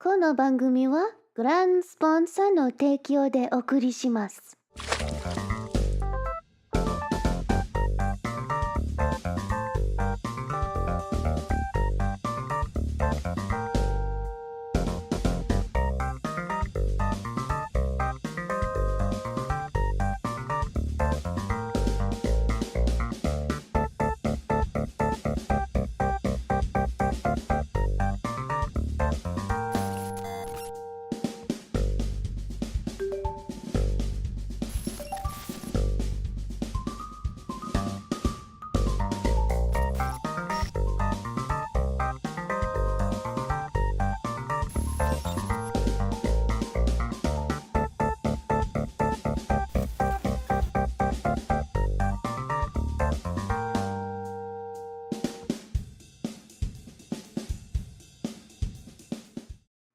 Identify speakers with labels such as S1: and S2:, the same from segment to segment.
S1: この番組はグランスポンサーの提供でお送りします。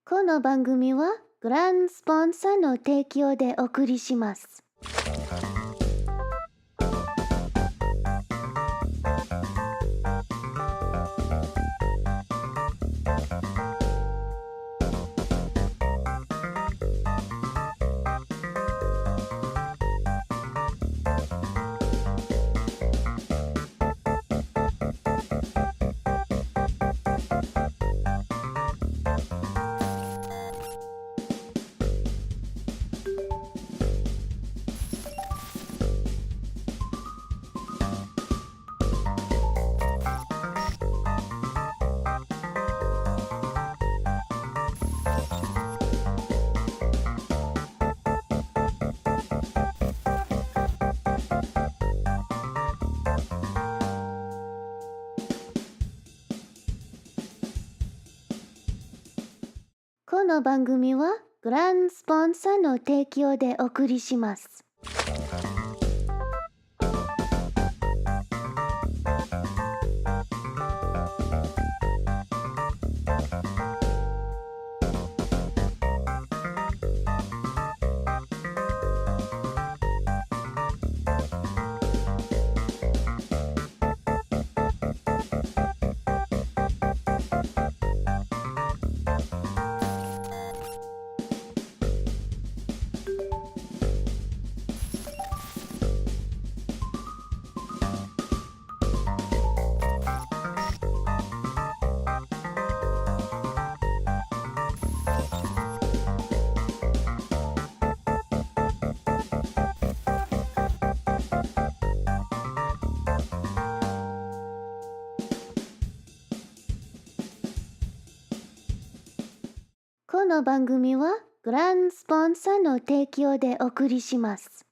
S1: この番組はグランスポンサーの提供でお送りします。この番組はグランスポンサーの提供でお送りします。この番組はグランスポンサーの提供でお送りします。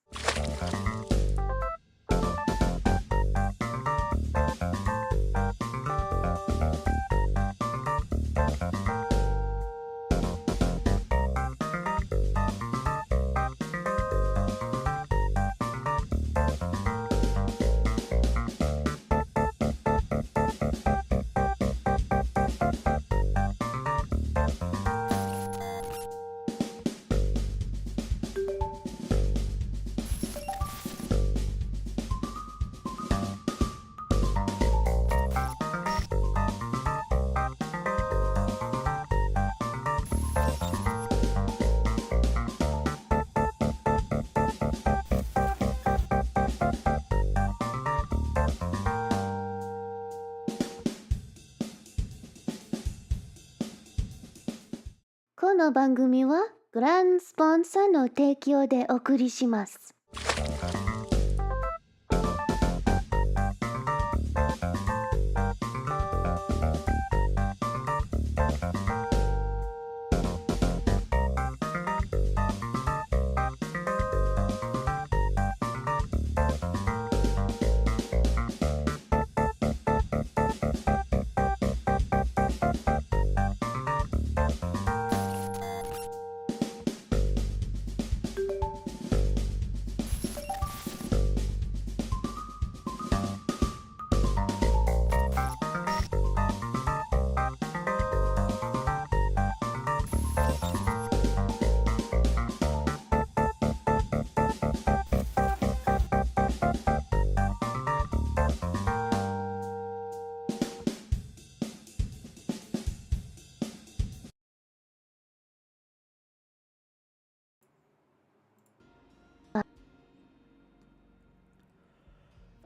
S1: この番組はグランスポンサーの提供でお送りします。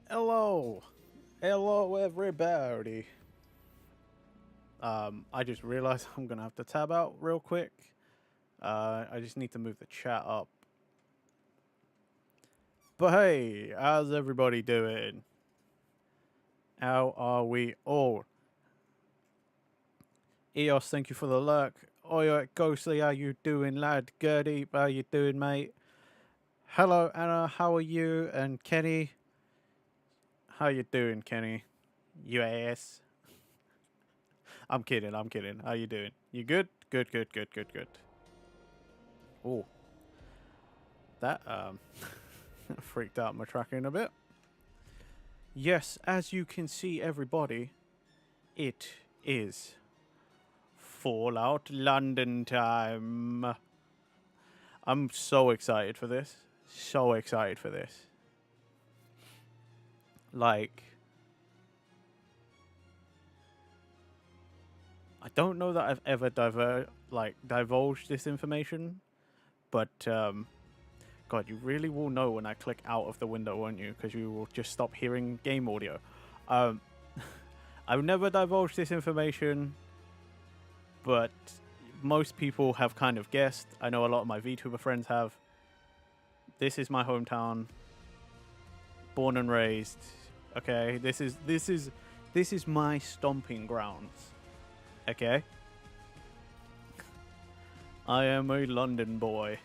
S2: Hello! Hello, everybody! I just realized I'm gonna have to tab out real quick. I just need to move the chat up. But hey, how's everybody doing? How are we all? Eos, thank you for the lurk. Oi, Ghostly, how you doing, lad? Gertie, how you doing, mate? Hello, Anna, how are you? And Kenny, how you doing, Kenny? You ass. I'm kidding, I'm kidding. How you doing? You good? Good, good, good, good, good. Oh, that freaked out my tracking a bit. Yes, as you can see, everybody, it is Fallout London time. I'm so excited for this. So excited for this. Like, I don't know that I've ever divulged this information, but God, you really will know when I click out of the window, won't you? Because you will just stop hearing game audio. I've never divulged this information, but most people have kind of guessed. I know a lot of my VTuber friends have. This is my hometown. Born and raised. Okay, this is my stomping grounds. Okay? I am a London boy.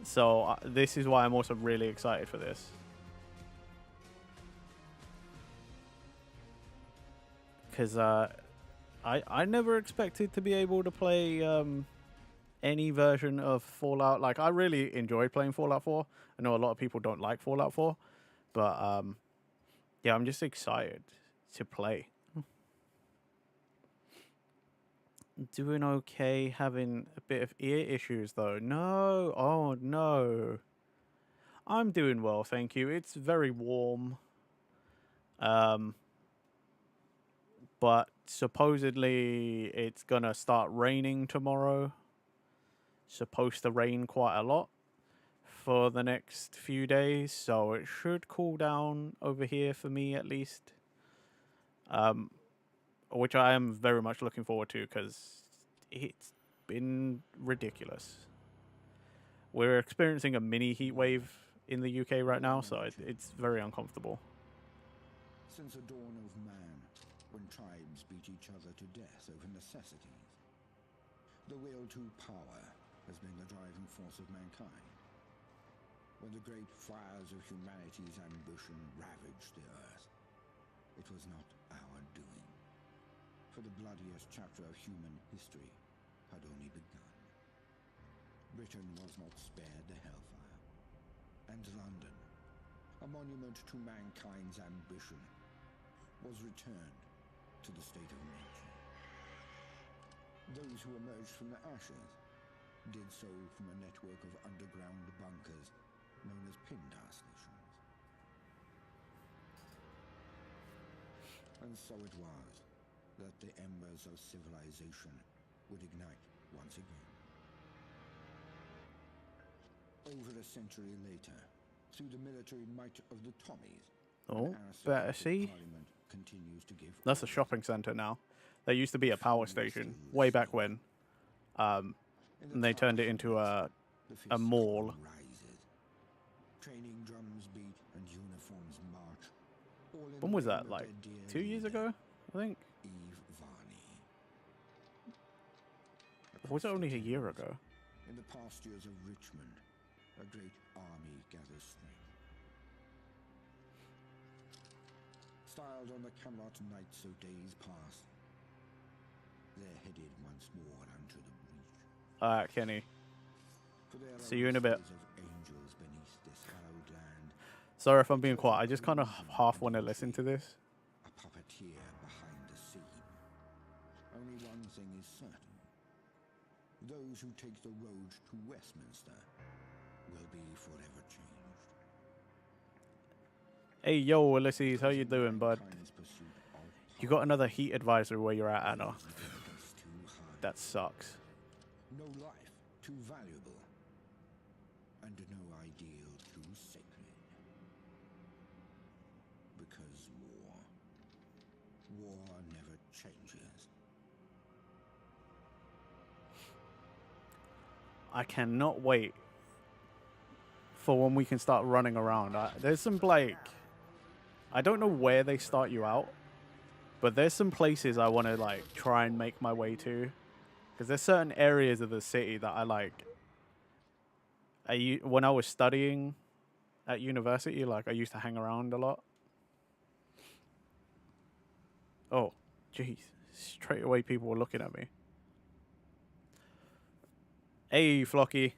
S2: So this is why I'm also really excited for this. Because I never expected to be able to play any version of Fallout. Like, I really enjoyed playing Fallout 4. I know a lot of people don't like Fallout 4. But yeah, I'm just excited to play. Doing okay, having a bit of ear issues though. No, oh no. I'm doing well, thank you. It's very warm. But supposedly it's gonna start raining tomorrow. Supposed to rain quite a lot for the next few days, so it should cool down over here for me at least. Which I am very much looking forward to because it's been ridiculous. We're experiencing a mini heat wave in the UK right now, so it's very uncomfortable.
S3: Since the dawn of man, when tribes beat each other to death over necessities, the will to power has been the driving force of mankind. When the great fires of humanity's ambition ravaged the earth, it was not our doing, for the bloodiest chapter of human history had only begun. Britain was not spared the hellfire, and London, a monument to mankind's ambition, was returned to the state of nature. Those who emerged from the ashes did so from a network of underground bunkers known as Pindar stations. And so it was that the embers of civilization would ignite once again. Over a century later, through the military might of the Tommies,
S2: Oh, better see.
S3: Parliament continues to give
S2: That's a shopping centre now. There used to be a power station way back when. And they turned it into a mall.
S3: Training drums beat and uniforms march.
S2: When was that? Like 2 years ago, I think?
S3: Eve Varney.
S2: Or was it only a year ago?
S3: In the pastures of Richmond, a great army gathers strength. Styled on the Camelot night so days pass, they're headed once more unto the breach.
S2: Alright, Kenny. See you in a bit. Sorry if I'm being quiet. I just kind of half want to listen to this.
S3: A puppeteer behind the scene. Only one thing is certain. Those who take the road to Westminster will be forever changed.
S2: Hey, yo, Ulysses, how you doing, bud? You got another heat advisory where you're at, Anna. That sucks.
S3: No life too valuable, and no ideal too sacred.
S2: I cannot wait for when we can start running around. There's some, like, I don't know where they start you out, but there's some places I want to, like, try and make my way to. Because there's certain areas of the city that I like. When I was studying at university, like, I used to hang around a lot. Oh, jeez. Straight away people were looking at me. Hey, Flocky.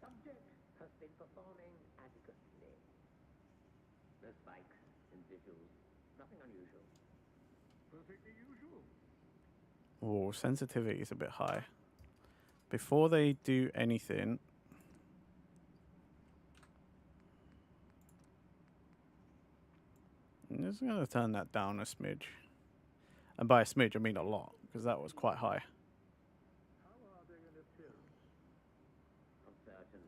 S4: Subject has been performing adequately. No spikes in visuals. Nothing unusual. Perfectly usual.
S2: Oh, sensitivity is a bit high. Before they do anything, I'm just going to turn that down a smidge. And by a smidge, I mean a lot, because that was quite high.
S4: How are they in appearance? Uncertain.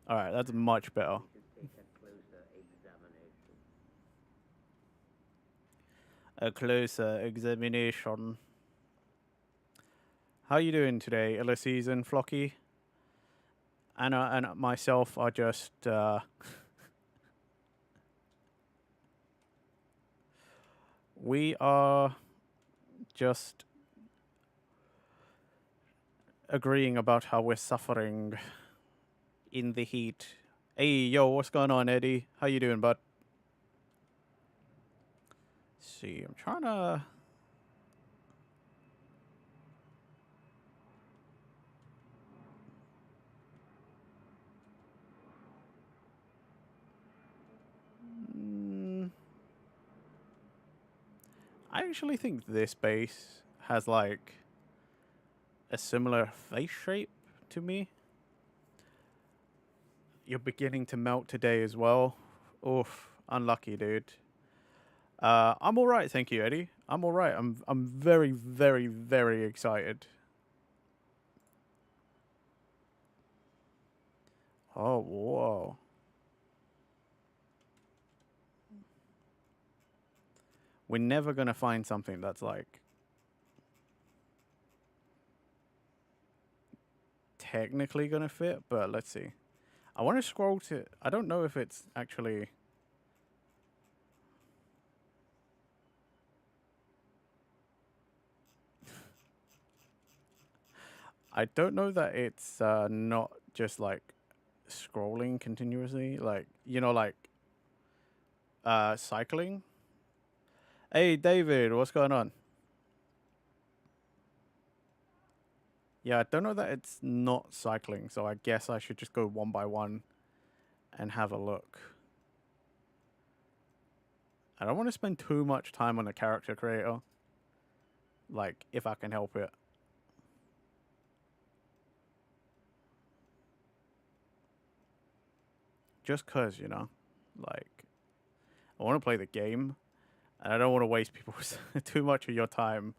S2: Alright, that's much better.
S4: We should take a closer examination.
S2: A closer examination. How you doing today, Ulysses and Flocky? Anna and myself are just... we are just agreeing about how we're suffering in the heat. Hey, yo, what's going on, Eddie? How you doing, bud? Let's see, I'm trying to... I actually think this base has, like, a similar face shape to me. You're beginning to melt today as well. Oof, unlucky, dude. I'm all right, thank you, Eddie. I'm all right. I'm very, very, very excited. Oh, whoa. We're never gonna find something that's like technically gonna fit, but let's see. I want to scroll to... I don't know if it's actually... I don't know that it's not just like scrolling continuously, like, you know, like cycling. Hey, David, what's going on? Yeah, I don't know that it's not cycling, so I guess I should just go one by one and have a look. I don't want to spend too much time on the character creator, like, if I can help it. Just cause, you know, like, I want to play the game, and I don't want to waste people's too much of your time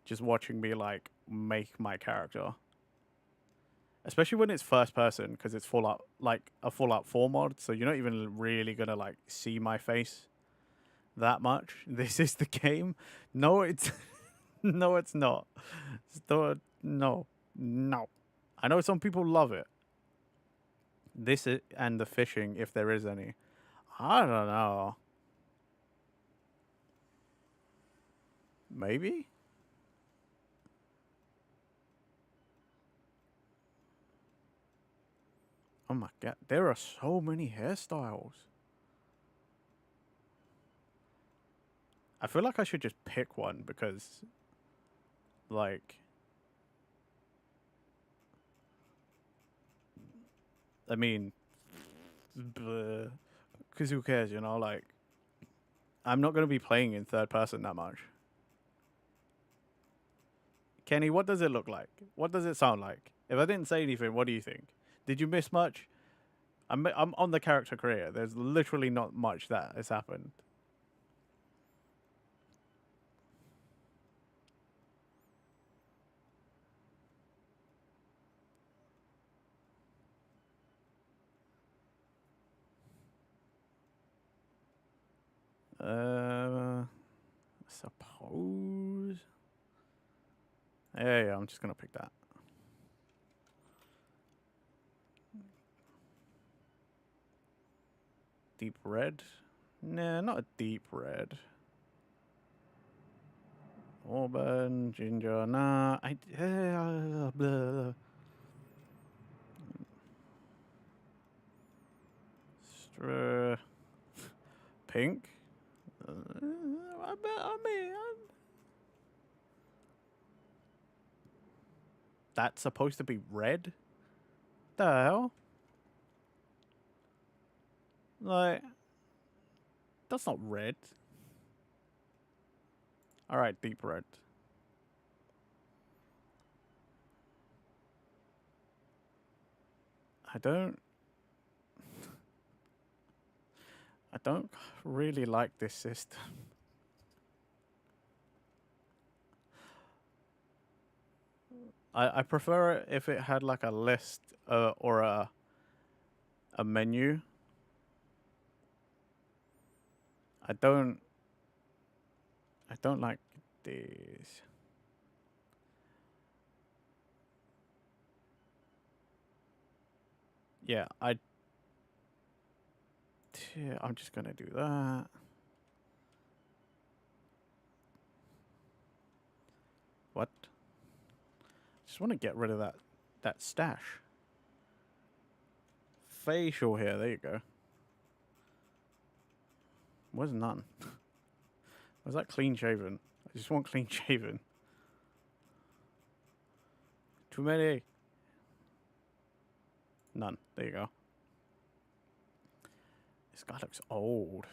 S2: just watching me, like, make my character. Especially when it's first person, because it's Fallout, like a Fallout 4 mod, so you're not even really gonna, like, see my face that much. This is the game. No, it's no, it's not. No, no. I know some people love it. This is, and the fishing, if there is any. I don't know. Maybe? Oh my god, there are so many hairstyles. I feel like I should just pick one because, like, I mean, because who cares, you know? Like, I'm not going to be playing in third person that much. Kenny, what does it look like? What does it sound like? If I didn't say anything, what do you think? Did you miss much? I'm on the character creator. There's literally not much that has happened. Suppose. Yeah, I'm just gonna pick that. Deep red? Nah, not a deep red. Auburn, ginger, nah. Blah. Pink? That's supposed to be red? The hell? Like, that's not red. Alright, deep red. I don't really like this system. I prefer it if it had like a list or a menu. I don't like these. Yeah, I'm just gonna do that. What? Just want to get rid of that stash. Facial hair, there you go. Where's none? Where's that clean shaven? I just want clean shaven. Too many. None. There you go. This guy looks old.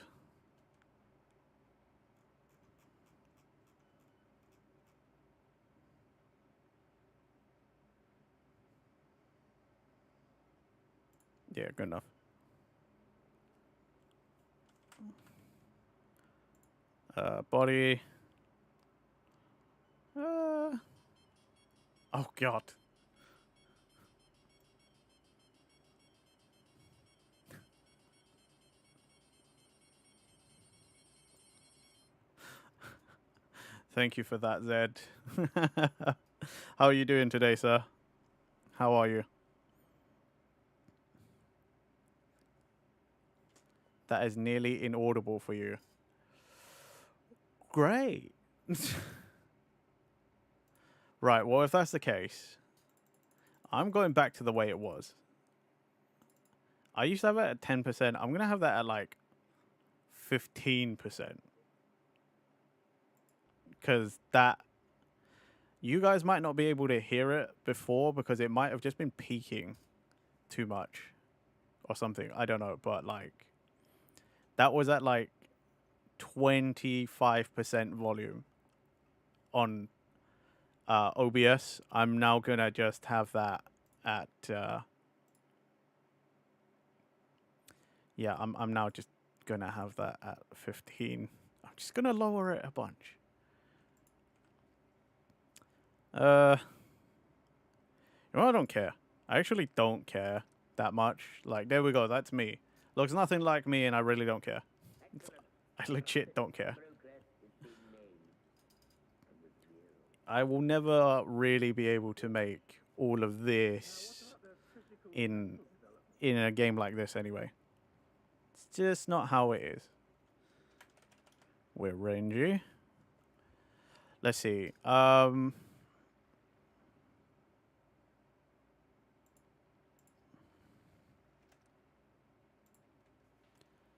S2: Yeah, good enough. Body. Oh god. Thank you for that, Zed. How are you doing today, sir? How are you? That is nearly inaudible for you. Great. Right, well, if that's the case, I'm going back to the way it was. I used to have it at 10%. I'm going to have that at like 15%. Because that... You guys might not be able to hear it before because it might have just been peaking too much or something. I don't know, but like... That was at like 25% volume on OBS. I'm now going to just have that at... yeah, I'm now just going to have that at 15. I'm just going to lower it a bunch. You know, I don't care. I actually don't care that much. Like, there we go. That's me. Looks nothing like me, and I really don't care. I legit don't care. I will never really be able to make all of this in a game like this anyway. It's just not how it is. We're rangy. Let's see.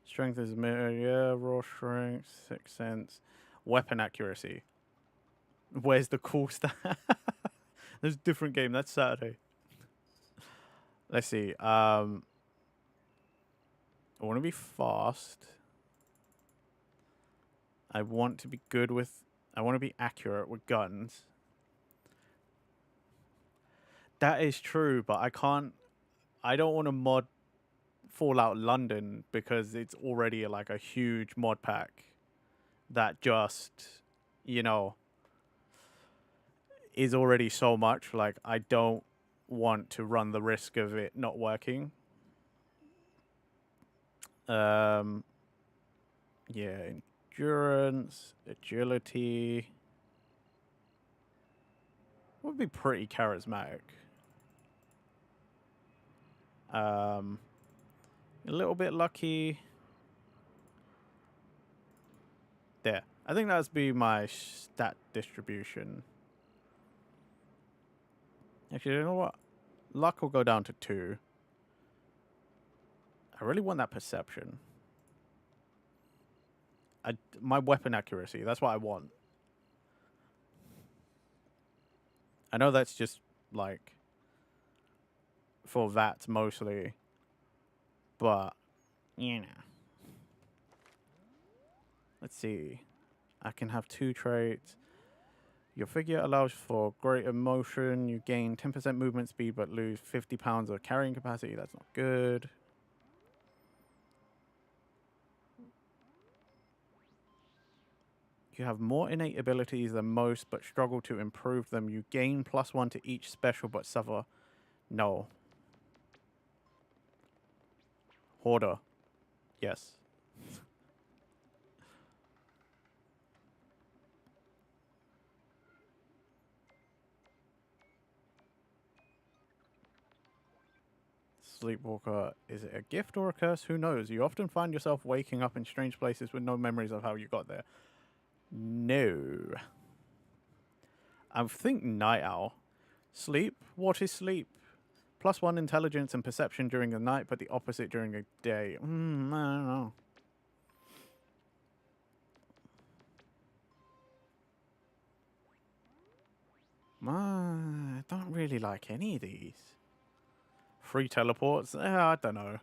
S2: Strength is yeah, raw strength, 6 sense. Weapon accuracy. Where's the cool stat? There's a different game. That's Saturday. Let's see. I want to be fast. I want to be good with... I want to be accurate with guns. That is true, but I can't... I don't want to mod Fallout London because it's already like a huge mod pack that just, you know, is already so much. Like, I don't want to run the risk of it not working. Yeah, endurance, agility. would be pretty charismatic. A little bit lucky. There. I think that's be my stat distribution. Actually, you know what? Luck will go down to 2. I really want that perception. My weapon accuracy, that's what I want. I know that's just, like, for VATs mostly. But, you know. Let's see. I can have 2 traits. Your figure allows for greater motion. You gain 10% movement speed but lose 50 pounds of carrying capacity. That's not good. You have more innate abilities than most but struggle to improve them. You gain +1 to each special but suffer. No. Hoarder. Yes. Sleepwalker, is it a gift or a curse? Who knows? You often find yourself waking up in strange places with no memories of how you got there. No. I think night owl. Sleep? What is sleep? +1 intelligence and perception during the night, but the opposite during the day. I don't know. I don't really like any of these. Free teleports? I don't know.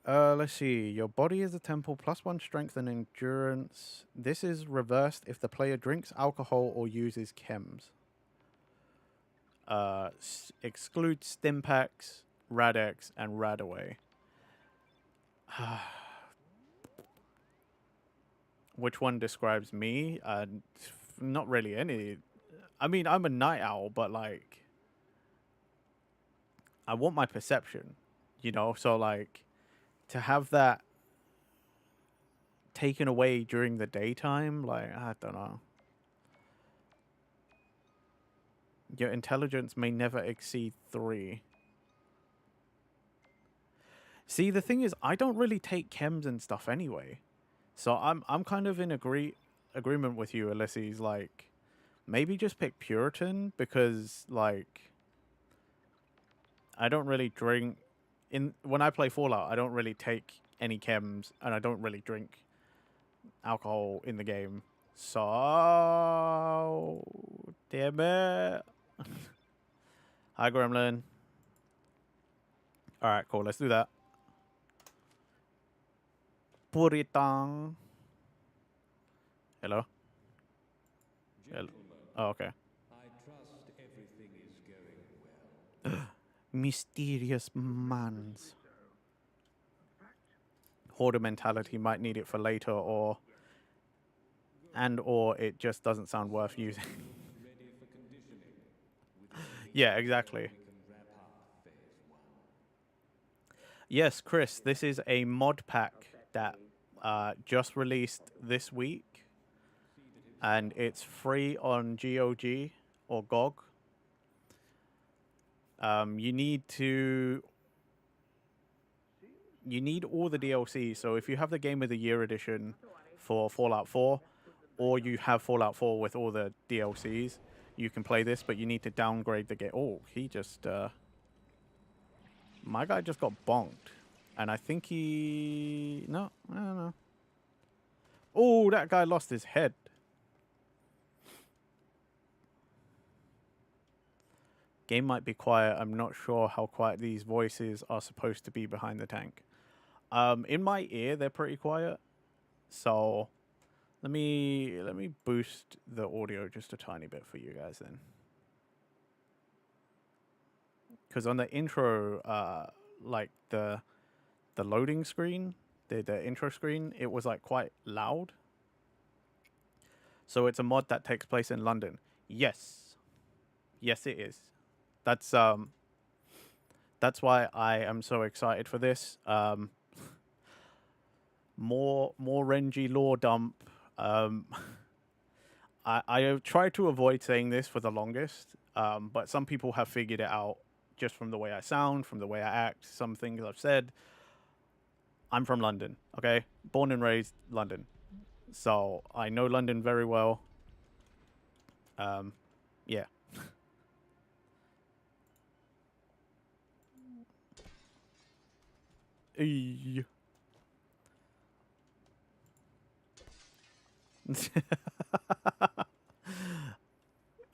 S2: Let's see. Your body is a temple, +1 strength and endurance. This is reversed if the player drinks alcohol or uses chems. Exclude Stimpaks, Radex, and Radaway. Which one describes me? Not really any. I mean, I'm a night owl, but, like, I want my perception, you know? So, like, to have that taken away during the daytime, like, I don't know. Your intelligence may never exceed 3. See, the thing is, I don't really take chems and stuff anyway. So I'm kind of in agreement with you, Ulysses. Like, maybe just pick Puritan because, like, I don't really drink when I play Fallout. I don't really take any chems, and I don't really drink alcohol in the game. So, damn it. Hi, Gremlin. All right, cool. Let's do that. Puritang. Hello? Hello. Oh, okay.
S5: I trust everything is going well.
S2: Mysterious mans. Hoarder mentality, might need it for later, or it just doesn't sound worth using.
S5: Ready for conditioning.
S2: Yeah, exactly.
S5: We can wrap up phase 1.
S2: Yes, Chris, this is a mod pack that just released this week, and it's free on GOG or GOG. You need all the DLC. So if you have the Game of the Year edition for Fallout 4, or you have Fallout 4 with all the DLCs, you can play this, but you need to downgrade the game. Oh, he just my guy just got bonked. And I think no, I don't know. Oh, that guy lost his head. Game might be quiet. I'm not sure how quiet these voices are supposed to be behind the tank. In my ear, they're pretty quiet. So let me boost the audio just a tiny bit for you guys then. Because on the intro, like the loading screen, the intro screen, it was like quite loud. So it's a mod that takes place in London. Yes. Yes, it is. That's why I am so excited for this. More Renji lore dump. I have tried to avoid saying this for the longest, but some people have figured it out just from the way I sound, from the way I act, some things I've said. I'm from London, okay? Born and raised London. So I know London very well. Yeah. Eey.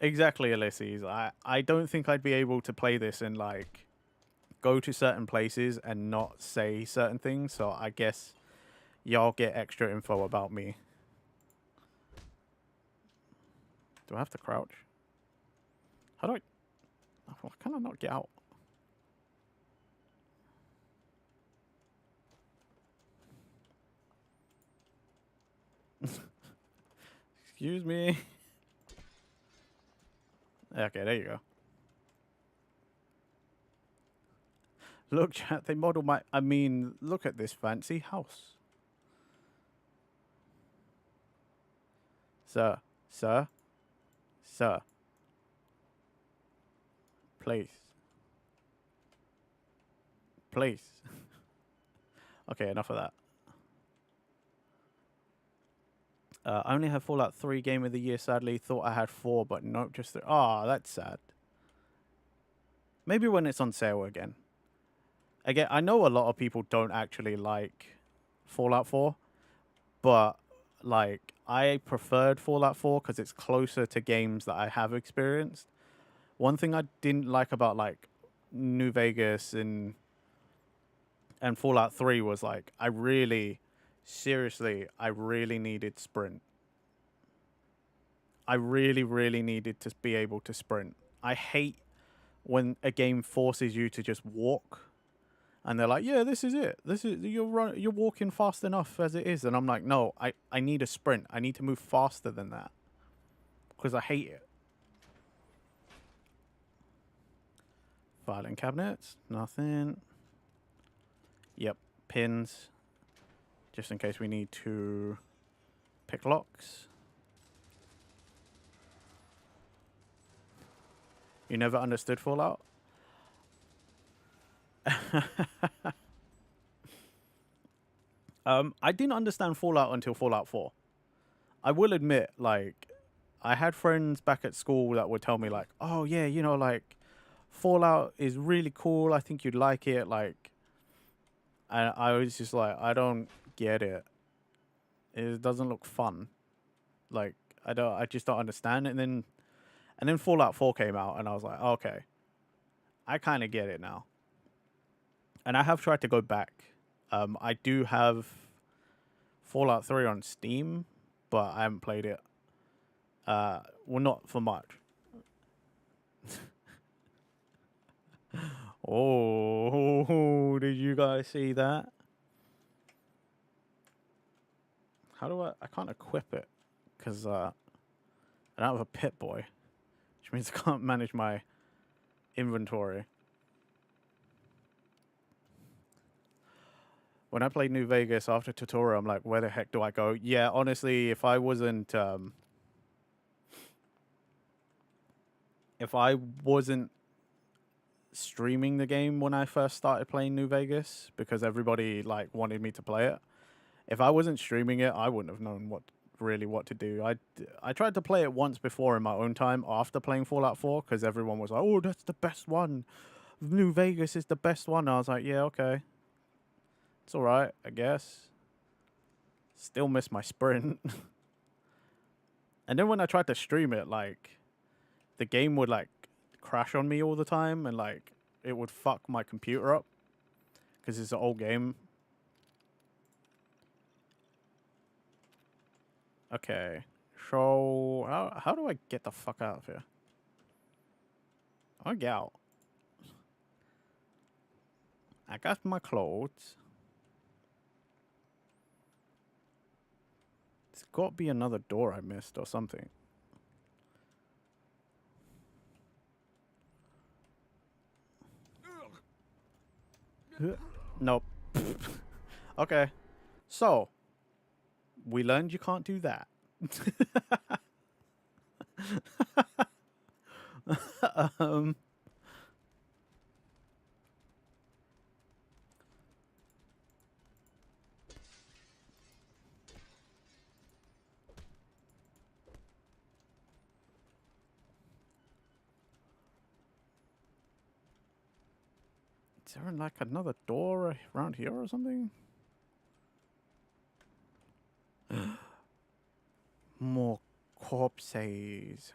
S2: Exactly, Ulysses. I don't think I'd be able to play this and like go to certain places and not say certain things. So I guess y'all get extra info about me. Do I have to crouch? How do I? Why can I not get out? Excuse me. Okay, there you go. Look, chat, they model my... I mean, look at this fancy house. Sir. Sir. Sir. Please. Please. Okay, enough of that. I only have Fallout 3 Game of the Year, sadly. Thought I had 4, but nope, just 3. Ah, that's sad. Maybe when it's on sale again. Again, I know a lot of people don't actually like Fallout 4, but like I preferred Fallout 4 because it's closer to games that I have experienced. One thing I didn't like about like New Vegas and Fallout 3 was like I really needed sprint. I really needed to be able to sprint. I hate when a game forces you to just walk. And they're like, yeah, this is it. You're walking fast enough as it is. And I'm like, no, I need a sprint. I need to move faster than that. Because I hate it. Filing cabinets. Nothing. Yep. Pins. Just in case we need to pick locks. You never understood Fallout? I didn't understand Fallout until Fallout 4. I will admit, like, I had friends back at school that would tell me, like, oh, yeah, you know, like, Fallout is really cool. I think you'd like it. Like, and I was just like, I don't get it. It doesn't look fun. Like, I just don't understand it. And then Fallout 4 came out, and I was like, okay, I kind of get it now. And I have tried to go back. I do have Fallout 3 on Steam, but I haven't played it. Well, not for much. Oh, did you guys see that? How do I can't equip it because I don't have a Pit Boy, which means I can't manage my inventory. When I played New Vegas after tutorial, I'm like, where the heck do I go? Yeah, honestly, if I wasn't streaming the game when I first started playing New Vegas because everybody like wanted me to play it. If I wasn't streaming it, I wouldn't have known what to do. I tried to play it once before in my own time after playing Fallout 4 because everyone was like, "Oh, that's the best one. New Vegas is the best one." I was like, "Yeah, okay. It's all right, I guess." Still miss my sprint. And then when I tried to stream it, like the game would like crash on me all the time and like it would fuck my computer up because it's an old game. Okay, so how do I get the fuck out of here? I get out. I got my clothes. There's got to be another door I missed or something. Nope. Okay. So, we learned you can't do that. um, is there like another door around here or something? More corpses.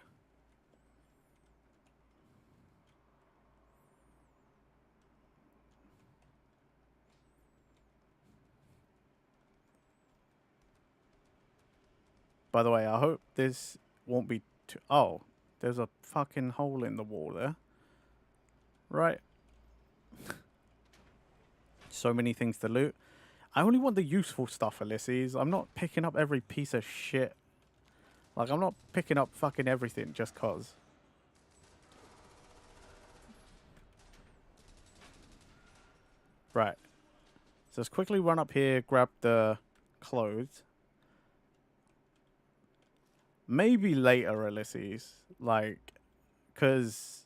S2: By the way, I hope this won't be too... Oh, there's a fucking hole in the wall there. Right. So many things to loot. I only want the useful stuff, Ulysses. I'm not picking up every piece of shit. Like, I'm not picking up fucking everything just cause. Right. So let's quickly run up here, grab the clothes. Maybe later, Ulysses. Like, because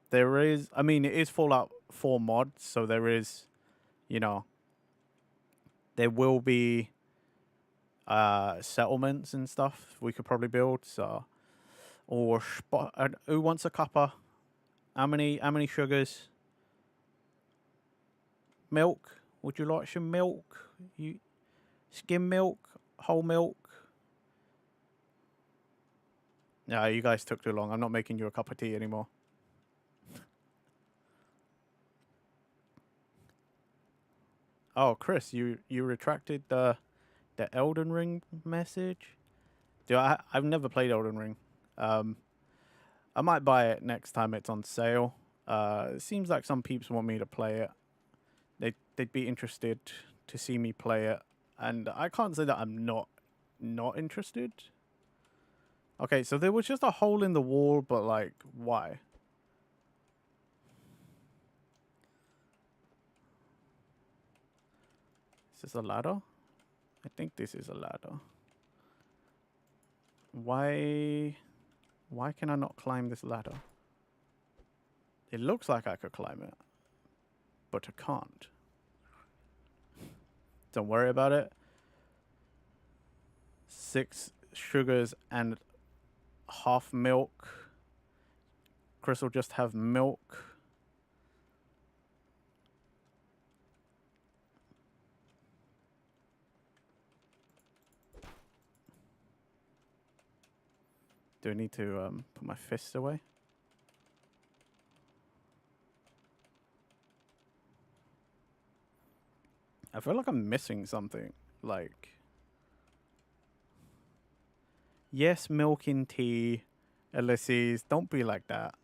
S2: there is... I mean, it is Fallout 4 mod, so there is, you know... There will be settlements and stuff we could probably build, so... Or... who wants a cuppa? How many sugars? Milk? Would you like some milk? Skim milk? Whole milk? No, you guys took too long. I'm not making you a cup of tea anymore. Oh, Chris, you retracted the Elden Ring message? Dude, I've never played Elden Ring. I might buy it next time it's on sale. It seems like some peeps want me to play it. They'd be interested to see me play it, and I can't say that I'm not interested. Okay, so there was just a hole in the wall, but like, why? Is this a ladder? I think this is a ladder. Why can I not climb this ladder? It looks like I could climb it, but I can't. Don't worry about it. 6 sugars and half milk. Chris will just have milk. Do I need to put my fists away? I feel like I'm missing something. Like... Yes, milk in tea. Ulysses, don't be like that.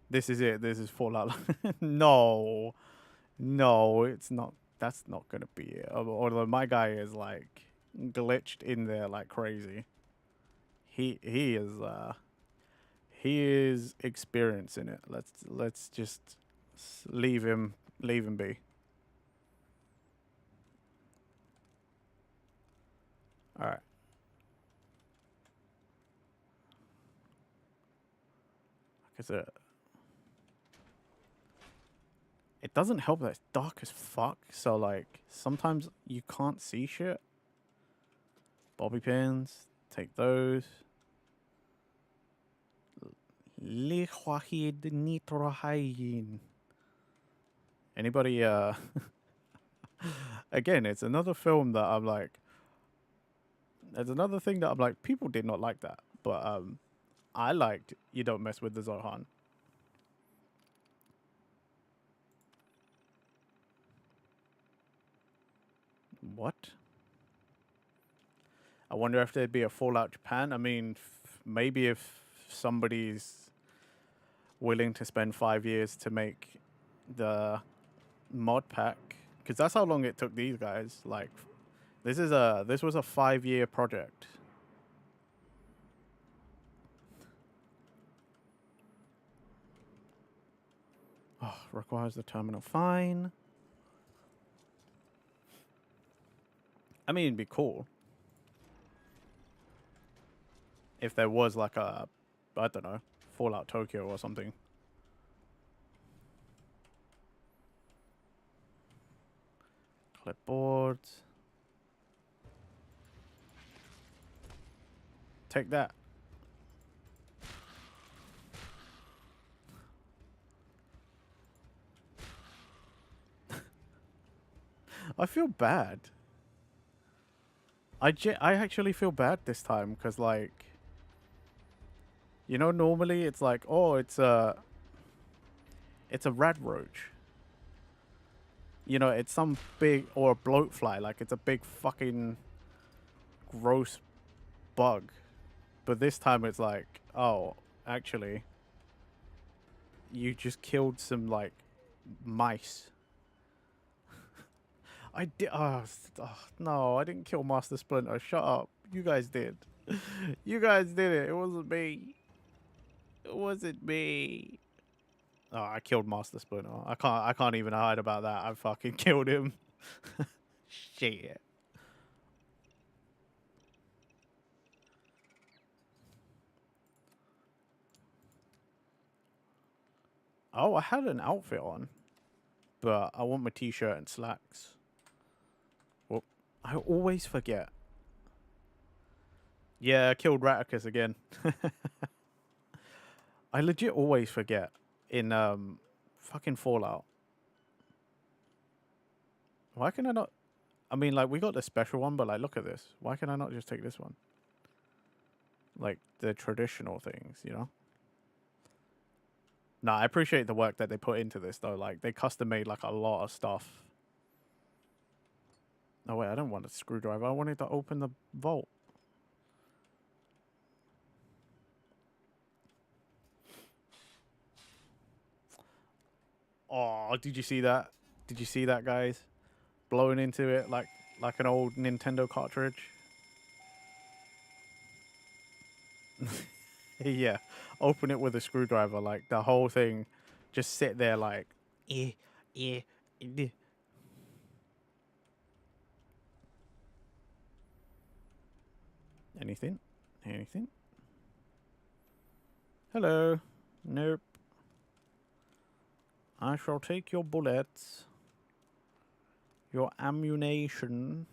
S2: This is it. This is Fallout. No. No, it's not. That's not going to be it. Although my guy is like glitched in there like crazy. He is experiencing it. Let's just leave him be. All right. Because it doesn't help that it's dark as fuck. So like sometimes you can't see shit. Bobby pins, take those. Liquid nitrohyene. Anybody again, it's another film that I'm like, there's another thing that I'm like, people did not like that, but I liked You Don't Mess with the Zohan. What? I wonder if there'd be a Fallout Japan. I mean, maybe if somebody's willing to spend 5 years to make the mod pack, because that's how long it took these guys. Like, this was a 5-year project. Oh, requires the terminal. Fine. I mean, it'd be cool if there was like a, I don't know, Fallout Tokyo or something. Clipboards. Take that. I feel bad. I actually feel bad this time because, like, you know, normally it's like, oh, it's a radroach. You know, it's some big, or a bloatfly, like it's a big fucking gross bug. But this time it's like, oh, actually, you just killed some, like, mice. I did. No, I didn't kill Master Splinter. Shut up. You guys did. You guys did it. It wasn't me. It wasn't me. Oh, I killed Master Splinter. I can't even hide about that. I fucking killed him. Shit. Oh, I had an outfit on, but I want my t-shirt and slacks. Well, I always forget. Yeah, I killed Raticus again. I legit always forget in fucking Fallout. Why can I not? I mean, like, we got the special one, but like, look at this. Why can I not just take this one? Like the traditional things, you know? Nah, I appreciate the work that they put into this though. Like, they custom made like a lot of stuff. Oh wait, I don't want a screwdriver. I wanted to open the vault. Oh, did you see that? Did you see that, guys? Blowing into it like an old Nintendo cartridge. Yeah, open it with a screwdriver. Like the whole thing, just sit there like, eh. Anything? Anything? Hello. Nope. I shall take your bullets. Your ammunition.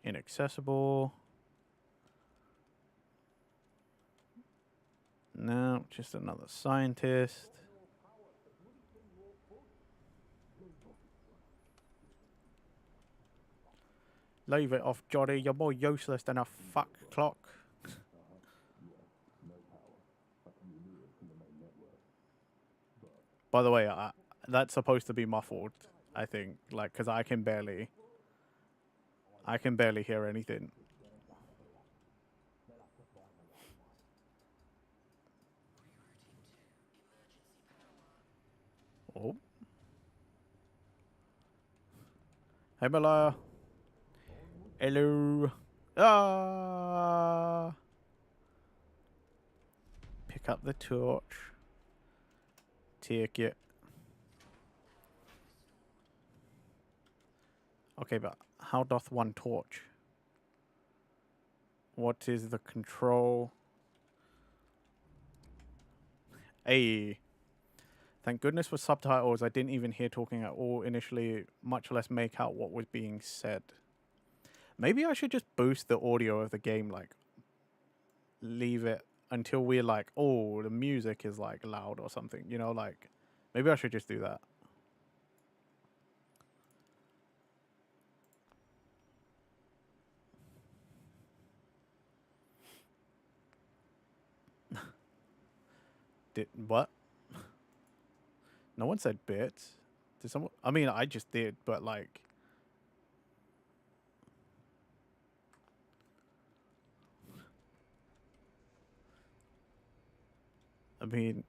S2: Inaccessible. No, just another scientist. Leave it off, Johnny. You're more useless than a fuck clock. By the way, that's supposed to be muffled, I think. Like, because I can barely hear anything. Oh. Hey, Malaya. Hello. Ah. Pick up the torch. Take it. Okay, but how doth one torch? What is the control? Hey. Thank goodness for subtitles. I didn't even hear talking at all initially, much less make out what was being said. Maybe I should just boost the audio of the game, like, leave it until we're like, oh, the music is, like, loud or something, you know, like, maybe I should just do that. What? No one said bits. Did someone? I mean, I just did, but like... I mean...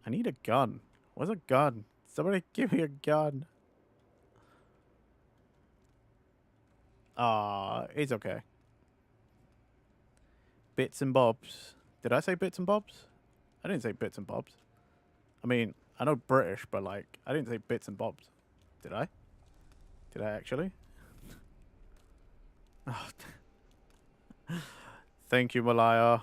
S2: I need a gun. Where's a gun? Somebody give me a gun. It's okay. Bits and bobs. Did I say bits and bobs? I didn't say bits and bobs. I mean, I know British, but like, I didn't say bits and bobs. Did I? Did I actually? Oh, thank you, Malaya.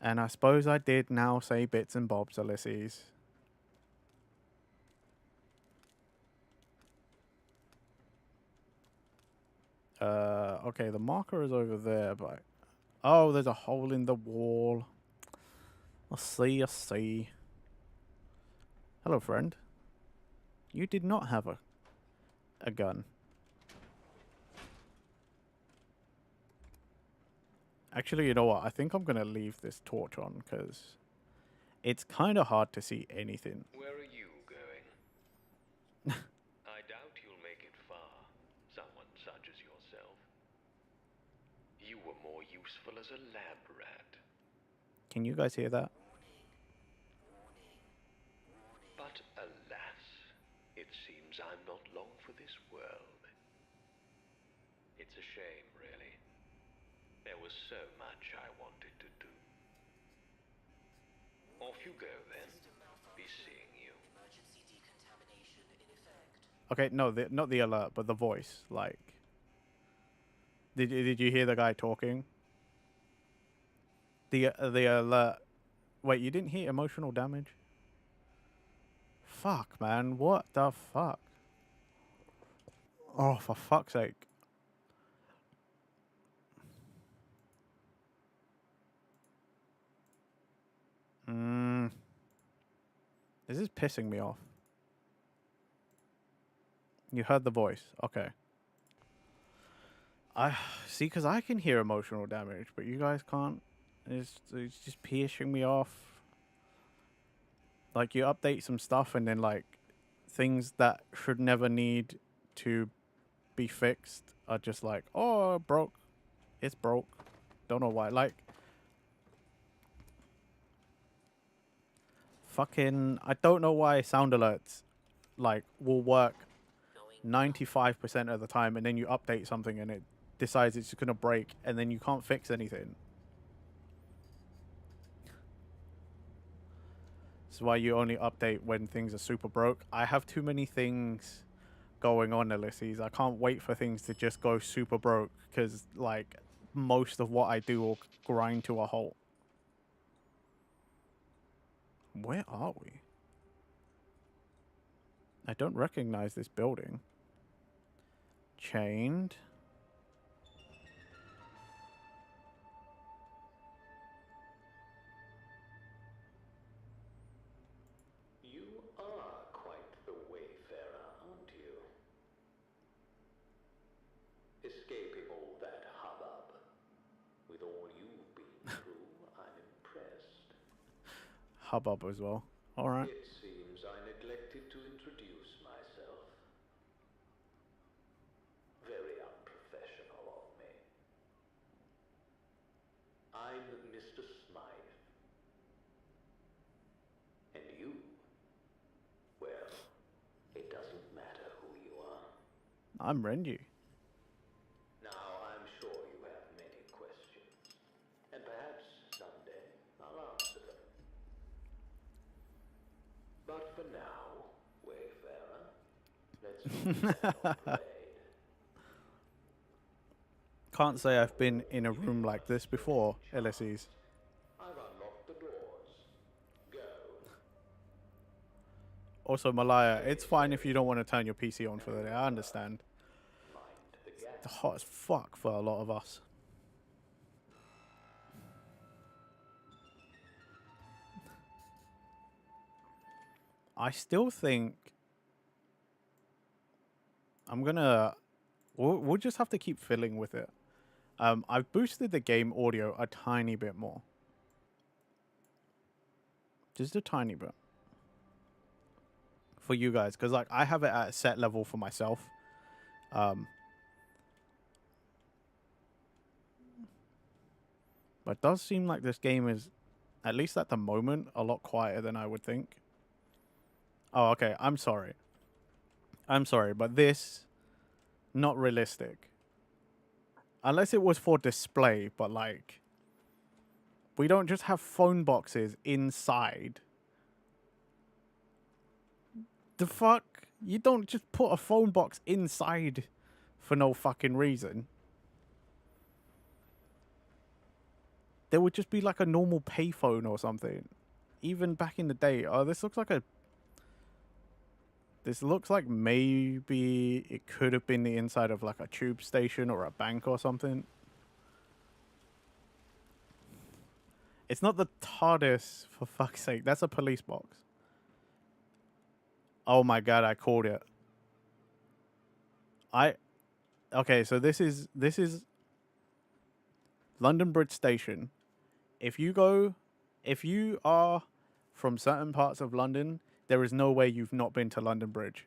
S2: And I suppose I did now say bits and bobs, Ulysses. Okay, the marker is over there, but... Oh, there's a hole in the wall. I see, I see. Hello, friend. You did not have a gun. Actually, you know what? I think I'm going to leave this torch on, because it's kind of hard to see anything.
S5: Where are you going? I doubt you'll make it far, someone such as yourself. You were more useful as a lab rat.
S2: Can you guys hear that?
S5: But alas, it seems I'm not long for this world. It's a shame, really. There was so much I wanted to do. Off you go, then. Be seeing you.
S2: Okay, no, not the alert, but the voice. Like, did you hear the guy talking? The alert. Wait, you didn't hear emotional damage? Fuck, man. What the fuck? Oh, for fuck's sake. This is pissing me off. You heard the voice. Okay. I see, because I can hear emotional damage, but you guys can't. It's just piercing me off. Like, you update some stuff and then, like, things that should never need to be fixed are just like, oh, broke. It's broke. Don't know why. Like, fucking, I don't know why sound alerts, like, will work 95% of the time, and then you update something and it decides it's going to break, and then you can't fix anything. This is why you only update when things are super broke. I have too many things going on, Ulysses. I can't wait for things to just go super broke, because, like, most of what I do will grind to a halt. Where are we? I don't recognize this building. Chained.
S5: You are quite the wayfarer, aren't you? Escaping all that hubbub. With all you've been through, I'm impressed.
S2: Hubbub as well. Alright.
S5: It seems I neglected to introduce myself. Very unprofessional of me. I'm Mr. Smythe. And you? Well, it doesn't matter who you are.
S2: I'm Renji.
S5: Now, I'm sure you have many questions. And perhaps someday I'll answer them. But for now, Wayfarer, let's move on parade.
S2: Can't say I've been in a room like this before, Ulysses.
S5: I've unlocked the doors. Go.
S2: Also, Malaya, it's fine if you don't want to turn your PC on for the day. I understand.
S5: Mind the gap.
S2: It's hot as fuck for a lot of us. I still think I'm gonna... We'll just have to keep fiddling with it. I've boosted the game audio a tiny bit more. Just a tiny bit. For you guys, because, like, I have it at a set level for myself. But it does seem like this game is, at least at the moment, a lot quieter than I would think. Oh, okay. I'm sorry. I'm sorry, but this, not realistic. Unless it was for display, but, like, We don't just have phone boxes inside. The fuck? You don't just put a phone box inside for no fucking reason. There would just be like a normal payphone or something. Even back in the day. Oh, this looks like a... This looks like maybe it could have been the inside of like a tube station or a bank or something. It's not the TARDIS, for fuck's sake. That's a police box. Oh my god, I called it. Okay, so this is London Bridge Station. If you are from certain parts of London, there is no way you've not been to London Bridge.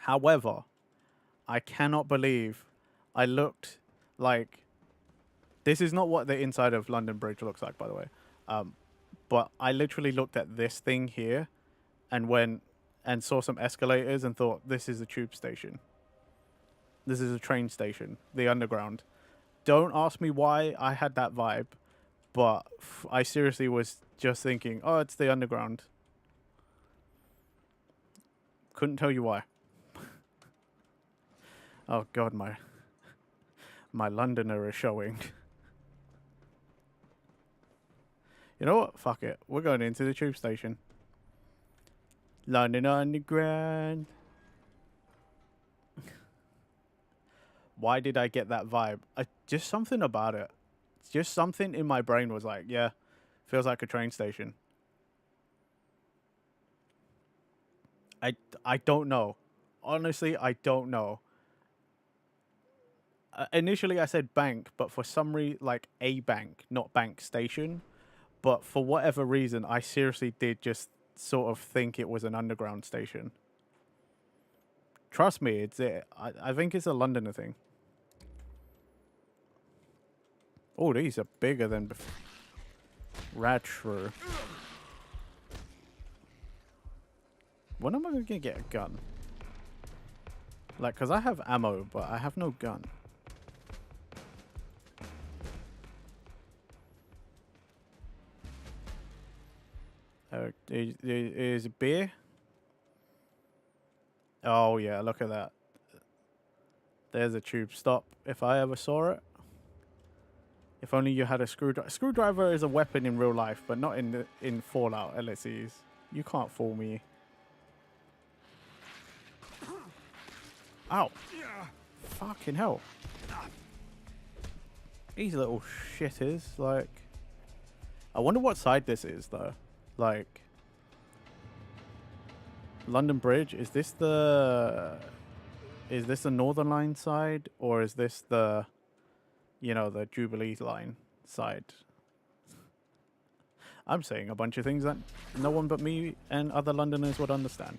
S2: However, I cannot believe I looked like... This is not what the inside of London Bridge looks like, by the way. But I literally looked at this thing here and went and saw some escalators and thought, this is a tube station. This is a train station, the underground. Don't ask me why I had that vibe, but I seriously was just thinking, oh, it's the underground. Couldn't tell you why. Oh god, my Londoner is showing. You know what? Fuck it. We're going into the tube station. London Underground. Why did I get that vibe? Just something about it. Just something in my brain was like, yeah, feels like a train station. I don't know. Honestly, I don't know. Initially, I said bank, but for some reason, like a bank, not bank station. But for whatever reason, I seriously did just sort of think it was an underground station. Trust me, it's it. I think it's a Londoner thing. Oh, these are bigger than before. Radshrew. When am I going to get a gun? Like, because I have ammo, but I have no gun. Is it beer? Oh, yeah, look at that. There's a tube stop, if I ever saw it. If only you had a screwdriver. Screwdriver is a weapon in real life, but not in Fallout LSEs. You can't fool me. Ow. Fucking hell. These little shitters, like... I wonder what side this is, though. Like... London Bridge, is this the Northern Line side? Or is this the... You know, the Jubilee Line side? I'm saying a bunch of things that no one but me and other Londoners would understand.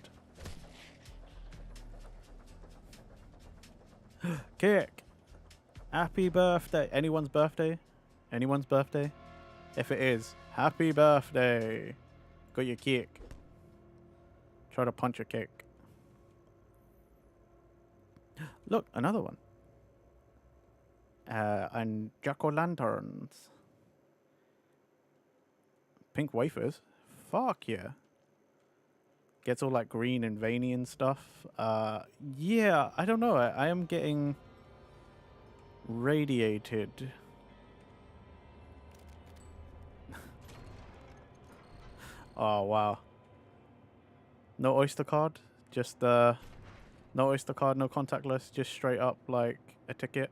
S2: Cake! Happy birthday! Anyone's birthday? Anyone's birthday? If it is, happy birthday! Got your cake. Try to punch a cake. Look, another one. And jack-o'-lanterns. Pink wafers? Fuck yeah. Gets all like green and veiny and stuff. Yeah, I don't know. I am getting radiated. Oh, wow. No Oyster card? Just, no Oyster card, no contactless, just straight up like a ticket.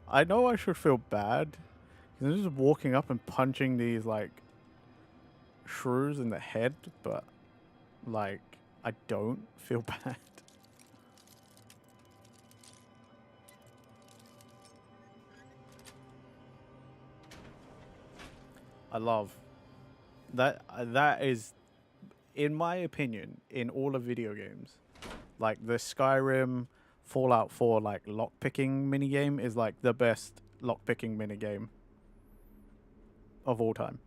S2: I know I should feel bad. I'm just walking up and punching these, like, shrews in the head, but, like, I don't feel bad. I love that. That is, in my opinion, in all of video games, like the Skyrim, Fallout 4 like lockpicking minigame is like the best lockpicking minigame of all time.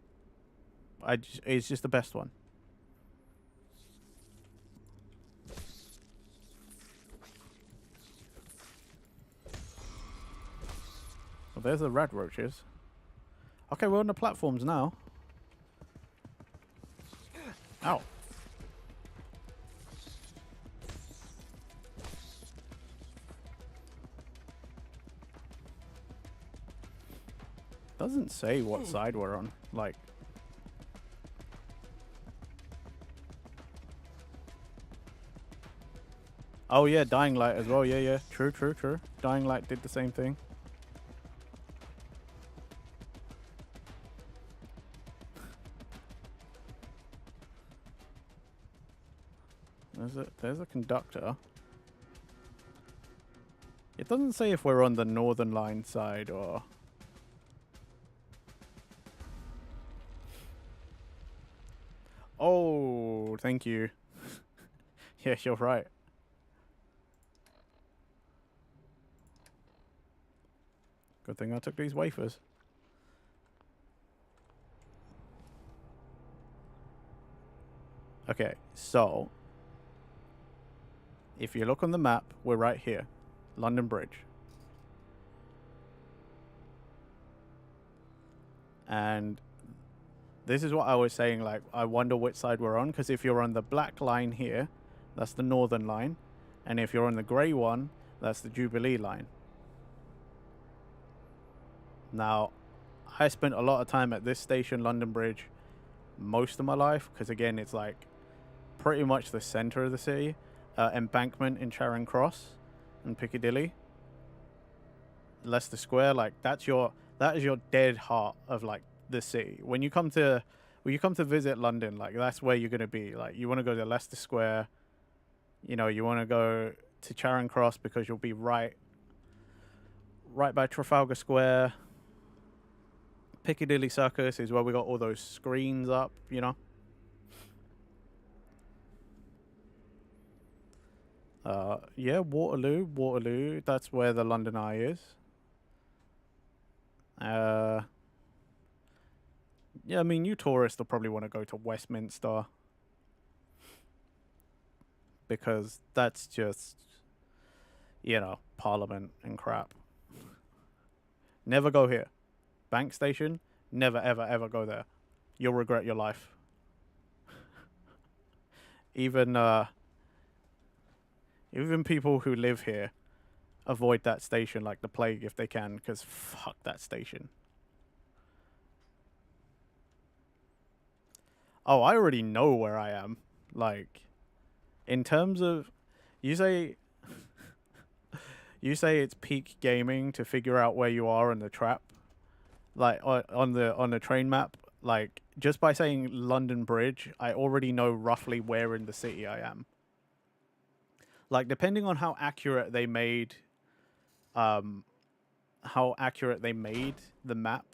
S2: It's just the best one. Well, there's the rat roaches. Okay, we're on the platforms now. Ow. Doesn't say what side we're on. Like, oh yeah, Dying Light as well. Yeah, yeah. True, true, true. Dying Light did the same thing. There's a conductor. It doesn't say if we're on the Northern Line side or... Oh, thank you. Yeah, you're right. Good thing I took these wafers. Okay, so... if you look on the map, we're right here. London Bridge. And this is what I was saying, like, I wonder which side we're on, because if you're on the black line here, that's the Northern Line. And if you're on the grey one, that's the Jubilee Line. Now, I spent a lot of time at this station, London Bridge, most of my life, because again, it's like pretty much the center of the city. Embankment in Charing Cross and Piccadilly, Leicester Square, like that is your dead heart of like the city. When you come to visit London, like that's where you're gonna be. Like you want to go to Leicester Square, you know, you want to go to Charing Cross because you'll be right by Trafalgar Square. Piccadilly Circus is where we got all those screens up, you know. Yeah, Waterloo, that's where the London Eye is. Yeah, I mean, you tourists will probably want to go to Westminster. Because that's just, you know, Parliament and crap. Never go here. Bank Station, never, ever, ever go there. You'll regret your life. Even people who live here avoid that station like the plague if they can, because fuck that station. Oh, I already know where I am. Like, in terms of, you say it's peak gaming to figure out where you are in the trap, like on the train map. Like, just by saying London Bridge, I already know roughly where in the city I am. Like, depending on how accurate they made the map,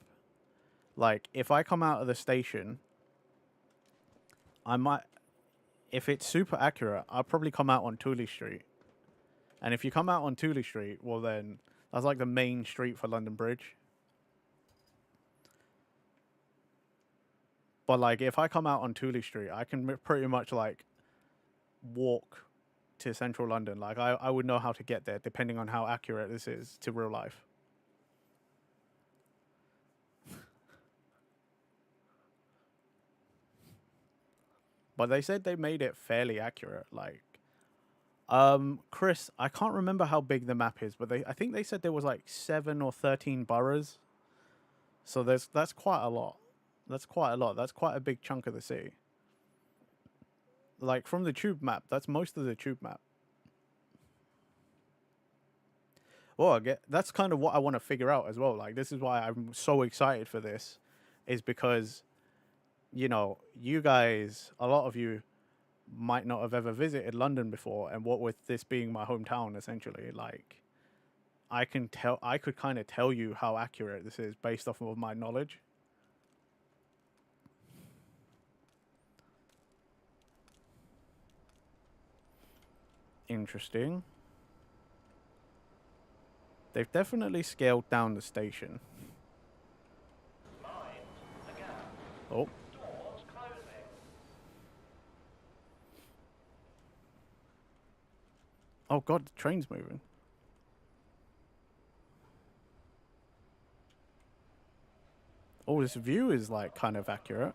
S2: like, if I come out of the station, I might, if it's super accurate, I'll probably come out on Tooley Street. And if you come out on Tooley Street, well then, that's like the main street for London Bridge. But, like, if I come out on Tooley Street, I can pretty much, like, walk to central London. Like, I would know how to get there, depending on how accurate this is to real life. But they said they made it fairly accurate. Like, Chris, I can't remember how big the map is, but I think they said there was, like, 7 or 13 boroughs. So that's quite a lot. That's quite a lot. That's quite a big chunk of the city. Like, from the tube map, that's most of the tube map. Well, that's kind of what I want to figure out as well. Like, this is why I'm so excited for this, is because, you know, you guys, a lot of you might not have ever visited London before, and what with this being my hometown, essentially, like, I could kind of tell you how accurate this is based off of my knowledge. Interesting. They've definitely scaled down the station. Oh. Oh god, the train's moving. Oh, this view is like kind of accurate.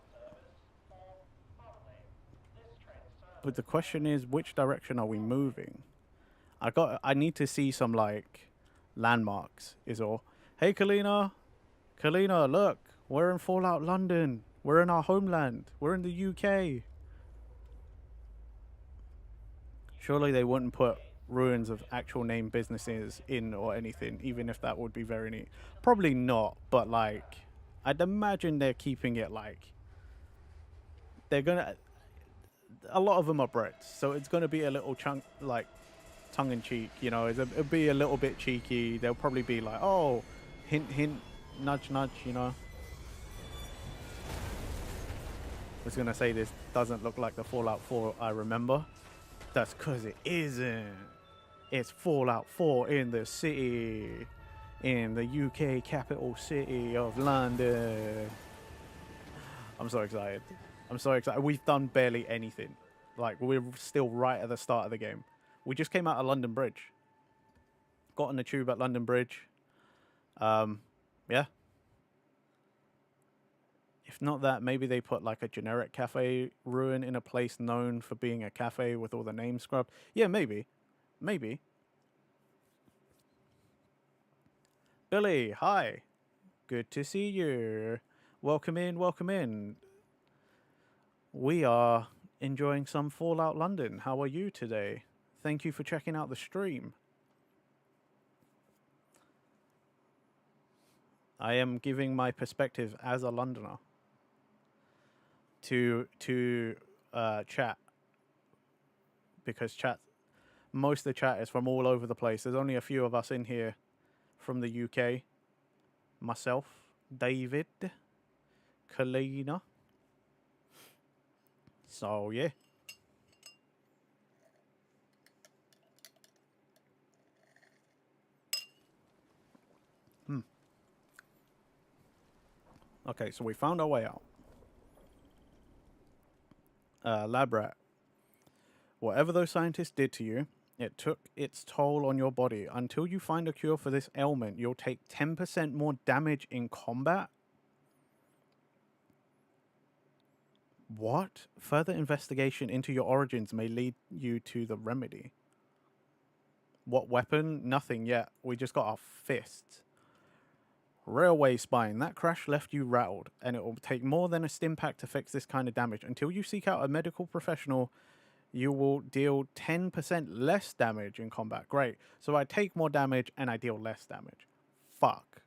S2: But the question is, which direction are we moving? I need to see some like landmarks is all. Hey Kalina. Kalina, look. We're in Fallout London. We're in our homeland. We're in the UK. Surely they wouldn't put ruins of actual name businesses in or anything, even if that would be very neat. Probably not, but like I'd imagine they're keeping it like they're gonna. A lot of them are Brits, so it's gonna be a little chunk like tongue in cheek. You know, it'll be a little bit cheeky. They'll probably be like, "Oh, hint, hint, nudge, nudge." You know. I was gonna say this doesn't look like the Fallout 4 I remember. That's because it isn't. It's Fallout 4 in the city, in the UK capital city of London. I'm so excited. I'm so excited. We've done barely anything. Like, we're still right at the start of the game. We just came out of London Bridge. Got on the tube at London Bridge. Yeah. If not that, maybe they put like a generic cafe ruin in a place known for being a cafe with all the names scrubbed. Yeah, maybe. Maybe. Billy, hi. Good to see you. Welcome in, welcome in. We are enjoying some Fallout London. How are you today? Thank you for checking out the stream. I am giving my perspective as a Londoner to chat, because most of the chat is from all over the place. There's only a few of us in here from the UK. Myself, David, Kalina. So yeah. Okay, so we found our way out. Lab rat. Whatever those scientists did to you, it took its toll on your body. Until you find a cure for this ailment, you'll take 10% more damage in combat. What? Further investigation into your origins may lead you to the remedy. What weapon? Nothing yet. We just got our fists. Railway spine. That crash left you rattled, and it will take more than a stim pack to fix this kind of damage. Until you seek out a medical professional, you will deal 10% less damage in combat. Great. So I take more damage and I deal less damage. Fuck.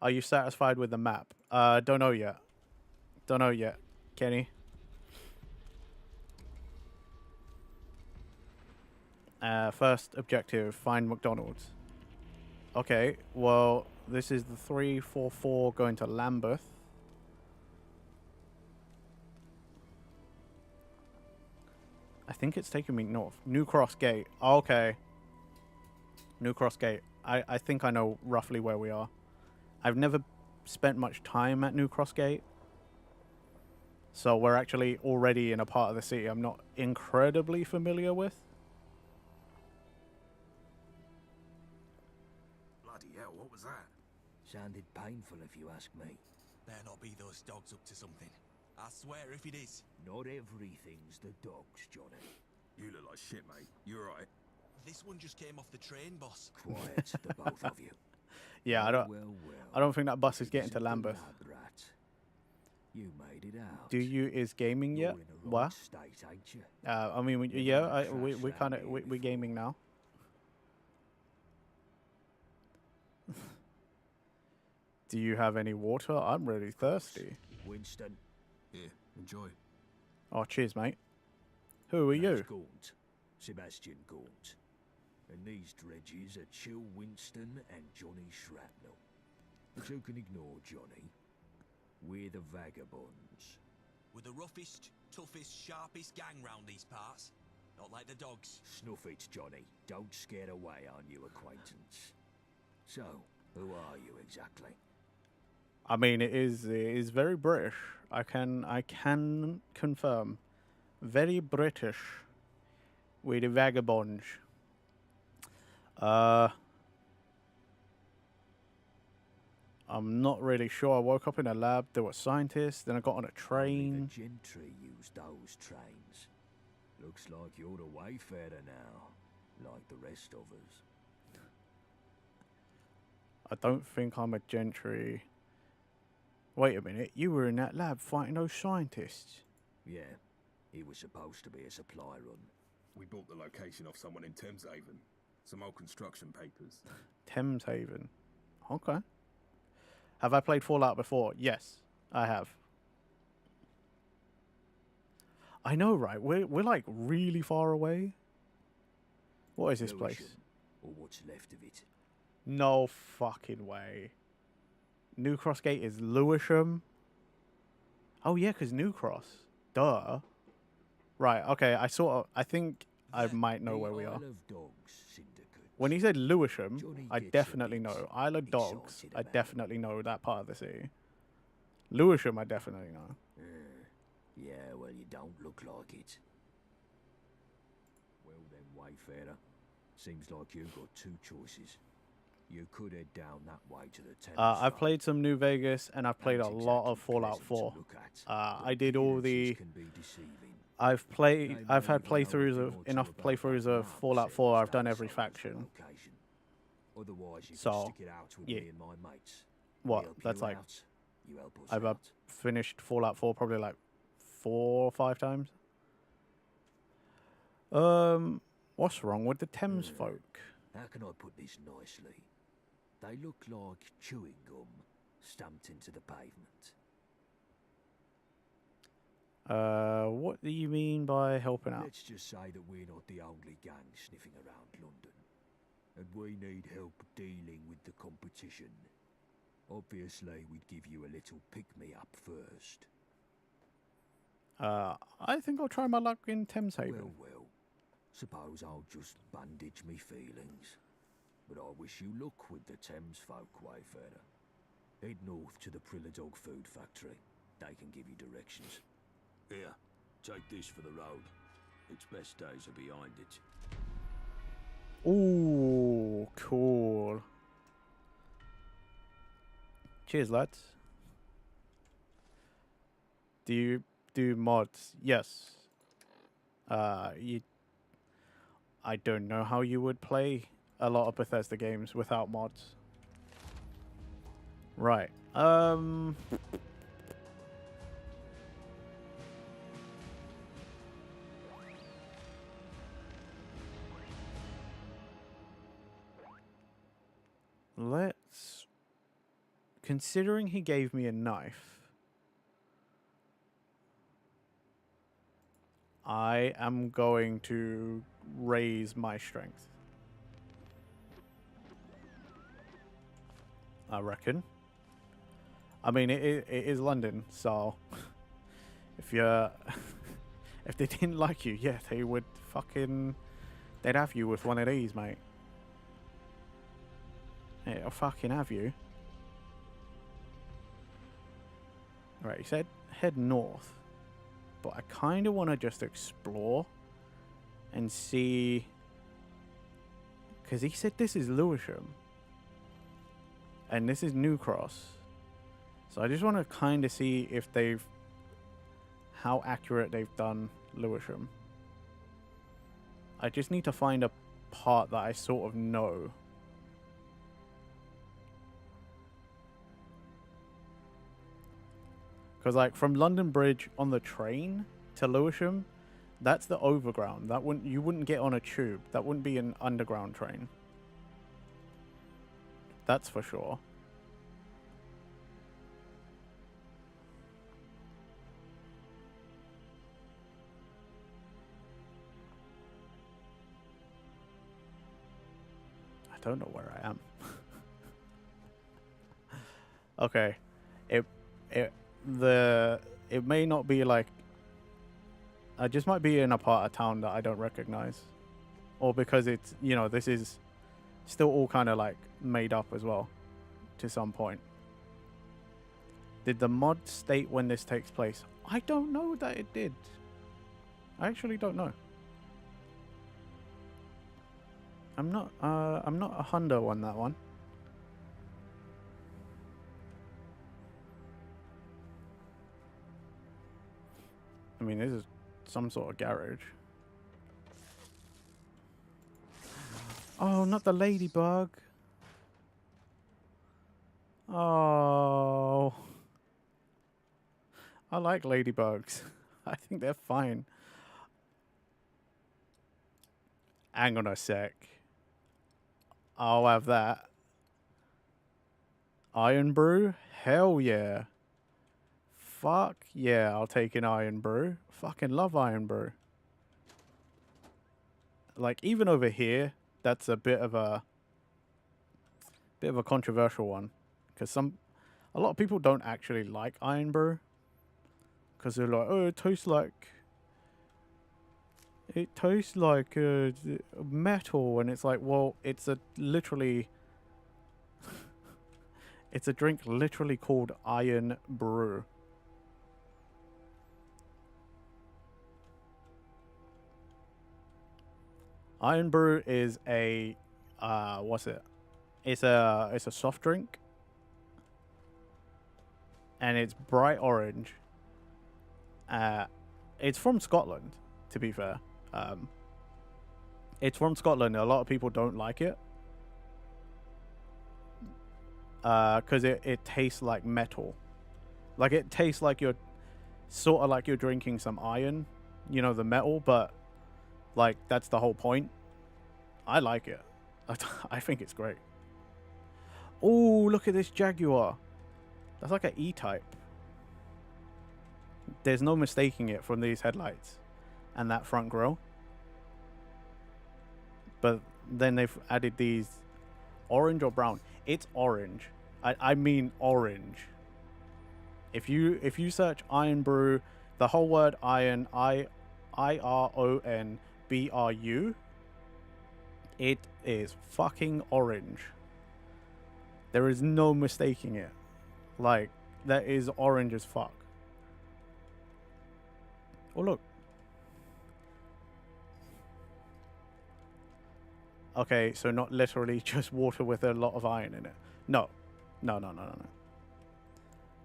S2: Are you satisfied with the map? Don't know yet. Don't know yet, Kenny. First objective, find McDonald's. Okay, well, this is the 344 going to Lambeth. I think it's taking me north. New Cross Gate. Okay. New Cross Gate. I think I know roughly where we are. I've never spent much time at New Cross Gate. So we're actually already in a part of the city I'm not incredibly familiar with.
S6: Bloody hell, what was that?
S7: Sounded painful if you ask me.
S6: Better not be those dogs up to something. I swear if it is.
S7: Not everything's the dogs, Johnny.
S6: You look like shit, mate. You alright? This one just came off the train, boss.
S7: Quiet, the both of you.
S2: Yeah, I don't think that bus is getting to Lambeth.
S7: Rat. You made it out.
S2: Do you is gaming yet?
S7: You're in a right
S2: What?
S7: state, ain't you?
S2: I mean, we kind of we gaming now. Do you have any water? I'm really thirsty.
S7: Winston.
S6: Here, enjoy.
S2: Oh, cheers, mate. Who are
S7: That's
S2: you?
S7: Gaunt. Sebastian Gaunt. And these dredges are Chill Winston and Johnny Shrapnel. But who can ignore Johnny? We're the Vagabonds.
S6: We're the roughest, toughest, sharpest gang round these parts. Not like the dogs.
S7: Snuff it, Johnny. Don't scare away our new acquaintance. So, who are you exactly?
S2: I mean, it is very British. I can confirm, very British. With the vagabonds. I'm not really sure. I woke up in a lab. There were scientists. Then I got on a
S7: Only
S2: train.
S7: the gentry use those trains. Looks like you're the wayfarer now, like the rest of us.
S2: I don't think I'm a gentry. Wait a minute. You were in that lab fighting those scientists.
S7: Yeah, it was supposed to be a supply run.
S6: We bought the location off someone in Thameshaven. Some old construction papers.
S2: Thameshaven. Okay. Have I played Fallout before? Yes, I have. I know, right? We're like really far away. What is this place?
S7: Lewisham, or what's left of it.
S2: No fucking way. New Cross Gate is Lewisham. Oh yeah, because New Cross. Duh. Right. Okay. I think I might know where we are.
S7: Isle of Dogs Syndicate.
S2: When he said Lewisham,
S7: Johnny
S2: I
S7: gets a
S2: definitely
S7: bit
S2: know. Isle of Dogs,
S7: excited
S2: I
S7: about it.
S2: definitely know that part of the city. Lewisham, I definitely know.
S7: Yeah, well, you don't look like it. Well then, wayfarer. Seems like you've got two choices. You could head down that way to the Thames.
S2: I've
S7: Front.
S2: played some New Vegas, and I've played a
S7: Ain't
S2: lot of
S7: exactly
S2: Fallout
S7: pleasant to
S2: 4.
S7: look at,
S2: I
S7: but
S2: did all
S7: appearances
S2: the.
S7: can be deceiving.
S2: I've had
S7: Maybe
S2: playthroughs
S7: you know
S2: of
S7: a thing or
S2: enough
S7: two about
S2: playthroughs
S7: that
S2: of
S7: map
S2: Fallout
S7: set
S2: 4.
S7: us
S2: I've done
S7: down
S2: every
S7: south for
S2: faction.
S7: location. Otherwise, you
S2: So,
S7: can stick it out with
S2: yeah.
S7: me and my mates.
S2: What?
S7: We help
S2: That's
S7: you
S2: like
S7: out, you help us
S2: I've
S7: out.
S2: finished Fallout 4 probably like 4 or 5 times. What's wrong with the Thames folk?
S7: How can I put this nicely? They look like chewing gum stamped into the pavement.
S2: What do you mean by helping out?
S7: Let's just say that we're not the only gang sniffing around London, and we need help dealing with the competition. Obviously, we'd give you a little pick-me-up first.
S2: I think I'll try my luck in Thameshaven.
S7: Well. Suppose I'll just bandage me feelings. But I wish you luck with the Thames folk, wayfarer. Head north to the Prilladog Food Factory. They can give you directions. Here, take this for the road. Its best days are behind it.
S2: Ooh, cool. Cheers, lads. Do you do mods? Yes. I don't know how you would play a lot of Bethesda games without mods. Right. Let's... Considering he gave me a knife, I am going to raise my strength. I reckon. I mean, it is London, so if you're... if they didn't like you, yeah, they would fucking... They'd have you with one of these, mate. They'll fucking have you. Right, he said head north. But I kind of want to just explore and see... Because he said this is Lewisham. And this is New Cross. So I just want to kind of see if they've... How accurate they've done Lewisham. I just need to find a part that I sort of know. Because, like, from London Bridge on the train to Lewisham, that's the overground. That wouldn't, you wouldn't get on a tube. That wouldn't be an underground train. That's for sure. I don't know where I am. Okay. It may not be like... I just might be in a part of town that I don't recognize. Or because it's, you know, this is Still all kind of like made up as well to some point. Did the mod state when this takes place? I don't know that it did. I actually don't know. I'm not a hundo on that one. I mean, this is some sort of garage. Oh, not the ladybug. Oh. I like ladybugs. I think they're fine. Hang on a sec. I'll have that. Iron brew? Hell yeah. Fuck yeah, I'll take an iron brew. Fucking love iron brew. Like, even over here, that's a bit of a controversial one, because a lot of people don't actually like iron brew, because they're like, oh, it tastes like metal, and it's like, well, it's literally it's a drink literally called iron brew. Iron brew is a what's it? It's a soft drink, and it's bright orange. It's from Scotland, to be fair. It's from Scotland. A lot of people don't like it because it tastes like metal. Like, it tastes like you're sort of like you're drinking some iron, you know, the metal, but like, that's the whole point. I like it. I think it's great. Oh, look at this Jaguar. That's like an E-Type. There's no mistaking it from these headlights and that front grille. But then they've added these orange or brown. It's orange. I mean orange. If you search iron brew, the whole word iron, IRONBRU, it is fucking orange. There is no mistaking it. Like, that is orange as fuck. Oh, look. Okay, so not literally just water with a lot of iron in it. No. No.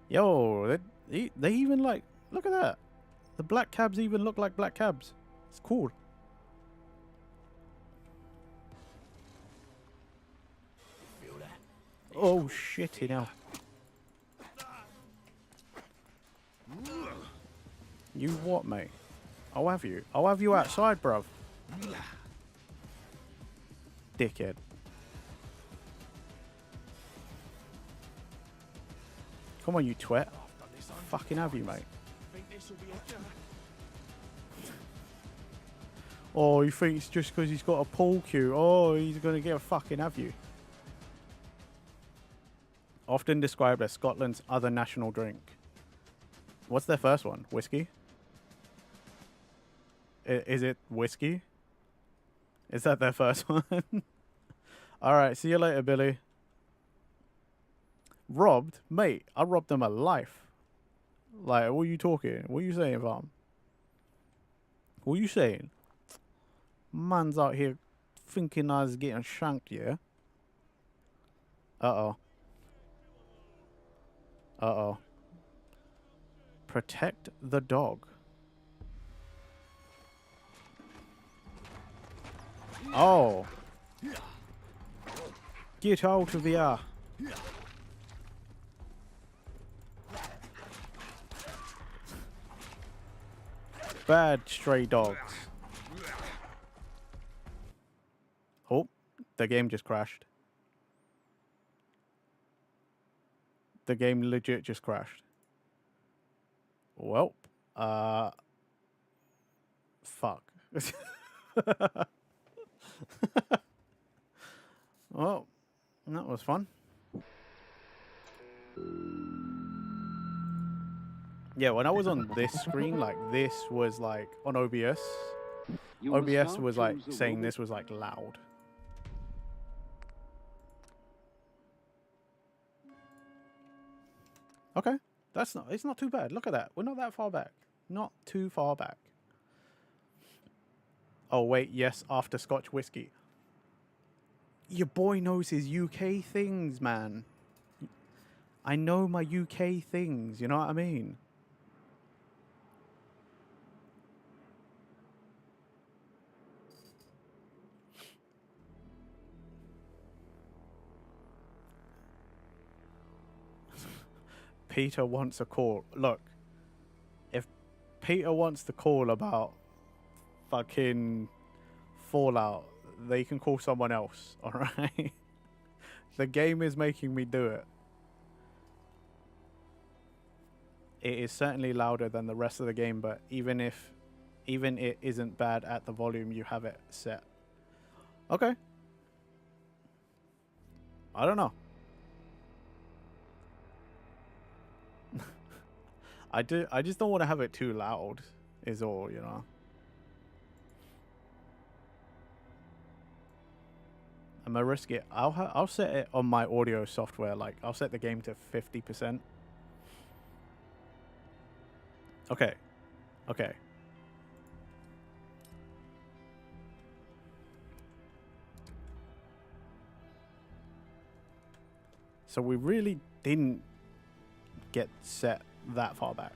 S2: Yo, they even, like, look at that. The black cabs even look like black cabs. It's cool. Oh, shit, you know. You what, mate? I'll have you. I'll have you outside, bruv. Dickhead. Come on, you twat. Fucking have you, mate. Oh, he thinks just because he's got a pool cue, oh, he's going to get a fucking have you. Often described as Scotland's other national drink. What's their first one? Whiskey? Is it whiskey? Is that their first one? Alright, see you later, Billy. Robbed? Mate, I robbed them of life. Like, what are you talking? What are you saying, Vam? What are you saying? Man's out here thinking I was getting shanked, yeah? Uh-oh. Uh-oh. Protect the dog. Oh. Get out of here. Bad stray dogs. Oh, the game just crashed. The game legit just crashed. Well, fuck. Well, that was fun. Yeah, when I was on this screen, like, this was like on OBS. OBS was like saying this was like loud. Okay, that's not. It's not too bad. Look at that. We're not that far back. Not too far back. Oh wait, yes, after Scotch whiskey. Your boy knows his UK things, man. I know my UK things. You know what I mean? Peter wants a call. Look, if Peter wants to call about fucking Fallout, they can call someone else, alright? The game is making me do it. It is certainly louder than the rest of the game, but even it isn't bad at the volume you have it set. Okay. I don't know. I just don't want to have it too loud, is all, you know. I'm gonna risk it. I'll set it on my audio software. Like, I'll set the game to 50%. Okay. Okay. So we really didn't get set that far back.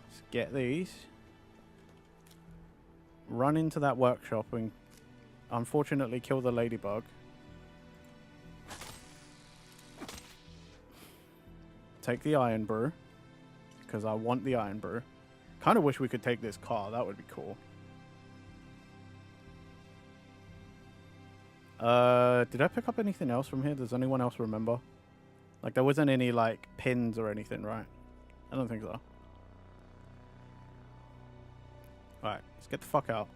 S2: Let's get these. Run into that workshop and unfortunately kill the ladybug. Take the iron brew, because I want the iron brew. Kind of wish we could take this car. That would be cool. Did I pick up anything else from here? Does anyone else remember? Like, there wasn't any, like, pins or anything, right? I don't think so. Alright, let's get the fuck out.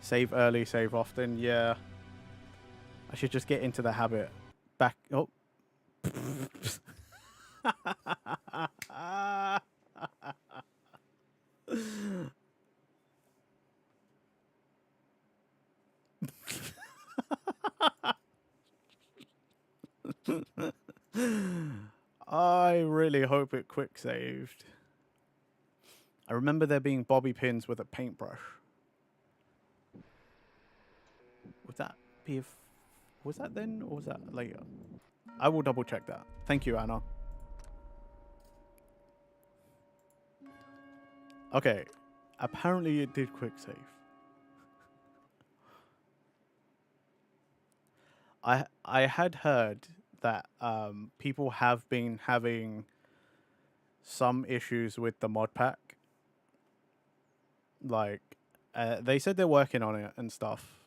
S2: Save early, save often. Yeah. I should just get into the habit. Back. Oh. I really hope it quick saved. I remember there being bobby pins with a paintbrush. Would that be if... Was that then, or was that later? I will double check that. Thank you, Anna. Okay. Apparently it did quick save. I had heard that people have been having some issues with the mod pack. Like, they said they're working on it and stuff.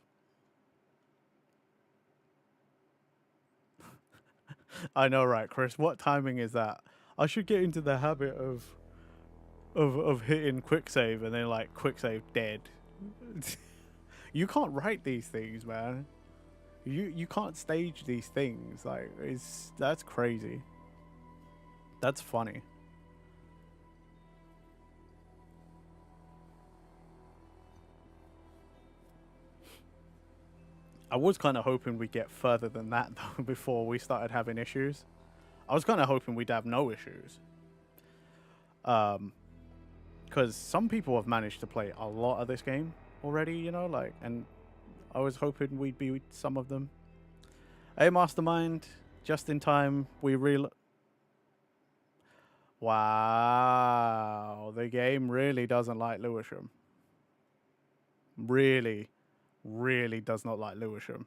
S2: I know, right, Chris? What timing is that? I should get into the habit of hitting quick save and then, like, quick save dead. You can't write these things, man. You can't stage these things. Like, that's crazy. That's funny. I was kind of hoping we'd get further than that, though, before we started having issues. I was kind of hoping we'd have no issues. Because some people have managed to play a lot of this game already, you know, like, and I was hoping we'd be some of them. Hey, Mastermind, just in time, we Wow, the game really doesn't like Lewisham. Really does not like Lewisham.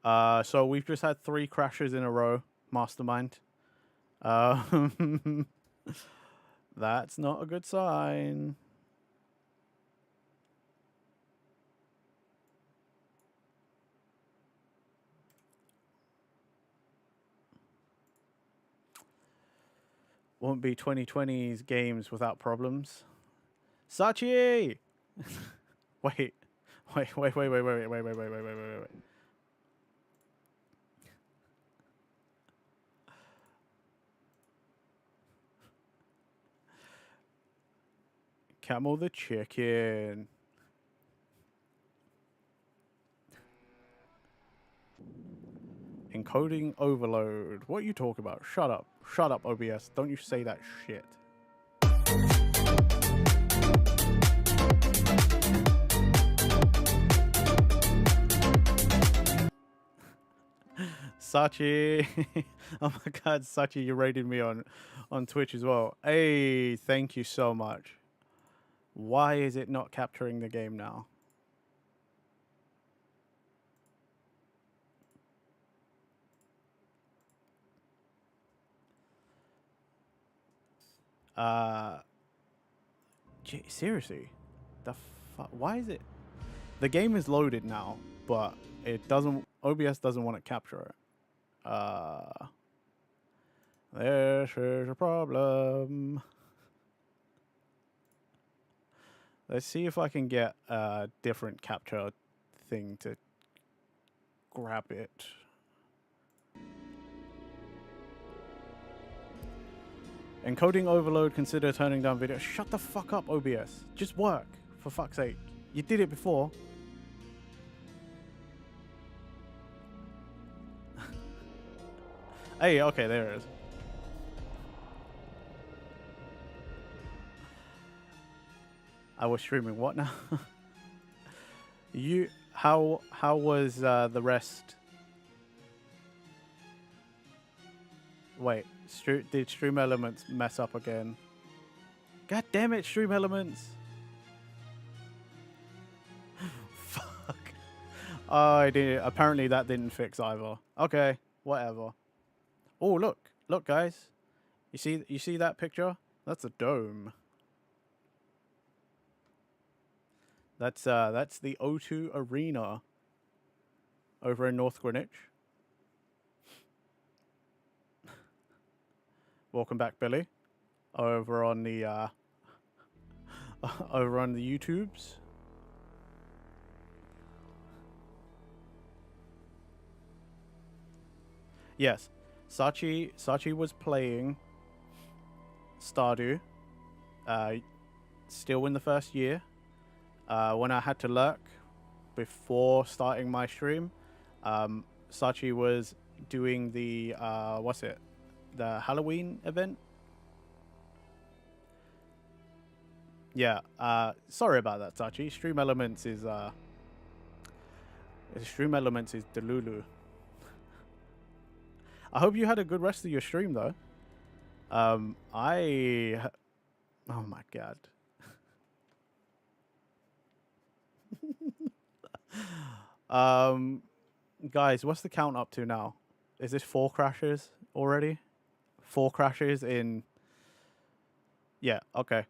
S2: So we've just had 3 crashes in a row, Mastermind. That's not a good sign. Won't be 2020's games without problems. Sachi! Wait. Camel the chicken. Encoding overload. What are you talking about? Shut up. Shut up, OBS. Don't you say that shit. Sachi. Oh my god, Sachi, you rated me on Twitch as well. Hey, thank you so much. Why is it not capturing the game now? Seriously? The fuck? Why is it? The game is loaded now, but it doesn't. OBS doesn't want to capture it. There's a problem. Let's see if I can get a different capture thing to grab it. Encoding overload, consider turning down video. Shut the fuck up, OBS. Just work, for fuck's sake. You did it before. Hey, okay, there it is. I was streaming what now? How was the rest? Wait, did Stream Elements mess up again? God damn it, Stream Elements! Fuck. Oh, I did. Apparently that didn't fix either. Okay, whatever. Oh, look, guys. You see that picture? That's a dome. That's the O2 Arena over in North Greenwich. Welcome back, Billy. Over on the over on the YouTubes. Yes, Sachi was playing Stardew, still in the first year. When I had to lurk before starting my stream, Sachi was doing the the Halloween event. Yeah, sorry about that, Sachi. Stream Elements is Delulu. I hope you had a good rest of your stream though. Oh my god. Guys, what's the count up to now? Is this 4 crashes already? 4 crashes in... Yeah, okay.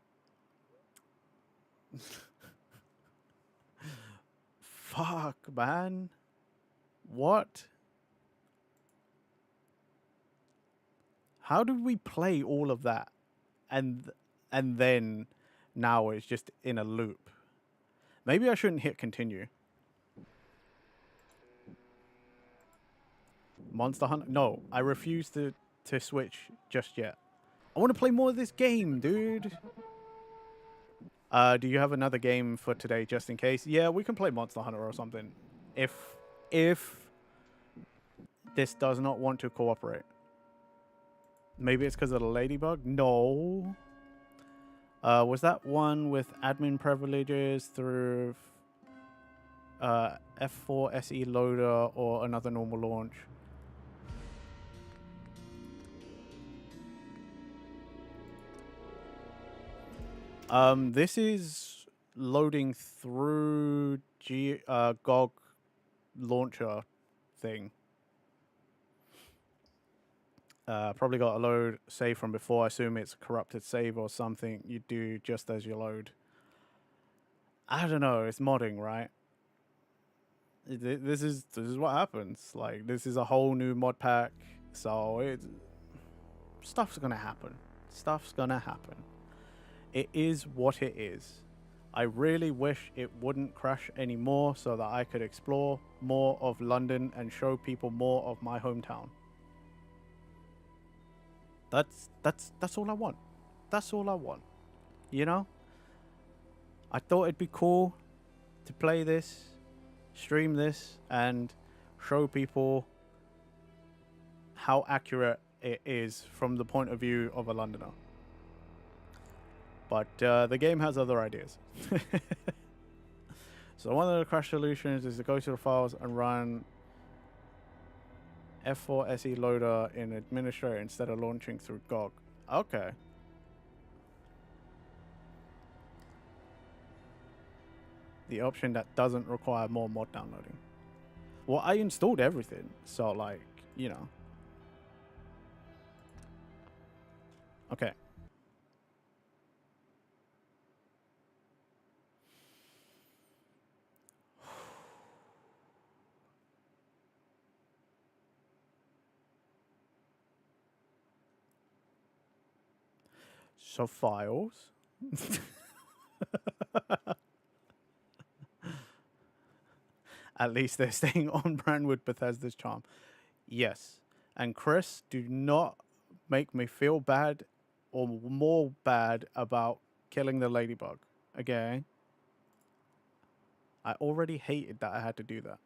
S2: Fuck, man. What? How did we play all of that? And then now it's just in a loop. Maybe I shouldn't hit continue. Monster Hunter? No, I refuse to switch just yet. I want to play more of this game, dude. Do you have another game for today just in case? Yeah, we can play Monster Hunter or something. If this does not want to cooperate. Maybe it's because of the ladybug? No. Was that one with admin privileges through F4 SE loader or another normal launch? This is loading through GOG launcher thing. Probably got a load save from before. I assume it's a corrupted save or something you do just as you load. I don't know. It's modding, right? This is what happens. Like, this is a whole new mod pack, so stuff's gonna happen. Stuff's gonna happen. It is what it is. I really wish it wouldn't crash anymore so that I could explore more of London and show people more of my hometown. That's all I want. That's all I want. You know? I thought it'd be cool to play this, stream this, and show people how accurate it is from the point of view of a Londoner. But the game has other ideas. So one of the crash solutions is to go to the files and run F4 SE loader in administrator instead of launching through GOG. Okay. The option that doesn't require more mod downloading. Well, I installed everything, so like, you know. Okay. So files. At least they're staying on brand with Bethesda's charm. Yes. And Chris, do not make me feel bad or more bad about killing the ladybug. Okay? I already hated that I had to do that.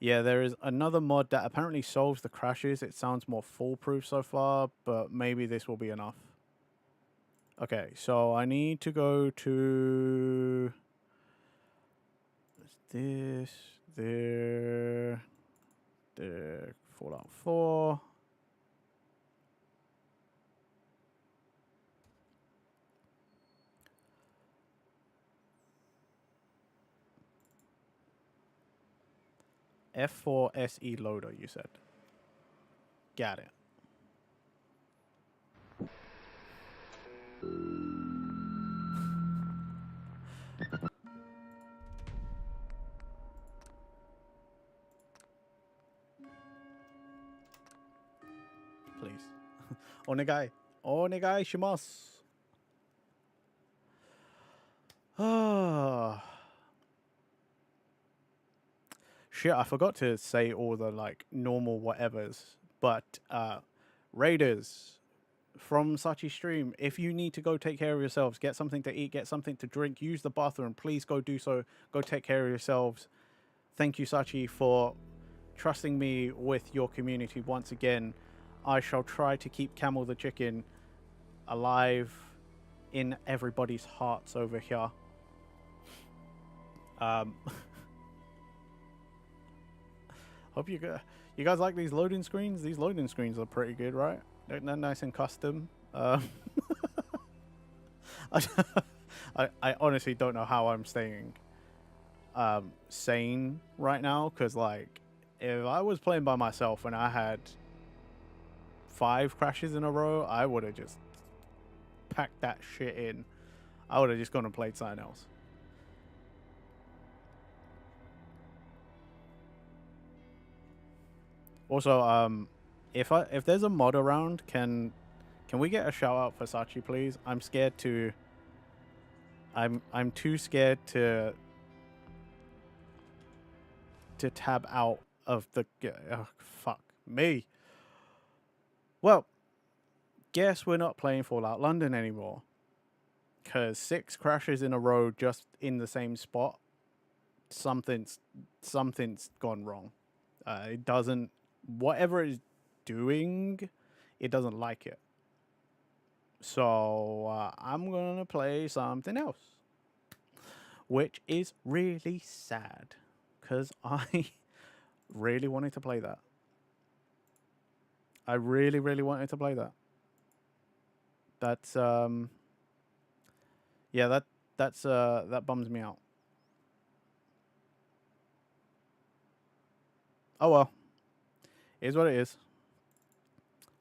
S2: Yeah, there is another mod that apparently solves the crashes. It sounds more foolproof so far, but maybe this will be enough. Okay, so I need to go to this, there, Fallout 4. F4 SE loader, you said. Got it. Please. Onegai. Onegai shimasu. Ah. Shit, I forgot to say all the like normal whatevers. But Raiders from Sachi Stream, if you need to go take care of yourselves, get something to eat, get something to drink, use the bathroom, please go do so. Go take care of yourselves. Thank you, Sachi, for trusting me with your community once again. I shall try to keep Camel the Chicken alive in everybody's hearts over here. Hope you guys like these loading screens. These loading screens are pretty good, right? They're nice and custom. I honestly don't know how I'm staying sane right now, because like if I was playing by myself and I had 5 crashes in a row, I would have just packed that shit in. I would have just gone and played something else. Also, if there's a mod around, can we get a shout out for Sachi, please? I'm scared to. I'm too scared to tab out of the. Oh, fuck me. Well, guess we're not playing Fallout London anymore. Because 6 crashes in a row just in the same spot. Something's gone wrong. It doesn't. Whatever it's doing, it doesn't like it. So I'm gonna play something else, which is really sad because I really wanted to play that. I really wanted to play that. That's yeah, that bums me out. Oh well. Is what it is.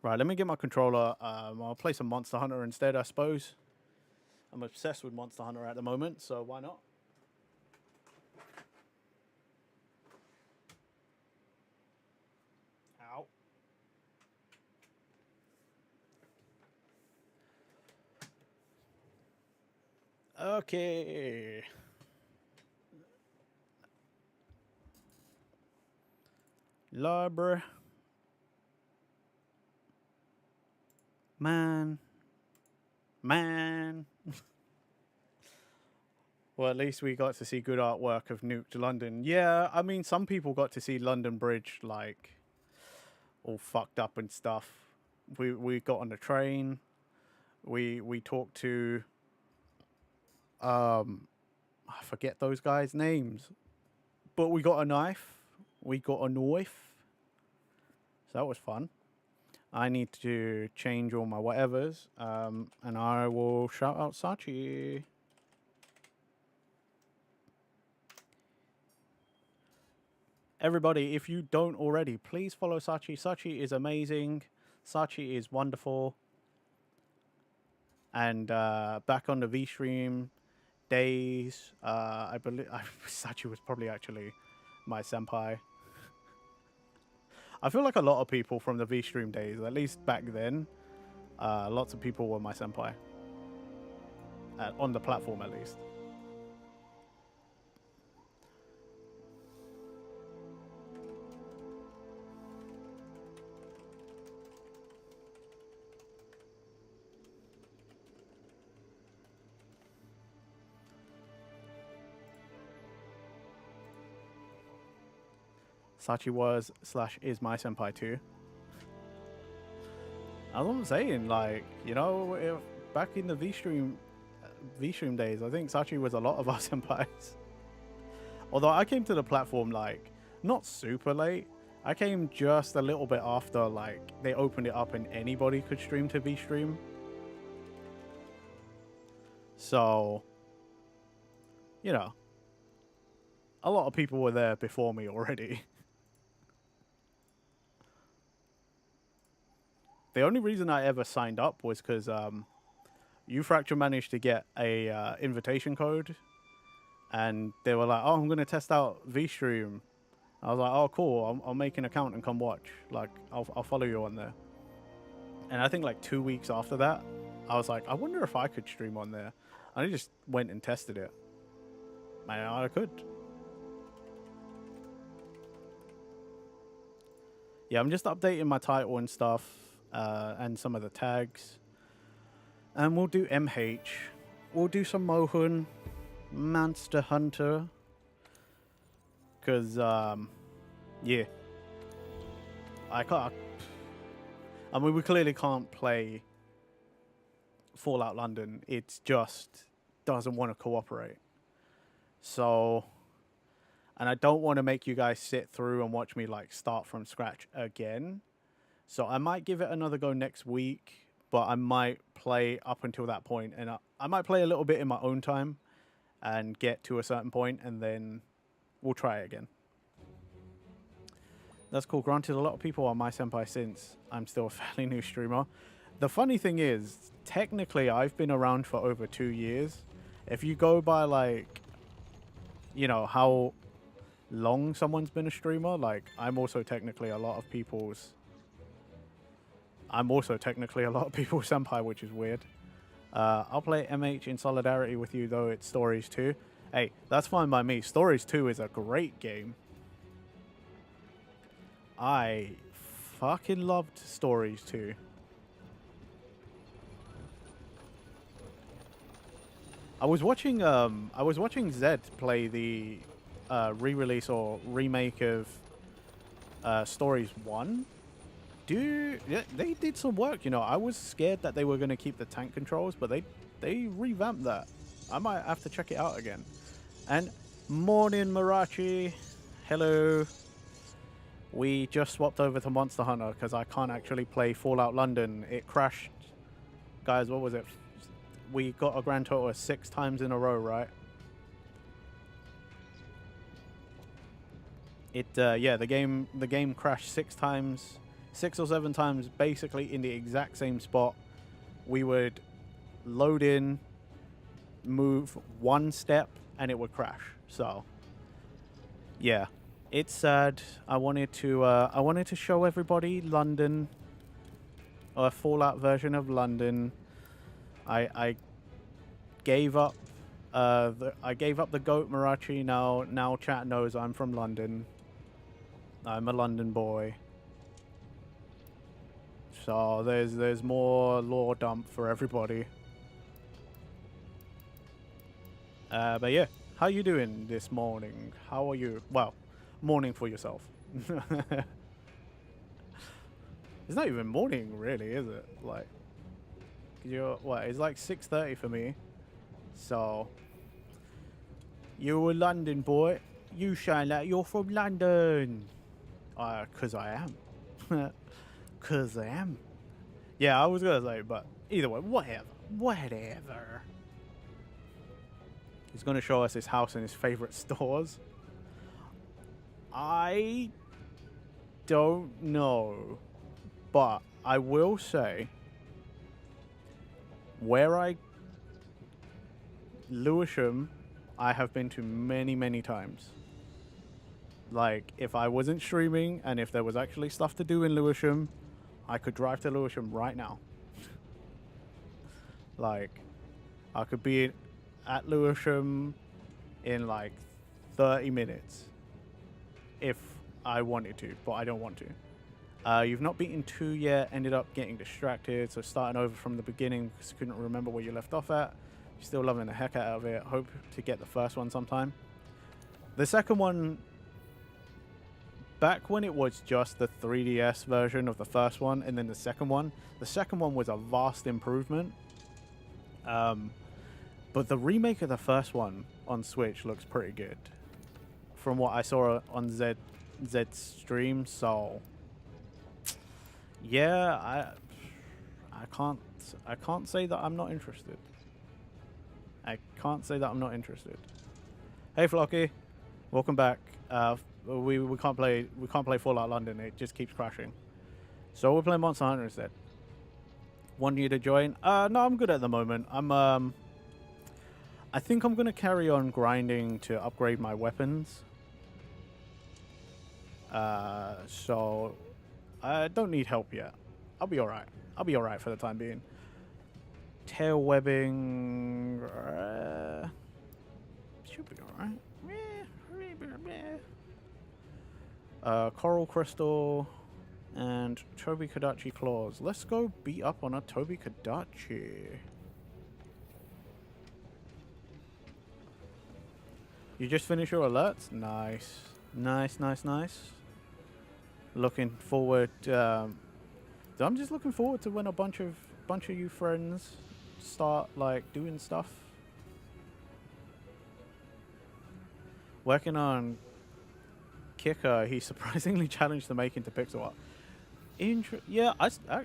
S2: Right, let me get my controller. I'll play some Monster Hunter instead, I suppose. I'm obsessed with Monster Hunter at the moment, so why not? Ow. Okay. Library. Man. Well, at least we got to see good artwork of Nuked London. Yeah, I mean, some people got to see London Bridge, like, all fucked up and stuff. We got on the train. We talked to, I forget those guys' names. But we got a knife. We got a knife. So that was fun. I need to change all my whatevers. And I will shout out Sachi. Everybody, if you don't already, please follow Sachi. Sachi is amazing. Sachi is wonderful. And back on the V-Stream days, I believe Sachi was probably actually my senpai. I feel like a lot of people from the V-Stream days, at least back then, lots of people were my senpai. On the platform, at least. Sachi was / is my senpai too. As I'm saying, like, you know, back in the V-Stream days, I think Sachi was a lot of our senpais. Although I came to the platform, like, not super late. I came just a little bit after, like, they opened it up and anybody could stream to V-Stream. So, you know, a lot of people were there before me already. The only reason I ever signed up was because Ufracture managed to get a invitation code, and they were like, "Oh, I'm gonna test out VStream." I was like, "Oh, cool! I'll make an account and come watch. Like, I'll follow you on there." And I think like 2 weeks after that, I was like, "I wonder if I could stream on there." And I just went and tested it. Man, I could. Yeah, I'm just updating my title and stuff. And some of the tags, and we'll do MH, we'll do some Mohun, Monster Hunter, because yeah, I mean, we clearly can't play Fallout London. It just doesn't want to cooperate. So, and I don't want to make you guys sit through and watch me like start from scratch again. So I might give it another go next week, but I might play up until that point, and I might play a little bit in my own time and get to a certain point, and then we'll try it again. That's cool. Granted, a lot of people are my senpai since I'm still a fairly new streamer. The funny thing is, technically, I've been around for over 2 years. If you go by, like, you know, how long someone's been a streamer, like, I'm also technically a lot of people's senpai, which is weird. I'll play MH in solidarity with you, though it's Stories 2. Hey, that's fine by me. Stories 2 is a great game. I fucking loved Stories 2. I was watching Zed play the re-release or remake of Stories 1. Dude, yeah, they did some work, you know. I was scared that they were going to keep the tank controls, but they revamped that. I might have to check it out again. And morning, Marachi. Hello. We just swapped over to Monster Hunter because I can't actually play Fallout London. It crashed. Guys, what was it? We got a grand total of 6 times in a row, right? Yeah, the game crashed 6 times. 6 or 7 times, basically in the exact same spot. We would load in, move 1 step, and it would crash. So, yeah, it's sad. I wanted to show everybody London, a Fallout version of London. I gave up. I gave up the goat Marachi. Now chat knows I'm from London. I'm a London boy. So there's more lore dump for everybody. But yeah, how you doing this morning? How are you? Well, morning for yourself. It's not even morning, really, is it? Like, you're what? It's like 6:30 for me. So, you a London boy. You sound like you're from London. 'Cause I am. 'Cause I am. Yeah, I was gonna say, but either way, whatever. Whatever. He's gonna show us his house and his favorite stores. I don't know, but I will say Lewisham, I have been to many, many times. Like, if I wasn't streaming and if there was actually stuff to do in Lewisham, I could drive to Lewisham right now. Like, I could be at Lewisham in like 30 minutes if I wanted to, but I don't want to. You've not beaten 2 yet, ended up getting distracted, so starting over from the beginning because couldn't remember where you left off at. You're still loving the heck out of it. Hope to get the first one sometime. The second one, back when it was just the 3DS version of the first one and then the second one was a vast improvement. But the remake of the first one on Switch looks pretty good from what I saw on Zed's stream, so yeah, I can't say that I'm not interested. I can't say that I'm not interested. Hey Flocky, welcome back. We can't play Fallout London. It just keeps crashing. So we're playing Monster Hunter instead. Want you to join? No, I'm good at the moment. I think I'm gonna carry on grinding to upgrade my weapons. So I don't need help yet. I'll be alright. I'll be alright for the time being. Tail webbing should be alright. Coral crystal and Toby Kadachi claws. Let's go beat up on a Toby Kadachi. You just finished your alerts? Nice. Nice. Looking forward I'm just looking forward to when a bunch of you friends start like doing stuff. Working on Kicker, he surprisingly challenged the making to pixel art. Yeah,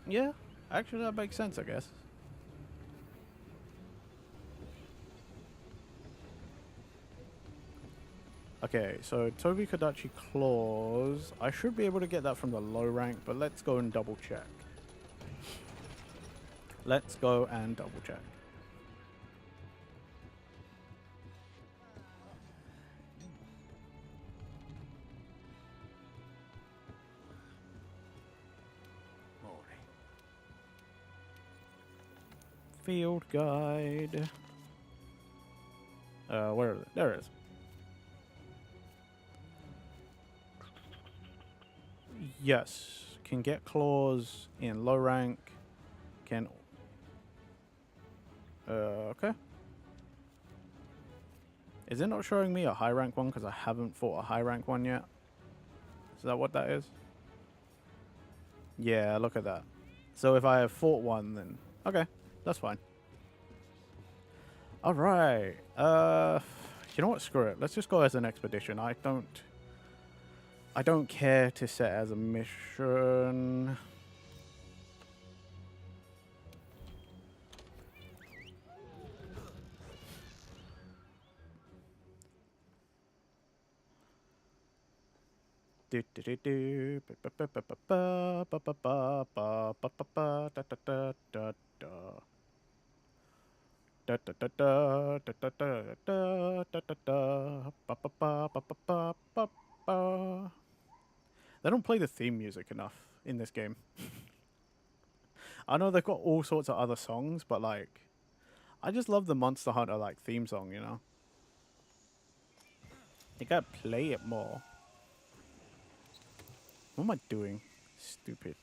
S2: yeah, actually that makes sense, I guess. Okay, so Toby Kadachi claws. I should be able to get that from the low rank, but let's go and double check. Let's go and double check. Field guide. Where is it? There it is. Yes, can get claws in low rank. Can okay. Is it not showing me a high rank one because I haven't fought a high rank one yet? Is that what that is? Yeah, look at that. So if I have fought one, then okay, that's fine. All right. You know what? Screw it. Let's just go as an expedition. I don't care to set as a mission. They don't play the theme music enough in this game. I know they've got all sorts of other songs, but like, I just love the Monster Hunter like theme song, you know? You gotta play it more. What am I doing? Stupid.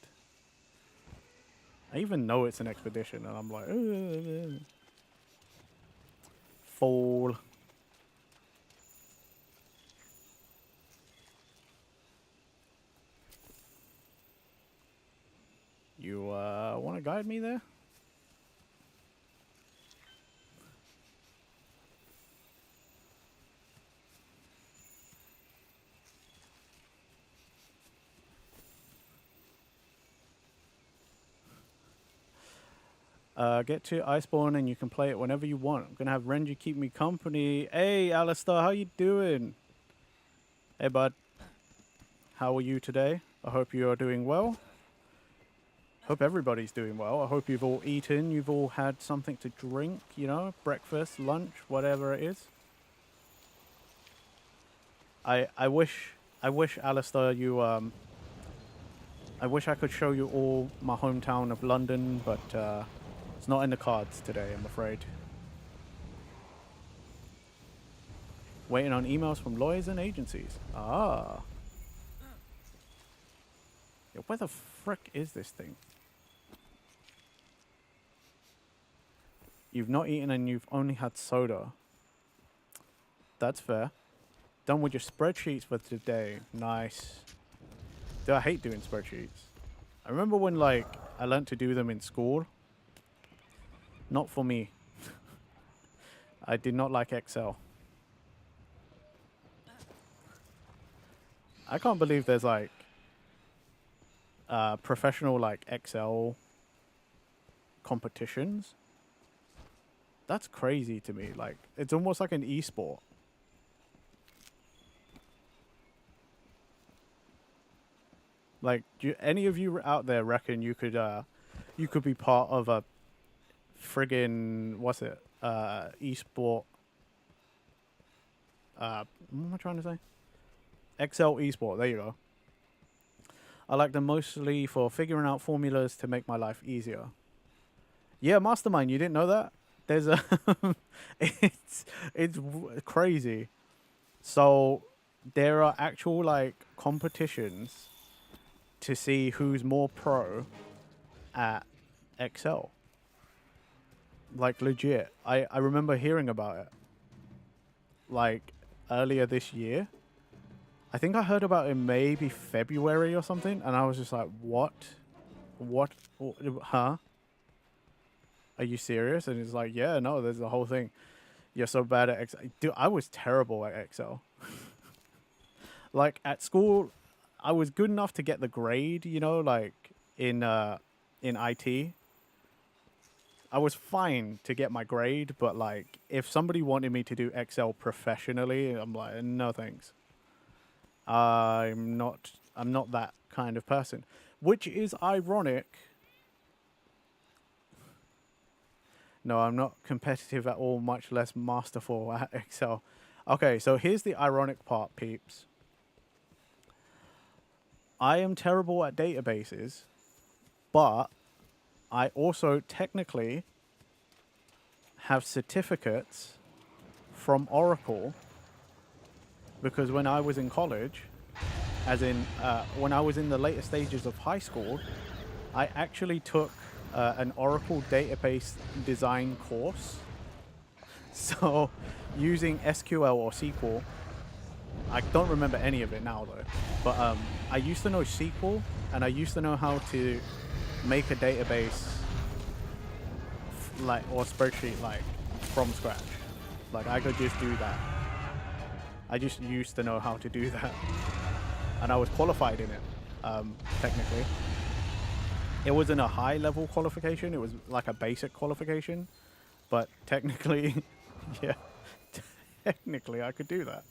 S2: I even know it's an expedition and I'm like, fall. You want to guide me there? Get to Iceborne and you can play it whenever you want. I'm gonna have Renji keep me company. Hey, Alistair, how you doing? Hey, bud. How are you today? I hope you are doing well. Hope everybody's doing well. I hope you've all eaten. You've all had something to drink, you know, breakfast, lunch, whatever it is. I wish, Alistair, you, I wish I could show you all my hometown of London, but, it's not in the cards today, I'm afraid. Waiting on emails from lawyers and agencies. Ah. Yo, where the frick is this thing? You've not eaten and you've only had soda. That's fair. Done with your spreadsheets for today. Nice. Dude, I hate doing spreadsheets. I remember when, like, I learned to do them in school. Not for me. I did not like Excel. I can't believe there's, like, professional, like, Excel competitions. That's crazy to me. Like, it's almost like an e-sport. Like, do any of you out there reckon you could be part of a friggin' what's it? E-sport. What am I trying to say? Excel esport. There you go. I like them mostly for figuring out formulas to make my life easier. Yeah, Mastermind. You didn't know that? There's a it's crazy. So there are actual like competitions to see who's more pro at Excel. Like legit. I remember hearing about it. Like earlier this year. I think I heard about it in maybe February or something, and I was just like, what? What? Huh? Are you serious? And it's like, yeah, no, there's the whole thing. You're so bad at Excel. Dude, I was terrible at Excel. Like, at school, I was good enough to get the grade, you know, like, in IT. I was fine to get my grade, but, like, if somebody wanted me to do Excel professionally, I'm like, no thanks. I'm not that kind of person. Which is ironic. No, I'm not competitive at all, much less masterful at Excel. Okay, so here's the ironic part, peeps. I am terrible at databases, but I also technically have certificates from Oracle because when I was in college, as in when I was in the later stages of high school, I actually took an Oracle database design course. So using SQL or SQL, I don't remember any of it now though, but I used to know SQL and I used to know how to make a database like or spreadsheet like from scratch. Like I could just do that. I just used to know how to do that, and I was qualified in it. Technically, it wasn't a high level qualification. It was like a basic qualification, but technically, yeah, technically I could do that.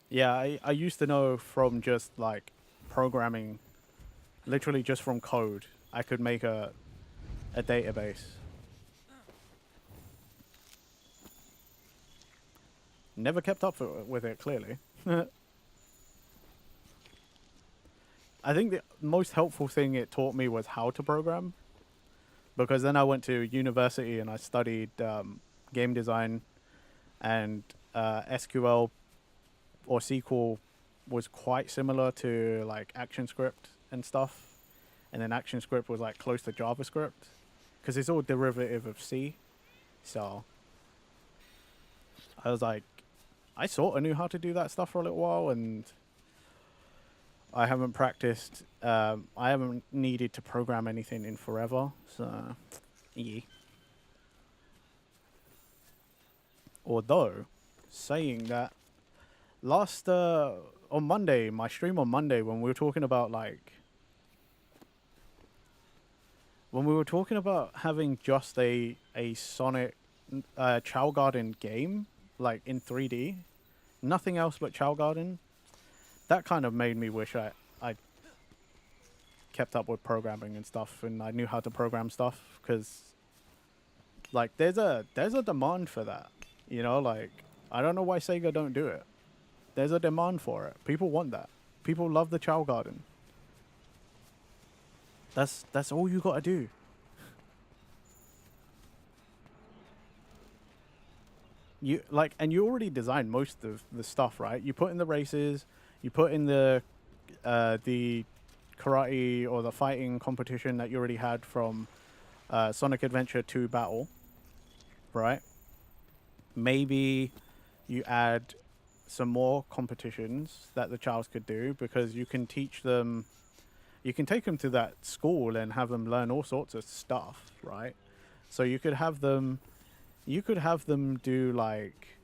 S2: Yeah, I used to know from just like programming, literally just from code, I could make a database. Never kept up with it, clearly. I think the most helpful thing it taught me was how to program, because then I went to university and I studied game design, and SQL or SQL was quite similar to like ActionScript and stuff, and then ActionScript was like close to JavaScript because it's all derivative of C. So I was like, I sort of knew how to do that stuff for a little while, and I haven't practiced. I haven't needed to program anything in forever, so yeah. Although, saying that, last on Monday, my stream on Monday, when we were talking about having just a Sonic Chow Garden game, like in 3D, nothing else but Chow Garden, that kind of made me wish I kept up with programming and stuff, and I knew how to program stuff, because like there's a demand for that, you know. Like, I don't know why Sega don't do it. There's a demand for it. People want that. People love the Chow Garden. That's all you gotta do. And you already designed most of the stuff, right? You put in the races, you put in the karate or the fighting competition that you already had from Sonic Adventure 2 Battle, right? Maybe you add some more competitions that the Chows could do, because you can teach them, you can take them to that school and have them learn all sorts of stuff, right? So you could have them do like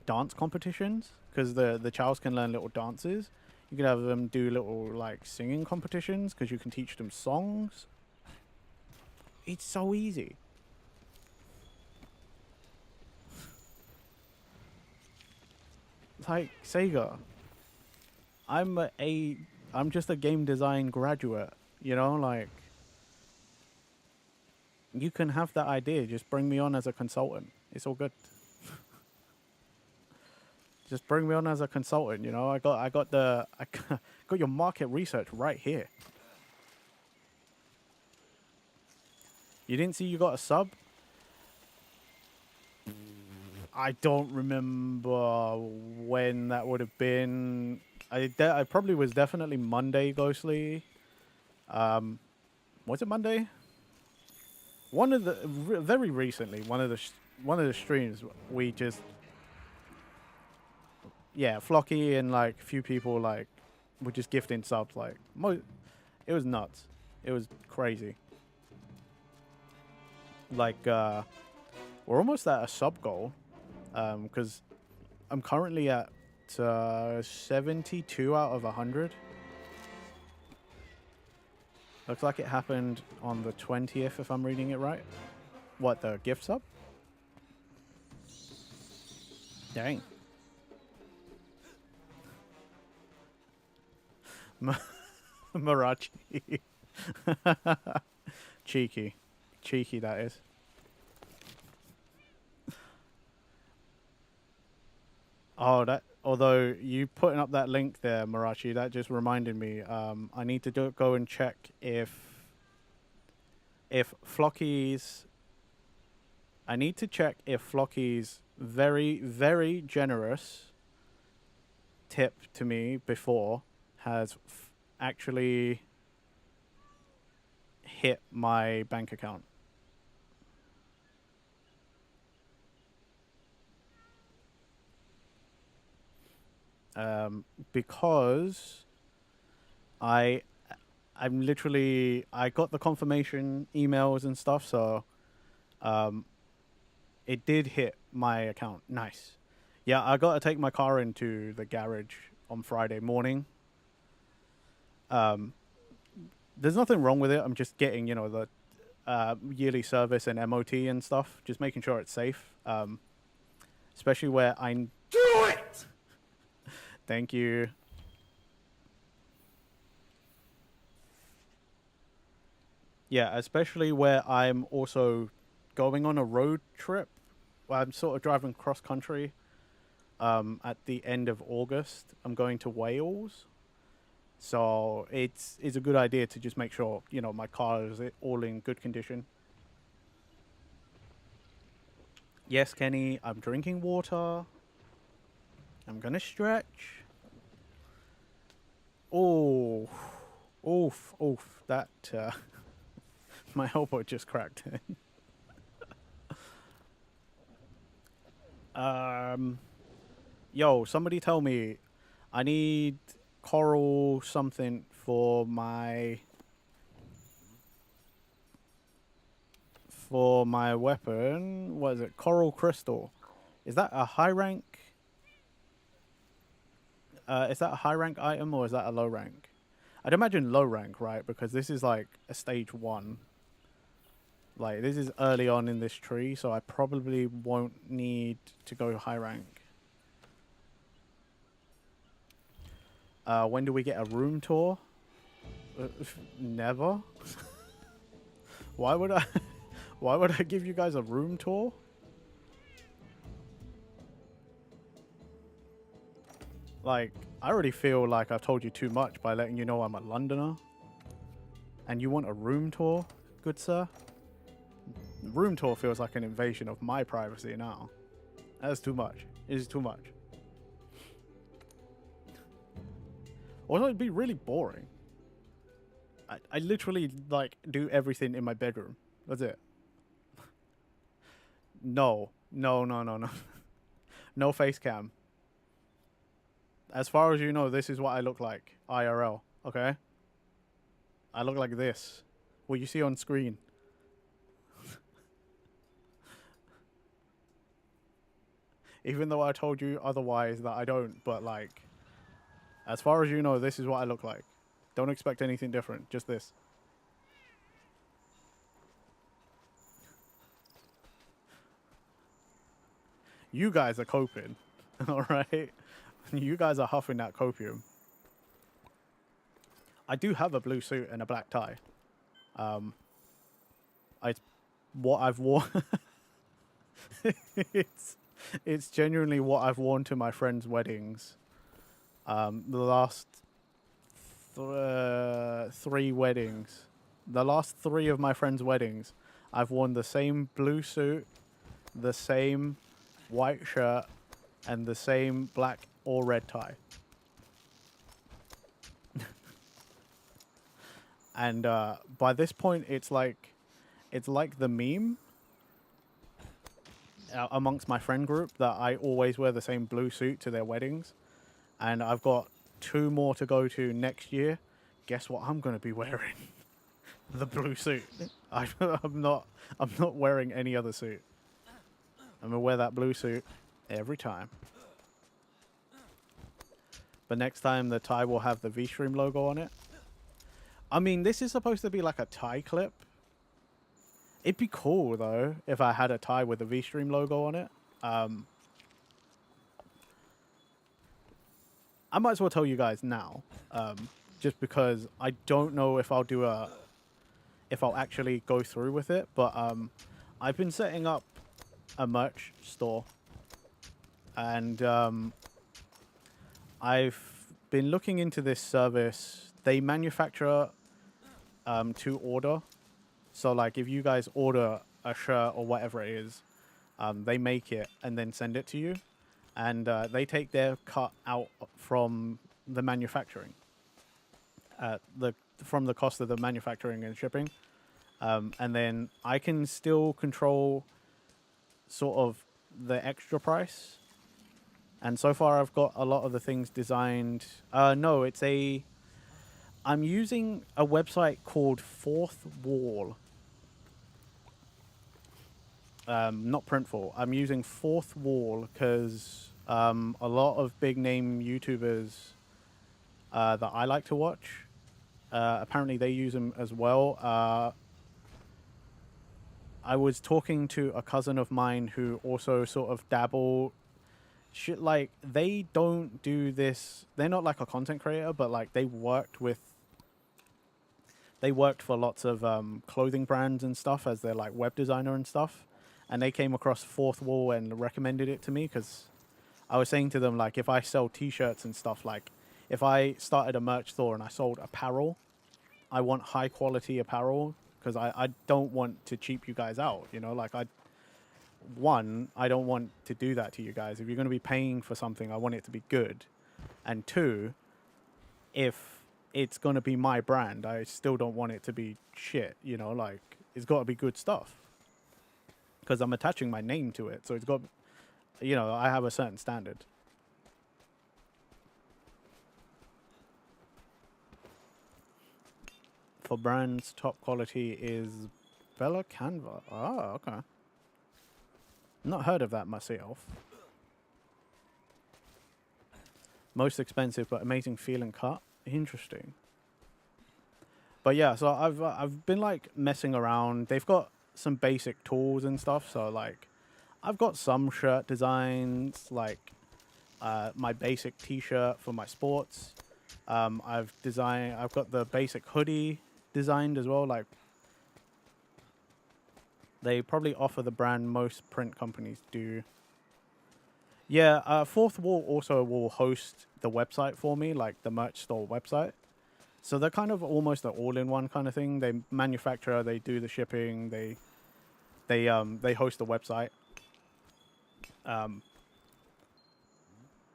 S2: dance competitions, because the Chows can learn little dances. You could have them do little like singing competitions, because you can teach them songs. It's so easy. Like, Sega, I'm just a game design graduate, you know, like, you can have that idea, just bring me on as a consultant. It's all good. Just bring me on as a consultant, you know. I got your market research right here. You didn't see you got a sub? I don't remember when that would have been. I probably was definitely Monday, Ghostly. Was it Monday? One of the very recently, one of the streams, we just, yeah, Flocky and like a few people like were just gifting subs. Like, it was nuts. It was crazy. Like, we're almost at a sub goal. Because I'm currently at 72 out of 100. Looks like it happened on the 20th, if I'm reading it right. What, the gift sub? Dang. Marachi. Cheeky. Cheeky, that is. Oh, although you putting up that link there, Marachi, that just reminded me. I need to go and check if Flocky's. I need to check if Flocky's very, very generous tip to me before has actually hit my bank account. Because I'm literally, I got the confirmation emails and stuff, so it did hit my account. Nice. Yeah, I got to take my car into the garage on Friday morning. There's nothing wrong with it. I'm just getting, you know, the yearly service and MOT and stuff, just making sure it's safe. Especially where I do it. Thank you. Yeah, especially where I'm also going on a road trip. I'm sort of driving cross country at the end of August. I'm going to Wales. So it's a good idea to just make sure, you know, my car is all in good condition. Yes, Kenny, I'm drinking water. I'm gonna stretch. Oh, oof, that, my elbow just cracked. Yo, somebody tell me I need coral something for my weapon. What is it? Coral crystal. Is that a high rank? Is that a high rank item or is that a low rank? I'd imagine low rank, right? Because this is like a stage 1. Like, this is early on in this tree, so I probably won't need to go high rank. When do we get a room tour? Never. Why would I? Why would I give you guys a room tour? Like, I already feel like I've told you too much by letting you know I'm a Londoner. And you want a room tour, good sir? Room tour feels like an invasion of my privacy now. That's too much. It is too much. Also, it'd be really boring. I literally, like, do everything in my bedroom. That's it. No. No. No face cam. As far as you know, this is what I look like. IRL. Okay? I look like this. What you see on screen. Even though I told you otherwise that I don't, but, like, as far as you know, this is what I look like. Don't expect anything different. Just this. You guys are coping. Alright? You guys are huffing that copium. I do have a blue suit and a black tie. What I've worn. It's genuinely what I've worn to my friends' weddings. The last 3 weddings. The last 3 of my friends' weddings, I've worn the same blue suit, the same white shirt, and the same black or red tie. And by this point, it's like the meme amongst my friend group that I always wear the same blue suit to their weddings. And I've got 2 more to go to next year. Guess what I'm going to be wearing? The blue suit. I'm not wearing any other suit. I'm going to wear that blue suit every time. But next time the tie will have the V-Stream logo on it. I mean, this is supposed to be like a tie clip. It'd be cool, though, if I had a tie with the V-Stream logo on it. I might as well tell you guys now. Just because I don't know if I'll actually go through with it. But I've been setting up a merch store. And I've been looking into this service. They manufacture to order. So, like, if you guys order a shirt or whatever it is, they make it and then send it to you. And they take their cut out from the manufacturing. From the cost of the manufacturing and shipping. And then I can still control sort of the extra price. And so far I've got a lot of the things designed. No, I'm using a website called Fourth Wall. Not Printful. I'm using Fourth Wall because a lot of big name YouTubers that I like to watch, apparently they use them as well. I was talking to a cousin of mine who also sort of dabble shit, like they don't do this. They're not like a content creator, but like they worked for lots of clothing brands and stuff as their like web designer and stuff. And they came across Fourth Wall and recommended it to me because I was saying to them, like, if I sell t-shirts and stuff, like if I started a merch store and I sold apparel, I want high quality apparel because I don't want to cheap you guys out, you know, like I don't want to do that to you guys. If you're going to be paying for something, I want it to be good. And 2, if it's going to be my brand, I still don't want it to be shit, you know, like it's got to be good stuff because I'm attaching my name to it. So you know, I have a certain standard. For brands, top quality is Bella Canva. Oh, okay. Not heard of that myself. Most expensive but amazing feel and cut. Interesting. But yeah, so I've been like messing around. They've got some basic tools and stuff. So like, I've got some shirt designs, like my basic T-shirt for my sports. I've got the basic hoodie designed as well. Like, they probably offer the brand most print companies do. Yeah, Fourth Wall also will host the website for me, like the merch store website. So they're kind of almost an all-in-one kind of thing. They manufacture, they do the shipping, they host the website.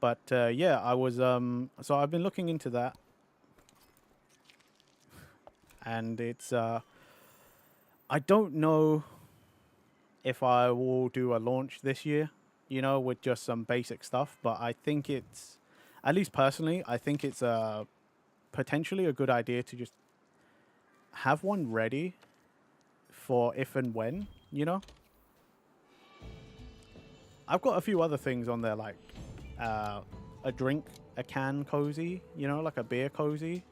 S2: But yeah, I was so I've been looking into that, and it's I don't know if I will do a launch this year, you know, with just some basic stuff. But I think it's, at least personally, I think it's potentially a good idea to just have one ready for if and when, you know. I've got a few other things on there, like a can cozy, you know, like a beer cozy.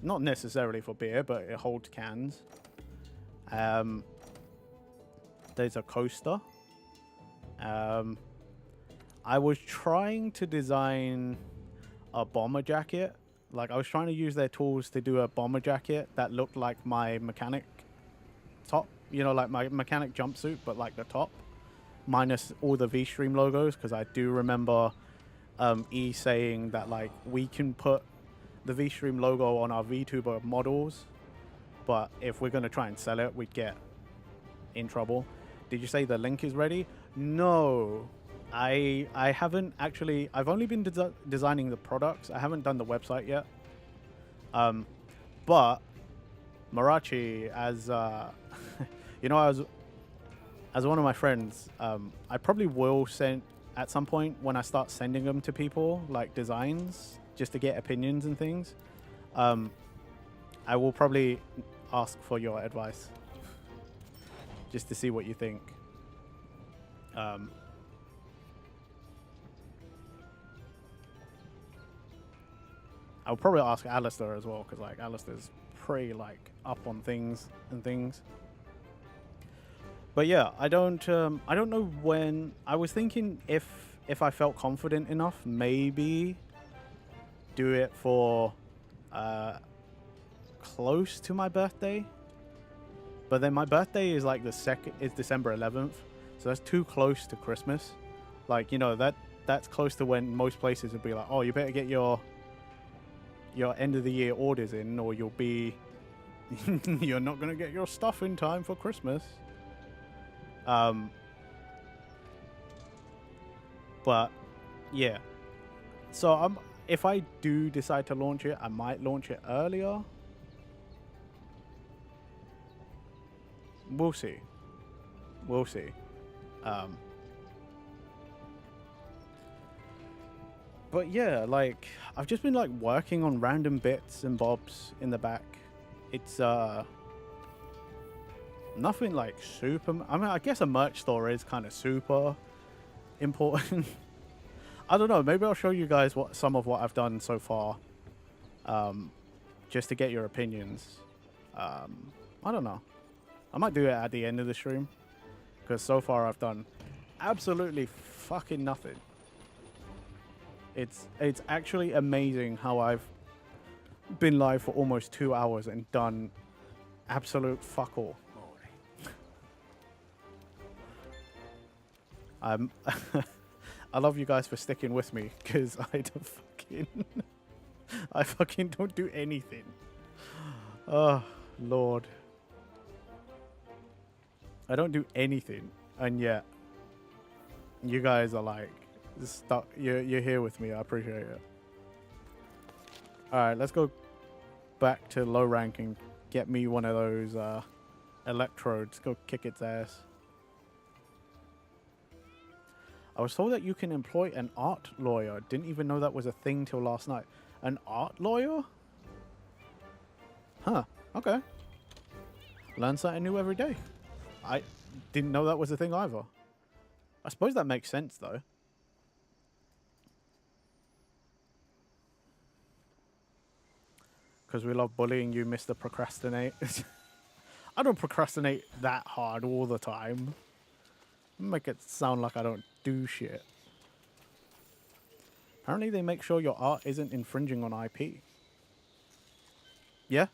S2: Not necessarily for beer, but it holds cans. There's a coaster. I was trying to design a bomber jacket. Like, I was trying to use their tools to do a bomber jacket that looked like my mechanic top, you know, like my mechanic jumpsuit, but like the top, minus all the V-Stream logos, because I do remember E saying that, like, we can put the V-Stream logo on our VTuber models, but if we're going to try and sell it, we'd get in trouble. Did you say the link is ready? No, I haven't actually. I've only been designing the products. I haven't done the website yet. But Marachi, as you know, as one of my friends, I probably will send at some point when I start sending them to people, like designs, just to get opinions and things. I will probably ask for your advice, just to see what you think. I'll probably ask Alistair as well, because like Alistair's pretty like up on things and things. But yeah, I don't know when. I was thinking if I felt confident enough, maybe do it for close to my birthday. But then my birthday is like is December 11th, so that's too close to Christmas. Like, you know, that's close to when most places would be like, oh, you better get your end of the year orders in, or you'll be you're not gonna get your stuff in time for Christmas. But yeah, so if I do decide to launch it, I might launch it earlier. We'll see. We'll see. But yeah, like, I've just been like working on random bits and bobs in the back. It's nothing like super. I mean, I guess a merch store is kind of super important. I don't know. Maybe I'll show you guys some of what I've done so far, just to get your opinions. I don't know. I might do it at the end of the stream, because so far I've done absolutely fucking nothing. It's actually amazing how I've been live for almost 2 hours and done absolute fuck all. I love you guys for sticking with me, because I fucking don't do anything. Oh Lord, I don't do anything, and yet you guys are like stuck. You're here with me. I appreciate it. All right, let's go back to low rank and get me one of those electrodes. Go kick its ass. I was told that you can employ an art lawyer. Didn't even know that was a thing till last night. An art lawyer? Huh. Okay. Learn something new every day. I didn't know that was a thing either. I suppose that makes sense, though. Because we love bullying you, Mr. Procrastinate. I don't procrastinate that hard all the time. Make it sound like I don't do shit. Apparently they make sure your art isn't infringing on IP. Yeah,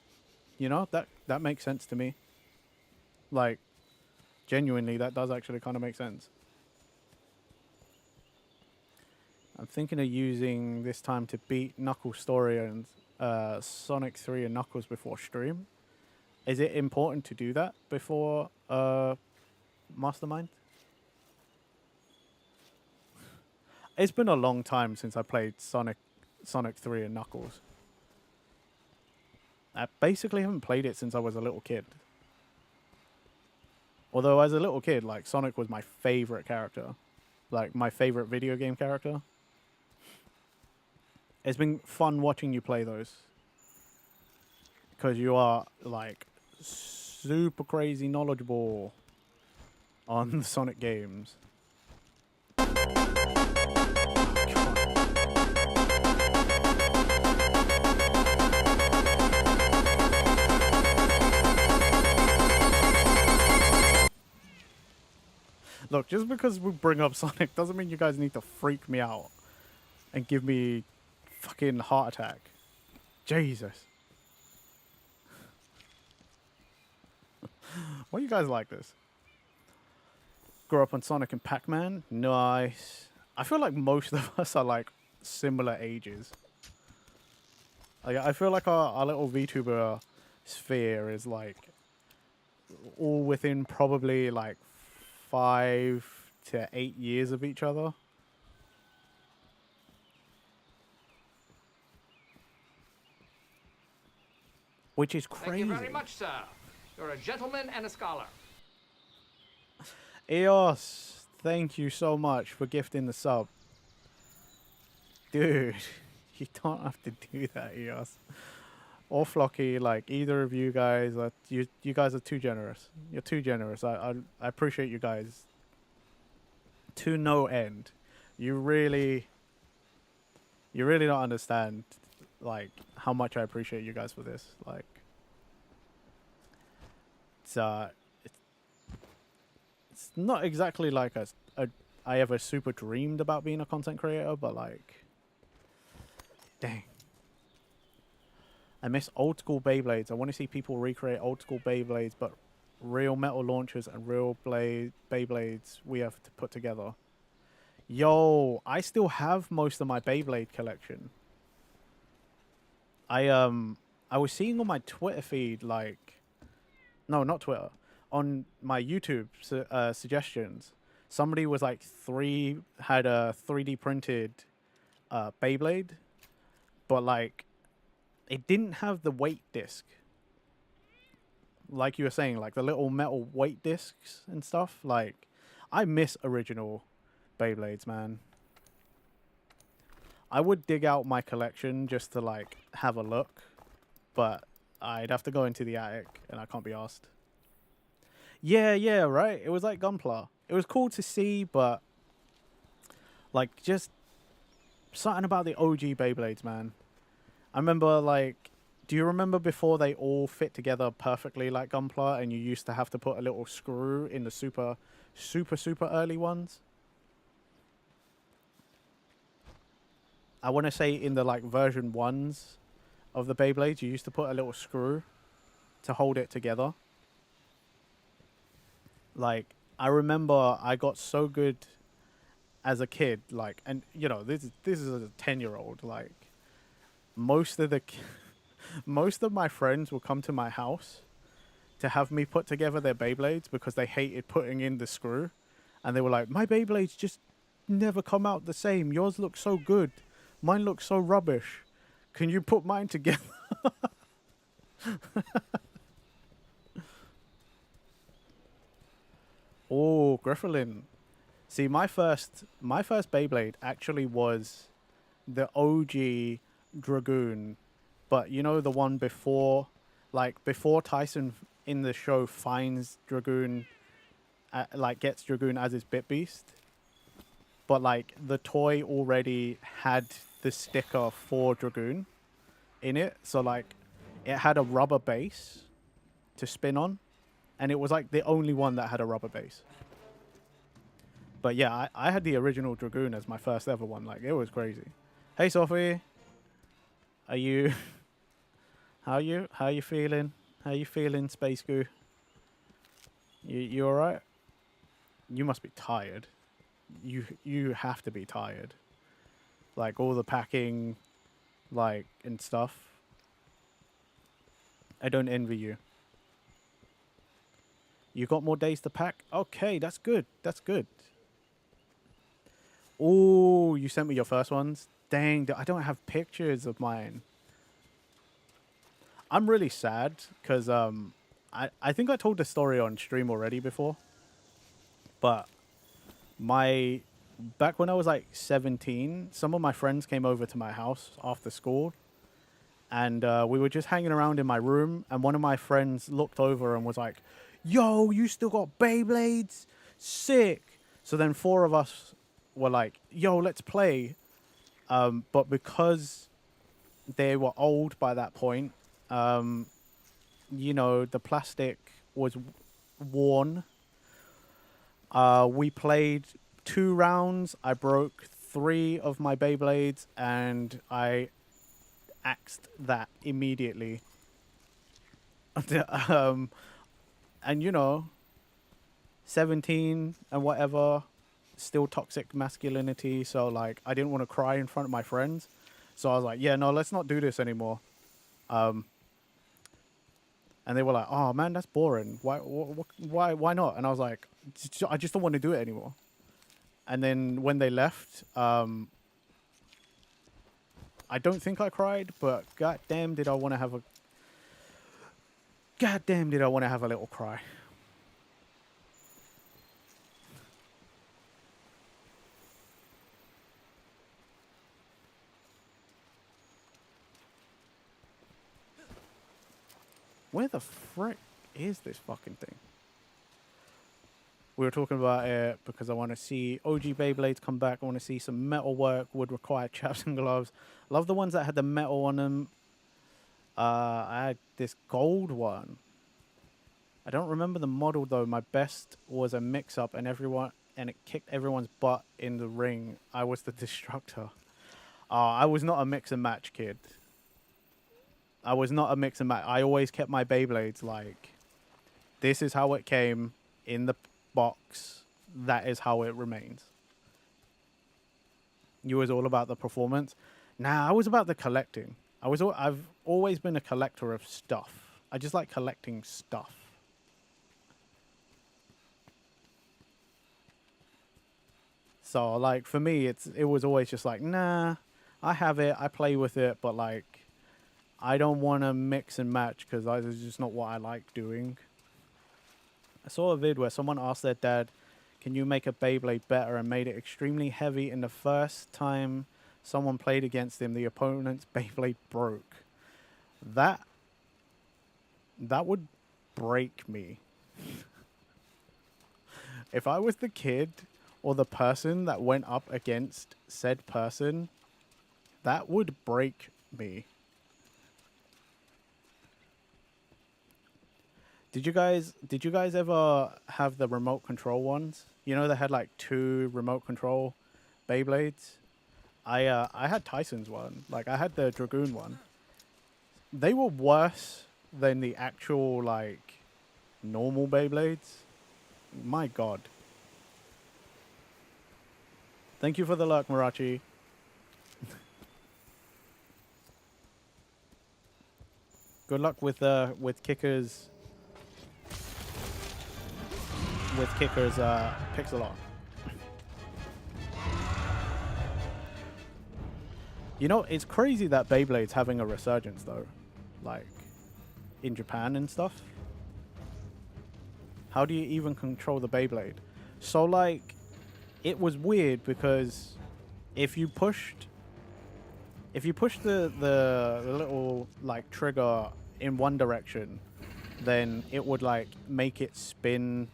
S2: you know, that makes sense to me. Like, genuinely, that does actually kind of make sense. I'm thinking of using this time to beat Knuckles' story and Sonic 3 and Knuckles before stream. Is it important to do that before Mastermind? It's been a long time since I played Sonic 3 and Knuckles. I basically haven't played it since I was a little kid. Although as a little kid, like, Sonic was my favorite character. Like, my favorite video game character. It's been fun watching you play those. Because you are, like, super crazy knowledgeable on the Sonic games. Look, just because we bring up Sonic doesn't mean you guys need to freak me out and give me fucking heart attack. Jesus. Why you guys like this? Grew up on Sonic and Pac-Man. Nice. I feel like most of us are like similar ages. Like, I feel like our little VTuber sphere is like all within probably like 5 to 8 years of each other. Which is crazy.
S8: Thank you very much, sir. You're a gentleman and a scholar.
S2: Eos, thank you so much for gifting the sub. Dude, you don't have to do that, Eos. Or Flocky, like, either of you guys, you guys are too generous. You're too generous. I appreciate you guys to no end. You really don't understand, like, how much I appreciate you guys for this. Like, it's not exactly like I ever super dreamed about being a content creator, but like, dang. I miss old school Beyblades. I want to see people recreate old school Beyblades, but real metal launchers and real Beyblades we have to put together. Yo, I still have most of my Beyblade collection. I was seeing on my Twitter feed, like, no, not Twitter, on my YouTube suggestions, somebody was like had a 3D printed Beyblade, but like it didn't have the weight disc. Like you were saying, like the little metal weight discs and stuff. Like, I miss original Beyblades, man. I would dig out my collection just to like have a look, but I'd have to go into the attic and I can't be asked. Yeah, right. It was like Gunpla. It was cool to see, but like, just something about the OG Beyblades, man. I remember, like, do you remember before they all fit together perfectly like Gunpla, and you used to have to put a little screw in the super early ones? I want to say in the like version 1s of the Beyblades, you used to put a little screw to hold it together. Like, I remember I got so good as a kid, like, and you know, this is a 10-year-old, like, most of my friends will come to my house to have me put together their Beyblades because they hated putting in the screw, and they were like, my Beyblades just never come out the same. Yours look so good. Mine looks so rubbish. Can you put mine together? Oh, Grifflin. See, my first Beyblade actually was the OG Dragoon, but you know the one before, like before Tyson in the show finds Dragoon, like gets Dragoon as his Bit Beast, but like the toy already had the sticker for Dragoon in it, so like it had a rubber base to spin on, and it was like the only one that had a rubber base. But yeah, I had the original Dragoon as my first ever one. Like, it was crazy. Hey, Sophie. Are you... How you feeling? How you feeling, Space Goo? You alright? You must be tired. You have to be tired. Like, all the packing, like, and stuff. I don't envy you. You got more days to pack? Okay, that's good. That's good. Oh, you sent me your first ones? Dang, I don't have pictures of mine. I'm really sad because I think I told the story on stream already before. But back when I was like 17, some of my friends came over to my house after school. And we were just hanging around in my room. And one of my friends looked over and was like, yo, you still got Beyblades? Sick. So then 4 of us were like, yo, let's play. But because they were old by that point, you know, the plastic was worn. We played 2 rounds. I broke 3 of my Beyblades and I axed that immediately. And you know, 17 and whatever, still toxic masculinity, so like I didn't want to cry in front of my friends, so I was like, yeah, no, let's not do this anymore. And they were like, oh man, that's boring, why not? And I was like, I just don't want to do it anymore. And then when they left, I don't think I cried, but goddamn did I want to have a little cry. Where the frick is this fucking thing? We were talking about it because I want to see OG Beyblades come back. I want to see some metal work. Would require chaps and gloves. Love the ones that had the metal on them. I had this gold one. I don't remember the model though. My best was a mix-up, and it kicked everyone's butt in the ring. I was the destructor. I was not a mix and match kid. I was not a mix and match. I always kept my Beyblades like, this is how it came in the box. That is how it remains. You was all about the performance. Nah, I was about the collecting. I've always been a collector of stuff. I just like collecting stuff. So like for me, it was always just like, nah, I have it, I play with it, but like, I don't want to mix and match because that is just not what I like doing. I saw a vid where someone asked their dad, can you make a Beyblade better, and made it extremely heavy, and the first time someone played against him, the opponent's Beyblade broke. That would break me. If I was the kid or the person that went up against said person, that would break me. Did you guys ever have the remote control ones? You know, they had like 2 remote control Beyblades. I had Tyson's one. Like I had the Dragoon one. They were worse than the actual like normal Beyblades. My God. Thank you for the luck, Marachi. Good luck with Kickers. With Kickers pixel art. You know, it's crazy that Beyblade's having a resurgence though, like in Japan and stuff. How do you even control the Beyblade? So like it was weird because if you pushed the little like trigger in one direction, then it would like make it spin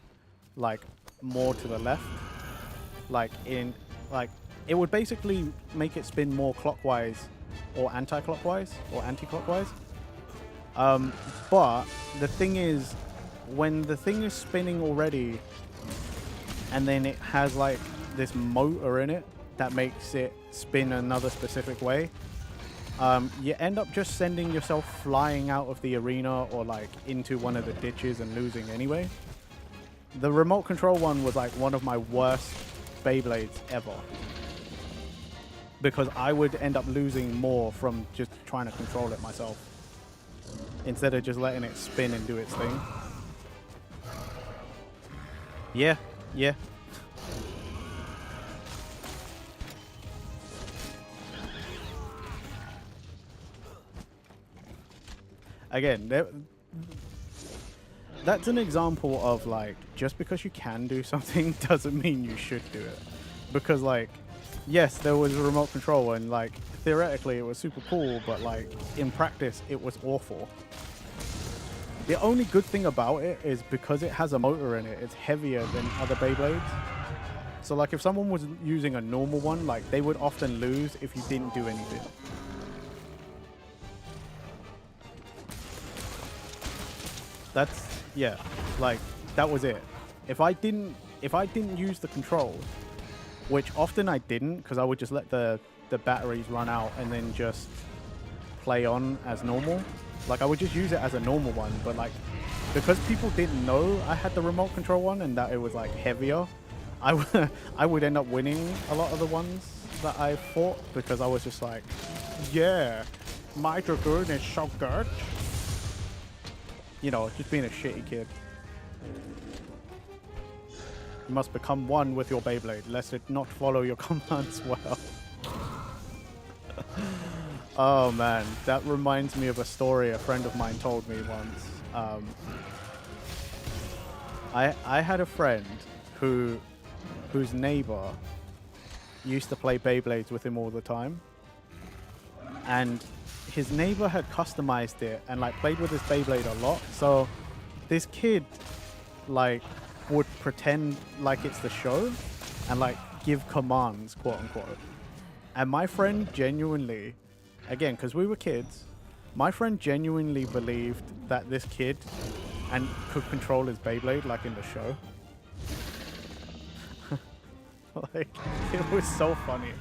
S2: like more to the left, like it would basically make it spin more clockwise or anti-clockwise or anti-clockwise. But the thing is, when the thing is spinning already and then it has like this motor in it that makes it spin another specific way, you end up just sending yourself flying out of the arena or like into one of the ditches and losing anyway. The remote control one was like one of my worst Beyblades ever, because I would end up losing more from just trying to control it myself instead of just letting it spin and do its thing. Yeah. Again, that's an example of like, just because you can do something doesn't mean you should do it. Because like, yes, there was a remote control and like theoretically it was super cool, but like in practice it was awful. The only good thing about it is because it has a motor in it, it's heavier than other Beyblades. So like if someone was using a normal one, like they would often lose if you didn't do anything. That's, yeah, like that was it. If I didn't use the control, which often I didn't, because I would just let the batteries run out and then just play on as normal. Like I would just use it as a normal one, but like because people didn't know I had the remote control one and that it was like heavier, I would end up winning a lot of the ones that I fought because I was just like, yeah, my Dragoon is so good. You know, just being a shitty kid. You must become one with your Beyblade, lest it not follow your commands well. Oh man, that reminds me of a story a friend of mine told me once. I had a friend whose neighbor used to play Beyblades with him all the time, and his neighbor had customized it and like played with his Beyblade a lot. So this kid like would pretend like it's the show and like give commands, quote unquote. And my friend genuinely, again, because we were kids, my friend genuinely believed that this kid and could control his Beyblade like in the show. Like, it was so funny.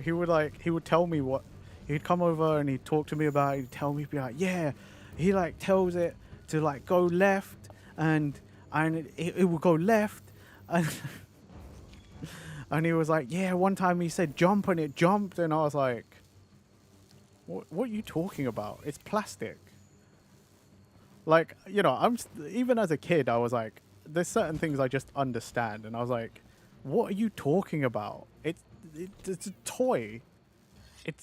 S2: He would tell me what, he'd come over and he'd talk to me about it, he'd tell me, be like, yeah, he like tells it to like go left and it would go left and and he was like, yeah, one time he said jump and it jumped, and I was like, what are you talking about? It's plastic. Like, you know, even as a kid, I was like, there's certain things I just understand, and I was like, what are you talking about? It's a toy.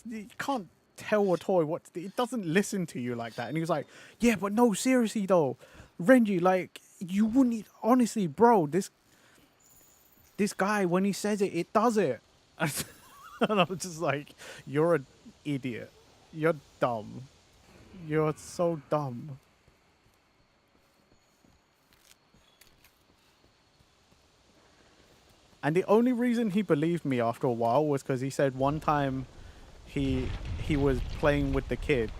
S2: You can't tell a toy it doesn't listen to you like that. And he was like, yeah, but no, seriously though, Renji, like, you wouldn't, honestly, bro, this guy, when he says it, it does it. And I was just like, you're an idiot. You're dumb. You're so dumb. And the only reason he believed me after a while was because he said one time he was playing with the kid.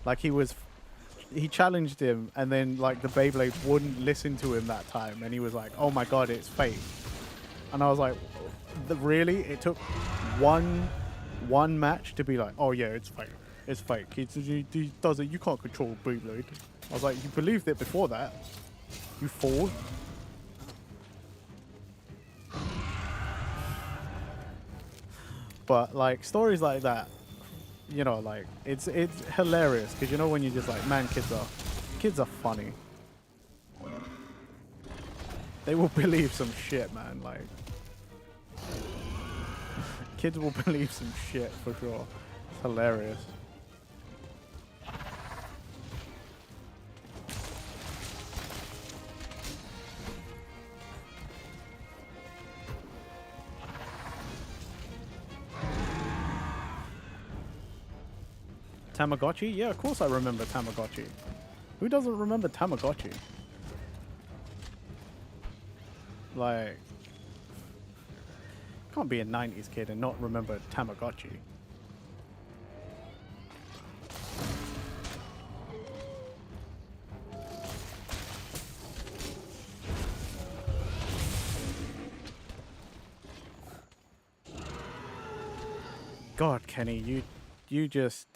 S2: Like he challenged him, and then like the Beyblade wouldn't listen to him that time, and he was like, oh my god, it's fake. And I was like, really? It took one match to be like, oh yeah, it's fake. It's fake. He does it. You can't control Beyblade. I was like, you believed it before that, you fool. But like stories like that, you know, like it's hilarious because, you know, when you're just like, man, kids are funny. They will believe some shit, man. Like, kids will believe some shit for sure. It's hilarious. Tamagotchi? Yeah, of course I remember Tamagotchi. Who doesn't remember Tamagotchi? Like, can't be a 90s kid and not remember Tamagotchi. God, Kenny, you just...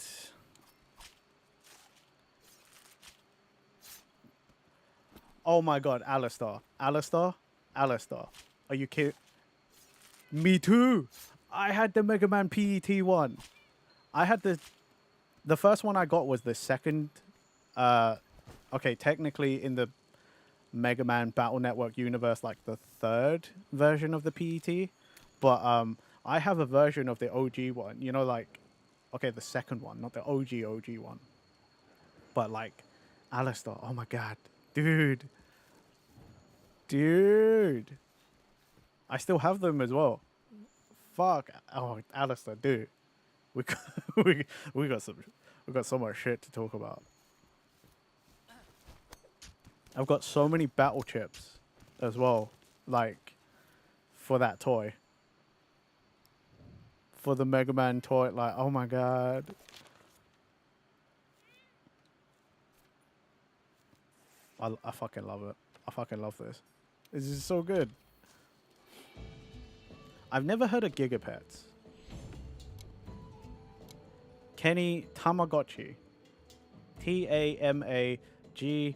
S2: Oh my god, Alistar. Alistar? Alistar. Are you kidding? Me too! I had the Mega Man PET one. I had the first one I got was the second... okay, technically in the Mega Man Battle Network universe, like the third version of the PET. But I have a version of the OG one. You know, like... Okay, the second one, not the OG one. But like, Alistar, oh my god. Dude. Dude. I still have them as well. Fuck. Oh, Alistar, dude. We got so much shit to talk about. I've got so many battle chips as well, like for that toy. For the Mega Man toy, like, oh my god. I fucking love it. I fucking love this. This is so good. I've never heard of Gigapets. Kenny Tamagotchi. Tamagotchi.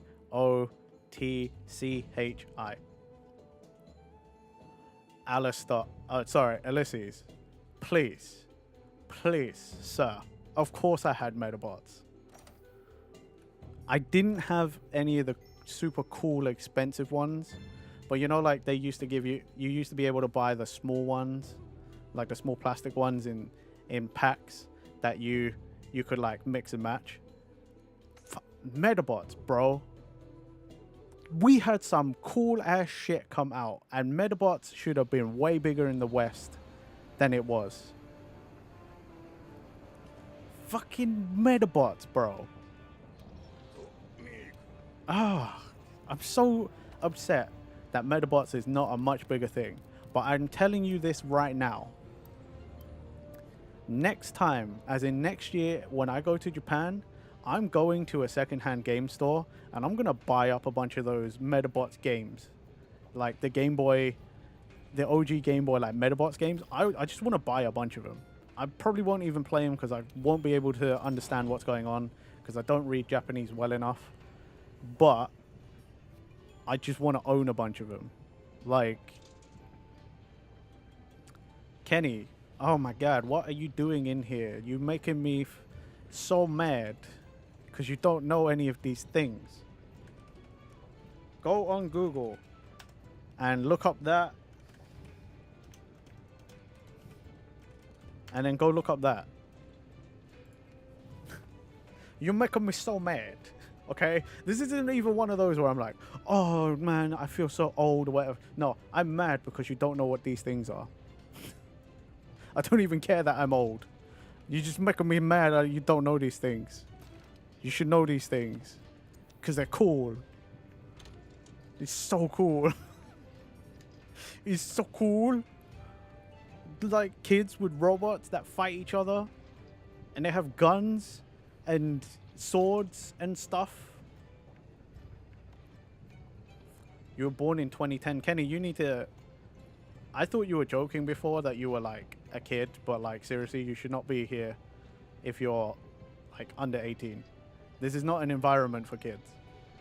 S2: Alistar. Oh, sorry, Ulysses. Please. Please, sir. Of course I had Metabots. I didn't have any of the super cool, expensive ones. But you know, like they used to give you... You used to be able to buy the small ones. Like the small plastic ones in packs. That you could like mix and match. Metabots, bro. We had some cool ass shit come out. And Metabots should have been way bigger in the West than it was. Fucking Metabots, bro. Ah, I'm so upset that Metabots is not a much bigger thing. But I'm telling you this right now. Next time, as in next year, when I go to Japan, I'm going to a secondhand game store and I'm going to buy up a bunch of those Metabots games. Like the Game Boy, the OG Game Boy, like Metabots games. I just want to buy a bunch of them. I probably won't even play them because I won't be able to understand what's going on because I don't read Japanese well enough. But I just want to own a bunch of them. Like, Kenny, oh my god, what are you doing in here? You're making me so mad because you don't know any of these things. Go on Google and look up that. And then go look up that. You're making me so mad. Okay? This isn't even one of those where I'm like, oh man, I feel so old or whatever. No, I'm mad because you don't know what these things are. I don't even care that I'm old. You're just making me mad that you don't know these things. You should know these things. Because they're cool. It's so cool. It's so cool. Like kids with robots that fight each other. And they have guns and swords and stuff. You were born in 2010. Kenny, you need to... I thought you were joking before that you were like a kid. But like seriously, you should not be here if you're like under 18. This is not an environment for kids.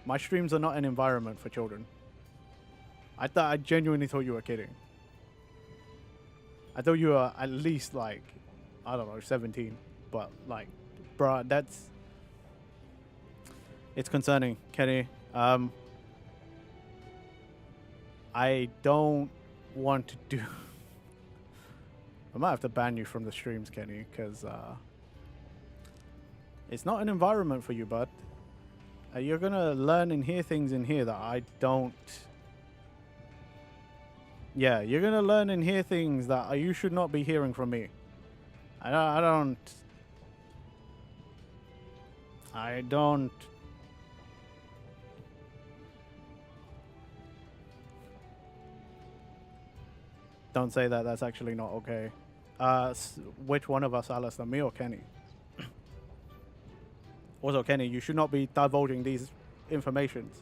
S2: My streams are not an environment for children. I genuinely thought you were kidding. I thought you were at least like, I don't know, 17. But like, bruh, that's... It's concerning, Kenny. I don't want to do... I might have to ban you from the streams, Kenny, because it's not an environment for you, bud. You're going to learn and hear things in here that I don't... Yeah, you're going to learn and hear things that you should not be hearing from me. I don't... I don't. Don't say that. That's actually not okay. Which one of us, Alistair, me or Kenny? Also, Kenny, you should not be divulging these informations.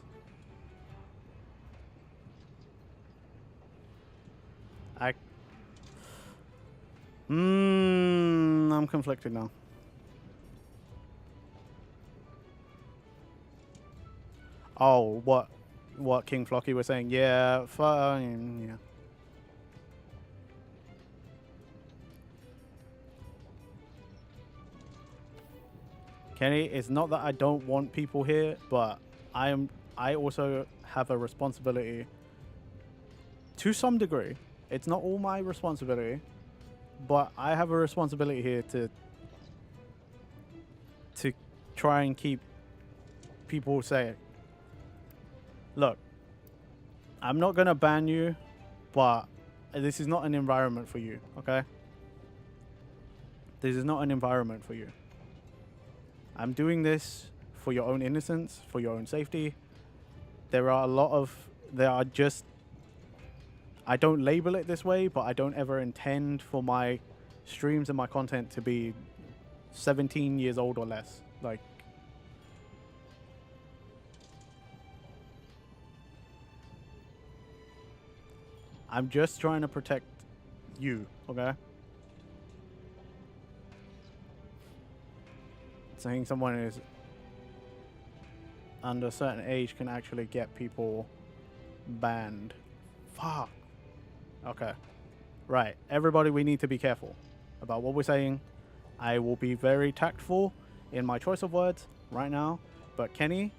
S2: I'm conflicted now. Oh, what King Flocky was saying? Yeah, fine. Yeah. Kenny, it's not that I don't want people here, but I also have a responsibility to some degree. It's not all my responsibility, but I have a responsibility here to try and keep people safe. Look, I'm not gonna ban you, but this is not an environment for you, okay? This is not an environment for you. I'm doing this for your own innocence, for your own safety. There are just, I don't label it this way, but I don't ever intend for my streams and my content to be 17 years old or less. Like, I'm just trying to protect you, okay? Saying someone is under a certain age can actually get people banned. Fuck. Okay. Right. Everybody, we need to be careful about what we're saying. I will be very tactful in my choice of words right now. But Kenny,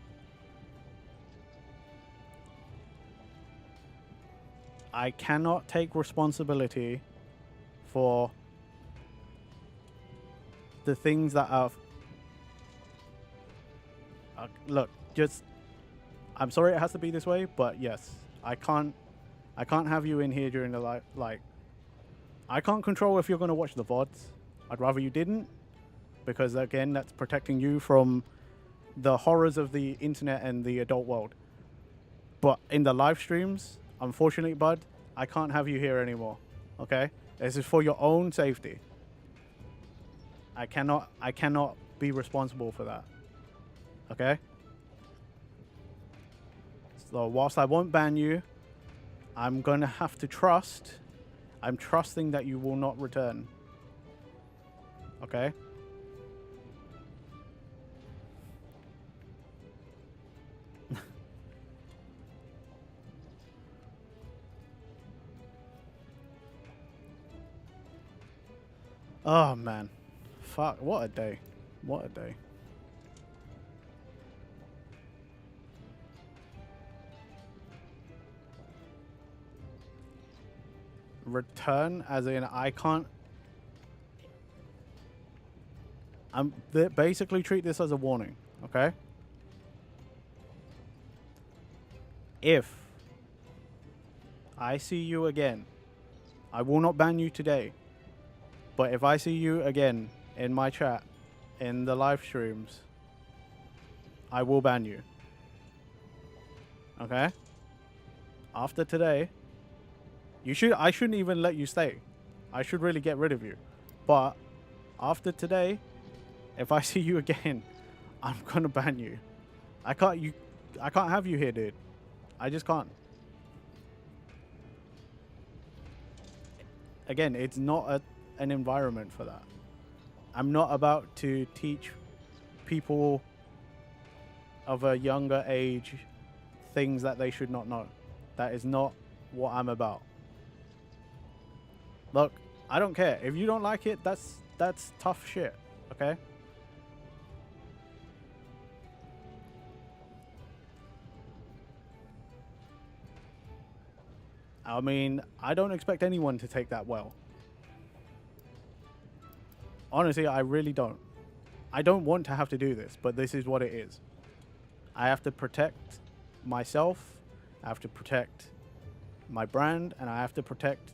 S2: I cannot take responsibility for the things that are... look, just... I'm sorry it has to be this way, but yes, I can't have you in here during the live. Like, I can't control if you're going to watch the VODs. I'd rather you didn't, because again, that's protecting you from the horrors of the internet and the adult world. But in the live streams, unfortunately, bud, I can't have you here anymore. Okay? This is for your own safety. I cannot be responsible for that. Okay? So whilst I won't ban you, I'm gonna have to trust. I'm trusting that you will not return. Okay? Oh man. Fuck, what a day. What a day. Return as in I can't... basically treat this as a warning, okay? If I see you again, I will not ban you today, but if I see you again in my chat, in the live streams, I will ban you. Okay? After today, I shouldn't even let you stay. I should really get rid of you. But after today, if I see you again, I'm gonna ban you. I can't have you here, dude. I just can't. Again, it's not an environment for that. I'm not about to teach people of a younger age things that they should not know. That is not what I'm about. Look, I don't care. If you don't like it, that's tough shit, okay? I mean, I don't expect anyone to take that well. Honestly, I really don't. I don't want to have to do this, but this is what it is. I have to protect myself, I have to protect my brand, and I have to protect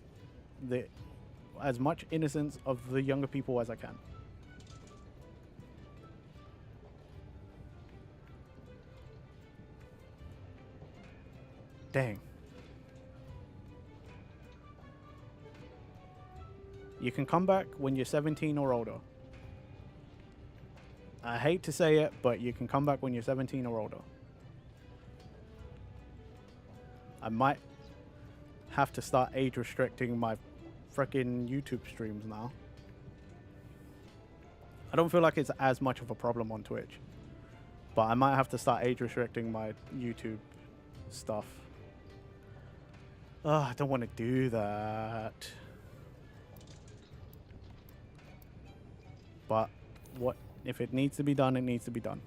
S2: as much innocence of the younger people as I can. Dang. You can come back when you're 17 or older. I hate to say it, but you can come back when you're 17 or older. I might have to start age restricting my freaking YouTube streams now. I don't feel like it's as much of a problem on Twitch, but I might have to start age restricting my YouTube stuff. Oh, I don't want to do that. But what if it needs to be done, it needs to be done.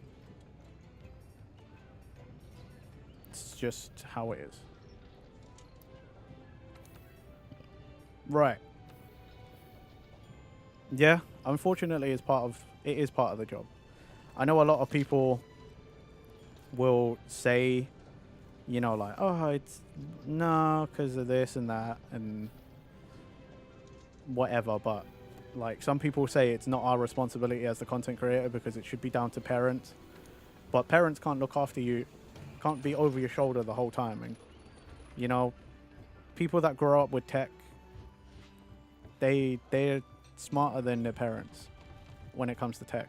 S2: It's just how it is. Right. Yeah, unfortunately it is part of the job. I know a lot of people will say, you know, like, oh, it's no, because of this and that and whatever, but like some people say it's not our responsibility as the content creator because it should be down to parents. But parents can't look after you, can't be over your shoulder the whole time. And, you know, people that grow up with tech, they're smarter than their parents when it comes to tech.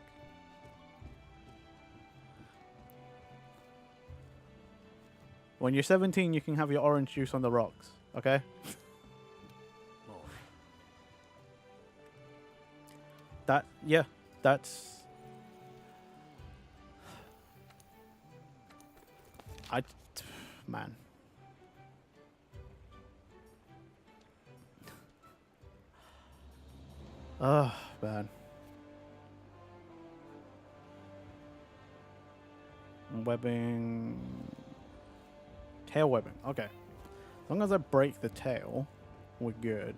S2: When you're 17, you can have your orange juice on the rocks, okay? That's... Man. Oh, man. Webbing... Tail webbing, okay. As long as I break the tail, we're good.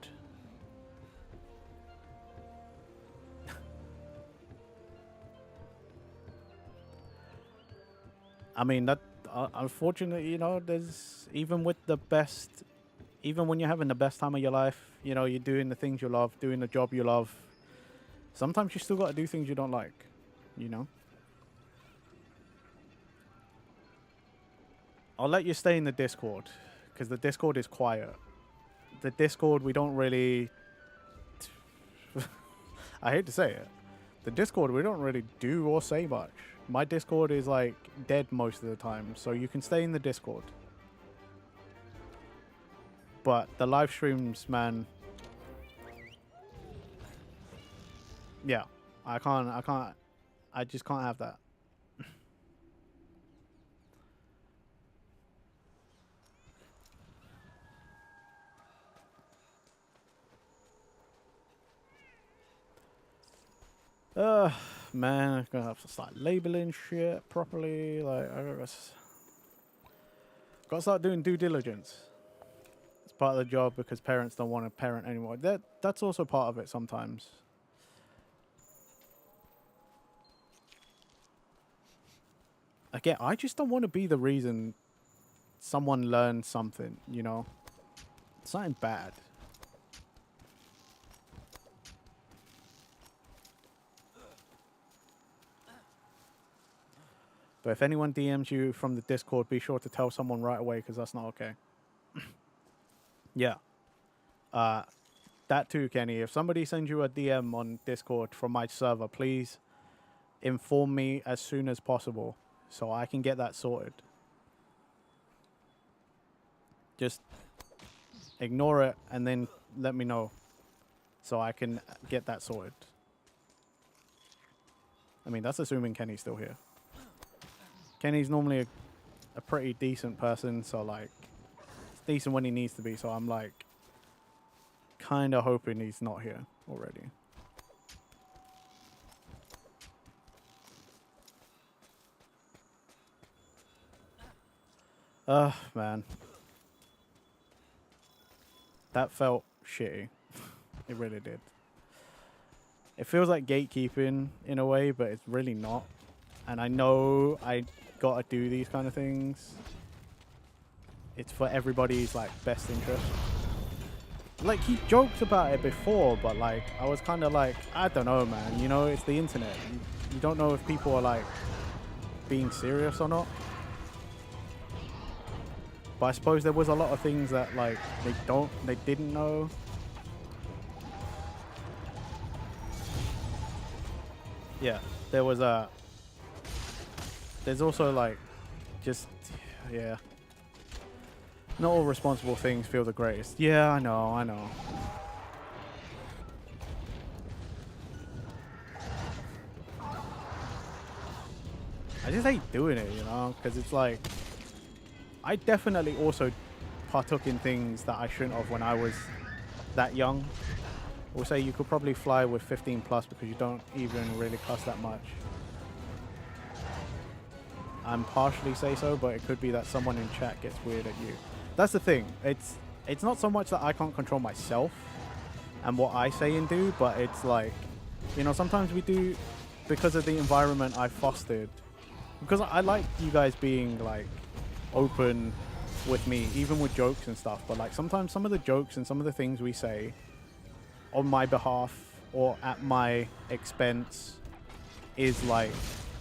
S2: I mean, that unfortunately, you know, there's even with the best, even when you're having the best time of your life, you know, you're doing the things you love, doing the job you love. Sometimes you still got to do things you don't like, you know. I'll let you stay in the Discord because the Discord is quiet. The Discord, we don't really. I hate to say it. The Discord, we don't really do or say much. My Discord is like dead most of the time, so you can stay in the Discord. But the live streams, man. Yeah, I just can't have that. Man, I'm gonna have to start labeling shit properly. Like, I gotta start doing due diligence. It's part of the job because parents don't want to parent anymore. That's also part of it sometimes. Again, I just don't want to be the reason someone learns something, you know? Something bad. But if anyone DMs you from the Discord, be sure to tell someone right away because that's not okay. Yeah. That too, Kenny. If somebody sends you a DM on Discord from my server, please inform me as soon as possible so I can get that sorted. Just ignore it and then let me know so I can get that sorted. I mean, that's assuming Kenny's still here. Kenny's normally a pretty decent person, so like, it's decent when he needs to be, so I'm like, kind of hoping he's not here already. Man. That felt shitty. It really did. It feels like gatekeeping in a way, but it's really not. And I know I gotta do these kind of things. It's for everybody's like best interest. Like, he joked about it before, but like I was kind of like, I don't know, man, you know, it's the internet. You don't know if people are like being serious or not. But I suppose there was a lot of things that like they didn't know. Yeah, there was there's also like just yeah. Not all responsible things feel the greatest. Yeah, I know. I just hate doing it, you know, because it's like I definitely also partook in things that I shouldn't have when I was that young. We'll say you could probably fly with 15 plus because you don't even really cuss that much. I'm partially say so, but it could be that someone in chat gets weird at you. That's the thing. It's not so much that I can't control myself and what I say and do, but it's like, you know, sometimes we do because of the environment I fostered. Because I like you guys being like open with me, even with jokes and stuff. But like sometimes some of the jokes and some of the things we say on my behalf or at my expense is like,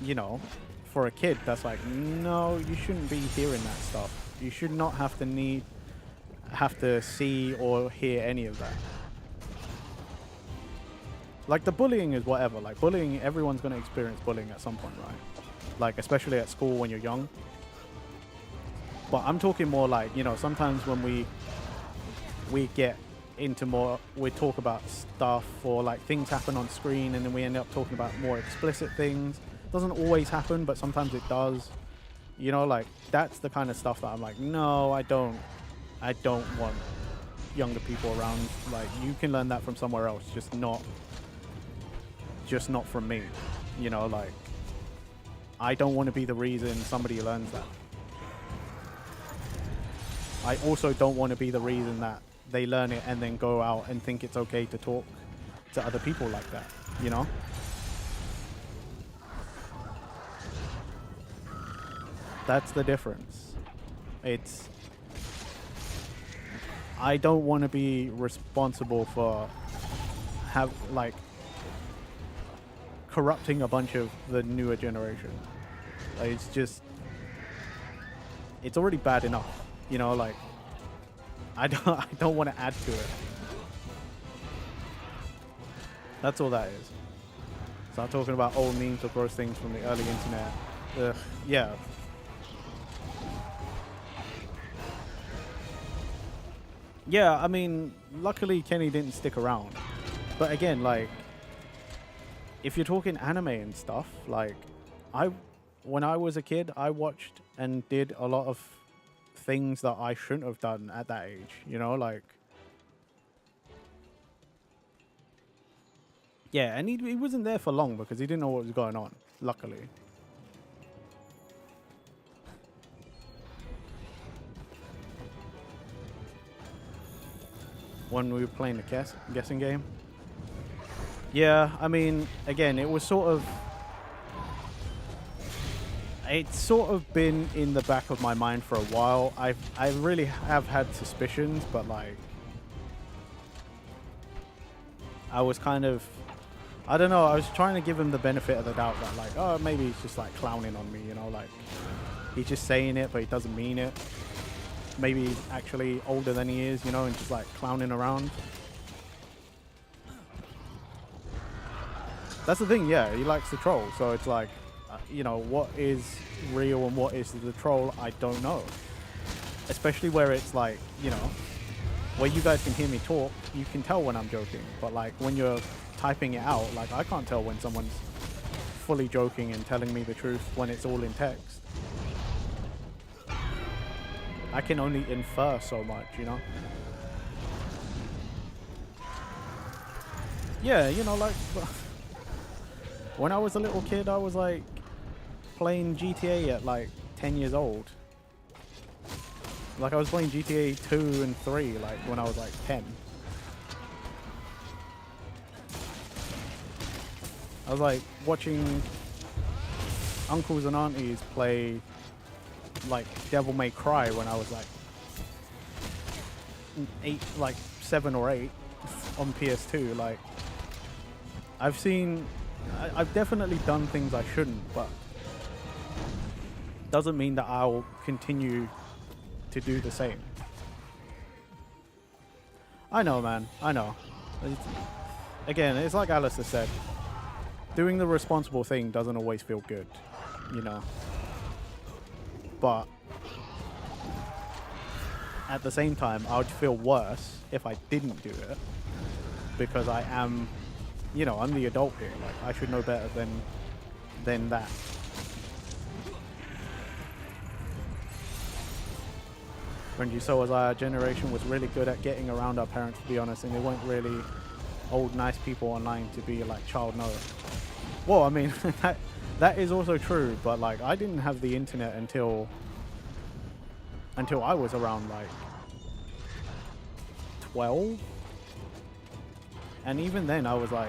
S2: you know, for a kid that's like, no, you shouldn't be hearing that stuff. You should not have to see or hear any of that. Like the bullying is whatever. Like bullying, everyone's going to experience bullying at some point, right? Like especially at school when you're young. But I'm talking more like, you know, sometimes when we get into more, we talk about stuff or like things happen on screen and then we end up talking about more explicit things. Doesn't always happen, but sometimes it does. You know, like that's the kind of stuff that I'm like, no, I don't want younger people around. Like you can learn that from somewhere else, just not from me. You know, like I don't want to be the reason somebody learns that. I also don't want to be the reason that they learn it and then go out and think it's okay to talk to other people like that, you know? That's the difference. I don't want to be responsible for corrupting a bunch of the newer generation. Like, it's already bad enough, you know, like I don't want to add to it. That's all that is. Start talking about old memes or gross things from the early internet. Ugh, yeah. Yeah, I mean, luckily Kenny didn't stick around. But again, like, if you're talking anime and stuff, like, when I was a kid, I watched and did a lot of things that I shouldn't have done at that age, you know, like. Yeah, and he wasn't there for long because he didn't know what was going on, luckily. When we were playing the guessing game. Yeah, I mean, again, it's sort of been in the back of my mind for a while. I really have had suspicions, but like, I was kind of, I don't know, I was trying to give him the benefit of the doubt that like, oh, maybe he's just like clowning on me, you know, like he's just saying it, but he doesn't mean it. Maybe he's actually older than he is, you know, and just like clowning around. That's the thing, yeah, he likes to troll, so it's like, you know, what is real and what is the troll, I don't know. Especially where it's like, you know, where you guys can hear me talk, you can tell when I'm joking. But like when you're typing it out, like I can't tell when someone's fully joking and telling me the truth when it's all in text. I can only infer so much, you know? Yeah, you know, like, when I was a little kid, I was like playing GTA at like 10 years old. Like I was playing GTA 2 and 3 like when I was like 10. I was like watching uncles and aunties play like Devil May Cry when I was like 7 or 8 on PS2. Like I've definitely done things I shouldn't, but doesn't mean that I'll continue to do the same. I know, man. I know. Again, it's like Alistair said. Doing the responsible thing doesn't always feel good, you know. But at the same time, I would feel worse if I didn't do it, because I am, you know, I'm the adult here. Like, I should know better than that. When you saw as our generation was really good at getting around our parents, to be honest, and they weren't really old nice people online to be like child no. Well, I mean, that is also true, but like I didn't have the internet until I was around like 12, and even then I was like,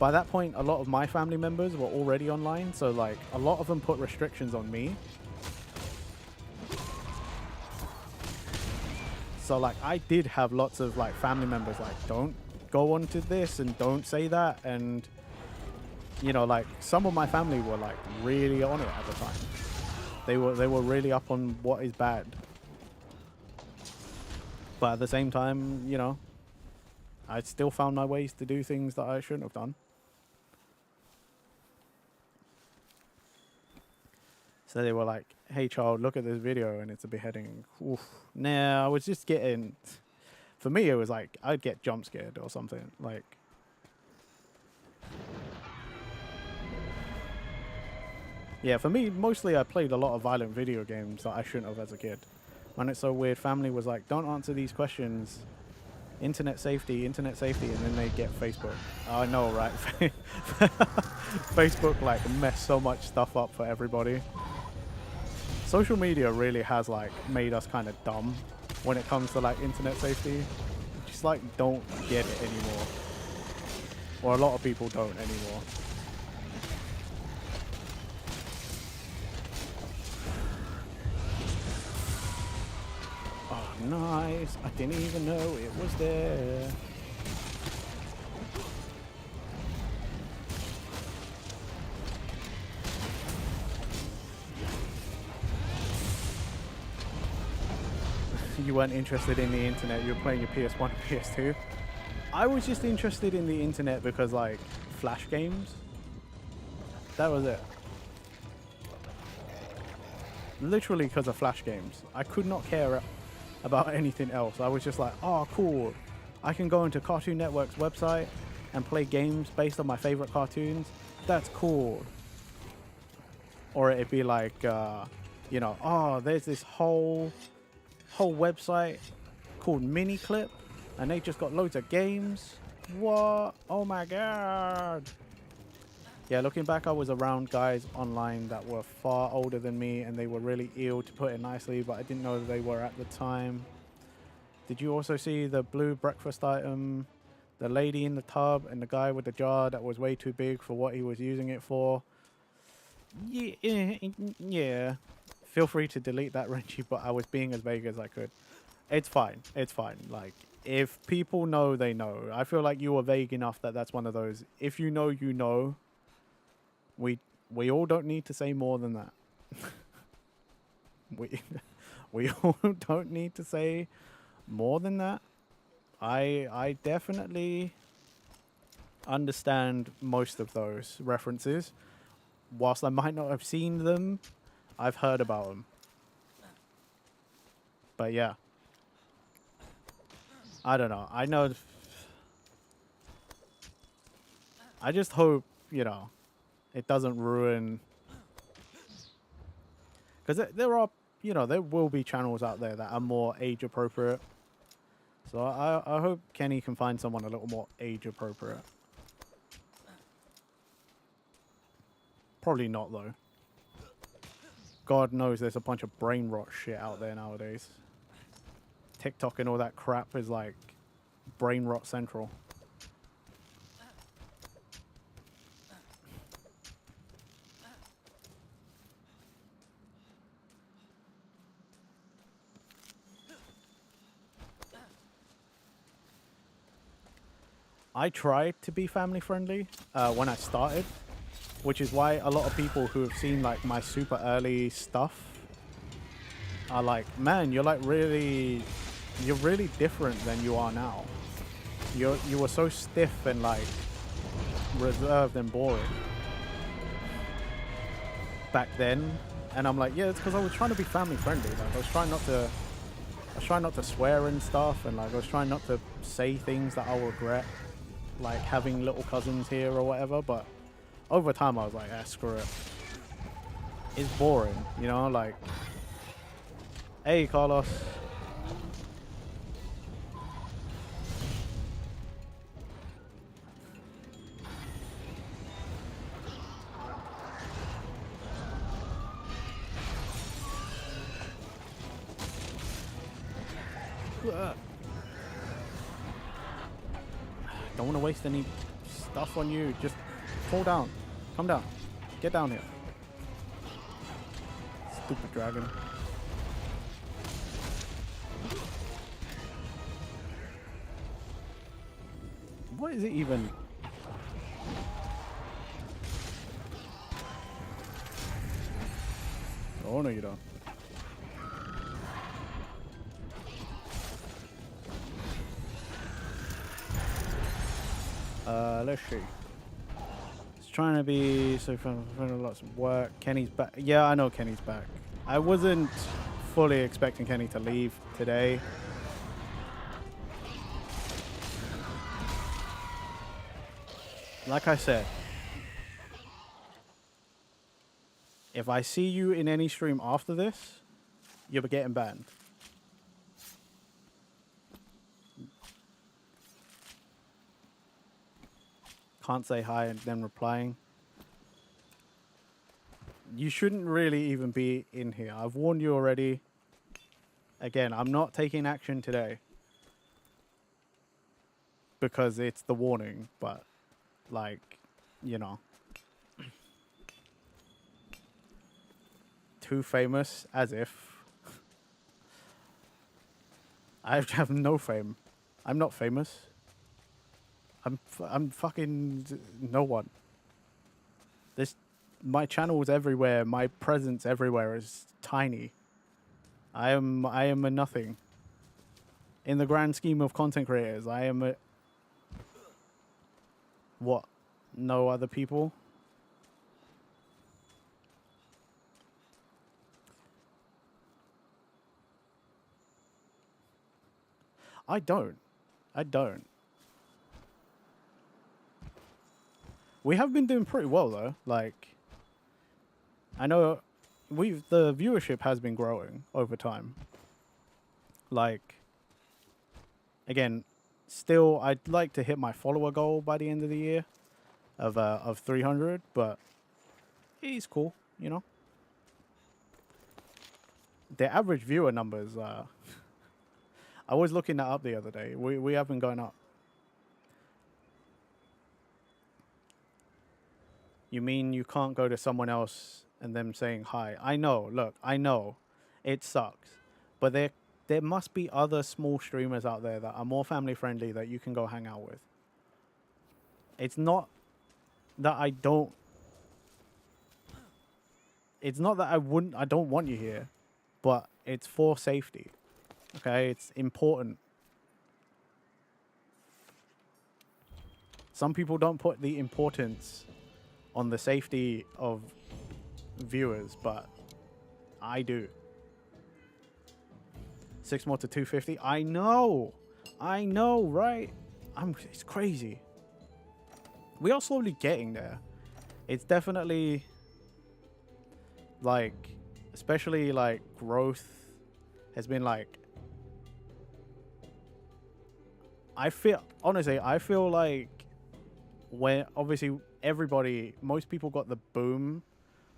S2: by that point a lot of my family members were already online, so like a lot of them put restrictions on me. So like I did have lots of like family members like, don't go on to this and don't say that, and you know, like some of my family were like really on it at the time. They were really up on what is bad. But at the same time, you know, I still found my ways to do things that I shouldn't have done. So they were like, hey child, look at this video and it's a beheading. Oof. Nah, I was just getting, for me it was like, I'd get jump scared or something. Like, yeah, for me, mostly I played a lot of violent video games that I shouldn't have as a kid. When it's so weird, family was like, don't answer these questions. Internet safety, and then they get Facebook. I know, right? Facebook like messed so much stuff up for everybody. Social media really has like made us kind of dumb when it comes to like internet safety. Just like don't get it anymore. Or a lot of people don't anymore. Oh, nice. I didn't even know it was there. You weren't interested in the internet, you were playing your PS1 and PS2. I was just interested in the internet because like Flash games. That was it. Literally because of Flash games. I could not care about anything else. I was just like, oh cool, I can go into Cartoon Network's website and play games based on my favorite cartoons. That's cool. Or it'd be like, you know, oh, there's this whole website called Miniclip and they just got loads of games. What? Oh my god. Yeah, looking back, I was around guys online that were far older than me and they were really ill, to put it nicely, but I didn't know they were at the time. Did you also see the blue breakfast item, the lady in the tub and the guy with the jar that was way too big for what he was using it for? Yeah. Feel free to delete that, Renji, but I was being as vague as I could. It's fine. It's fine. Like, if people know, they know. I feel like you were vague enough that that's one of those. If you know, you know. We all don't need to say more than that. we all don't need to say more than that. I definitely understand most of those references. Whilst I might not have seen them, I've heard about them. But yeah. I don't know. I know. I just hope, you know, it doesn't ruin. Because there are, you know, there will be channels out there that are more age appropriate. So I hope Kenny can find someone a little more age appropriate. Probably not though. God knows there's a bunch of brain rot shit out there nowadays. TikTok and all that crap is like brain rot central. I tried to be family friendly when I started, which is why a lot of people who have seen like my super early stuff are like, man, you're really different than you are now. You were so stiff and like reserved and boring back then. And I'm like, yeah, it's because I was trying to be family friendly. Like I was trying not to swear and stuff, and like I was trying not to say things that I'll regret, like having little cousins here or whatever. But over time I was like, ah, screw it. It's boring, you know, like, hey Carlos. Don't want to waste any stuff on you. Just fall down. Come down. Get down here. Stupid dragon. What is it even? Oh no, you don't. Let's see. It's trying to be so fun, lots of work. Kenny's back. Yeah, I know Kenny's back. I wasn't fully expecting Kenny to leave today. Like I said, if I see you in any stream after this, you'll be getting banned. Can't say hi and then replying. You shouldn't really even be in here. I've warned you already. Again, I'm not taking action today because it's the warning, but like, you know, too famous as if. I have no fame. I'm not famous. I'm fucking no one. My channel is everywhere. My presence everywhere is tiny. I am a nothing. In the grand scheme of content creators, I am a what? No other people? I don't. We have been doing pretty well though. Like, I know the viewership has been growing over time. Like, again, still I'd like to hit my follower goal by the end of the year of 300, but he's cool, you know. The average viewer numbers I was looking that up the other day. We have been going up. You mean you can't go to someone else and them saying hi? I know, look, I know. It sucks. But there must be other small streamers out there that are more family friendly that you can go hang out with. It's not that I don't... It's not that I don't want you here. But it's for safety. Okay? It's important. Some people don't put the importance on the safety of viewers, but I do. 6 more to 250. I know, right? It's crazy. We are slowly getting there. It's definitely like, especially like growth has been like, I feel like when obviously most people got the boom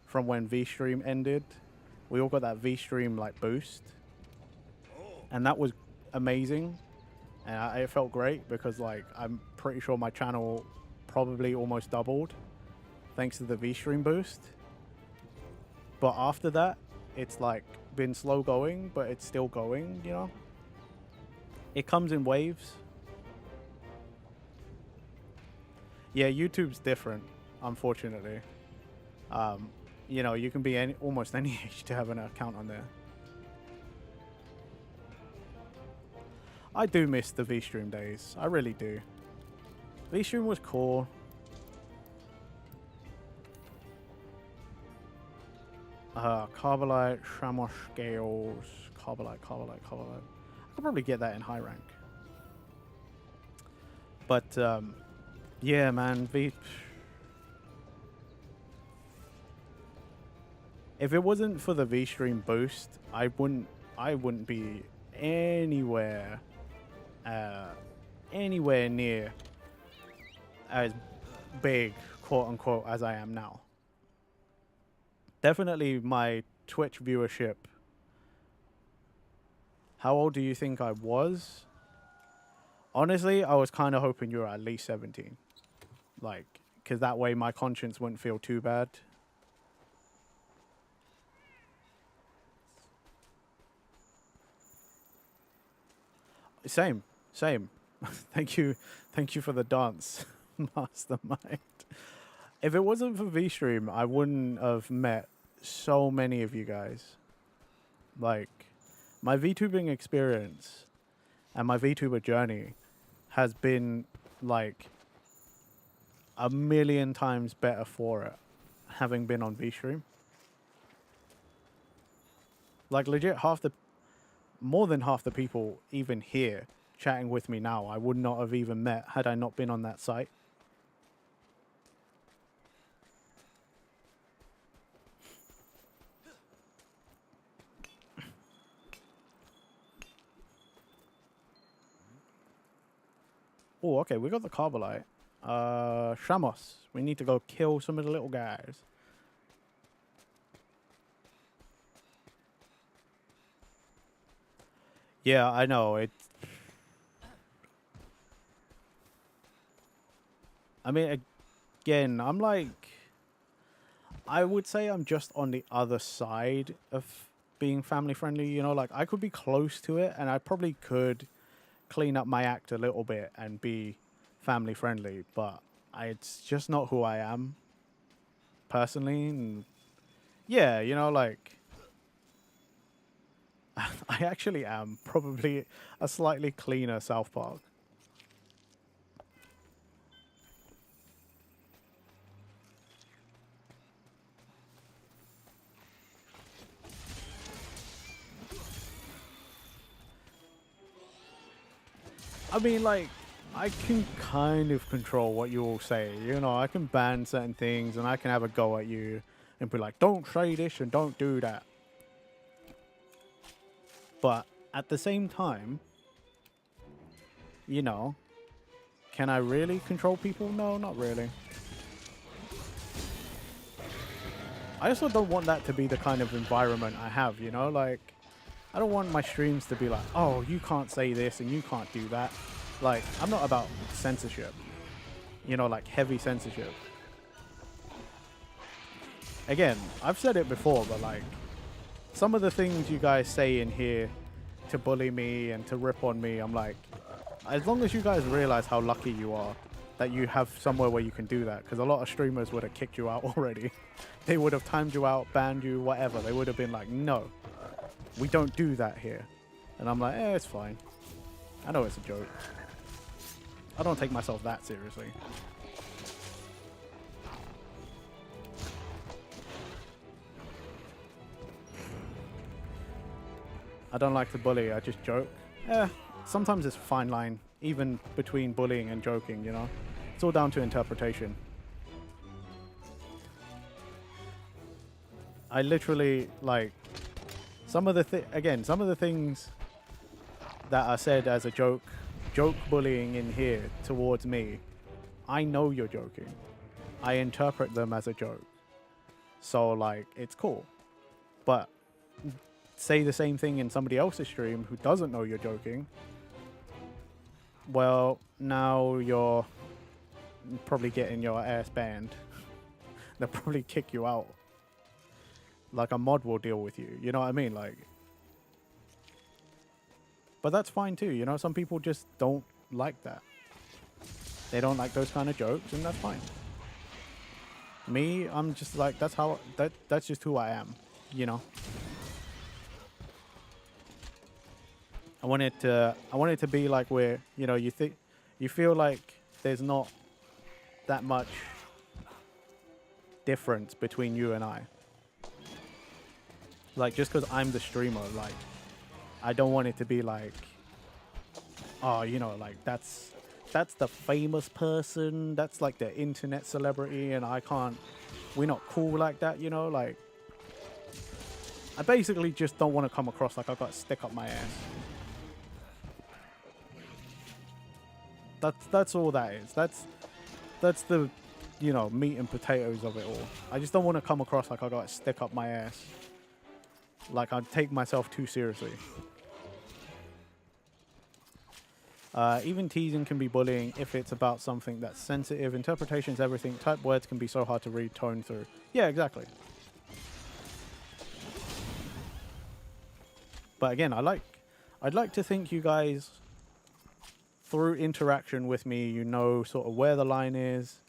S2: from when VStream ended. We all got that VStream like boost, and that was amazing, and it felt great because like I'm pretty sure my channel probably almost doubled thanks to the VStream boost. But after that, it's like been slow going, but it's still going, you know. It comes in waves. Yeah, YouTube's different, unfortunately. You know, you can be almost any age to have an account on there. I do miss the V-Stream days. I really do. V-Stream was cool. Carbolite, Shamos Scales, Carbolite. I could probably get that in high rank. But, yeah, man, if it wasn't for the V-Stream boost, I wouldn't be anywhere near as big, quote unquote, as I am now. Definitely my Twitch viewership. How old do you think I was? Honestly, I was kind of hoping you were at least 17. Like, because that way my conscience wouldn't feel too bad. Same. Thank you for the dance, Mastermind. If it wasn't for V-Stream, I wouldn't have met so many of you guys. Like, my VTubing experience and my VTuber journey has been like a million times better for it, having been on V-Stream. Like, legit, more than half the people even here chatting with me now, I would not have even met had I not been on that site. Oh, okay, we got the Carbolite. Shamos. We need to go kill some of the little guys. Yeah, I know. I mean, again, I'm like... I would say I'm just on the other side of being family friendly, you know? Like, I could be close to it, and I probably could clean up my act a little bit and be family friendly, but it's just not who I am personally. And yeah, you know, like I actually am probably a slightly cleaner South Park. I mean, like, I can kind of control what you all say. You know, I can ban certain things and I can have a go at you and be like, don't say this and don't do that. But at the same time, you know, can I really control people? No, not really. I also don't want that to be the kind of environment I have, you know, like, I don't want my streams to be like, oh, you can't say this and you can't do that. Like, I'm not about censorship. You know, like heavy censorship. Again, I've said it before, but like, some of the things you guys say in here to bully me and to rip on me, I'm like, as long as you guys realize how lucky you are that you have somewhere where you can do that, because a lot of streamers would have kicked you out already. They would have timed you out, banned you, whatever. They would have been like, no. We don't do that here. And I'm like, it's fine. I know it's a joke. I don't take myself that seriously. I don't like to bully, I just joke. Sometimes it's a fine line, even between bullying and joking, you know? It's all down to interpretation. I literally, like, some of the things that are said as a joke bullying in here towards me, I know you're joking. I interpret them as a joke. So, like, it's cool. But say the same thing in somebody else's stream who doesn't know you're joking, well, now you're probably getting your ass banned. They'll probably kick you out. Like, a mod will deal with you. You know what I mean? Like, but that's fine too. You know, some people just don't like that. They don't like those kind of jokes, and that's fine. Me, I'm just like, that's just who I am, you know? I want it to be like where, you know, you feel like there's not that much difference between you and I. Like, just because I'm the streamer, like, I don't want it to be like, oh, you know, like, that's the famous person, that's like the internet celebrity, and we're not cool like that, you know, like, I basically just don't want to come across like I've got to stick up my ass. That's all that is. That's the, you know, meat and potatoes of it all. I just don't want to come across like I got to stick up my ass. Like I take myself too seriously. Even teasing can be bullying if it's about something that's sensitive. Interpretations, everything. Type words can be so hard to read, tone through. Yeah, exactly. But again, I'd like to think you guys, through interaction with me, you know sort of where the line is,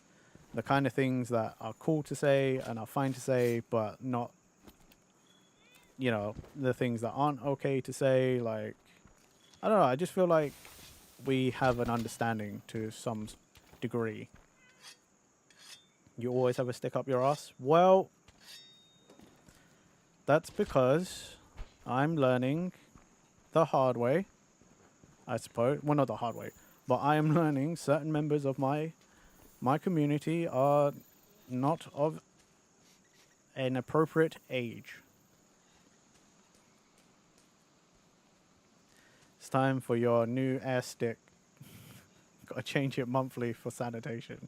S2: the kind of things that are cool to say and are fine to say, but not, you know, the things that aren't okay to say. Like, I don't know, I just feel like we have an understanding to some degree. You always have a stick up your ass? Well, that's because I'm learning the hard way, I suppose. Well, not the hard way, but I am learning certain members of my community are not of an appropriate age. It's time for your new ass stick. Gotta change it monthly for sanitation.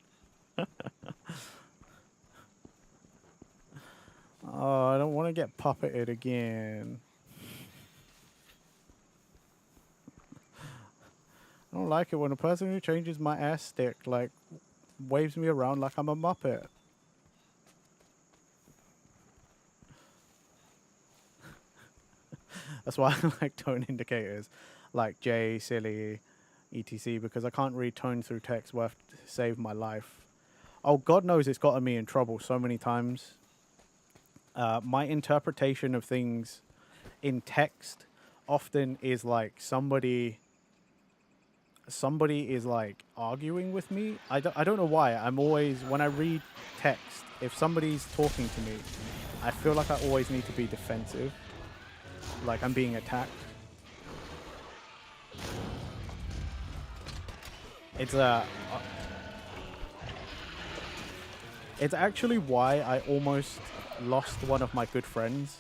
S2: Oh, I don't want to get puppeted again. I don't like it when a person who changes my ass stick, like, waves me around like I'm a Muppet. That's why I like tone indicators, like J, silly, etc, because I can't read tone through text worth to save my life. Oh, God knows it's gotten me in trouble so many times. My interpretation of things in text often is like somebody is like arguing with me. I don't know why. I'm always, when I read text, if somebody's talking to me, I feel like I always need to be defensive. Like I'm being attacked. It's actually why I almost lost one of my good friends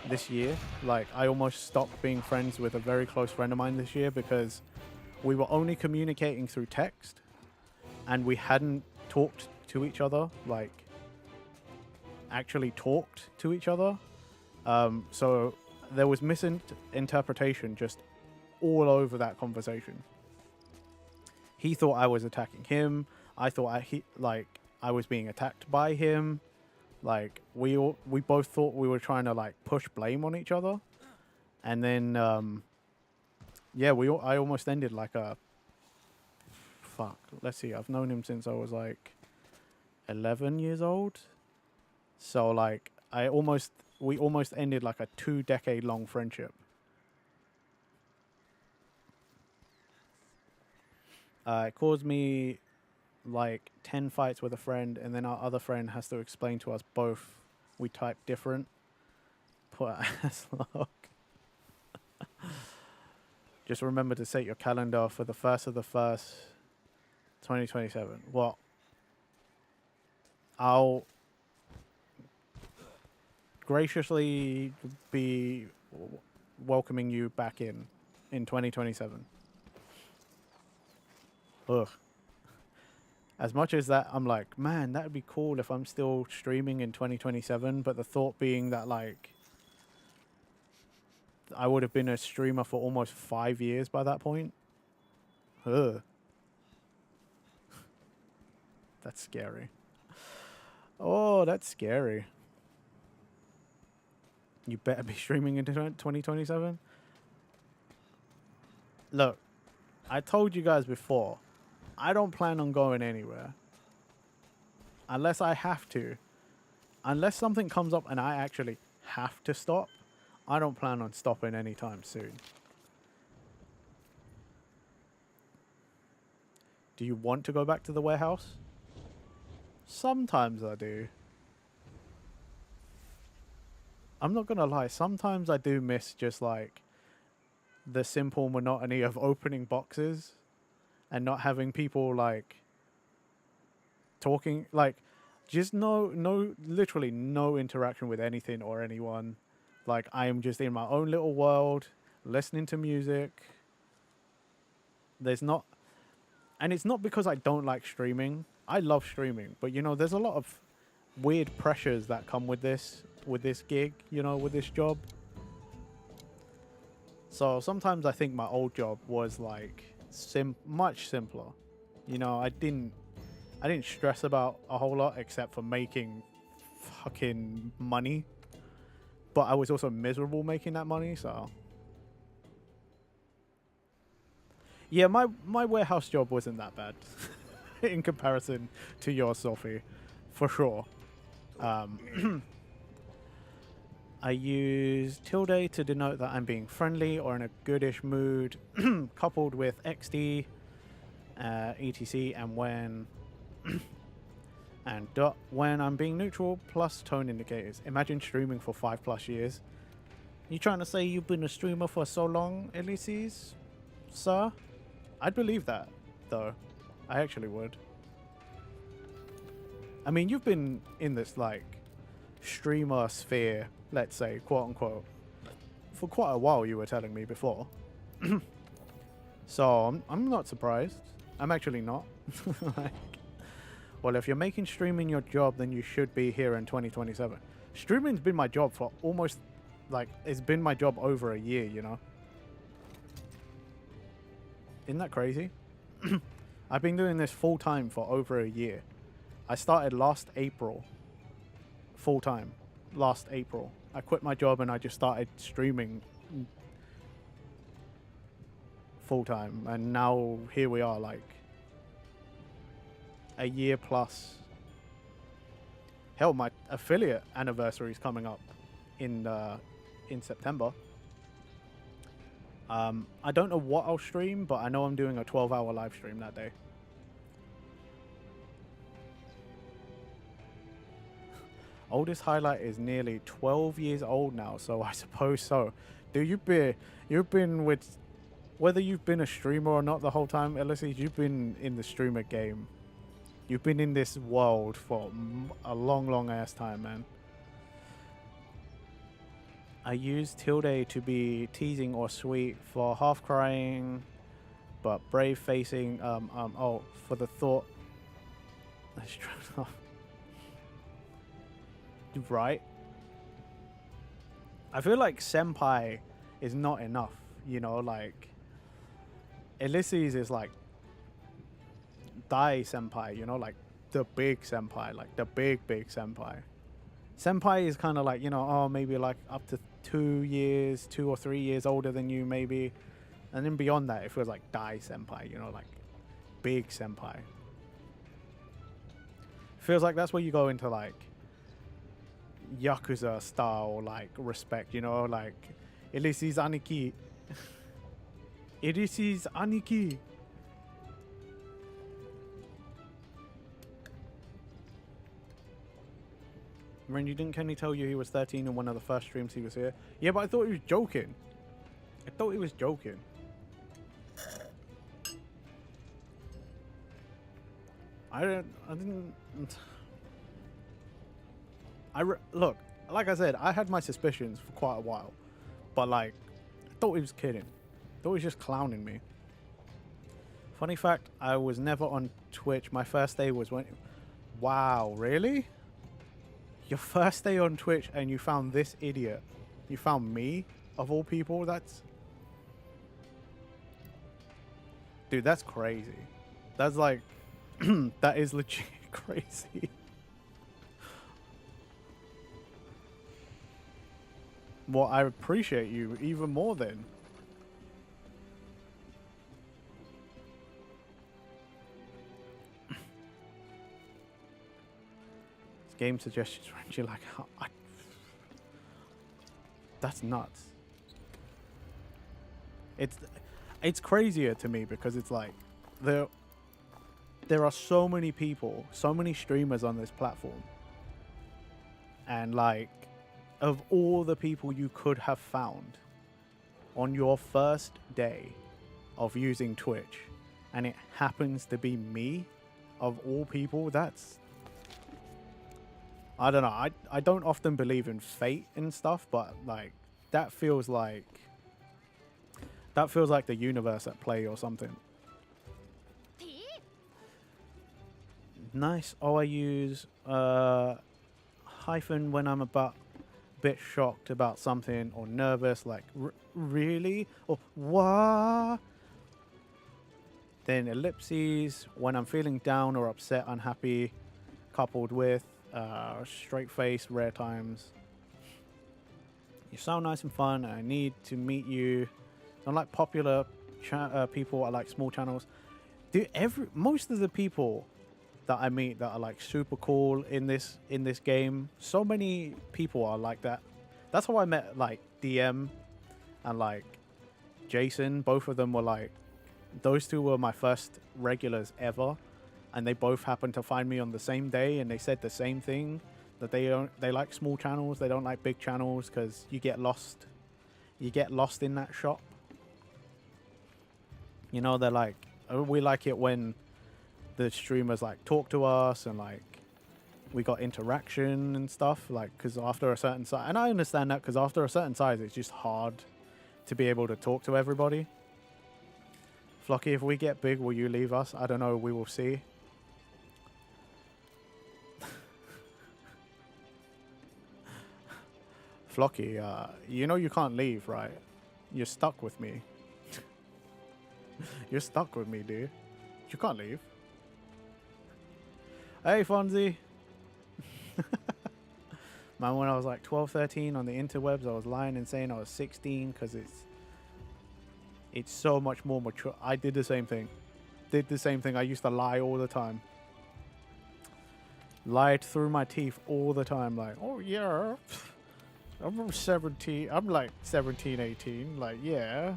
S2: this year. Like I almost stopped being friends with a very close friend of mine this year because we were only communicating through text and we hadn't talked to each other, like actually talked to each other. So there was misinterpretation just all over that conversation. He thought I was attacking him. I thought I was being attacked by him. Like we both thought we were trying to like push blame on each other. And then yeah, I almost ended like a let's see, I've known him since I was like 11 years old. So like we almost ended like a 2-decade-long friendship. It caused me like 10 fights with a friend, and then our other friend has to explain to us both we type different. Poor ass look. Just remember to set your calendar for the 1st of the 1st, 2027. Well, I'll graciously be welcoming you back in 2027. Ugh. As much as that, I'm like, man, that would be cool if I'm still streaming in 2027. But the thought being that, like, I would have been a streamer for almost 5 years by that point. Ugh. That's scary. Oh, that's scary. You better be streaming into 2027. Look, I told you guys before, I don't plan on going anywhere. Unless I have to. Unless something comes up and I actually have to stop, I don't plan on stopping anytime soon. Do you want to go back to the warehouse? Sometimes I do. I'm not gonna lie, sometimes I do miss just like the simple monotony of opening boxes and not having people like talking, like just literally no interaction with anything or anyone. Like I am just in my own little world, listening to music. There's not, and it's not because I don't like streaming. I love streaming, but you know, there's a lot of weird pressures that come with this gig, you know, with this job. So sometimes I think my old job was like much simpler. You know, I didn't stress about a whole lot except for making fucking money. But I was also miserable making that money, so yeah, my warehouse job wasn't that bad in comparison to yours, Sophie, for sure. I use tilde to denote that I'm being friendly or in a goodish mood, coupled with XD, etc. and when and dot when I'm being neutral, plus tone indicators. Imagine streaming for 5+ years. You trying to say you've been a streamer for so long, Ulysses, sir? I'd believe that, though. I actually would. I mean, you've been in this like streamer sphere, let's say, quote unquote, for quite a while, you were telling me before. So I'm not surprised. I'm actually not. Like, well, if you're making streaming your job, then you should be here in 2027. Streaming's been my job for almost, like, it's been my job over a year, you know? Isn't that crazy? I've been doing this full-time for over a year. I started last April. Full-time. Last April. I quit my job and I just started streaming full-time. And now here we are, like, a year plus. Hell, my affiliate anniversary is coming up in September. I don't know what I'll stream, but I know I'm doing a 12-hour live stream that day. Oldest highlight is nearly 12 years old now, so I suppose so. Dude, you've been with, whether you've been a streamer or not the whole time, Ulysses, you've been in the streamer game. You've been in this world for a long ass time, man. I use tilde to be teasing or sweet, for half crying, but brave facing. Oh, for the thought. Right. I feel like senpai is not enough. You know, like Ulysses is like Dai senpai. You know, like the big senpai, like the big senpai. Senpai is kind of like, you know, oh, maybe like up to 2 or 3 years older than you, maybe. And then beyond that, it feels like Dai senpai, you know, like big senpai. Feels like that's where you go into like Yakuza style, like respect, you know, like Ulysses Aniki. Ulysses Aniki. Randy, didn't Kenny tell you he was 13 in one of the first streams he was here? Yeah, but I thought he was joking. I thought he was joking. Look, like I said, I had my suspicions for quite a while. But like, I thought he was kidding. I thought he was just clowning me. Funny fact, I was never on Twitch. My first day was when... Wow, really? Your first day on Twitch and you found this idiot. You found me, of all people? That's... Dude, that's crazy. That's like... that is legit crazy. Well, I appreciate you even more then. Game suggestions, Rangy, like, that's nuts. It's crazier to me because it's like there are so many people, so many streamers on this platform. And like, of all the people you could have found on your first day of using Twitch, and it happens to be me, of all people, that's... I don't know, I don't often believe in fate and stuff, but like, that feels like the universe at play or something. Nice. Oh, I use hyphen when I'm a bit shocked about something or nervous, like really, or what? Then ellipses when I'm feeling down or upset, unhappy, coupled with straight face, rare times. You sound nice and fun. I need to meet you. I like popular people. I like small channels. Dude, most of the people that I meet that are like super cool in this game, so many people are like that. That's how I met like DM and like Jason. Both of them were like, those two were my first regulars ever, and they both happened to find me on the same day, and they said the same thing, that they like small channels, they don't like big channels because you get lost in that shop. You know, they're like, we like it when the streamers like talk to us and like we got interaction and stuff, like, because after a certain size, and I understand that, because after a certain size it's just hard to be able to talk to everybody. Flocky, if we get big, will you leave us? I don't know, we will see. Flocky, you know you can't leave, right? You're stuck with me. You're stuck with me, dude. You can't leave. Hey, Fonzie. Man, when I was like 12, 13 on the interwebs, I was lying and saying I was 16 because it's so much more mature. I did the same thing. I used to lie all the time. Lied through my teeth all the time. Like, oh yeah, I'm 17. I'm like 17, 18. Like, yeah.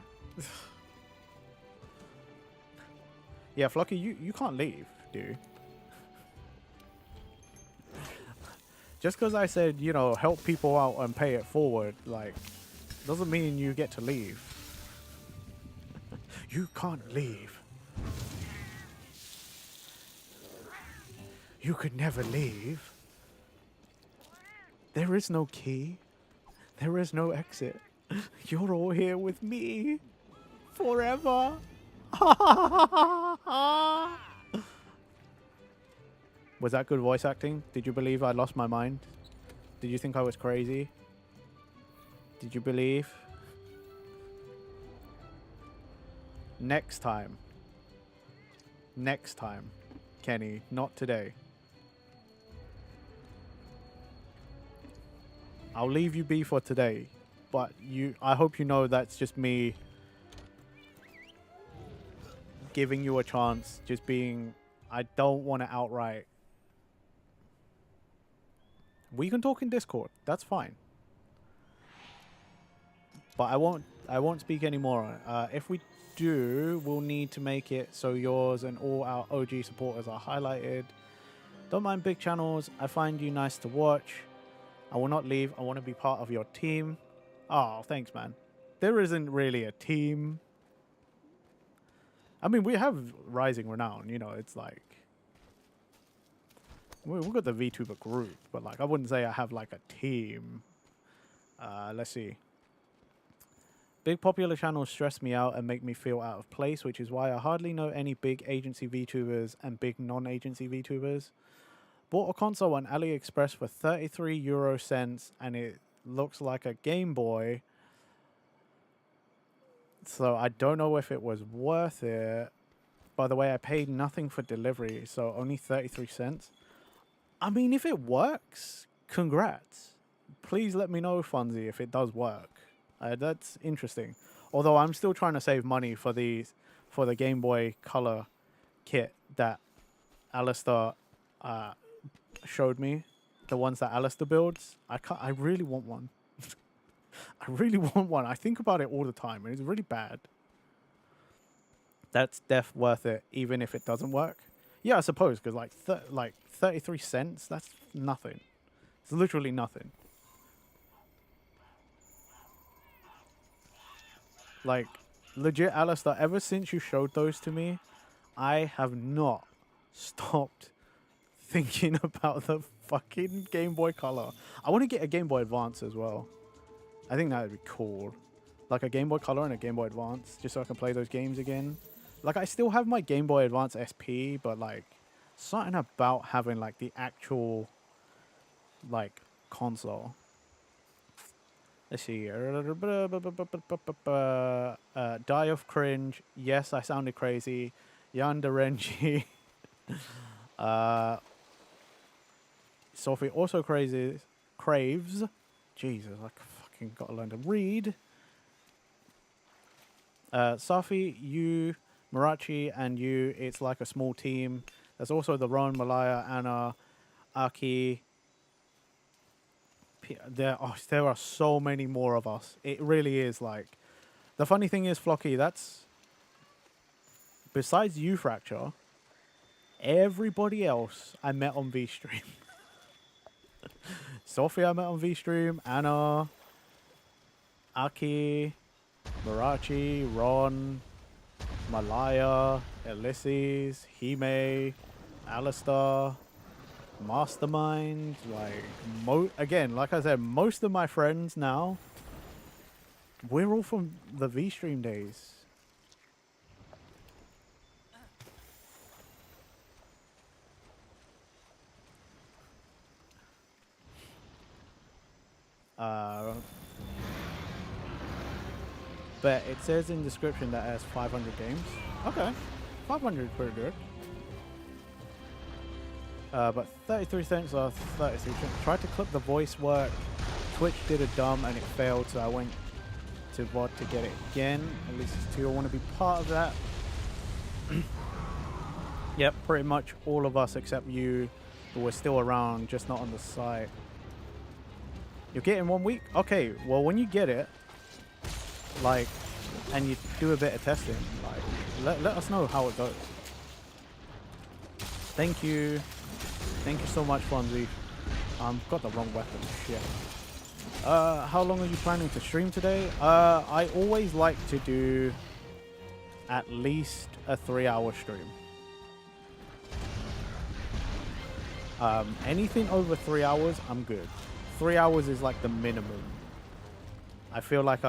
S2: Yeah, Flocky, you can't leave, dude. Just because I said, you know, help people out and pay it forward, like, doesn't mean you get to leave. You can't leave. You could never leave. There is no key. There is no exit. You're all here with me. Forever. Was that good voice acting? Did you believe I lost my mind? Did you think I was crazy? Did you believe? Next time. Next time, Kenny, not today. I'll leave you be for today, but I hope you know that's just me giving you a chance, just being, I don't want to outright. We can talk in Discord, that's fine. But I won't speak anymore. If we do, we'll need to make it so yours and all our OG supporters are highlighted. Don't mind big channels, I find you nice to watch. I will not leave, I want to be part of your team. Oh, thanks, man. There isn't really a team. I mean, we have Rising Renown, you know, it's like... We've got the VTuber group, but like, I wouldn't say I have like a team. Let's see. Big popular channels stress me out and make me feel out of place, which is why I hardly know any big agency VTubers and big non-agency VTubers. Bought a console on AliExpress for 33 euro cents and it looks like a Game Boy. So I don't know if it was worth it. By the way, I paid nothing for delivery, so only 33 cents. I mean, if it works, congrats. Please let me know, Fonzie, if it does work. That's interesting. Although I'm still trying to save money for the Game Boy Color kit that Alistair showed me. The ones that Alistair builds. I really want one. I really want one. I think about it all the time, and it's really bad. That's def worth it, even if it doesn't work. Yeah, I suppose, because like 33 cents, that's nothing. It's literally nothing. Like, legit, Alistair, ever since you showed those to me, I have not stopped thinking about the fucking Game Boy Color. I want to get a Game Boy Advance as well. I think that would be cool. Like a Game Boy Color and a Game Boy Advance, just so I can play those games again. Like, I still have my Game Boy Advance SP, but like, something about having like the actual like console. Let's see. Die of cringe. Yes, I sounded crazy. Yanda Renji. Sophie also craves. Jesus, I fucking gotta learn to read. Safi, you, Marachi, and you, it's like a small team. There's also the Ron, Malaya, Anna, Aki. There are so many more of us. It really is like... The funny thing is, Flocky, that's... Besides you, Fracture, everybody else I met on VStream. Sophie I met on VStream, Anna, Aki, Marachi, Ron, Malaya, Ulysses, Hime, Alistair, Mastermind, like, again, like I said, most of my friends now, we're all from the VStream days. But it says in the description that it has 500 games. Okay, 500 is pretty good. But 33 cents are 33 cents. Tried to clip the voice work. Twitch did a dumb and it failed, so I went to VOD to get it again. At least it's 2. I want to be part of that. Yep, pretty much all of us except you who were still around, just not on the site. You'll get it in 1 week? Okay, well when you get it, like, and you do a bit of testing, like, let us know how it goes. Thank you. Thank you so much, Fonzie. Got the wrong weapon. Shit. How long are you planning to stream today? I always like to do at least a 3-hour stream. Anything over 3 hours, I'm good. 3 hours is like the minimum. I feel like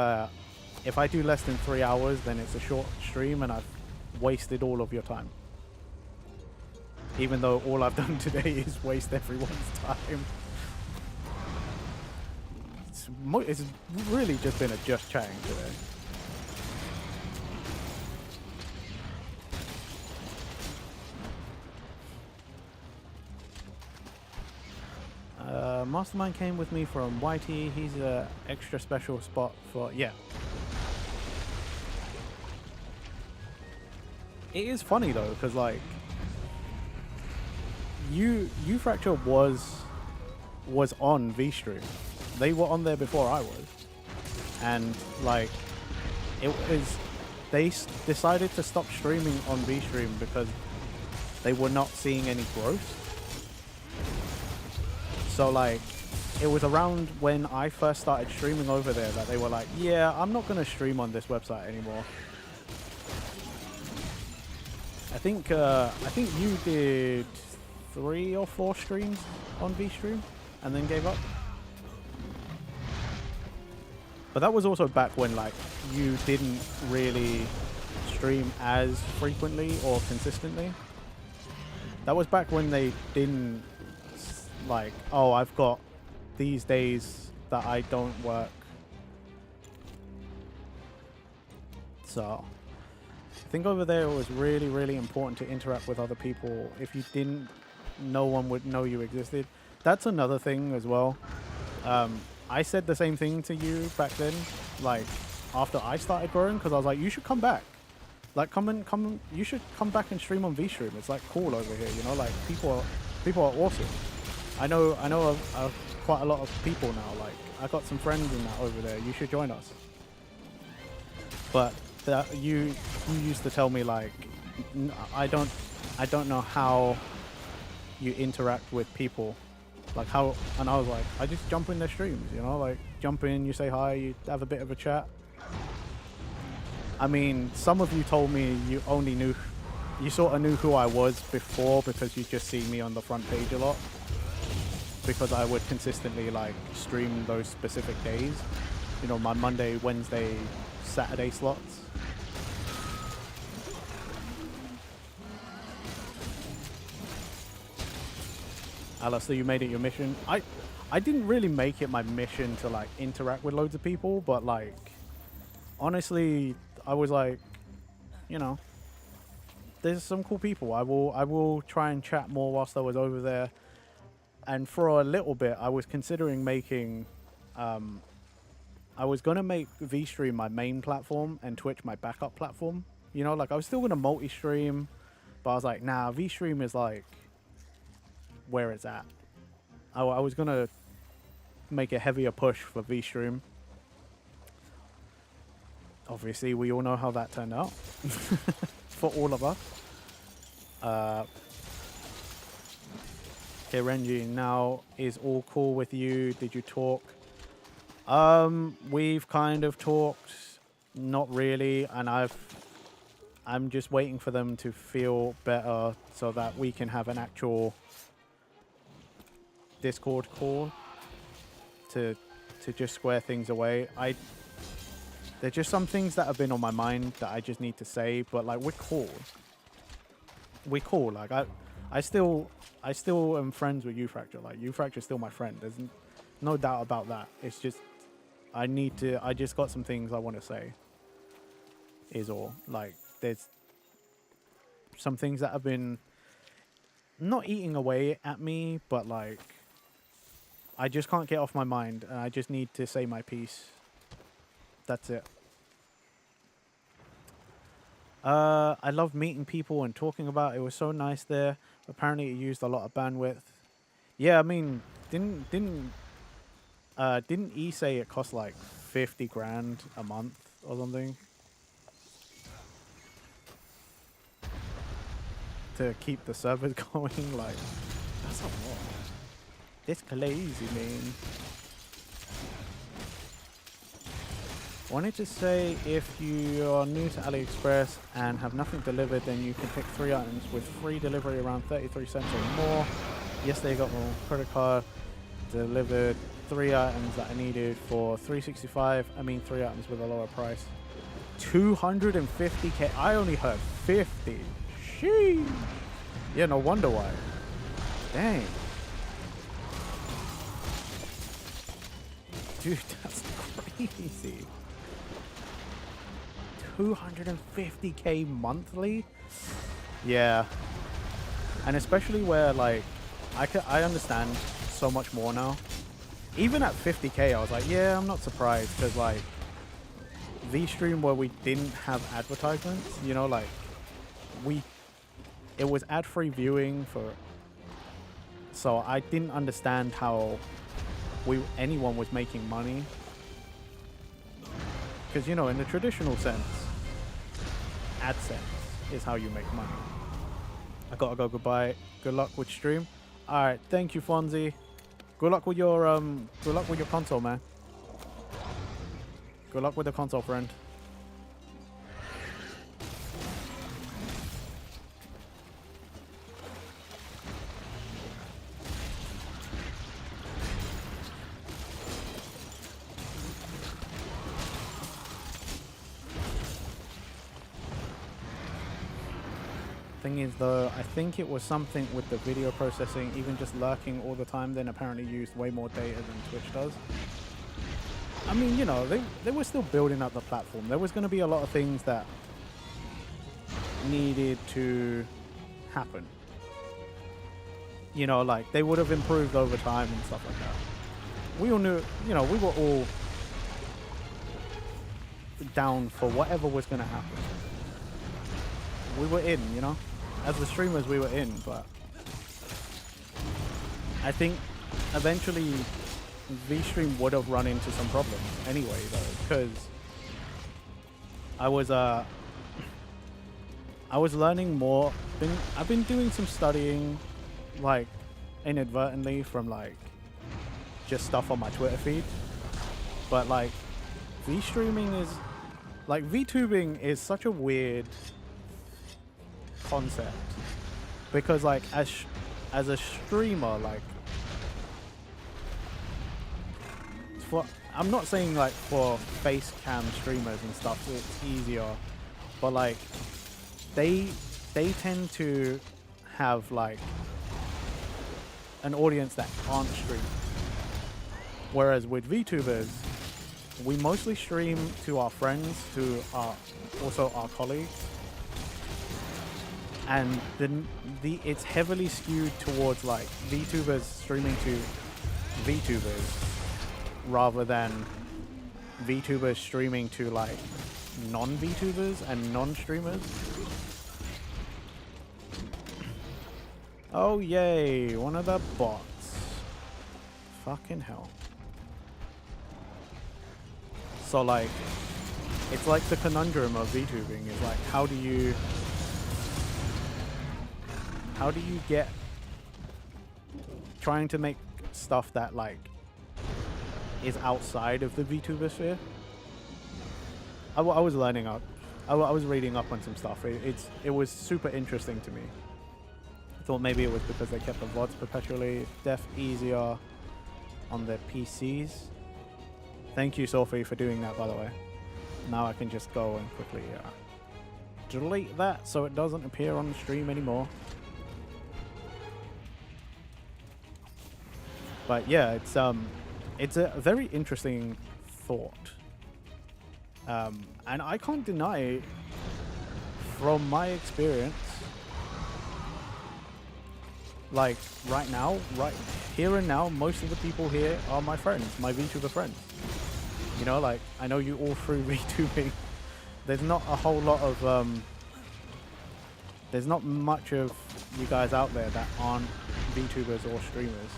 S2: if I do less than 3 hours, then it's a short stream and I've wasted all of your time. Even though all I've done today is waste everyone's time. It's really just been a just chatting today. Mastermind came with me from YT. He's a extra special spot for... Yeah. It is funny though, because like... You Fracture was on VStream. They were on there before I was. And like... It was... They decided to stop streaming on VStream because they were not seeing any growth. So like, it was around when I first started streaming over there that they were like, yeah, I'm not going to stream on this website anymore. I think you did 3 or 4 streams on VStream and then gave up. But that was also back when like you didn't really stream as frequently or consistently. That was back when they didn't like, oh, I've got these days that I don't work. So I think over there it was really, really important to interact with other people. If you didn't, no one would know you existed. That's another thing as well. I said the same thing to you back then, like after I started growing, because I was like, you should come back. Like you should come back and stream on VStream. It's like cool over here, you know, like people are awesome. I know quite a lot of people now. Like I got some friends in that over there. You should join us. But you used to tell me like, I don't I don't know how you interact with people. Like how, and I was like, I just jump in their streams, you know, like jump in, you say hi, you have a bit of a chat. I mean, some of you told me you only knew, you sort of knew who I was before because you just see me on the front page a lot. Because I would consistently like stream those specific days. You know, my Monday, Wednesday, Saturday slots. Alistair, you made it your mission. I didn't really make it my mission to like interact with loads of people, but like honestly, I was like, you know, there's some cool people. I will try and chat more whilst I was over there. And for a little bit, I was considering making, I was gonna make VStream my main platform and Twitch my backup platform. You know, like I was still gonna multi-stream, but I was like, nah, VStream is like where it's at. I was gonna make a heavier push for VStream. Obviously, we all know how that turned out for all of us. Okay, Renji, now is all cool with you? Did you talk? We've kind of talked, not really, and I'm just waiting for them to feel better so that we can have an actual Discord call to just square things away. There's just some things that have been on my mind that I just need to say, but like we're cool. We're cool. Like I still am friends with Ufracture. Like Ufracture's still my friend. There's no doubt about that. It's just I just got some things I want to say. Is all. Like there's some things that have been not eating away at me, but like I just can't get off my mind, and I just need to say my piece. That's it. I love meeting people and talking about it. It was so nice there. Apparently it used a lot of bandwidth. Yeah, I mean, didn't E say it cost like 50 grand a month or something to keep the servers going? Like, that's a lot. It's crazy, man. Wanted to say, if you are new to AliExpress and have nothing delivered, then you can pick 3 items with free delivery around 33 cents or more. Yesterday I got my credit card, delivered 3 items that I needed for $365. I mean 3 items with a lower price. 250k. I only heard 50. Sheesh. Yeah, no wonder why. Dang. Dude, that's crazy. 250k monthly? Yeah. And especially where like I understand so much more now. Even at 50k I was like, yeah, I'm not surprised, because like VStream where we didn't have advertisements, you know, like it was ad-free viewing for, so I didn't understand how anyone was making money. Because, you know, in the traditional sense, AdSense is how you make money. I gotta go, goodbye. Good luck with stream. Alright, thank you, Fonzie. Good luck with your console, man. Good luck with the console, friend. Thing is though, I think it was something with the video processing, even just lurking all the time, then apparently used way more data than Twitch does. I mean, you know, they were still building up the platform. There was going to be a lot of things that needed to happen. You know, like they would have improved over time and stuff like that. We all knew, you know, we were all down for whatever was going to happen. We were in, you know? As the streamers, we were in, but I think eventually VStream would have run into some problems anyway, though, because I I was learning more. I've been doing some studying, like inadvertently from like just stuff on my Twitter feed. But like V-streaming is like VTubing is such a weird concept because like as a streamer, like I'm not saying like for face cam streamers and stuff it's easier, but like they tend to have like an audience that aren't stream. Whereas with VTubers, we mostly stream to our friends who are also our colleagues. And it's heavily skewed towards like VTubers streaming to VTubers rather than VTubers streaming to like non-VTubers and non-streamers. Oh yay, one of the bots. Fucking hell. So like, it's like the conundrum of VTubing is like, how do you get trying to make stuff that like is outside of the VTuber sphere? I was learning up. I was reading up on some stuff. It was super interesting to me. I thought maybe it was because they kept the VODs perpetually deaf easier on their PCs. Thank you, Sophie, for doing that, by the way. Now I can just go and quickly delete that so it doesn't appear on the stream anymore. But yeah, it's a very interesting thought. And I can't deny, from my experience, like right now, right here and now, most of the people here are my friends, my VTuber friends. You know, like, I know you all through VTubing. There's not a whole lot of, there's not much of you guys out there that aren't VTubers or streamers.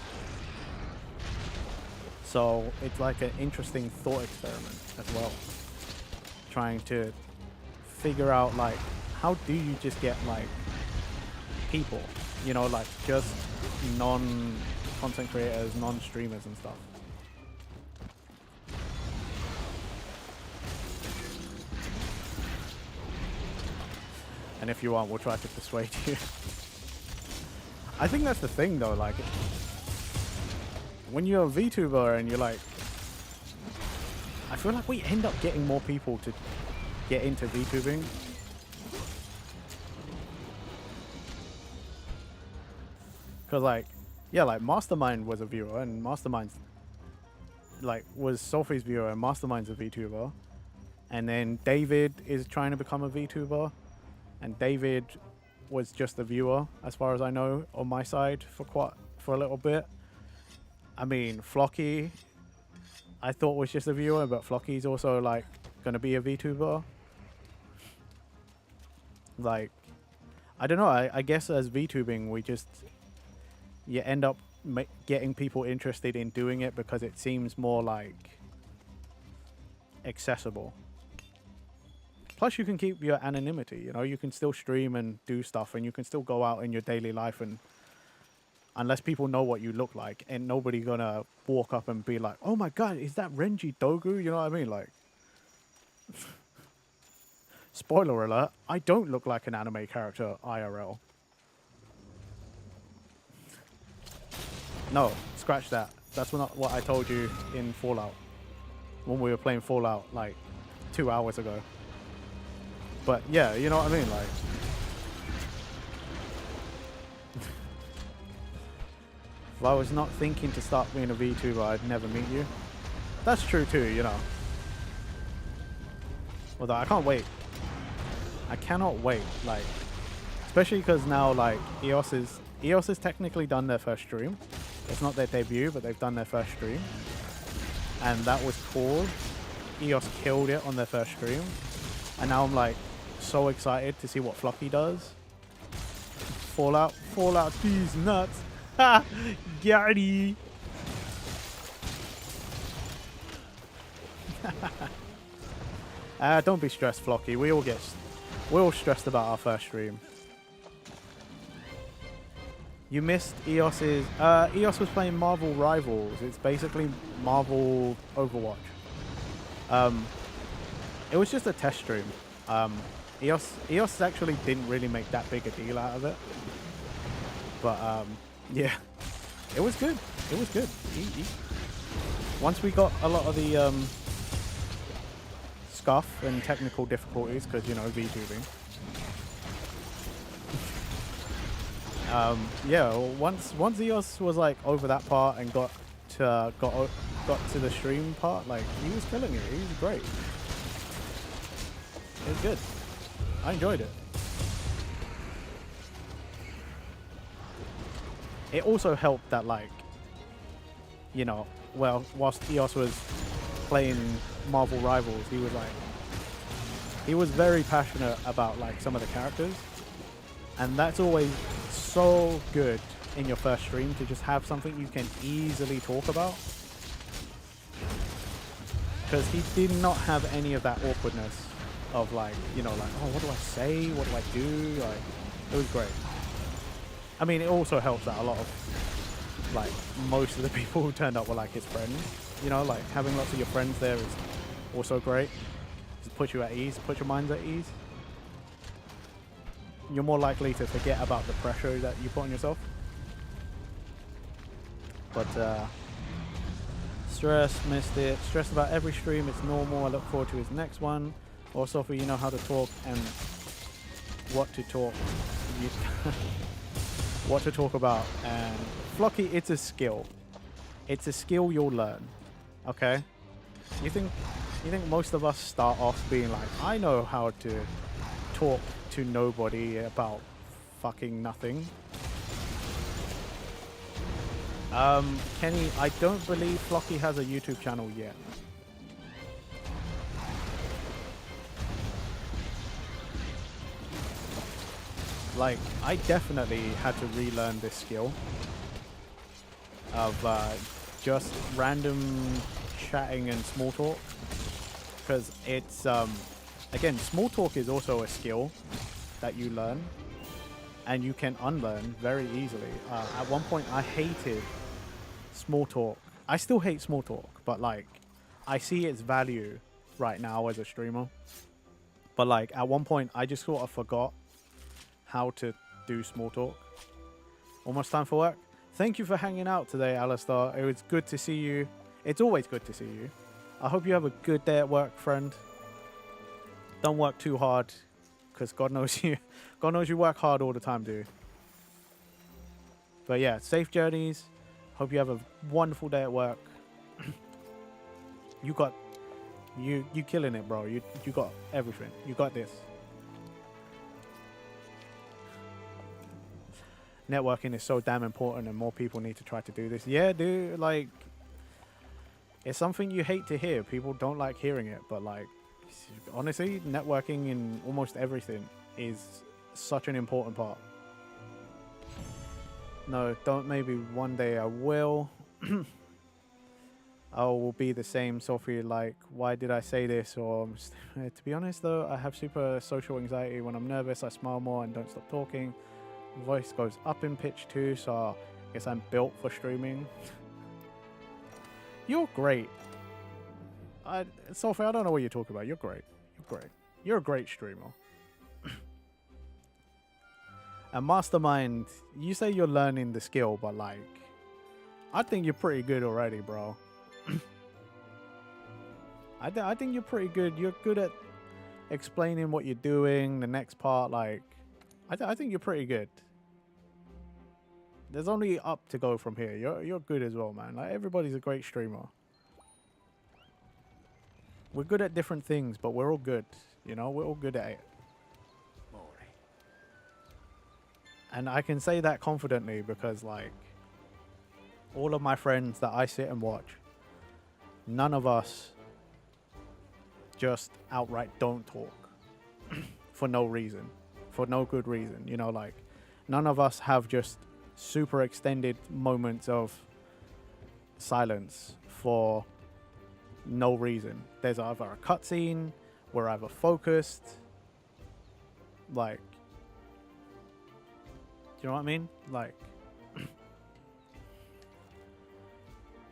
S2: So it's like an interesting thought experiment as well. Trying to figure out, like, how do you just get, like, people, you know, like, just non-content creators, non-streamers and stuff. And if you want, we'll try to persuade you. I think that's the thing, though, like, when you're a VTuber and you're like, I feel like we end up getting more people to get into VTubing. Because, like, yeah, like, Mastermind was a viewer, and Mastermind's, like, was Sophie's viewer, and Mastermind's a VTuber. And then David is trying to become a VTuber. And David was just a viewer, as far as I know, on my side for a little bit. I mean, Flocky, I thought was just a viewer, but Flocky's also like gonna be a VTuber. Like, I don't know. I guess as VTubing, you end up getting people interested in doing it because it seems more like accessible. Plus, you can keep your anonymity, you know, you can still stream and do stuff, and you can still go out in your daily life, and unless people know what you look like, and nobody gonna walk up and be like, oh my god, is that Renji Dogu? You know what I mean? Like, spoiler alert, I don't look like an anime character IRL. No, scratch that. That's not what I told you in Fallout. When we were playing Fallout, like, 2 hours ago. But yeah, you know what I mean, like. If I was not thinking to start being a VTuber, I'd never meet you. That's true too, you know. Although I can't wait. I cannot wait, like, especially because now, like, EOS has technically done their first stream. It's not their debut, but they've done their first stream, and that was cool. EOS killed it on their first stream, and now I'm like so excited to see what Flocky does. Fallout these nuts. Ha! Gary. Don't be stressed, Flocky. We all get We're all stressed about our first stream. You missed EOS's... EOS was playing Marvel Rivals. It's basically Marvel Overwatch. It was just a test stream. EOS actually didn't really make that big a deal out of it. But, yeah. It was good. It was good. Once we got a lot of the scuff and technical difficulties, because, you know, VTubing. Yeah, once EOS was like over that part and got to the stream part, like he was killing it. He was great. It was good. I enjoyed it. It also helped that, like, you know, well, whilst EOS was playing Marvel Rivals, he was very passionate about like some of the characters, and that's always so good in your first stream to just have something you can easily talk about, because he did not have any of that awkwardness of like, you know, like, oh, what do I say, what do I do? Like, it was great. I mean, it also helps that a lot of, like, most of the people who turned up were like his friends, you know, like having lots of your friends there is also great. Just put you at ease, put your minds at ease. You're more likely to forget about the pressure that you put on yourself. But stress, missed it. Stressed about every stream, it's normal. I look forward to his next one. Also, for you know how to talk and what to talk, what to talk about. And Flocky, it's a skill. It's a skill you'll learn. Okay? You think most of us start off being like, I know how to talk to nobody about fucking nothing. Kenny, I don't believe Flocky has a YouTube channel yet. Like, I definitely had to relearn this skill of just random chatting and small talk, because it's again, small talk is also a skill that you learn and you can unlearn very easily. At one point I hated small talk. I still hate small talk, but like I see its value right now as a streamer. But like at one point I just sort of forgot how to do small talk. Almost time for work. Thank you for hanging out today, Alistair. It was good to see you. It's always good to see you. I hope you have a good day at work, friend. Don't work too hard, because God knows you work hard all the time, dude. But yeah, safe journeys. Hope you have a wonderful day at work. You killing it, bro. You got everything. You got this. Networking is so damn important, and more people need to try to do this. Yeah, dude, like, it's something you hate to hear. People don't like hearing it, but like, honestly, networking in almost everything is such an important part. No, don't. Maybe one day I will. I will be the same, Sophie. Like, why did I say this? Or to be honest, though, I have super social anxiety. When I'm nervous, I smile more and don't stop talking. Voice goes up in pitch too, so I guess I'm built for streaming. You're great. Sophie, I don't know what you're talking about. You're great. You're great. You're a great streamer. And Mastermind, you say you're learning the skill, but like, I think you're pretty good already, bro. I think you're pretty good. You're good at explaining what you're doing. The next part, like, I think you're pretty good. There's only up to go from here. You're good as well, man. Like, everybody's a great streamer. We're good at different things, but we're all good. You know, we're all good at it. And I can say that confidently because, like, all of my friends that I sit and watch, none of us just outright don't talk for no reason, for no good reason. You know, like, none of us have just super extended moments of silence for no reason. There's either a cutscene, we're either focused, Like, you know what I mean? Like,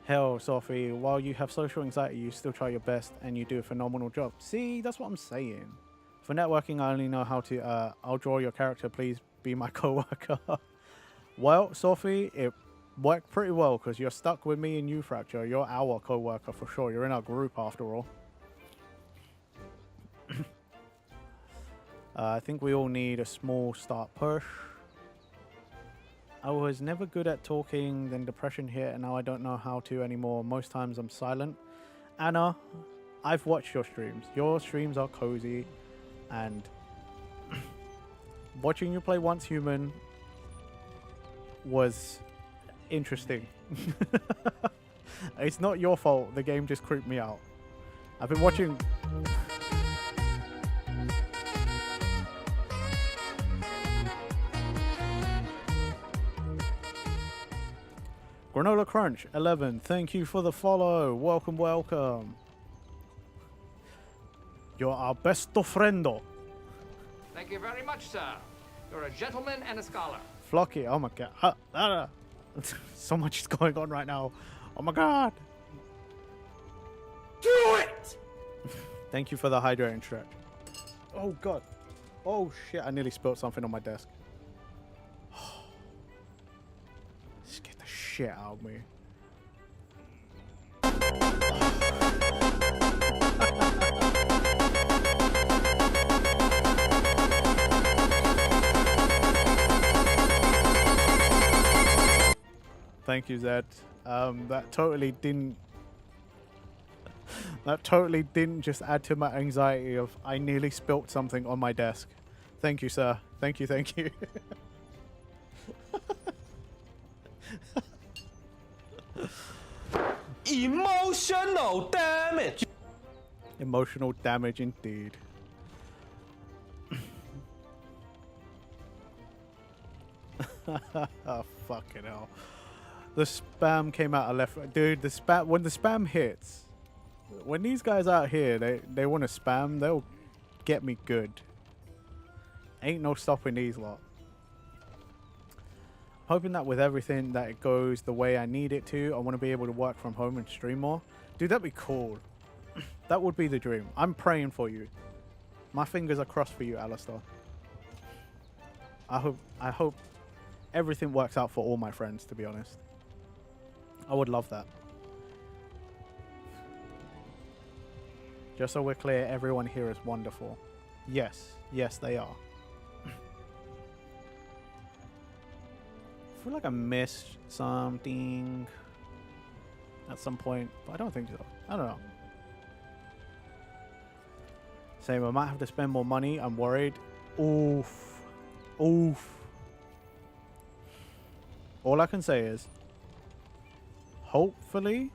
S2: hell, Sophie, while you have social anxiety, you still try your best and you do a phenomenal job. See, that's what I'm saying. For networking, I only know how to, I'll draw your character, please be my co-worker. Well, Sophie, it worked pretty well because you're stuck with me and you, Fracture. You're our co-worker for sure. You're in our group after all. I think we all need a small start push. I was never good at talking, then depression hit, and now I don't know how to anymore. Most times I'm silent. Anna, I've watched your streams. Your streams are cozy, and watching you play Once Human was interesting. It's not your fault. The game just creeped me out. I've been watching... Granola Crunch 11, thank you for the follow. Welcome, welcome. You're our best friendo.
S8: Thank you very much, sir. You're a gentleman and a scholar.
S2: Flocky, oh my god. So much is going on right now. Oh my god.
S6: Do it!
S2: Thank you for the hydrating stretch. Oh god. Oh shit, I nearly spilled something on my desk. Scared the shit out of me. Thank you, Zed. That totally didn't just add to my anxiety of I nearly spilt something on my desk. Thank you, sir. Thank you, thank you.
S6: Emotional damage.
S2: Emotional damage indeed. Oh, fucking hell. The spam came out of left. Dude, the spam, when the spam hits, when these guys out here, they want to spam, they'll get me good. Ain't no stopping these lot. Hoping that with everything that it goes the way I need it to, I want to be able to work from home and stream more. Dude, that'd be cool. That would be the dream. I'm praying for you. My fingers are crossed for you, Alistair. I hope everything works out for all my friends, to be honest. I would love that. Just so we're clear, everyone here is wonderful. Yes, yes, they are. I feel like I missed something at some point, but I don't think so. I don't know. Same, I might have to spend more money. I'm worried. Oof. Oof. All I can say is, hopefully,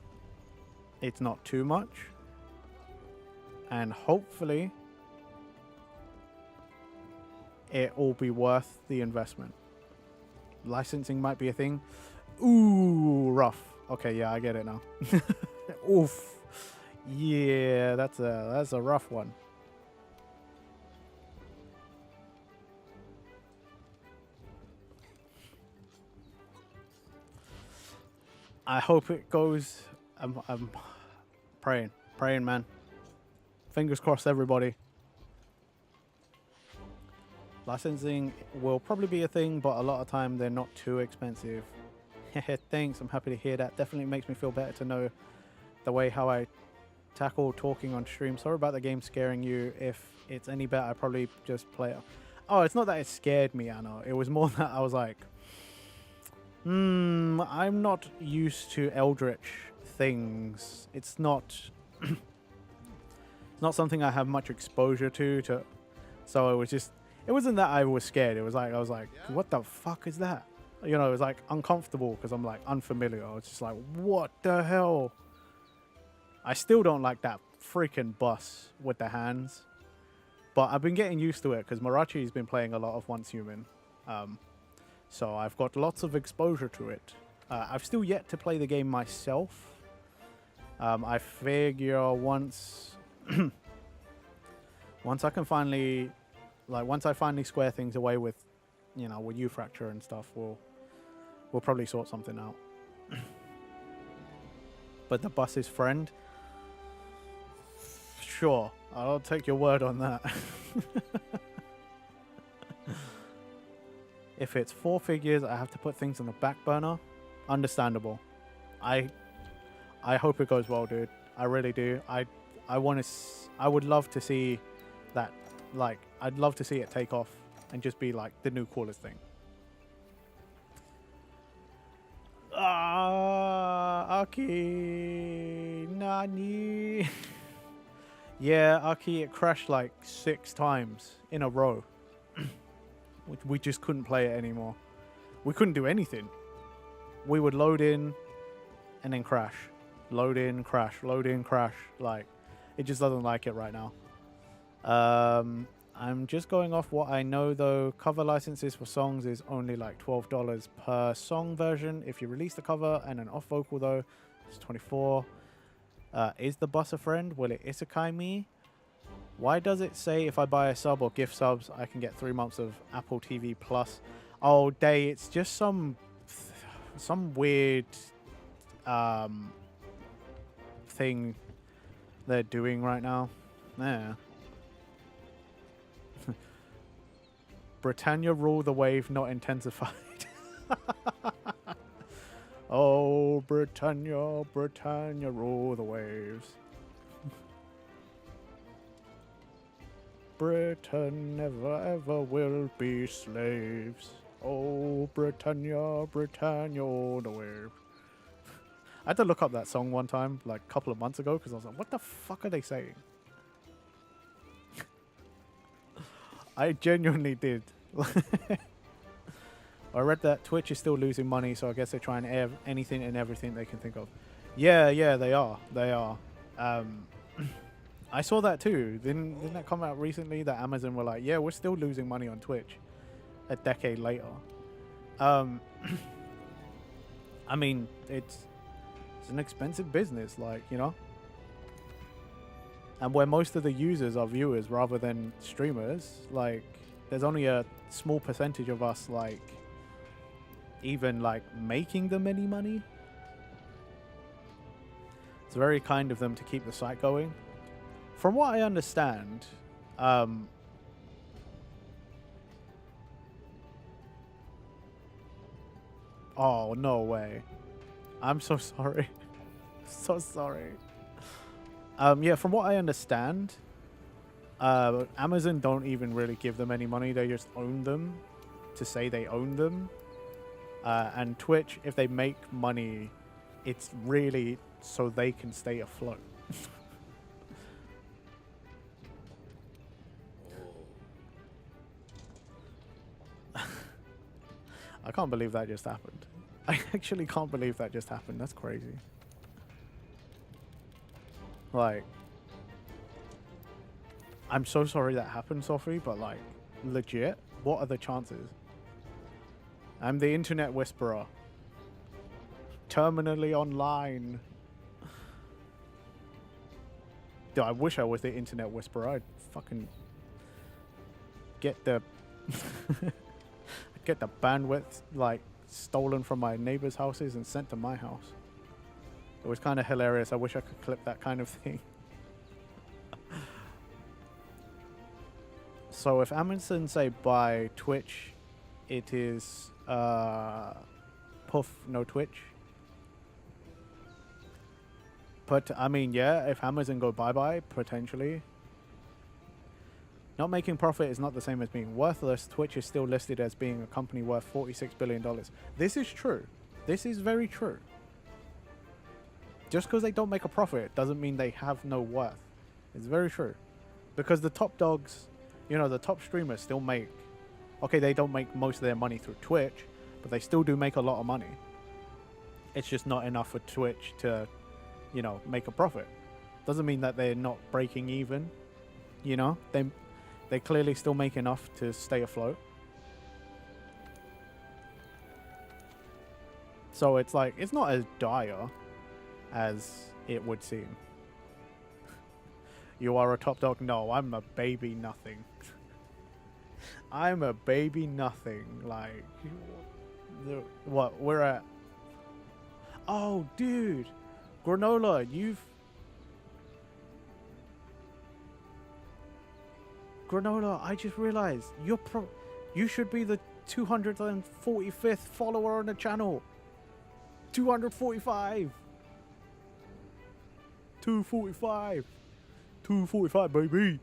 S2: it's not too much. And hopefully, it will be worth the investment. Licensing might be a thing. Ooh, rough. Okay, yeah, I get it now. Oof. Yeah, that's a rough one. I hope it goes. I'm praying, man. Fingers crossed, everybody. Licensing will probably be a thing, but a lot of time they're not too expensive. Thanks, I'm happy to hear that. Definitely makes me feel better to know the way how I tackle talking on stream. Sorry about the game scaring you. If it's any better, I probably just play it. Oh, it's not that it scared me, Anna. It was more that I was like, I'm not used to Eldritch things. It's not not something I have much exposure to. So it was just, it wasn't that I was scared. It was like, I was like, what the fuck is that? You know, it was like uncomfortable because I'm like unfamiliar. I was just like, what the hell? I still don't like that freaking boss with the hands. But I've been getting used to it because Marachi's been playing a lot of Once Human. So I've got lots of exposure to it. I've still yet to play the game myself. I figure once I can finally Like once I finally square things away with, you know, with U-Fracture and stuff, we'll probably sort something out. But the bus's friend, sure, I'll take your word on that. If it's 4 figures, I have to put things on the back burner. Understandable. I hope it goes well, dude. I really do. I would love to see that. Like, I'd love to see it take off and just be like the new coolest thing. Aki, Nani. Yeah, Aki, it crashed like 6 times in a row. We just couldn't play it anymore. We couldn't do anything. We would load in and then crash. Load in, crash, load in, crash. Like, it just doesn't like it right now. I'm just going off what I know though. Cover licenses for songs is only like $12 per song version. If you release the cover and an off vocal though, it's $24. Is the bus a friend? Will it isekai me? Why does it say if I buy a sub or gift subs, I can get 3 months of Apple TV Plus? Oh, Day, it's just some weird thing they're doing right now. Yeah. Britannia rule the wave, not intensified. Oh, Britannia, Britannia rule the waves. Britain never ever will be slaves. Oh, Britannia, Britannia all the wave. I had to look up that song one time, like a couple of months ago, because I was like, what the fuck are they saying? I genuinely did. I read that Twitch is still losing money, so I guess they're trying anything and everything they can think of. Yeah, they are. They are. I saw that too. Didn't that come out recently that Amazon were like, yeah, we're still losing money on Twitch a decade later. I mean, it's an expensive business, like, you know. And where most of the users are viewers rather than streamers, like, there's only a small percentage of us, like, even, like, making them any money. It's very kind of them to keep the site going. From what I understand, oh, no way. I'm so sorry. So sorry. Yeah, from what I understand, Amazon don't even really give them any money. They just own them to say they own them. And Twitch, if they make money, it's really so they can stay afloat. I can't believe that just happened. I actually can't believe that just happened. That's crazy. Like, I'm so sorry that happened, Sophie, but like, legit, what are the chances? I'm the internet whisperer. Terminally online. Dude, I wish I was the internet whisperer. I'd fucking get the get the bandwidth like stolen from my neighbors' houses and sent to my house. It was kind of hilarious. I wish I could clip that kind of thing. So if Amazon say buy Twitch, it is puff, no Twitch. But I mean, yeah, if Amazon go bye-bye, potentially. Not making profit is not the same as being worthless. Twitch is still listed as being a company worth $46 billion. This is true. This is very true. Just because they don't make a profit doesn't mean they have no worth. It's very true. Because the top dogs, you know, the top streamers still make... Okay, they don't make most of their money through Twitch, but they still do make a lot of money. It's just not enough for Twitch to, you know, make a profit. Doesn't mean that they're not breaking even. You know, they clearly still make enough to stay afloat. So it's like, it's not as dire as it would seem. You are a top dog? No, I'm a baby nothing. I'm a baby nothing. Like, what? We're at. Oh, dude, Granola, Granola, I just realized you should be the 245th follower on the channel. 245. 245. 245, baby.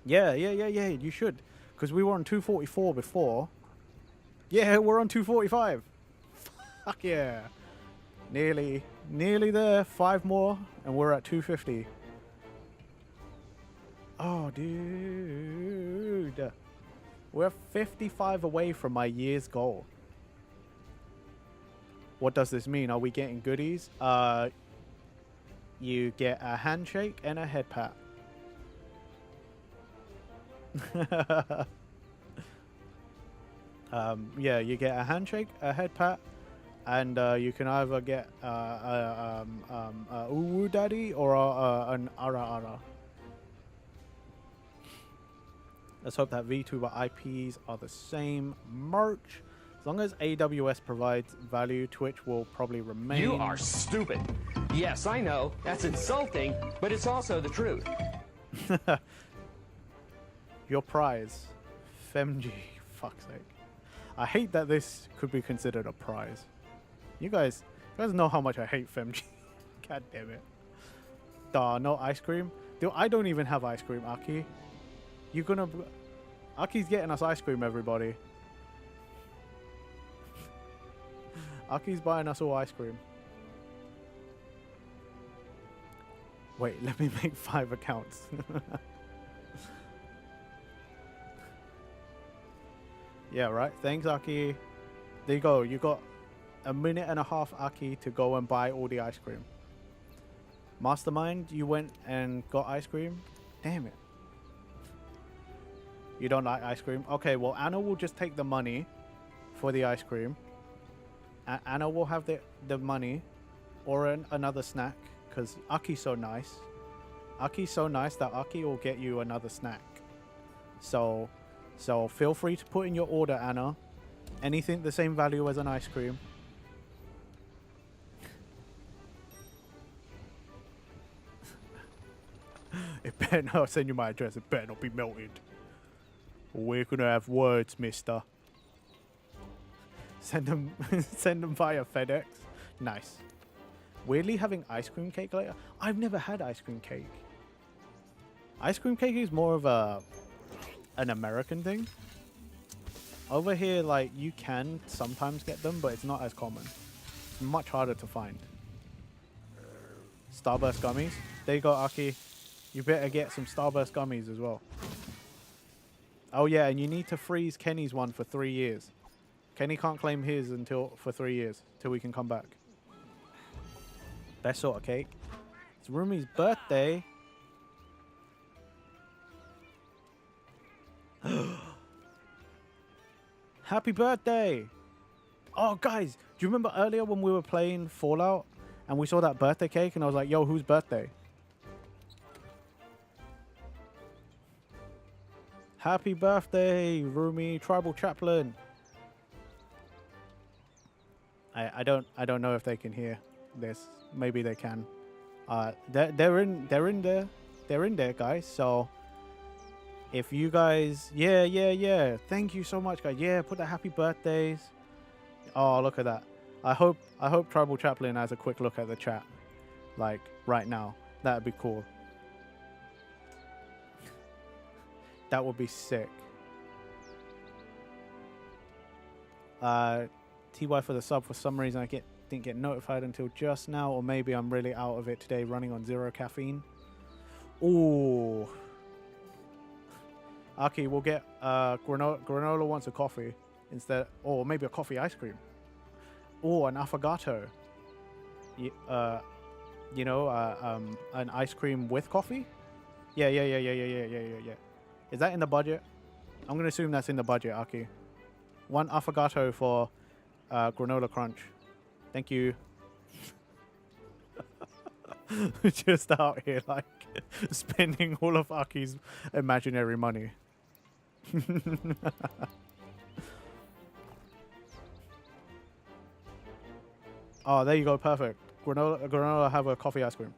S2: Yeah. You should, because we were on 244 before. Yeah, we're on 245. Fuck yeah. Nearly there. 5 more, and we're at 250. Oh, dude. We're 55 away from my year's goal. What does this mean? Are we getting goodies? You get a handshake and a head pat. Yeah, you get a handshake, a head pat, and you can either get a uwu daddy or an ara ara. Let's hope that VTuber IPs are the same. Merch. As long as AWS provides value, Twitch will probably remain.
S9: You are stupid. Yes, I know. That's insulting, but it's also the truth.
S2: Your prize. FemG. Fuck's sake. I hate that this could be considered a prize. You guys know how much I hate FemG. God damn it. Duh, no ice cream? Dude, I don't even have ice cream, Aki. You gonna... Aki's getting us ice cream, everybody. Aki's buying us all ice cream. Wait, let me make 5 accounts. Yeah, right. Thanks, Aki. There you go. You got a minute and a half, Aki, to go and buy all the ice cream. Mastermind, you went and got ice cream? Damn it. You don't like ice cream? Okay, well, Anna will just take the money for the ice cream. Anna will have the money or another snack, because Aki's so nice. Aki's so nice that Aki will get you another snack. So feel free to put in your order, Anna. Anything the same value as an ice cream. It better not, I'll send you my address. It better not be melted. We're gonna have words, mister. Send them via FedEx. Nice. Weirdly having ice cream cake later. I've never had ice cream cake. Ice cream cake is more of an American thing. Over here, like, you can sometimes get them, but it's not as common. It's much harder to find. Starburst gummies. There you go, Aki. You better get some Starburst gummies as well. Oh yeah, and you need to freeze Kenny's one for 3 years. Kenny can't claim his for 3 years, till we can come back. Best sort of cake. It's Rumi's birthday. Happy birthday! Oh, guys, do you remember earlier when we were playing Fallout and we saw that birthday cake and I was like, yo, whose birthday? Happy birthday, Rumi, Tribal Chaplain. I don't know if they can hear this. Maybe they can. They're in there, guys. So if you guys, yeah. Thank you so much, guys. Yeah, put the happy birthdays. Oh, look at that. I hope Tribal Chaplain has a quick look at the chat, like right now. That'd be cool. That would be sick. TY for the sub. For some reason, I didn't get notified until just now, or maybe I'm really out of it today, running on 0 caffeine. Ooh. Aki, we'll get Granola wants a coffee instead, or maybe a coffee ice cream. Or an affogato. An ice cream with coffee. Yeah. Is that in the budget? I'm gonna assume that's in the budget, Aki. 1 affogato for granola crunch. Thank you. Just out here like Spending all of Aki's imaginary money. Oh, there you go. Perfect. Granola have a coffee ice cream.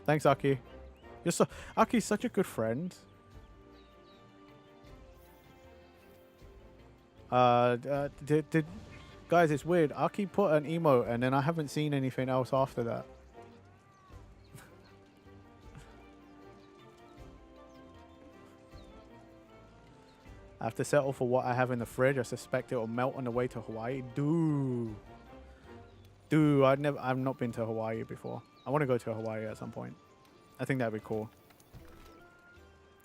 S2: Thanks, Aki. Aki's such a good friend. Guys, it's weird. Aki put an emote and then I haven't seen anything else after that. I have to settle for what I have in the fridge. I suspect it will melt on the way to Hawaii. Dude, I've not been to Hawaii before. I want to go to Hawaii at some point. I think that'd be cool.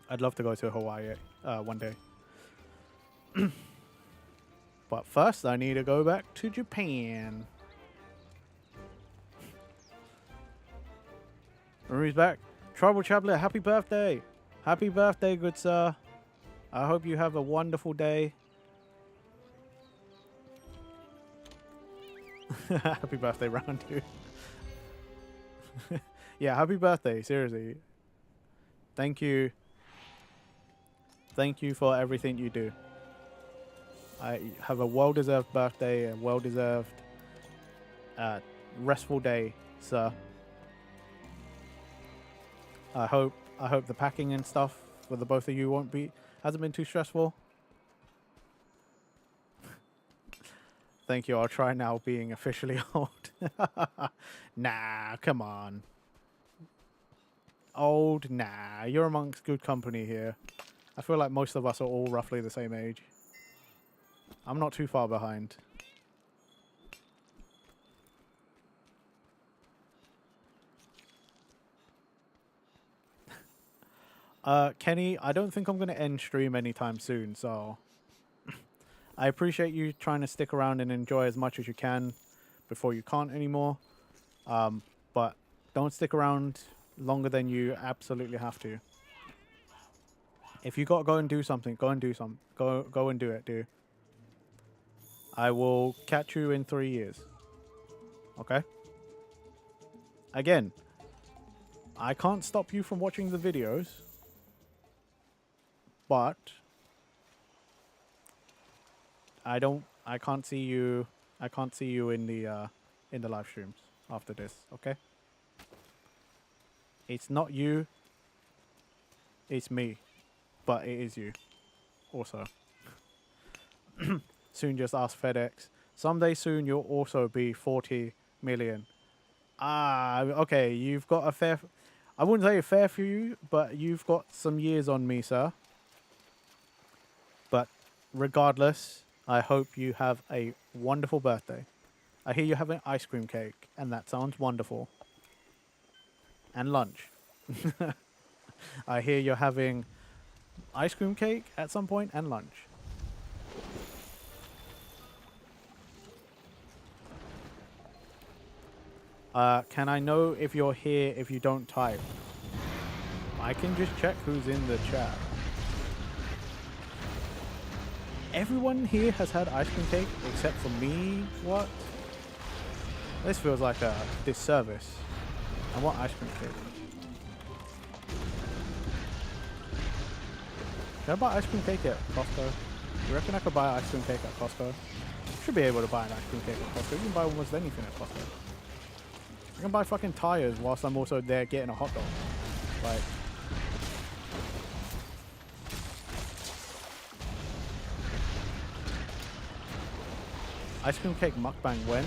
S2: I'd love to go to Hawaii one day. But first, I need to go back to Japan. Maru's back. Tribal Traveler, happy birthday. Happy birthday, good sir. I hope you have a wonderful day. Happy birthday, round 2. Yeah, happy birthday, seriously. Thank you. Thank you for everything you do. I have a well-deserved birthday, a well-deserved restful day, sir. I hope the packing and stuff for the both of you hasn't been too stressful. Thank you. I'll try now being officially old. Nah, come on. Old, nah. You're amongst good company here. I feel like most of us are all roughly the same age. I'm not too far behind. Kenny, I don't think I'm going to end stream anytime soon, so I appreciate you trying to stick around and enjoy as much as you can before you can't anymore. But don't stick around longer than you absolutely have to. If you got to go and do something, go and do something. Go and do it, dude. I will catch you in 3 years. Okay? Again, I can't stop you from watching the videos, but I can't see you in the live streams after this, okay? It's not you, it's me, but it is you also. Soon, just ask FedEx. Someday soon you'll also be 40 million. Ah, okay, you've got a fair... I wouldn't say a fair few, but you've got some years on me, sir. But regardless, I hope you have a wonderful birthday. I hear you're having ice cream cake, and that sounds wonderful. And lunch. I hear you're having ice cream cake at some point and lunch. Can I know if you're here if you don't type? I can just check who's in the chat. Everyone here has had ice cream cake except for me? What? This feels like a disservice. I want ice cream cake. Can I buy ice cream cake at Costco? You reckon I could buy ice cream cake at Costco? Should be able to buy an ice cream cake at Costco. You can buy almost anything at Costco. I can buy fucking tires whilst I'm also there getting a hot dog. Like... Ice cream cake mukbang when?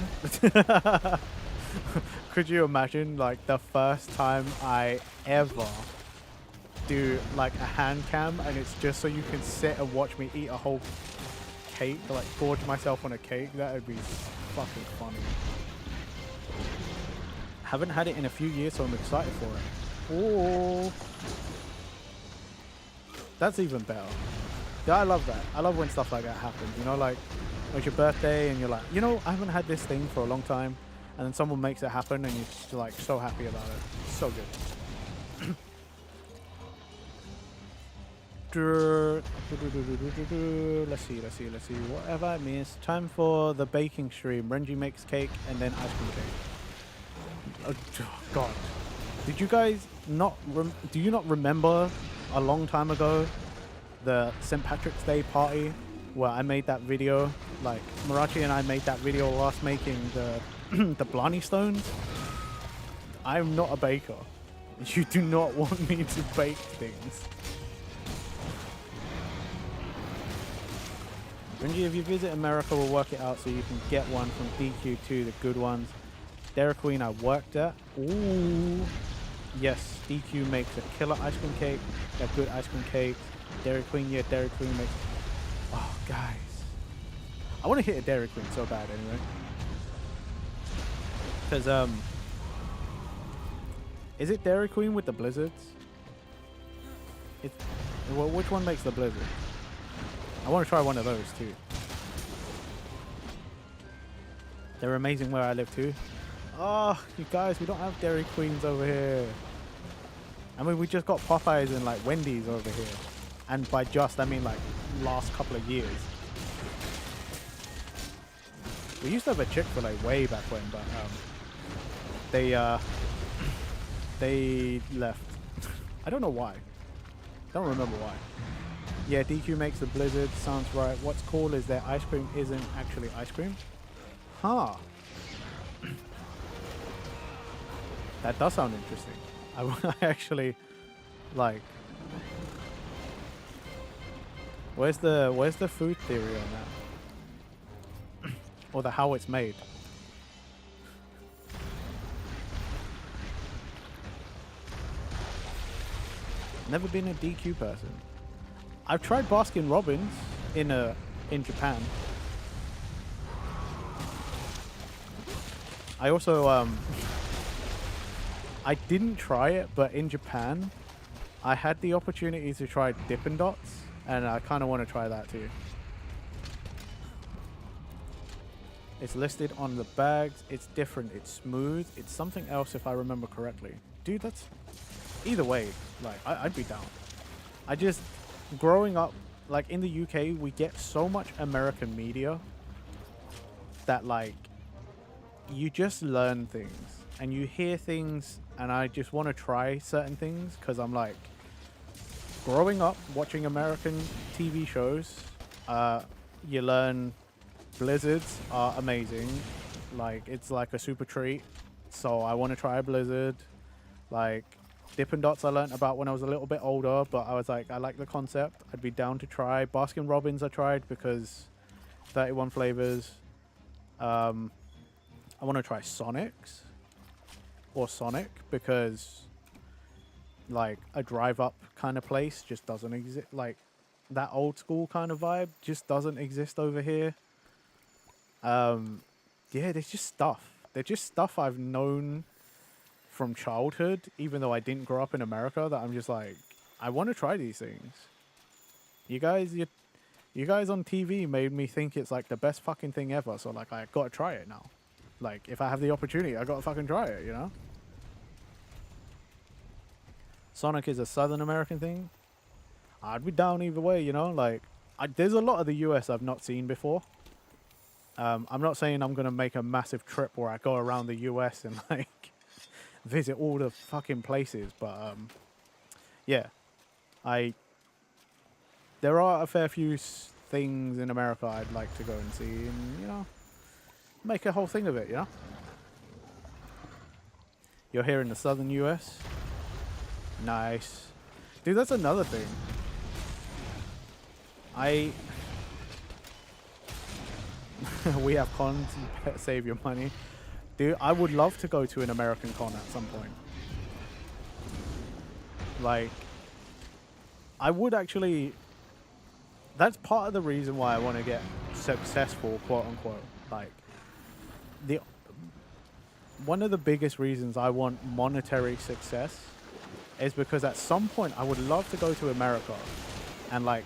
S2: Could you imagine like the first time I ever do like a hand cam and it's just so you can sit and watch me eat a whole cake, like gorge myself on a cake? That would be fucking funny. Haven't had it in a few years, so I'm excited for it. Oh, that's even better. Yeah, I love that. I love when stuff like that happens. You know, like when it's your birthday and you're like, you know, I haven't had this thing for a long time, and then someone makes it happen, and you're just like so happy about it. It's so good. Let's see. What have I missed? Time for the baking stream. Renji makes cake and then ice cream cake. Oh, God. Did you guys not? Do you not remember a long time ago the St. Patrick's Day party where I made that video? Like Marachi and I made that video of us making the the Blarney stones. I'm not a baker. You do not want me to bake things. Renji, if you visit America, we'll work it out so you can get one from DQ2, the good ones. Dairy Queen I worked at. Ooh. Yes, DQ makes a killer ice cream cake. They have good ice cream cakes. Dairy Queen, yeah, Dairy Queen makes... Oh, guys. I want to hit a Dairy Queen so bad anyway. Because, is it Dairy Queen with the blizzards? Well, which one makes the blizzard? I want to try one of those too. They're amazing where I live too. Oh, you guys, we don't have Dairy Queens over here. I mean, we just got Popeyes and like Wendy's over here. And by just, I mean like last couple of years. We used to have a Chick-fil-A way back when, but they left. I don't know why. Don't remember why. Yeah, DQ makes the blizzard. Sounds right. What's cool is their ice cream isn't actually ice cream. Huh. That does sound interesting. I actually like. Where's the food theory on that? Or the how it's made? Never been a DQ person. I've tried Baskin Robbins in Japan. I also I didn't try it, but in Japan I had the opportunity to try Dippin' Dots, and I kind of want to try that too. It's listed on the bags. It's different. It's smooth. It's something else if I remember correctly. Dude, that's either way. Like I'd be down. I just growing up, like in the UK, we get so much American media that like you just learn things and you hear things, and I just want to try certain things because I'm like growing up watching American TV shows. You learn blizzards are amazing. Like it's like a super treat. So I want to try a blizzard. Like Dippin' Dots I learned about when I was a little bit older, but I was like, I like the concept. I'd be down to try. Baskin Robbins I tried because 31 flavors. I want to try Sonic's or Sonic because like a drive up kind of place just doesn't exist. Like that old school kind of vibe just doesn't exist over here. Yeah, there's just stuff. They're just stuff I've known from childhood, even though I didn't grow up in America, that I'm just like, I want to try these things. You guys on TV made me think it's like the best fucking thing ever, so like I gotta try it now. Like if I have the opportunity, I gotta fucking try it, you know? Sonic is a Southern American thing. I'd be down either way, you know? Like there's a lot of the US I've not seen before. I'm not saying I'm gonna make a massive trip where I go around the US and like visit all the fucking places, but yeah, there are a fair few things in America I'd like to go and see, and you know, make a whole thing of it, you know. You're here in the southern US. Nice, dude. That's another thing. We have cons. Save your money. Dude, I would love to go to an American con at some point. Like, I would actually... That's part of the reason why I want to get successful, quote unquote. Like, one of the biggest reasons I want monetary success is because at some point I would love to go to America and like,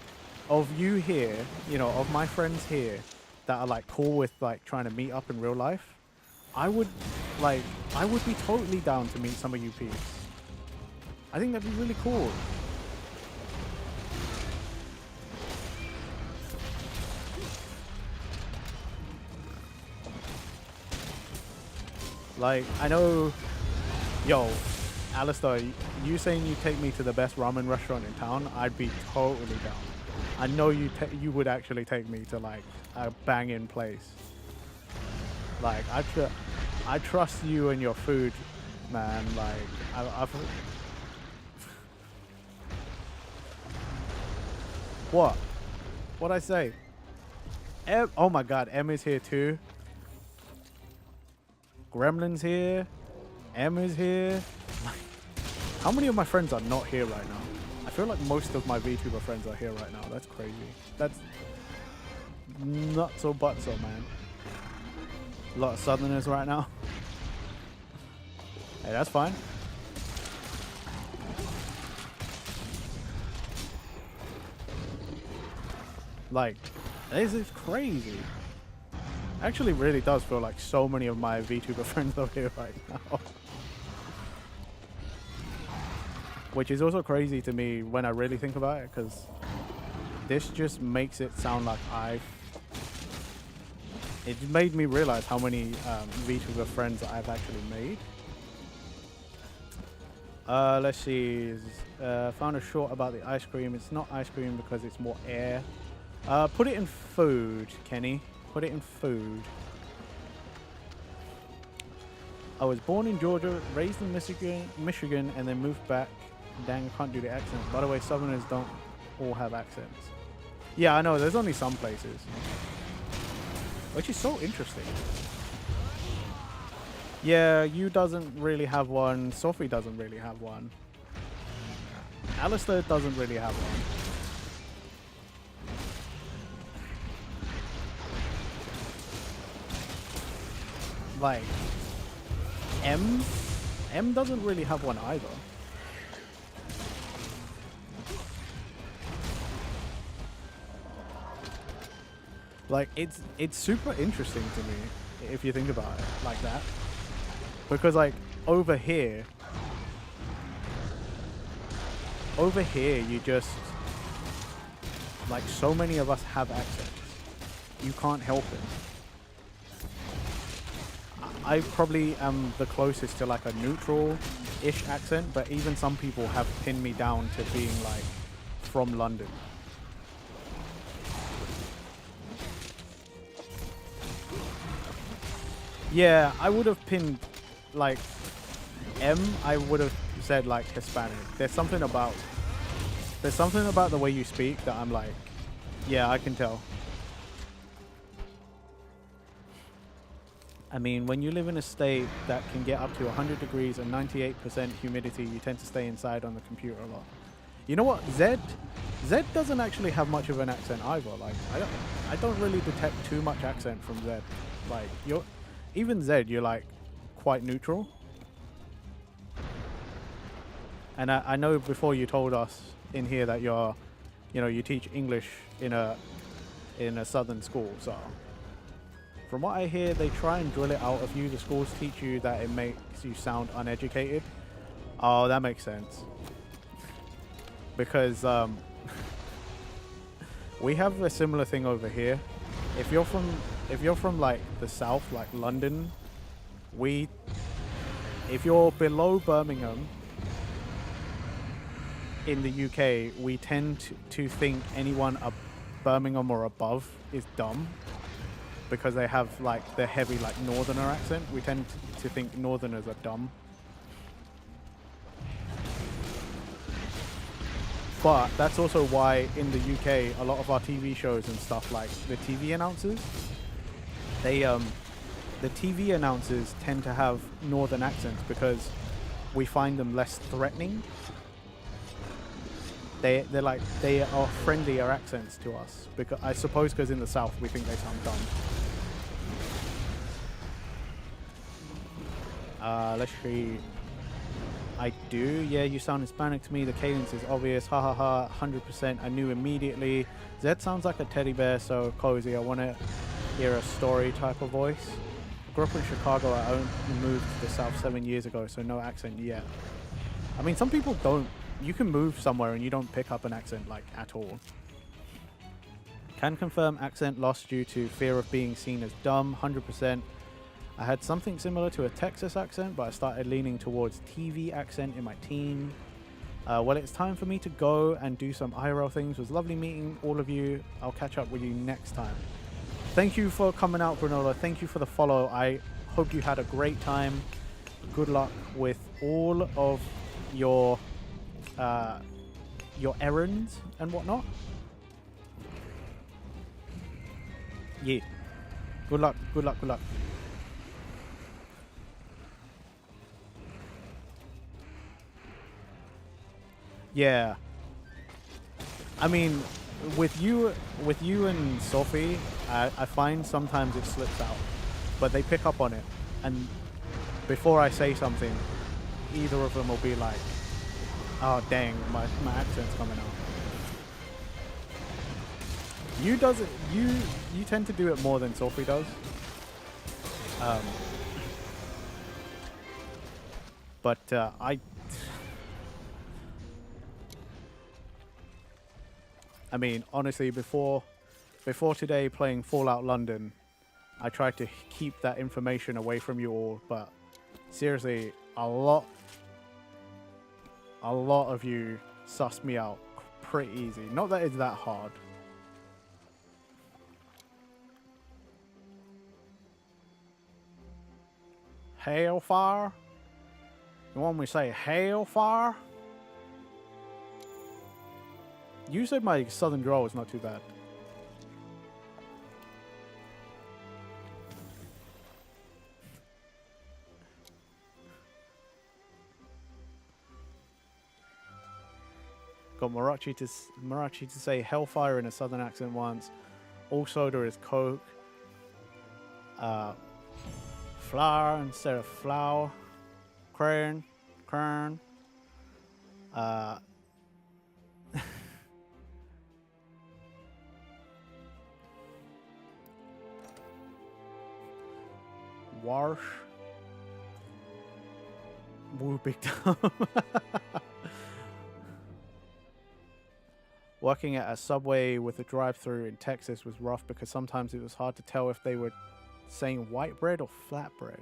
S2: of you here, you know, of my friends here that are like cool with like trying to meet up in real life, I would be totally down to meet some of you peeps. I think that'd be really cool. Like, I know, yo, Alistair, you saying you take me to the best ramen restaurant in town, I'd be totally down. I know you would actually take me to like a banging place. Like I trust you and your food, man. Like I've what? What'd I say? Oh my god, Emma's here too. Gremlin's here. Emma's here. How many of my friends are not here right now? I feel like most of my VTuber friends are here right now. That's crazy. That's not so but so, man. A lot of Southerners right now. Hey, that's fine. Like, this is crazy. Actually really does feel like so many of my VTuber friends are here right now. Which is also crazy to me when I really think about it, because this just makes it sound like it made me realize how many VTuber friends I've actually made. Let's see. Found a short about the ice cream. It's not ice cream because it's more air. Put it in food, Kenny. Put it in food. I was born in Georgia, raised in Michigan, and then moved back. Dang, I can't do the accent. By the way, Southerners don't all have accents. Yeah, I know. There's only some places. Which is so interesting. Yeah, you doesn't really have one. Sophie doesn't really have one. Alistair doesn't really have one. Like, M doesn't really have one either. Like, it's super interesting to me if you think about it like that, because like over here you just, like, so many of us have accents. You can't help it. I probably am the closest to like a neutral-ish accent, but even some people have pinned me down to being like from London. Yeah, I would have pinned like M, I would have said like Hispanic. There's something about the way you speak that I'm like, yeah, I can tell. I mean, when you live in a state that can get up to 100 degrees and 98% humidity, you tend to stay inside on the computer a lot. You know what? Zed doesn't actually have much of an accent either. Like, I don't really detect too much accent from Zed. Like, even Zed, you're like quite neutral. And I know before you told us in here that you teach English in a southern school, so from what I hear, they try and drill it out of you. The schools teach you that it makes you sound uneducated. Oh, that makes sense. Because we have a similar thing over here. If you're from like the south, like London, if you're below Birmingham in the UK, we tend to think anyone Birmingham or above is dumb, because they have like the heavy like northerner accent. We tend to think northerners are dumb. But that's also why in the UK, a lot of our TV shows and stuff, like the TV announcers, the TV announcers tend to have northern accents because we find them less threatening. They are friendlier accents to us, because I suppose because in the south we think they sound dumb. Let's see. I do. Yeah, you sound Hispanic to me. The cadence is obvious. Ha ha ha. 100%. I knew immediately. Zed sounds like a teddy bear, so cozy. I want to hear a story type of voice. I grew up in Chicago. I only moved to the south 7 years ago, so no accent yet. I mean, some people don't. You can move somewhere and you don't pick up an accent like at all. Can confirm accent lost due to fear of being seen as dumb. 100%. I had something similar to a Texas accent, but I started leaning towards TV accent in my teens. Well, it's time for me to go and do some IRL things. It was lovely meeting all of you. I'll catch up with you next time. Thank you for coming out, Granola. Thank you for the follow. I hope you had a great time. Good luck with all of your errands and whatnot. Yeah. Good luck, good luck, good luck. Yeah. I mean, with you and Sophie, I find sometimes it slips out, but they pick up on it, and before I say something, either of them will be like, "Oh dang, my accent's coming out." You tend to do it more than Sophie does. But I mean, honestly, before today playing Fallout London, I tried to keep that information away from you all, but seriously, a lot of you sussed me out pretty easy. Not that it's that hard. Hailfire? You want me to say hailfire? You said my southern drawl was not too bad. Got Marachi to say hellfire in a southern accent once. All soda is Coke. Flour instead of flour. Kern. Warsh. Woo, big time. Working at a Subway with a drive-thru in Texas was rough because sometimes it was hard to tell if they were saying white bread or flat bread.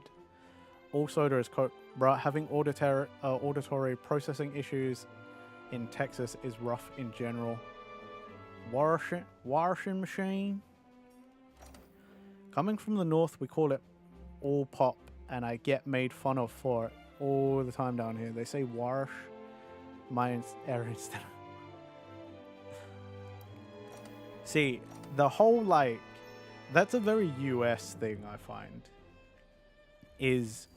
S2: All soda is Coke. Bruh, having auditory processing issues in Texas is rough in general. Washing machine. Coming from the north, we call it all pop, and I get made fun of for it all the time down here. They say wash. Mine's error instead. See, the whole like, that's a very US thing I find. Is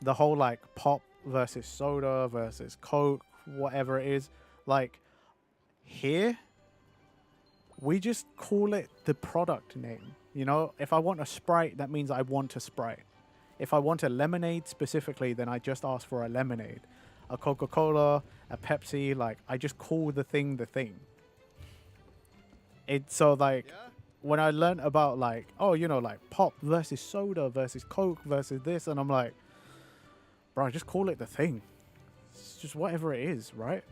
S2: the whole like pop versus soda versus Coke, whatever it is. Like here, we just call it the product name. You know, if I want a Sprite, that means I want a Sprite. If I want a lemonade specifically, then I just ask for a lemonade. A Coca-Cola, a Pepsi, like I just call the thing the thing. It's so like when I learned about like, oh, you know, like pop versus soda versus Coke versus this, and I'm like, bro, just call it the thing. It's just whatever it is, right?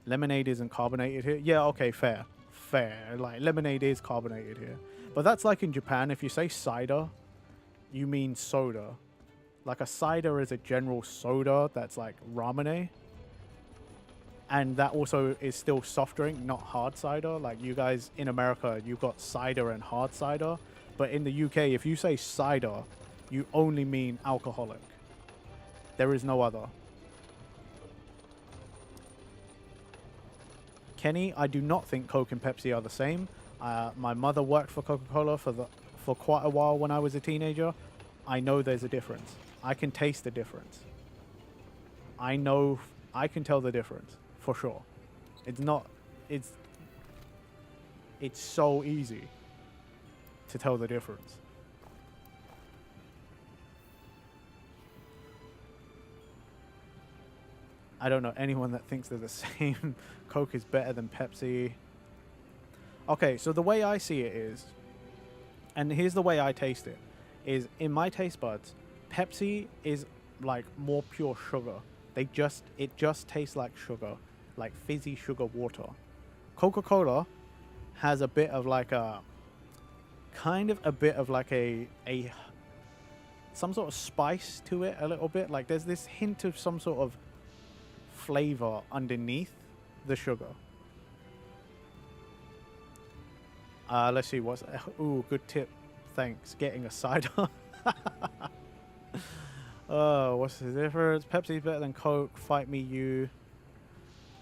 S2: Lemonade isn't carbonated here. Yeah, okay, fair. Like lemonade is carbonated here. But that's like in Japan, if you say cider, you mean soda. Like a cider is a general soda that's like ramune. And that also is still soft drink, not hard cider. Like you guys in America, you've got cider and hard cider. But in the UK, if you say cider, you only mean alcoholic. There is no other. Kenny, I do not think Coke and Pepsi are the same. My mother worked for Coca-Cola for quite a while when I was a teenager. I know there's a difference. I can taste the difference. I know, I can tell the difference for sure. It's so easy to tell the difference. I don't know anyone that thinks they're the same. Coke is better than Pepsi. Okay, so the way I see it is, and here's the way I taste it, is in my taste buds, Pepsi is like more pure sugar. It just tastes like sugar, like fizzy sugar water. Coca-Cola has a bit of like a kind of a bit of like a some sort of spice to it a little bit. Like there's this hint of some sort of flavor underneath the sugar. Let's see what's... Ooh, good tip. Thanks. Getting a cider. Oh, what's the difference? Pepsi's better than Coke. Fight me, you.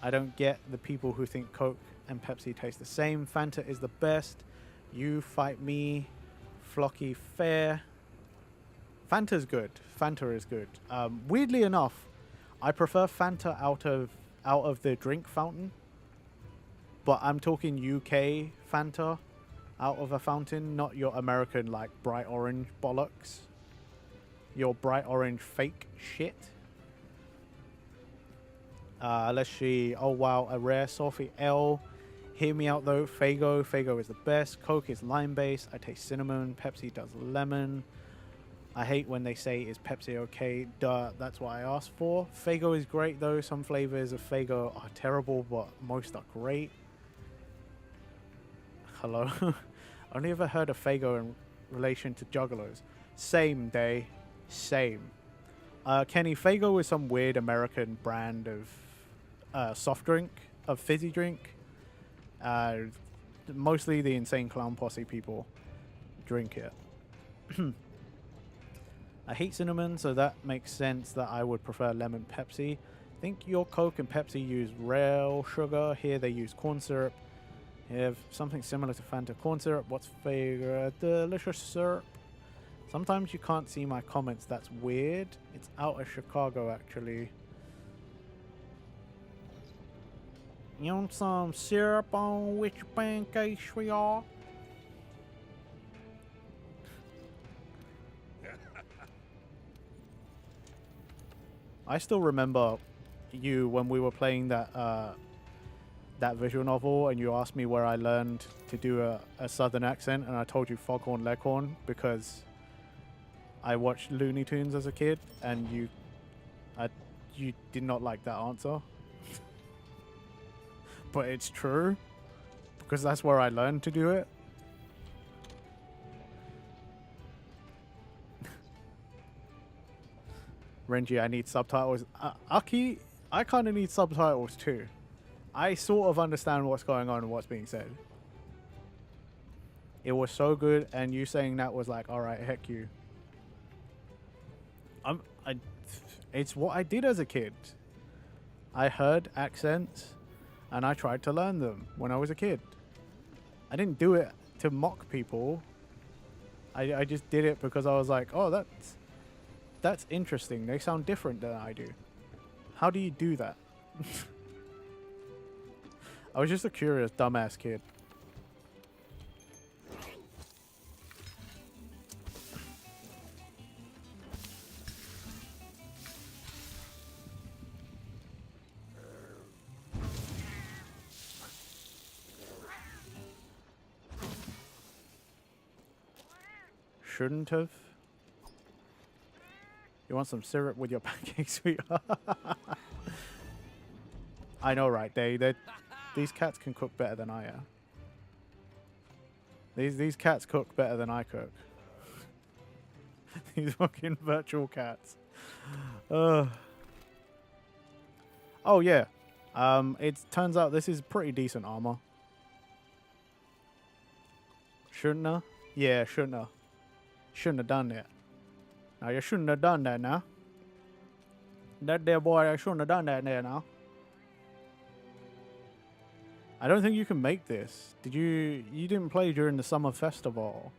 S2: I don't get the people who think Coke and Pepsi taste the same. Fanta is the best. You fight me. Flocky fair. Fanta's good. Fanta is good. Weirdly enough, I prefer Fanta out of the drink fountain. But I'm talking UK Fanta out of a fountain, not your American like bright orange bollocks. Your bright orange fake shit. Let's see. Oh wow, a rare Sophie L. Hear me out though. Faygo. Faygo is the best. Coke is lime based. I taste cinnamon. Pepsi does lemon. I hate when they say is Pepsi okay. Duh, that's what I asked for. Faygo is great though. Some flavors of Faygo are terrible, but most are great. Hello. Only ever heard of Faygo in relation to Juggalos. Same day. Same. Kenny, Faygo is some weird American brand of soft drink, of fizzy drink. Mostly the Insane Clown Posse people drink it. I hate cinnamon, so that makes sense that I would prefer lemon Pepsi. I think your Coke and Pepsi use real sugar. Here they use corn syrup. You have something similar to Fanta. Corn syrup. What's favorite? Delicious syrup. Sometimes you can't see my comments. That's weird. It's out of Chicago, actually. You want some syrup on which pancakes we are? I still remember you when we were playing that that visual novel, and you asked me where I learned to do a southern accent, and I told you Foghorn Leghorn because I watched Looney Tunes as a kid, and you did not like that answer. But it's true, because that's where I learned to do it. Renji, I need subtitles. Aki, I kind of need subtitles too. I sort of understand what's going on and what's being said. It was so good, and you saying that was like, all right, heck you. It's what I did as a kid. I heard accents, and I tried to learn them when I was a kid. I didn't do it to mock people. I just did it because I was like, oh, that's interesting. They sound different than I do. How do you do that? I was just a curious, dumbass kid. Shouldn't have. You want some syrup with your pancakes, sweetheart? I know, right? These cats can cook better than I am. These cats cook better than I cook. These fucking virtual cats. Oh yeah. It turns out this is pretty decent armor. Shouldn't have? Yeah, shouldn't have. Shouldn't have done that. Now you shouldn't have done that now. That there boy, I shouldn't have done that there now. I don't think you can make this. Did you? You didn't play during the summer festival.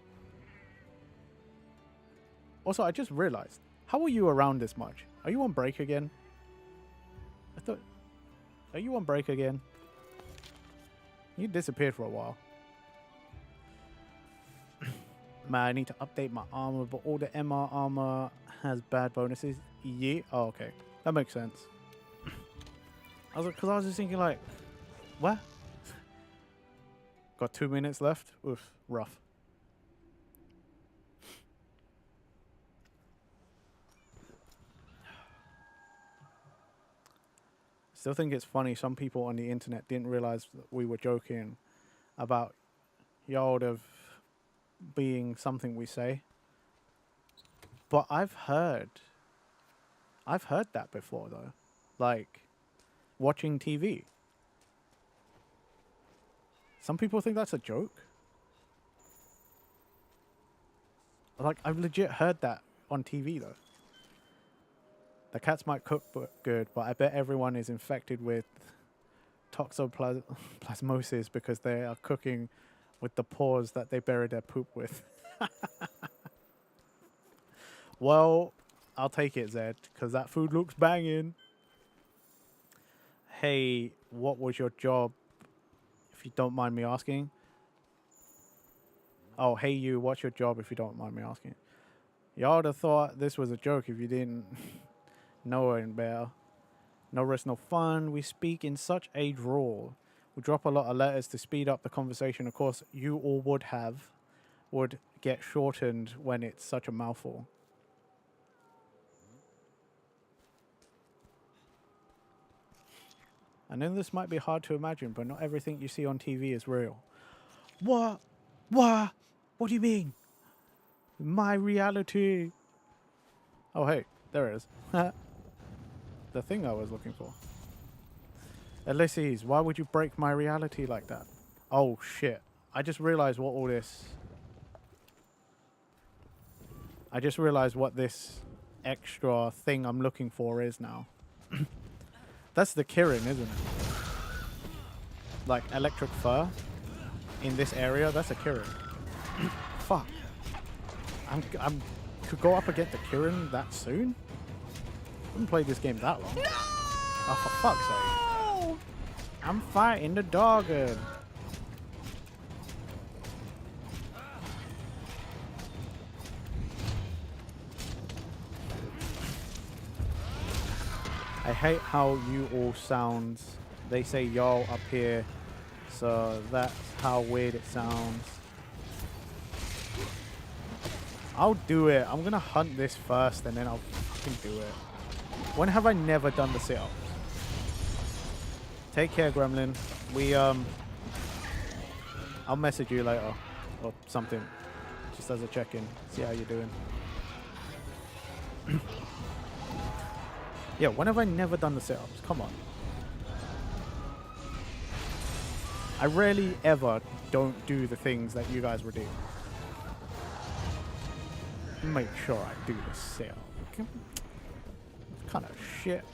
S2: Also, I just realized. How are you around this much? Are you on break again? I thought... Are you on break again? You disappeared for a while. Man, I need to update my armor, but all the MR armor has bad bonuses. Yeah. Oh, okay. That makes sense. Because I was just thinking like, what? Got 2 minutes left? Oof, rough. Still think it's funny some people on the internet didn't realize that we were joking about y'all have being something we say. But I've heard that before though. Like watching TV. Some people think that's a joke. Like, I've legit heard that on TV though. The cats might cook good, but I bet everyone is infected with toxoplasmosis because they are cooking with the paws that they bury their poop with. Well, I'll take it, Zed, because that food looks banging. Hey, what was your job, if you don't mind me asking? Oh, hey you, what's your job, if you don't mind me asking? Y'all would have thought this was a joke if you didn't know it better. No risk, no fun. We speak in such a drawl. We drop a lot of letters to speed up the conversation. Of course, you all would get shortened when it's such a mouthful. I know this might be hard to imagine, but not everything you see on TV is real. What? What? What do you mean? My reality. Oh, hey, there it is. The thing I was looking for. Ulysses, why would you break my reality like that? Oh, shit. I just realized what all this... I just realized what this extra thing I'm looking for is now. That's the Kirin, isn't it? Like, electric fur in this area, that's a Kirin. Fuck. I'm could go up against the Kirin that soon? I haven't played this game that long. No! Oh, for fuck's sake. I'm fighting the dogger. I hate how you all sound. They say y'all up here, so that's how weird it sounds. I'll do it. I'm gonna hunt this first and then I'll fucking do it. When have I never done the sit-ups? Take care, Gremlin. I'll message you later or something, just as a check-in. See how you're doing. Yeah, when have I never done the sit-ups? Come on. I rarely ever don't do the things that you guys would do. Make sure I do the sit-up. Kind of shit.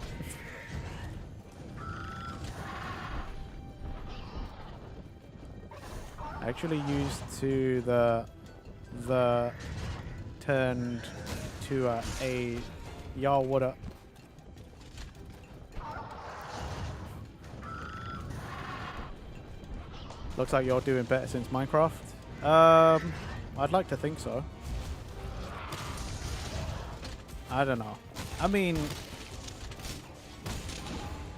S2: I actually used to the turned to a y'all what up. Looks like you're doing better since Minecraft. I'd like to think so. I don't know. I mean,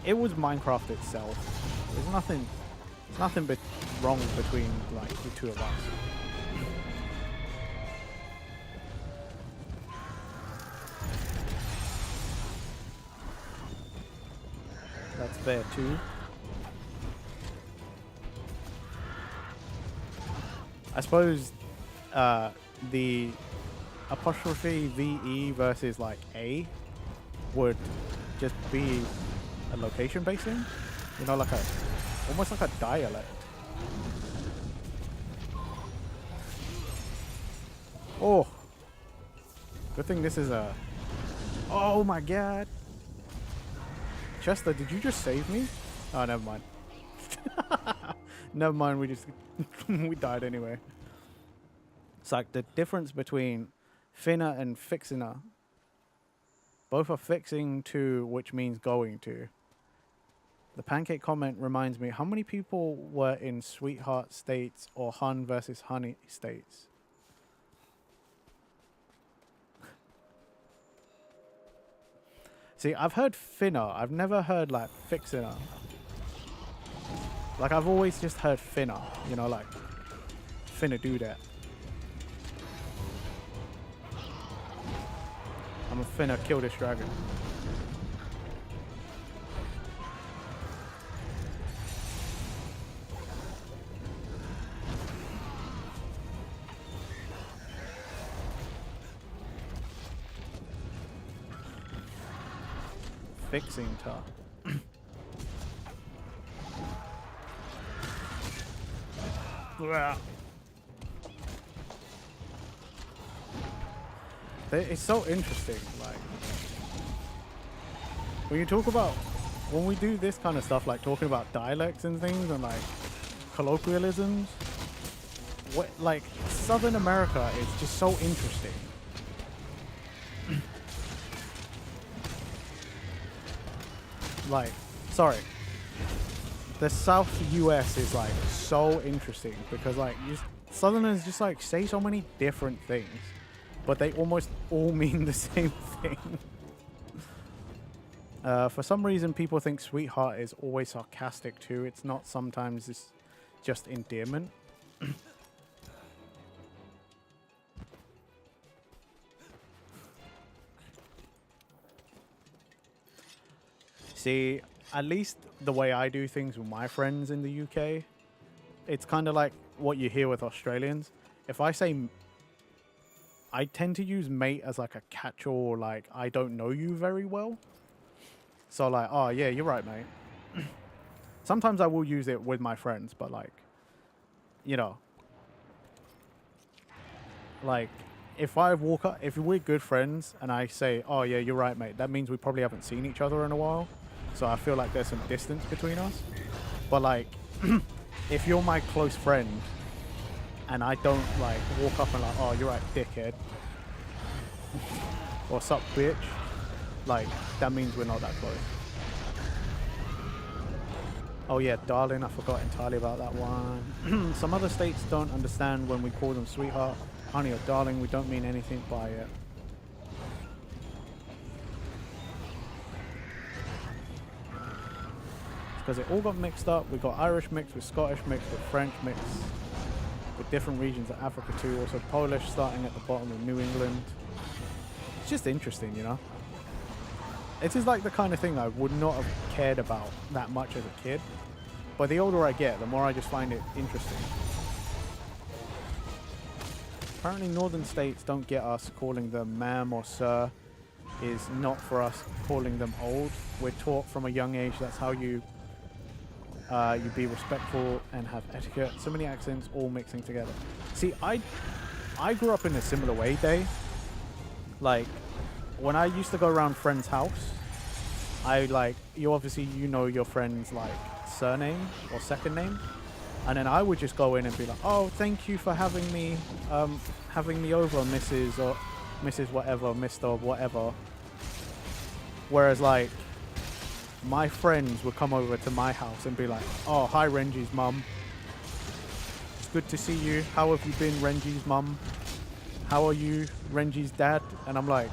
S2: it was Minecraft itself. There's nothing wrong between like the two of us. That's fair too. I suppose the apostrophe VE versus like A would just be a location based thing, you know, like almost like a dialect. Oh, good thing this is a... Oh my god. Chester, did you just save me? Oh, never mind. Never mind, we just... we died anyway. It's like the difference between finna and fixina. Both are fixing to, which means going to. The pancake comment reminds me, how many people were in sweetheart states or hun versus honey states? See, I've heard finna. I've never heard like fixina. Like I've always just heard finna, you know, like finna do that. I'm finna kill this dragon. fixing to. It's so interesting, like when you talk about, when we do this kind of stuff, like talking about dialects and things and like colloquialisms, what, like Southern America is just so interesting. Like, sorry, the South US is like so interesting because like Southerners just like say so many different things, but they almost all mean the same thing. For some reason, people think sweetheart is always sarcastic too. It's not. Sometimes it's just endearment. See, at least the way I do things with my friends in the UK, it's kind of like what you hear with Australians. If I say, I tend to use mate as like a catch-all, like I don't know you very well. So like, oh yeah, you're right, mate. Sometimes I will use it with my friends, but like, you know, like if I walk up, if we're good friends and I say, oh yeah, you're right, mate, that means we probably haven't seen each other in a while. So I feel like there's some distance between us. But like, if you're my close friend and I don't like walk up and like, oh, you're right, dickhead, or sup, bitch, like that means we're not that close. Oh yeah, darling, I forgot entirely about that one. Some other states don't understand when we call them sweetheart, honey, or darling. We don't mean anything by it. Because it all got mixed up. We got Irish mixed with Scottish mixed with French mixed with different regions of Africa too. Also Polish starting at the bottom of New England. It's just interesting, you know. It is like the kind of thing I would not have cared about that much as a kid. But the older I get, the more I just find it interesting. Apparently northern states don't get us calling them ma'am or sir. Is not for us calling them old. We're taught from a young age that's how you be respectful and have etiquette. So many accents all mixing together. See, I grew up in a similar way, Day. Like, when I used to go around friends' house, I like, you obviously, you know your friend's like surname or second name. And then I would just go in and be like, oh, thank you for having me over, Mrs. or Mrs. whatever, Mr. whatever. Whereas like, my friends would come over to my house and be like, oh, hi Renji's mum. It's good to see you. How have you been, Renji's mum? How are you, Renji's dad? And I'm like,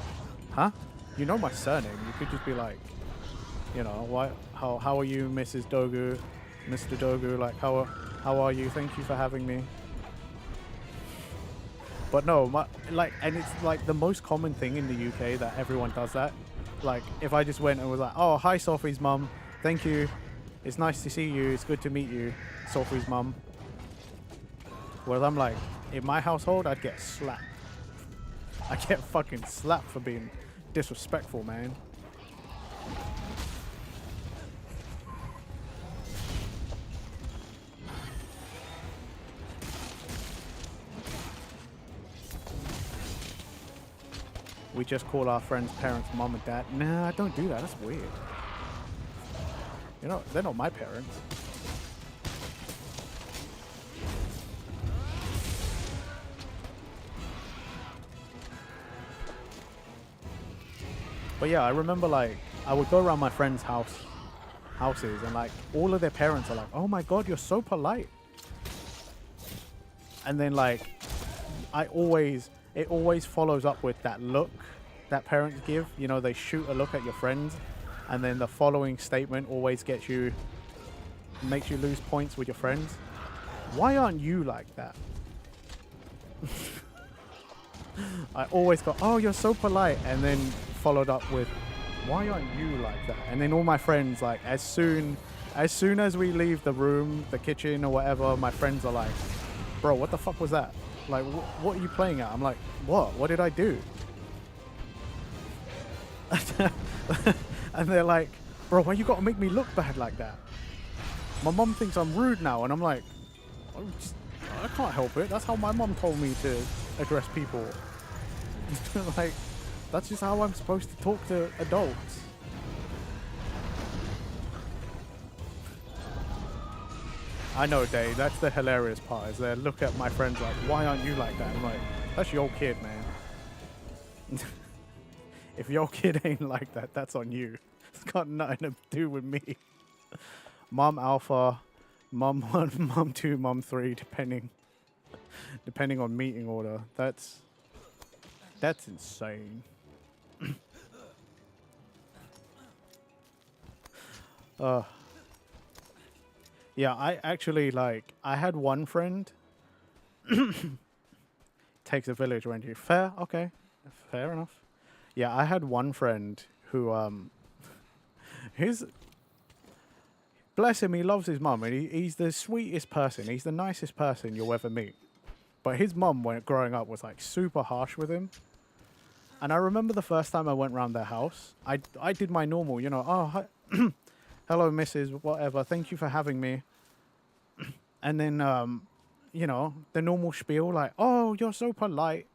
S2: huh? You know my surname. You could just be like, you know, why? How are you, Mrs. Dogu, Mr. Dogu? Like, how are you? Thank you for having me. But no, and it's like the most common thing in the UK that everyone does that. Like, if I just went and was like, oh, hi Sophie's mum, thank you. It's nice to see you. It's good to meet you, Sophie's mum. Whereas I'm like, in my household, I'd get slapped. I get fucking slapped for being disrespectful, man. We just call our friends' parents mom and dad. Nah, don't do that. That's weird. You know, they're not my parents. But yeah, I remember like I would go around my friends' houses and like all of their parents are like, "Oh my god, you're so polite." And then like it always follows up with that look that parents give. You know, they shoot a look at your friends, and then the following statement always makes you lose points with your friends. Why aren't you like that? I always go, oh, you're so polite, and then followed up with, why aren't you like that? And then all my friends, like, as soon as we leave the room, the kitchen or whatever, my friends are like, bro, what the fuck was that? Like, what are you playing at? I'm like, what? What did I do? And they're like, bro, why you gotta make me look bad like that? My mom thinks I'm rude now, and I'm like, I can't help it. That's how my mom told me to address people. Like, that's just how I'm supposed to talk to adults. I know, Dave, that's the hilarious part, is they look at my friends like, why aren't you like that? I'm like, that's your kid, man. If your kid ain't like that, that's on you. It's got nothing to do with me. Mom alpha, mom 1, mom 2, mom 3, depending on meeting order. That's insane. Yeah, I actually, like, I had one friend. Takes a village, Renji. Fair, okay. Fair enough. Yeah, I had one friend who, bless him, he loves his mum, and he's the sweetest person. He's the nicest person you'll ever meet. But his mum, when growing up, was, like, super harsh with him. And I remember the first time I went round their house, I did my normal, you know, oh, hi hello, Mrs. Whatever, thank you for having me. And then, you know, the normal spiel, like, oh, you're so polite.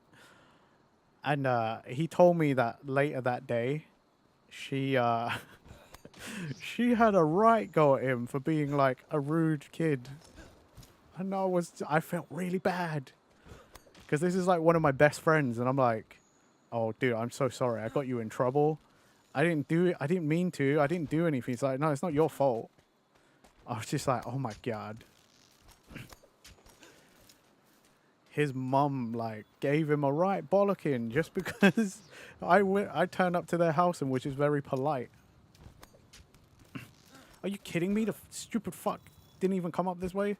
S2: And he told me that later that day, she she had a right go at him for being, like, a rude kid. And I felt really bad. Because this is, like, one of my best friends, and I'm like, oh, dude, I'm so sorry. I got you in trouble. I didn't do it. I didn't mean to. I didn't do anything. He's like, no, it's not your fault. I was just like, oh my God. His mum, like, gave him a right bollocking just because I turned up to their house and which is very polite. Are you kidding me? The stupid fuck didn't even come up this way?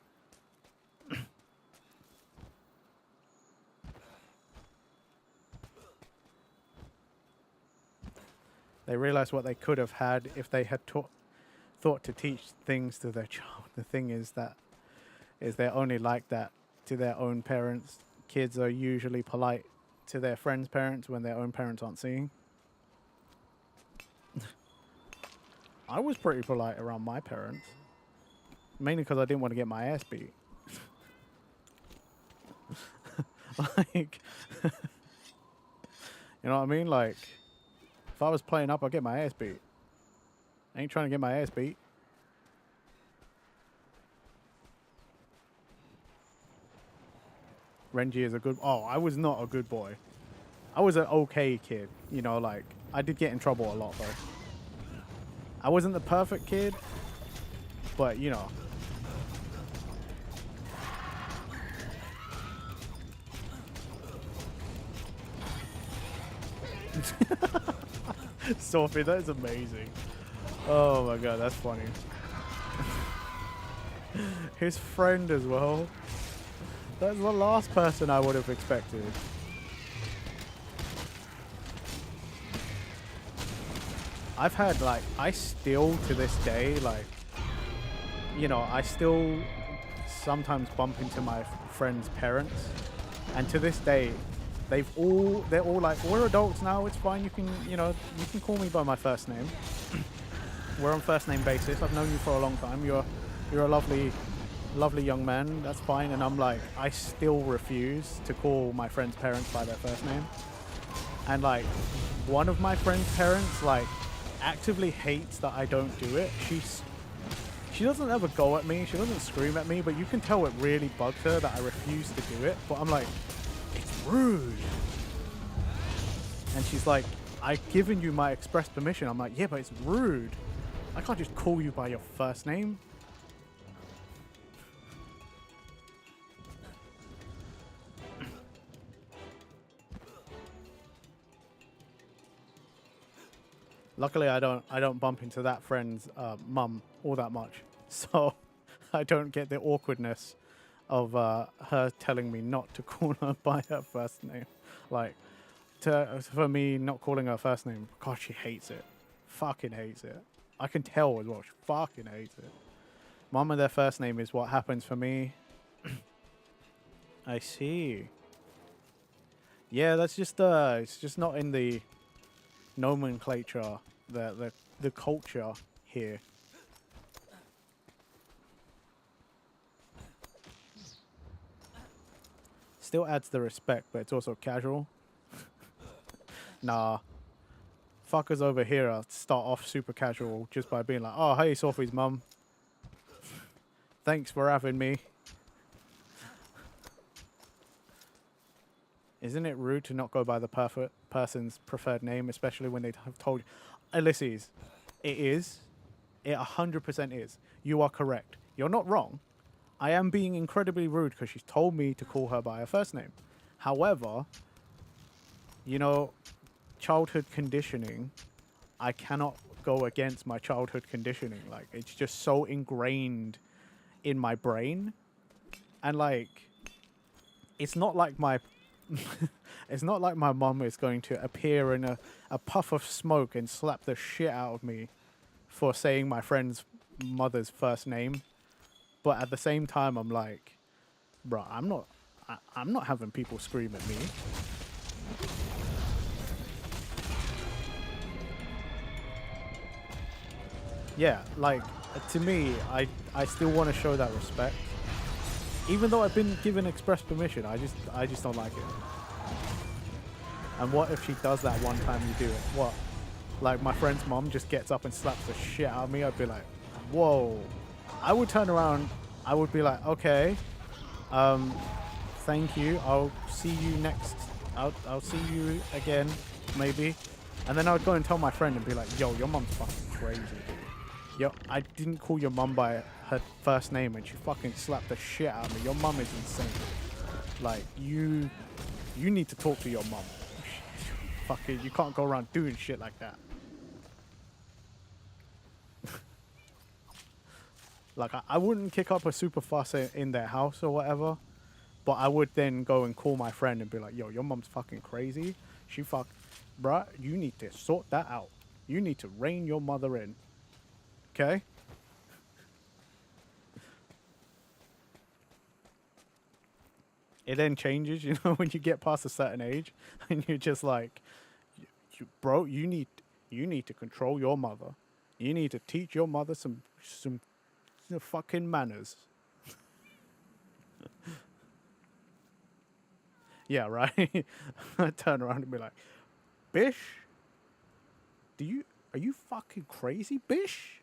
S2: They realized what they could have had if they had thought to teach things to their child. The thing is they're only like that to their own parents. Kids are usually polite to their friends' parents when their own parents aren't seeing. I was pretty polite around my parents. Mainly because I didn't want to get my ass beat. Like, you know what I mean? Like, if I was playing up, I'd get my ass beat. I ain't trying to get my ass beat. Renji is a good... Oh, I was not a good boy. I was an okay kid. You know, like, I did get in trouble a lot, though. I wasn't the perfect kid, but, you know. Sophie, that is amazing. Oh my God, that's funny. His friend as well. That's the last person I would have expected. I've had, like, I still to this day, like, you know, I still sometimes bump into my friends' parents, and to this day, they're all like, we're adults now, it's fine, you can call me by my first name. We're on first name basis. I've known you for a long time. You're a lovely young man. That's fine. And I'm like, I still refuse to call my friend's parents by their first name. And like, one of my friend's parents, like, actively hates that I don't do it. She doesn't ever go at me. She doesn't scream at me, but you can tell it really bugs her that I refuse to do it. But I'm like, it's rude. And she's like, I've given you my express permission. I'm like, yeah, but it's rude. I can't just call you by your first name. Luckily, I don't bump into that friend's mum all that much, so I don't get the awkwardness of her telling me not to call her by her first name. Like, for me not calling her first name, God, she hates it. Fucking hates it. I can tell as well. She fucking hates it. Mum and their first name is what happens for me. I see. Yeah, that's just it's just not in the nomenclature, the the culture here. Still adds the respect, but it's also casual. Nah. Fuckers over here start off super casual just by being like, oh, hey, Sophie's mum. Thanks for having me. Isn't it rude to not go by the person's preferred name, especially when they have told you? Ulysses, it is. It 100% is. You are correct. You're not wrong. I am being incredibly rude because she's told me to call her by her first name. However, you know, childhood conditioning, I cannot go against my childhood conditioning. Like, it's just so ingrained in my brain. And, like, it's not like my... it's not like my mum is going to appear in a puff of smoke and slap the shit out of me for saying my friend's mother's first name. But at the same time, I'm like, bro, I'm not having people scream at me. Yeah, like, to me, I still want to show that respect. Even though I've been given express permission, I just don't like it. And what if she does that one time you do it? What? Like, my friend's mom just gets up and slaps the shit out of me. I'd be like, whoa. I would turn around. I would be like, okay, thank you. I'll see you next. I'll see you again, maybe. And then I would go and tell my friend and be like, yo, your mom's fucking crazy, dude. Yo, I didn't call your mum by her first name and she fucking slapped the shit out of me. Your mum is insane. Like, you need to talk to your mum. Fucking, you can't go around doing shit like that. Like, I wouldn't kick up a super fuss in their house or whatever, but I would then go and call my friend and be like, yo, your mum's fucking crazy. Bruh, you need to sort that out. You need to rein your mother in. Okay? It then changes, you know, when you get past a certain age, and you're just like, bro, you need to control your mother. You need to teach your mother some fucking manners. Yeah, right? I turn around and be like, Bish? Are you fucking crazy, Bish?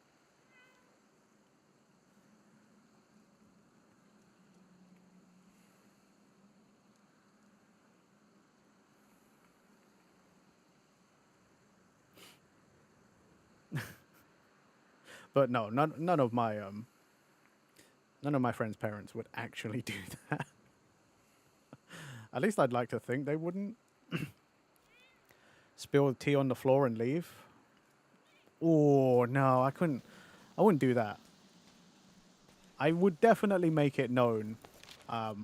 S2: But no, none of my friends' parents would actually do that. At least I'd like to think they wouldn't. Spill the tea on the floor and leave. Oh no, I wouldn't do that. I would definitely make it known. I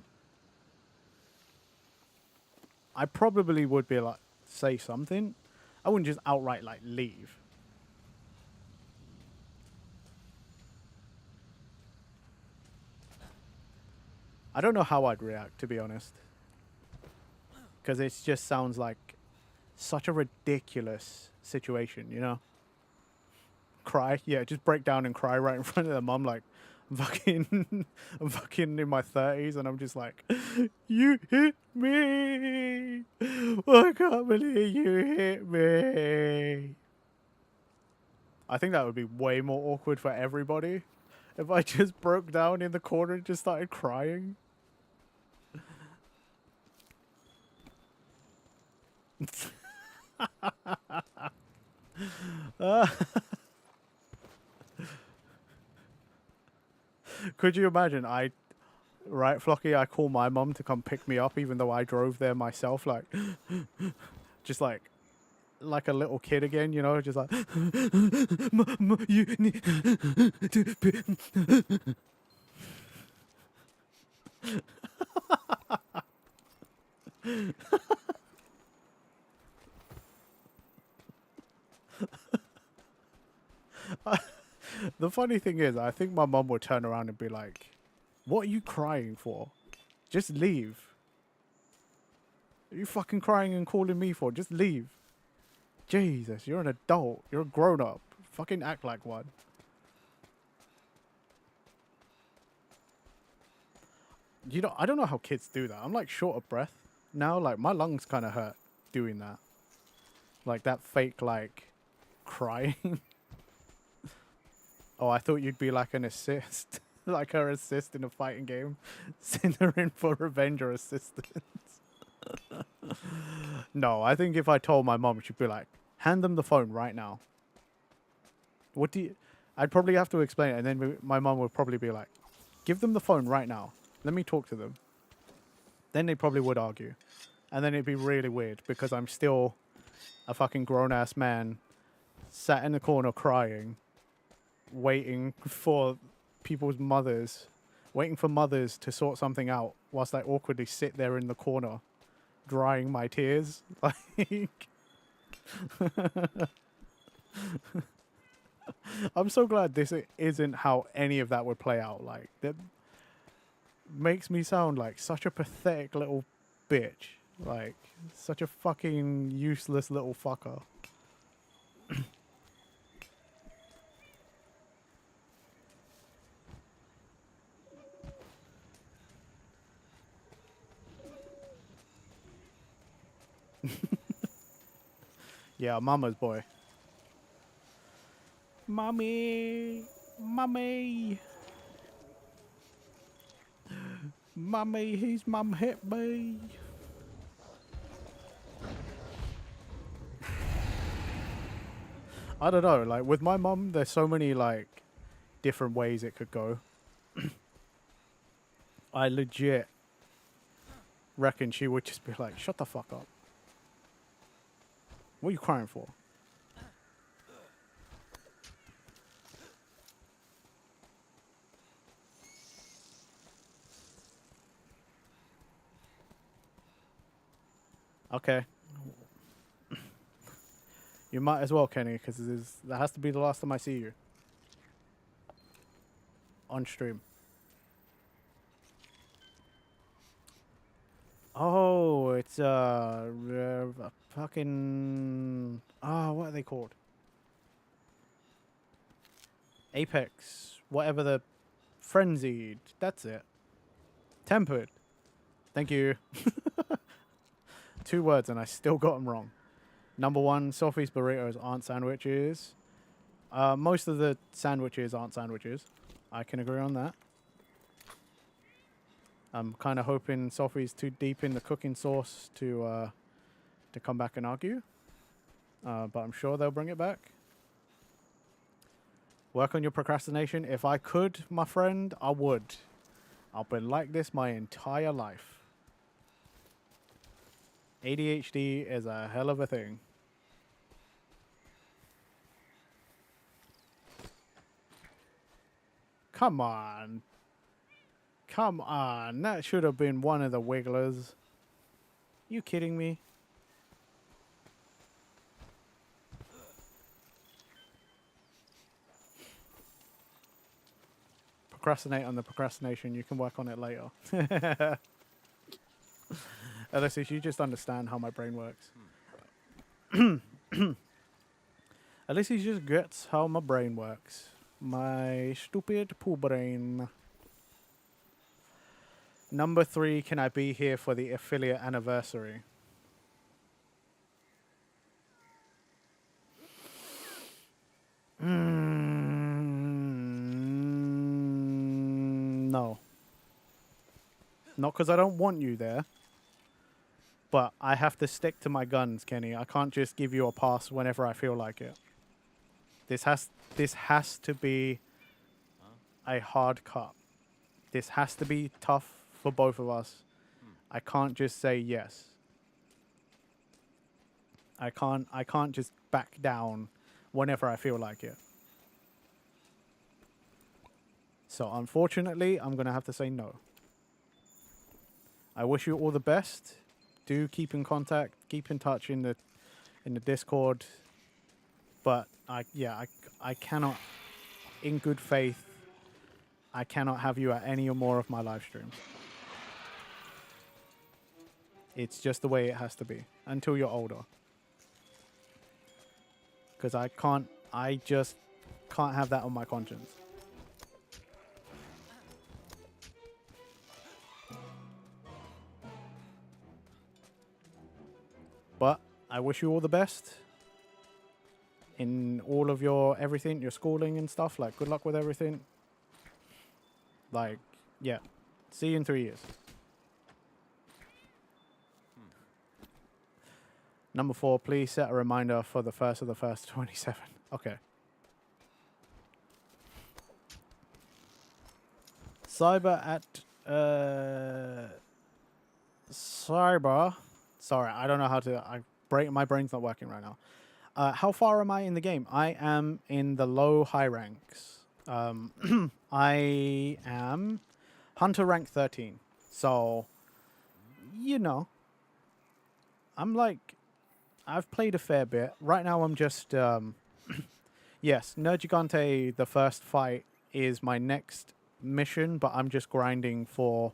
S2: probably would be like, say something. I wouldn't just outright like leave. I don't know how I'd react, to be honest. Because it just sounds like such a ridiculous situation, you know? Cry? Yeah, just break down and cry right in front of their mum, like, I'm fucking in my 30s, and I'm just like, you hit me! I can't believe you hit me! I think that would be way more awkward for everybody if I just broke down in the corner and just started crying. Could you imagine? Right, Flocky, I call my mum to come pick me up even though I drove there myself, like, just like a little kid again, you know, just like, you need to pick. The funny thing is, I think my mum would turn around and be like, what are you crying for? Just leave. What are you fucking crying and calling me for? Just leave. Jesus, you're an adult. You're a grown-up. Fucking act like one. You know, I don't know how kids do that. I'm like short of breath now. Like my lungs kind of hurt doing that. Like that fake like crying. Oh, I thought you'd be like an assist. Like her assist in a fighting game. Send her in for revenge or assistance. No, I think if I told my mom, she'd be like, hand them the phone right now. What do you... I'd probably have to explain it, and then my mom would probably be like, give them the phone right now. Let me talk to them. Then they probably would argue. And then it'd be really weird, because I'm still a fucking grown-ass man sat in the corner crying, waiting for people's mothers, waiting for mothers to sort something out whilst I awkwardly sit there in the corner drying my tears. Like... I'm so glad this isn't how any of that would play out. Like, that makes me sound like such a pathetic little bitch. Like, such a fucking useless little fucker. Yeah, mama's boy. Mommy, mommy, mommy, his mum hit me. I don't know, like with my mum, there's so many like different ways it could go. I legit reckon she would just be like, shut the fuck up. What are you crying for? Okay. You might as well, Kenny, because that has to be the last time I see you. On stream. Oh, it's a fucking... Oh, what are they called? Apex. Whatever the... Frenzied. That's it. Tempered. Thank you. 2 words and I still got them wrong. Number 1, Sophie's burritos aren't sandwiches. Most of the sandwiches aren't sandwiches. I can agree on that. I'm kind of hoping Sophie's too deep in the cooking sauce to come back and argue. But I'm sure they'll bring it back. Work on your procrastination. If I could, my friend, I would. I've been like this my entire life. ADHD is a hell of a thing. Come on. Come on. That should have been one of the wigglers. You kidding me? Procrastinate on the procrastination. You can work on it later. Unless you just understand how my brain works. At least he just gets how my brain works. My stupid poo brain. Number 3, can I be here for the affiliate anniversary? No. Not because I don't want you there. But I have to stick to my guns, Kenny. I can't just give you a pass whenever I feel like it. This has to be a hard cut. This has to be tough for both of us. I can't just say yes. I can't just back down whenever I feel like it. So unfortunately, I'm going to have to say no. I wish you all the best. Do keep in contact, keep in touch in the Discord. But I cannot, in good faith, I cannot have you at any or more of my live streams. It's just the way it has to be until you're older. Because I can't have that on my conscience. But I wish you all the best in all of your everything, your schooling and stuff. Like, good luck with everything. Like, yeah. See you in 3 years. Number 4, please set a reminder for the 1st of the 1st, 27. Okay. Cyber at Cyber. Sorry, I don't know how to. My brain's not working right now. How far am I in the game? I am in the low high ranks. I am Hunter rank 13. So, you know, I'm like, I've played a fair bit. Right now I'm just, yes, Nergigante, the first fight, is my next mission, but I'm just grinding for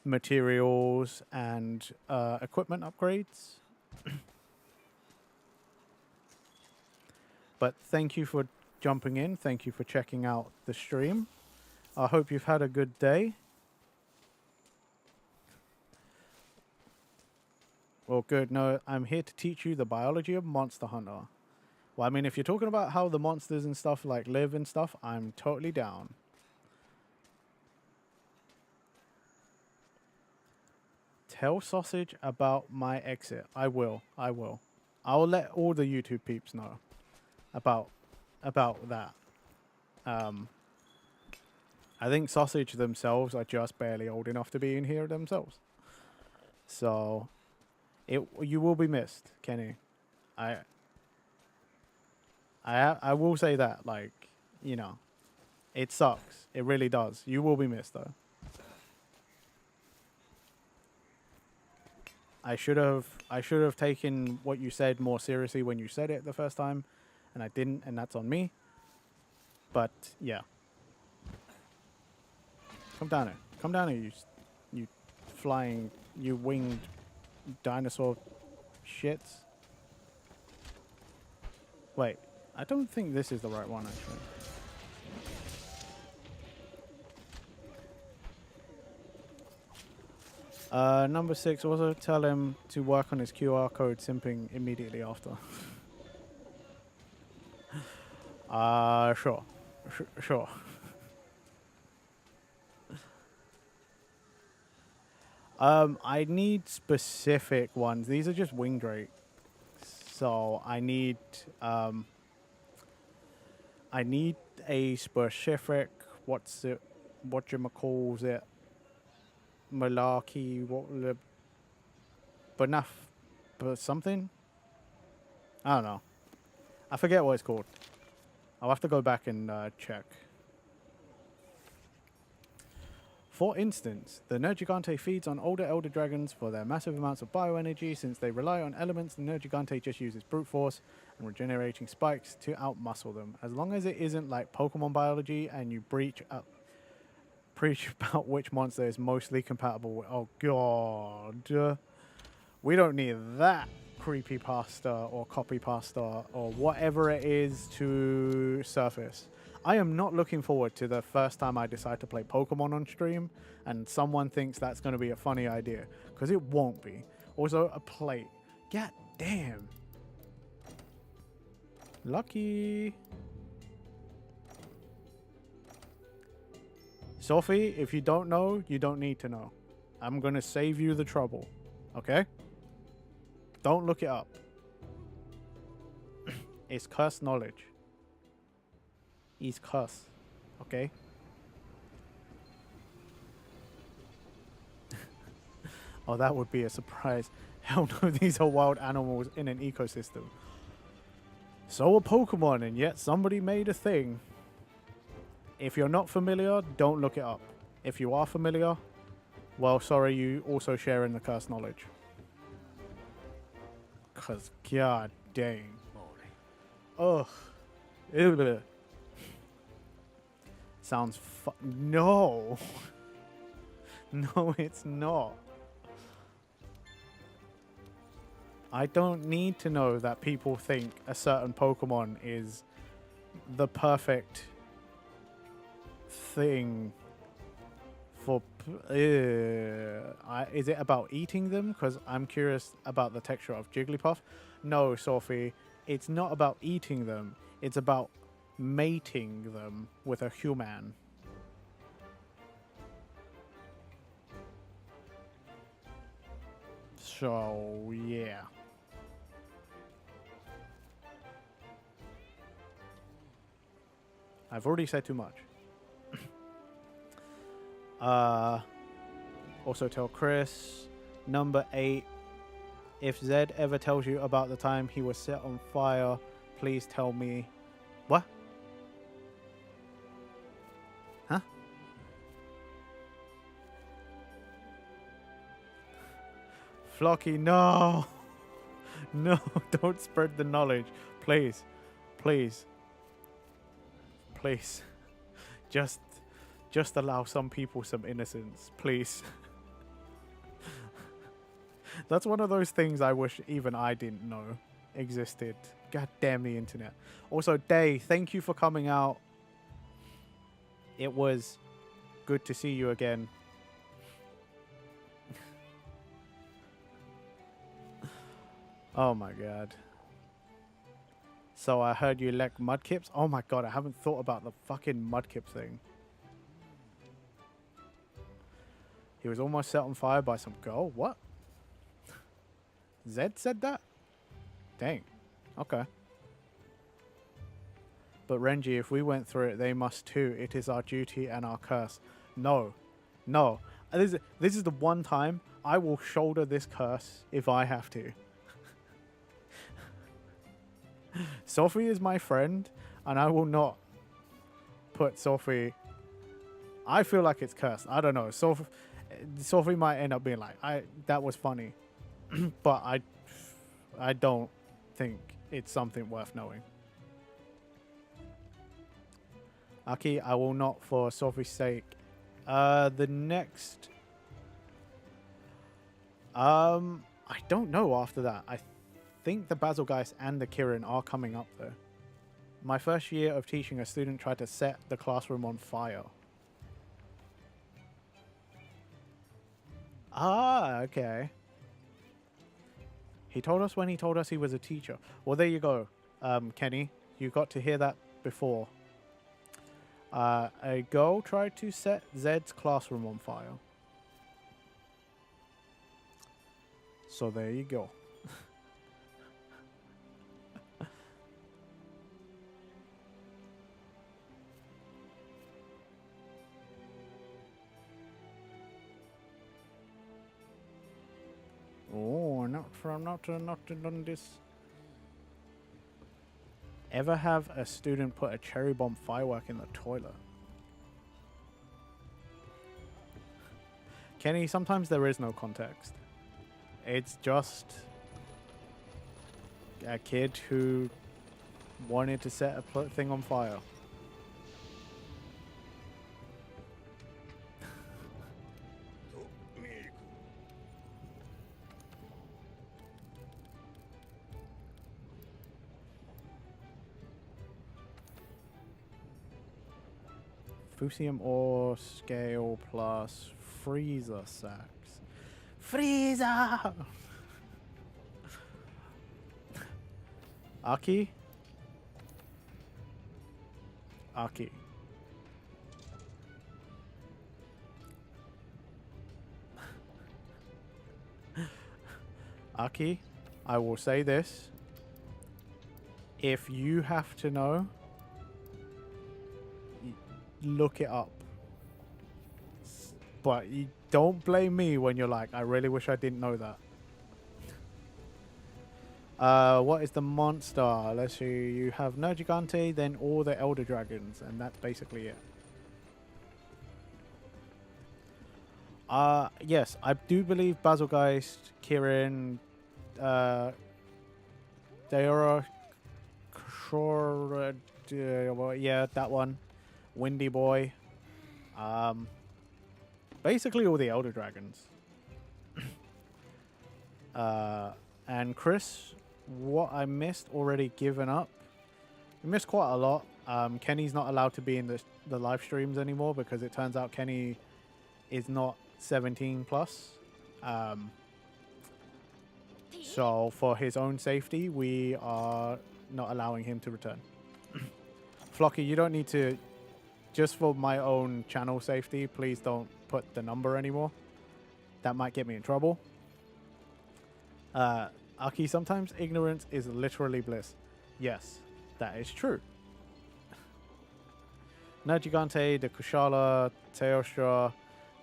S2: materials and equipment upgrades. But thank you for jumping in. Thank you for checking out the stream. I hope you've had a good day. Well, good. No, I'm here to teach you the biology of Monster Hunter. Well, I mean, if you're talking about how the monsters and stuff like live and stuff, I'm totally down. Tell Sausage about my exit. I will. I will. I'll let all the YouTube peeps know about that. I think Sausage themselves are just barely old enough to be in here themselves. So, you will be missed, Kenny. I will say that, like, you know, it sucks. It really does. You will be missed, though. I should have taken what you said more seriously when you said it the first time, and I didn't, and that's on me. But yeah, come down here. Come down here, you flying, you winged dinosaur shits. Wait, I don't think this is the right one, actually. Number 6, also tell him to work on his QR code simping immediately after. Sure. Sure. I need specific ones. These are just wing drakes. So I need a specific, whatchamacalls it, malarkey, but something? I don't know. I forget what it's called. I'll have to go back and check. For instance, the Nergigante feeds on older elder dragons for their massive amounts of bioenergy. Since they rely on elements, the Nergigante just uses brute force and regenerating spikes to outmuscle them. As long as it isn't like Pokemon biology and you preach about which monster is mostly compatible with... Oh, God. We don't need that creepypasta or copypasta or whatever it is to surface. I am not looking forward to the first time I decide to play Pokemon on stream and someone thinks that's going to be a funny idea, because it won't be. Also, a plate. God damn. Lucky. Sophie, if you don't know, you don't need to know. I'm going to save you the trouble. Okay? Don't look it up. It's cursed knowledge. He's cursed. Okay? Oh, that would be a surprise. Hell no, these are wild animals in an ecosystem. So are Pokemon, and yet somebody made a thing. If you're not familiar, don't look it up. If you are familiar, well, sorry, you also share in the cursed knowledge. Because, god dang. Ugh. Ew. Sounds no. No, it's not. I don't need to know that people think a certain Pokemon is the perfect thing for. Is it about eating them? Because I'm curious about the texture of Jigglypuff. No, Sophie, it's not about eating them. It's about mating them with a human. So, yeah. I've already said too much. Also tell Chris. Number 8. If Zed ever tells you about the time he was set on fire, please tell me. What? Huh? Flocky, no! No, don't spread the knowledge. Please. Please. Please. Just allow some people some innocence, please. That's one of those things I wish even I didn't know existed. God damn the internet. Also, Day, thank you for coming out. It was good to see you again. Oh my god. So I heard you like mudkips. Oh my god, I haven't thought about the fucking mudkip thing. He was almost set on fire by some girl. What? Zed said that? Dang. Okay. But Renji, if we went through it, they must too. It is our duty and our curse. No. No. This is the one time I will shoulder this curse if I have to. Sophie is my friend, and I will not put Sophie... I feel like it's cursed. I don't know. Sophie might end up being like, that was funny. But I don't think it's something worth knowing. Aki, I will not for Sophie's sake. The next... I don't know after that. I think the Basilgeist and the Kirin are coming up though. My first year of teaching, a student tried to set the classroom on fire. Ah, okay. He told us when he told us he was a teacher. Well, there you go, Kenny. You got to hear that before. A girl tried to set Zed's classroom on fire. So there you go. Oh, not done this. Ever have a student put a cherry bomb firework in the toilet? Kenny, sometimes there is no context. It's just a kid who wanted to set a thing on fire. Fusium ore scale plus freezer sacks. Freezer! Aki? Aki. Aki, I will say this. If you have to know, look it up. But you don't blame me when you're like, I really wish I didn't know that. What is the monster? Let's see. You have Nergigante, then all the Elder Dragons, and that's basically it. Yes, I do believe Basilgeist, Kirin, Deora, yeah, that one. Windy Boy. Basically all the Elder Dragons. And Chris, what I missed already given up. We missed quite a lot. Kenny's not allowed to be in the live streams anymore because it turns out Kenny is not 17 plus. So for his own safety, we are not allowing him to return. Flocky, you don't need to, just for my own channel safety, please don't put the number anymore. That might get me in trouble. Aki, sometimes ignorance is literally bliss. Yes, that is true. Nergigante, the Kushala, Teostra,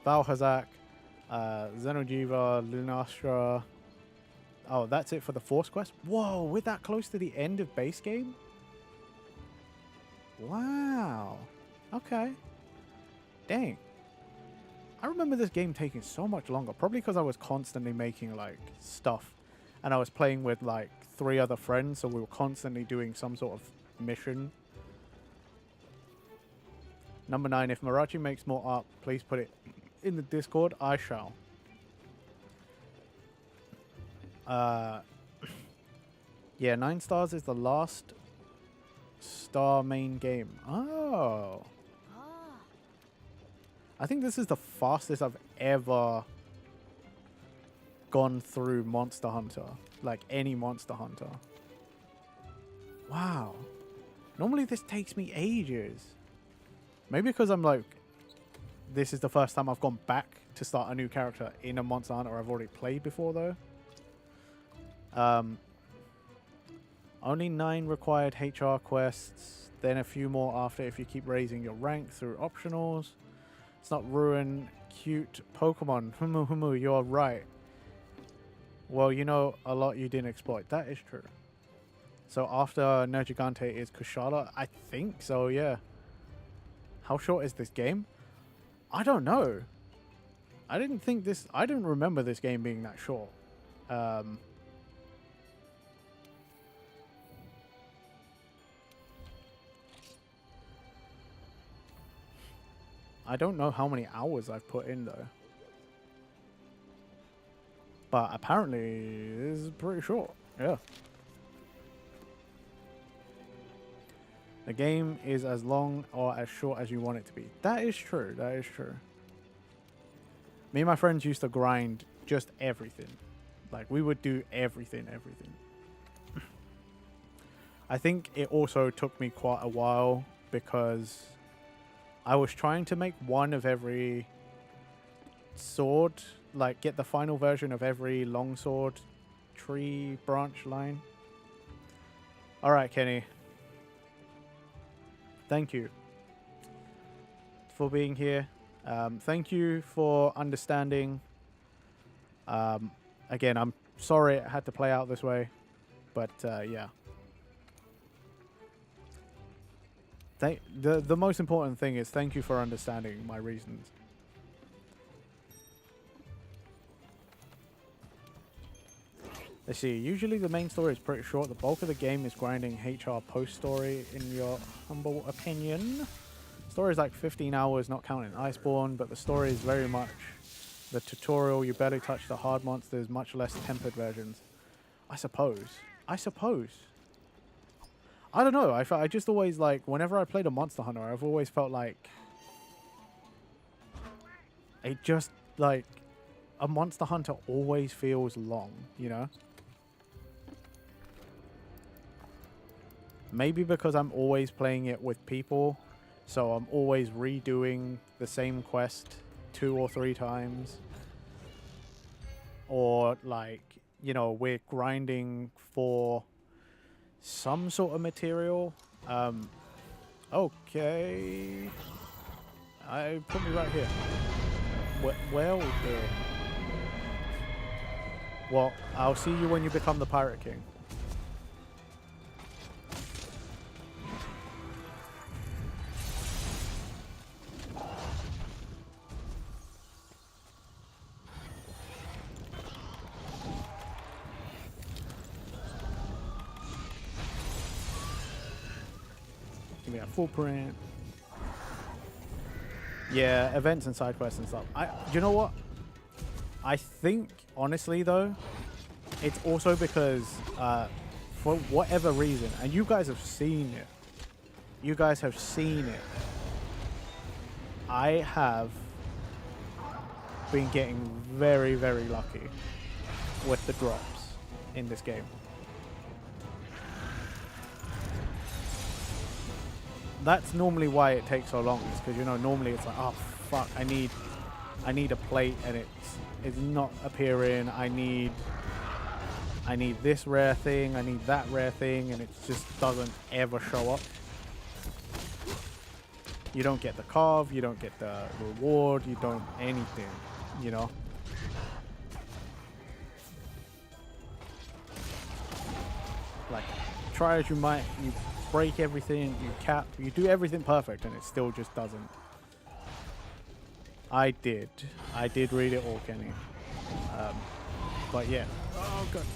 S2: Valhazak, Xenojiva, Lunastra. Oh, that's it for the Force quest? Whoa, we're that close to the end of base game? Wow. Okay. Dang. I remember this game taking so much longer, probably because I was constantly making, like, stuff. And I was playing with, like, 3 other friends, so we were constantly doing some sort of mission. Number 9, if Marachi makes more art, please put it in the Discord. I shall. Yeah, 9 stars is the last star main game. Oh. I think this is the fastest I've ever gone through Monster Hunter. Like any Monster Hunter. Wow. Normally this takes me ages. Maybe because I'm like, this is the first time I've gone back to start a new character in a Monster Hunter I've already played before though. Only 9 required HR quests, then a few more after if you keep raising your rank through optionals. It's not ruin cute Pokemon. Humu, you're right. Well, you know a lot you didn't exploit. That is true. So after Nergigante is Kushala? I think so, yeah. How short is this game? I don't know. I didn't remember this game being that short. I don't know how many hours I've put in though. But apparently it's pretty short. Yeah. The game is as long or as short as you want it to be. That is true. That is true. Me and my friends used to grind just everything. Like we would do everything. I think it also took me quite a while because I was trying to make one of every sword, like get the final version of every longsword tree branch line. Alright, Kenny. Thank you for being here. Thank you for understanding. Again, I'm sorry it had to play out this way, but yeah. The most important thing is thank you for understanding my reasons. Let's see, usually the main story is pretty short. The bulk of the game is grinding HR post-story, in your humble opinion. Story is like 15 hours, not counting Iceborne, but the story is very much the tutorial. You barely touch the hard monsters, much less tempered versions. I suppose. I don't know. I just always like, whenever I played a Monster Hunter, I've always felt like it just like a Monster Hunter always feels long, you know? Maybe because I'm always playing it with people, so I'm always redoing the same quest 2 or 3 times. Or like, you know, we're grinding for some sort of material. Okay. Put me right here. Well then. Well, I'll see you when you become the Pirate King. Give me a full print. Yeah, events and side quests and stuff. You know what? I think, honestly, though, it's also because, for whatever reason, and you guys have seen it, You guys have seen it. I have been getting very, very lucky with the drops in this game. That's normally why it takes so long, is because, you know, normally it's like, oh fuck, I need a plate and it's not appearing. I need this rare thing, I need that rare thing, and it just doesn't ever show up. You don't get the carve, you don't get the reward, you don't anything, you know. Like, try as you might, you break everything, you cap, you do everything perfect, and it still just doesn't. I did read it all, Kenny. But yeah. Oh god.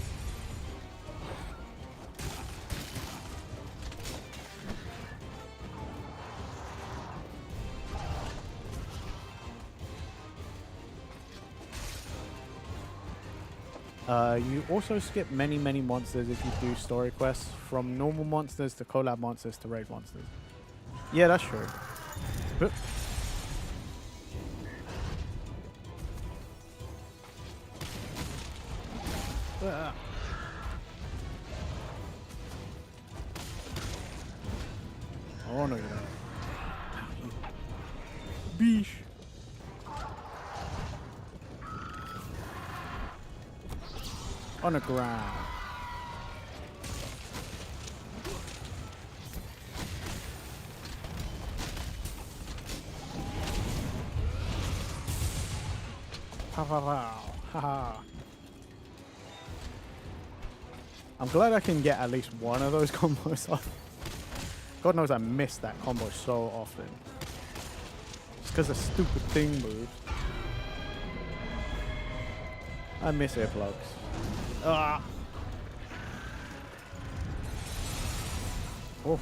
S2: You also skip many monsters if you do story quests, from normal monsters to collab monsters to raid monsters. Yeah, that's true. But oh no, you don't. Beesh. On the ground. Ha ha ha ha ha. I'm glad I can get at least one of those combos off. God knows I miss that combo so often. It's because the stupid thing moves. I miss earplugs. Ah. Oh.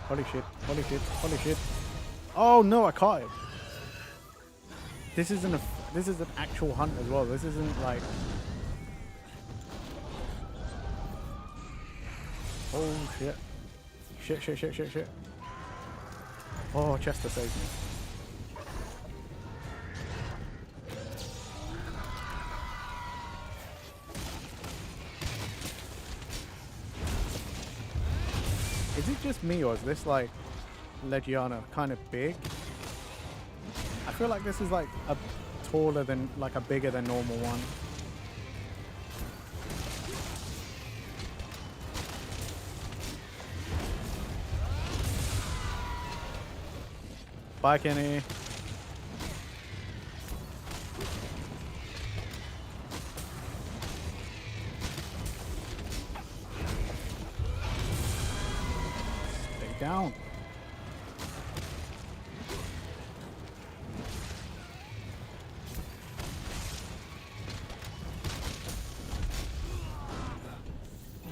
S2: Holy shit, holy shit, holy shit. Oh no, I caught him. This isn't this is an actual hunt as well. This isn't like, oh shit. Shit. Oh, Chester saved me. Is it just me, or is this like Legiana kind of big? I feel like this is like a taller than, like a bigger than normal one. Bye, Kenny. Stay down.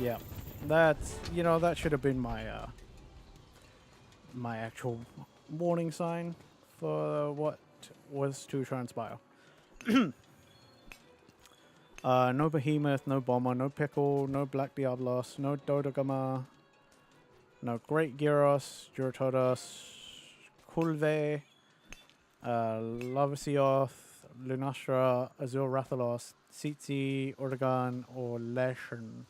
S2: Yeah, that's, you know, that should have been my my actual warning sign for what was to transpire. No Behemoth, no Bomber, no Pickle, no Black Diablos, no Dodogama, no Great Gyros, Juratodos, Kulve, Lavasioth, Lunastra, Azure Rathalos, Tsitsi, Organ, or Leshen.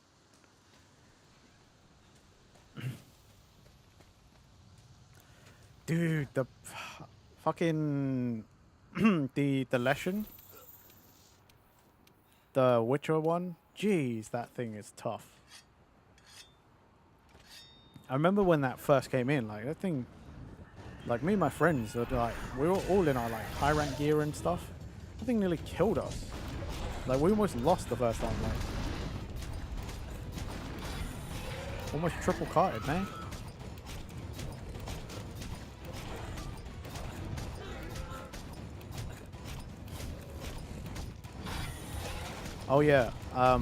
S2: Dude, the fucking the Leshen, the Witcher one. Jeez, that thing is tough. I remember when that first came in, like that thing, like me and my friends, like we were all in our like high rank gear and stuff. That thing nearly killed us. Like we almost lost the first time, like almost triple carted, man. Oh yeah, I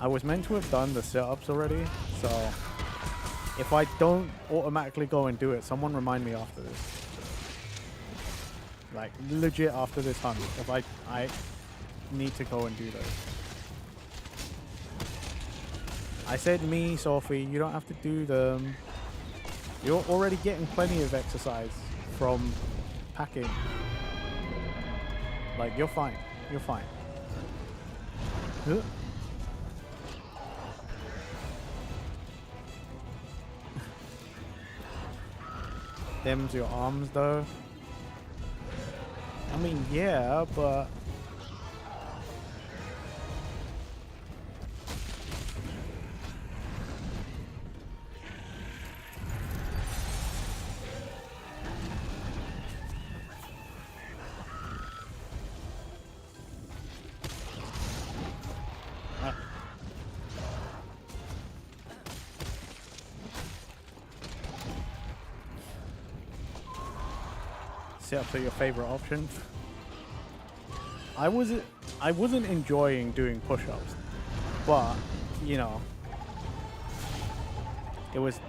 S2: was meant to have done the setups already, so if I don't automatically go and do it, someone remind me after this. Like legit after this hunt, if I need to go and do those. I said me, Sophie. You don't have to do them. You're already getting plenty of exercise from packing. Like, you're fine. You're fine. Huh? Them's your arms, though. I mean, yeah, but... Set up to your favorite option. I wasn't enjoying doing push-ups, but you know, it was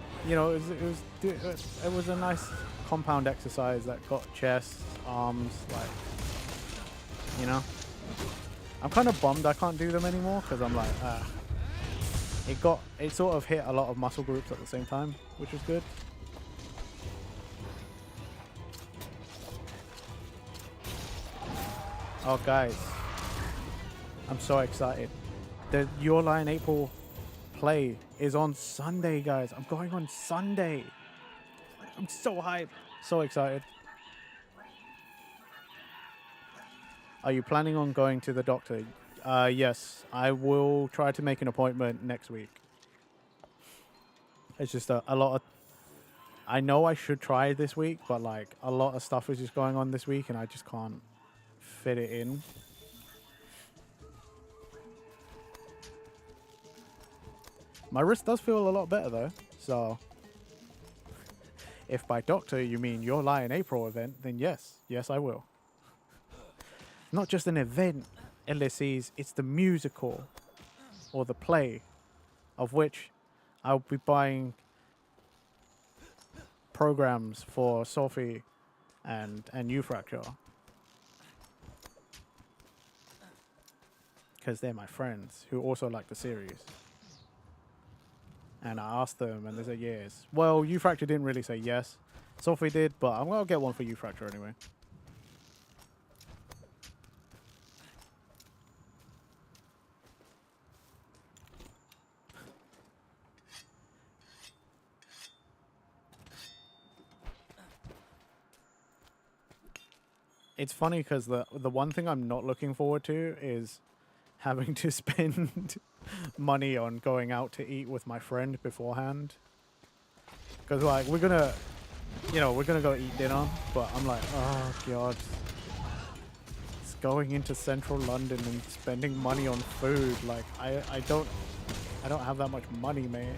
S2: a nice compound exercise that got chest, arms, like, you know. I'm kind of bummed I can't do them anymore because I'm like, it sort of hit a lot of muscle groups at the same time, which was good. Oh, guys, I'm so excited. The Your Lie in April play is on Sunday, guys. I'm going on Sunday. I'm so hyped. So excited. Are you planning on going to the doctor? Yes, I will try to make an appointment next week. It's just a lot of... I know I should try this week, but like a lot of stuff is just going on this week and I just can't fit it in. My wrist does feel a lot better though, so if by doctor you mean Your Lie in April event, then yes, I will. Not just an event, Ulysses, it's the musical or the play of which I'll be buying programs for Sophie and Ufracture. Because they're my friends who also like the series. And I asked them and they said yes. Well, Ufracture didn't really say yes. Sophie did, but I'm going to get one for Ufracture anyway. It's funny because the one thing I'm not looking forward to is having to spend money on going out to eat with my friend beforehand. Because like we're gonna go eat dinner, but I'm like, oh god, it's going into central London and spending money on food. Like I don't have that much money, man.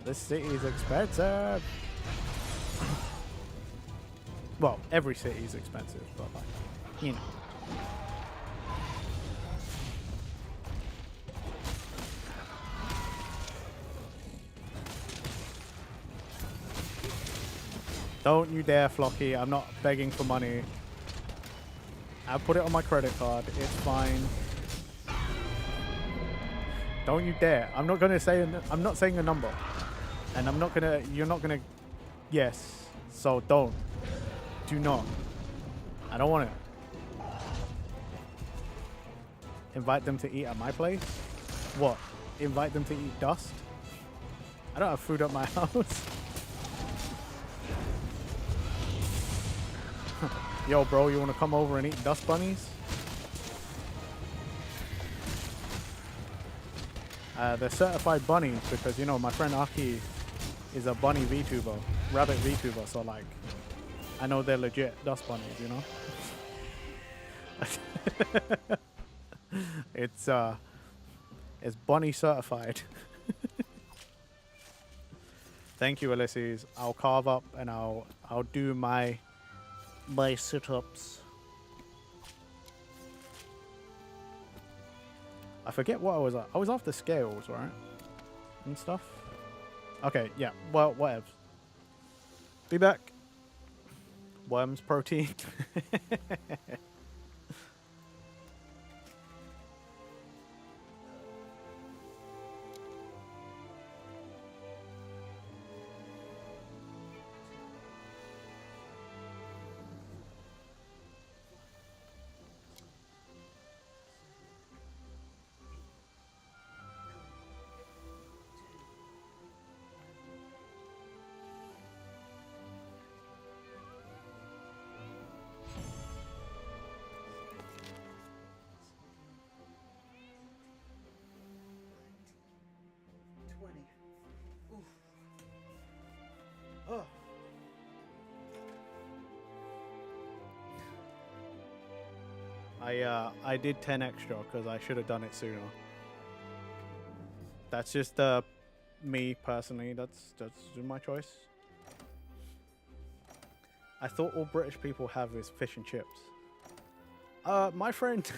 S2: This city is expensive. Well, every city is expensive, but like, you know. Don't you dare, Flocky. I'm not begging for money. I'll put it on my credit card. It's fine. Don't you dare. I'm not saying a number. And you're not gonna yes. So don't. Do not. I don't want it. Invite them to eat at my place? What? Invite them to eat dust? I don't have food at my house. Yo, bro, you want to come over and eat dust bunnies? They're certified bunnies because, you know, my friend Aki is a bunny VTuber, rabbit VTuber, so like, I know they're legit dust bunnies, you know? It's bunny certified. Thank you, Ulysses. I'll carve up and I'll do my sit-ups. I forget what I was at. I was after scales, right? And stuff. Okay, yeah. Well, whatever. Be back. Worms protein. I did 10 extra because I should have done it sooner. That's just me personally. That's my choice. I thought all British people have is fish and chips. My friend,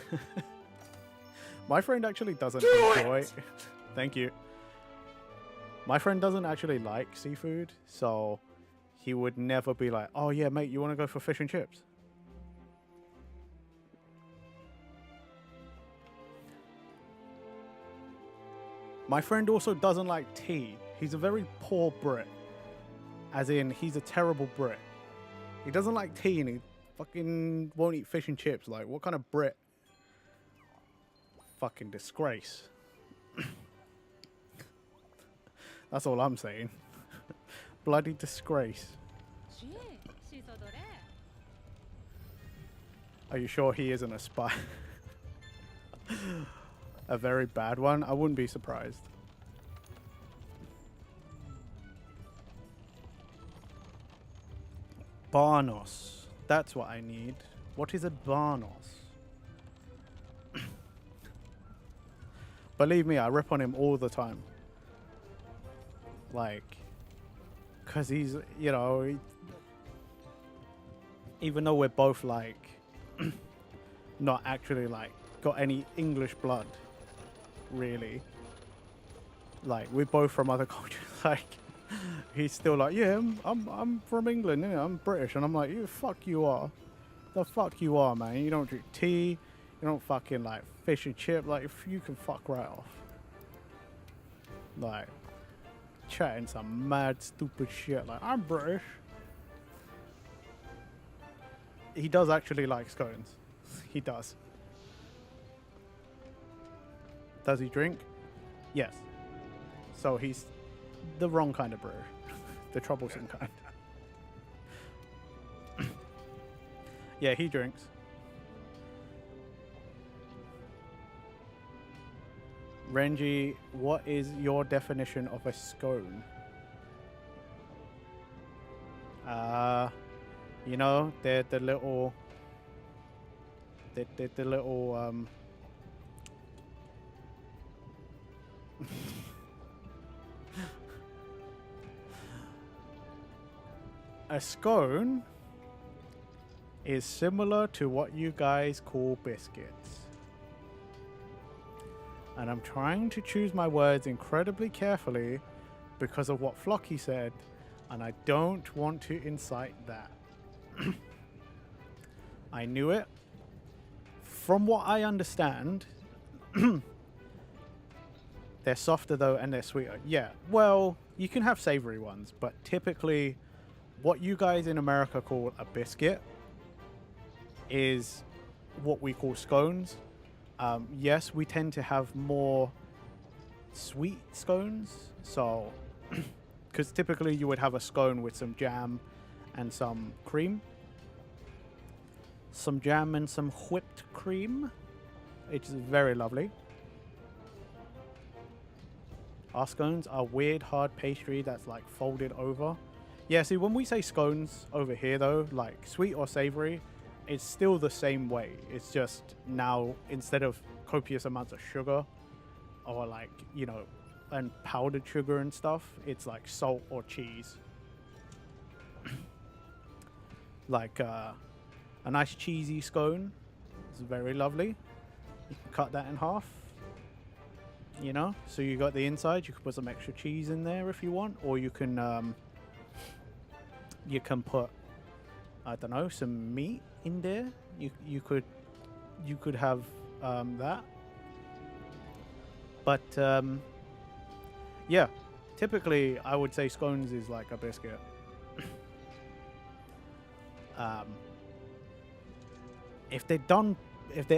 S2: my friend actually doesn't enjoy. Thank you. My friend doesn't actually like seafood, so he would never be like, "Oh yeah, mate, you want to go for fish and chips?" My friend also doesn't like tea. He's a very poor Brit. As in, he's a terrible Brit. He doesn't like tea and he fucking won't eat fish and chips. Like, what kind of Brit? Fucking disgrace. That's all I'm saying. Bloody disgrace. Are you sure he isn't a spy? A very bad one? I wouldn't be surprised. Barnos. That's what I need. What is a Barnos? Believe me, I rip on him all the time. Like, because he's, you know, even though we're both like, not actually like got any English blood, really. Like, we're both from other cultures. Like, he's still like, yeah, I'm from England, you know, I'm British, and I'm like, you fuck you are, the fuck you are, man. You don't drink tea, you don't fucking like fish and chip. Like, if you can fuck right off. Like, chatting some mad stupid shit. Like, I'm British. He does actually like scones. He does. Does he drink? Yes. So he's the wrong kind of British. The troublesome kind. Yeah, he drinks. Renji, what is your definition of a scone? You know, they're the little... They're the little, a scone is similar to what you guys call biscuits. And I'm trying to choose my words incredibly carefully because of what Flocky said, and I don't want to incite that. I knew it. From what I understand, they're softer though and they're sweeter. Yeah, well, you can have savory ones, but typically what you guys in America call a biscuit is what we call scones. Yes, we tend to have more sweet scones. So, because typically you would have a scone with some jam and some cream. Some jam and some whipped cream. It's very lovely. Our scones are weird hard pastry that's like folded over. Yeah, see, when we say scones over here though, like sweet or savory, it's still the same way. It's just now, instead of copious amounts of sugar or like, you know, and powdered sugar and stuff, it's like salt or cheese. Like a nice cheesy scone. It's very lovely. You can cut that in half. You know, so you got the inside. You can put some extra cheese in there if you want, or you can put, I don't know, some meat in there. You could have that. But yeah, typically I would say scones is like a biscuit. If they're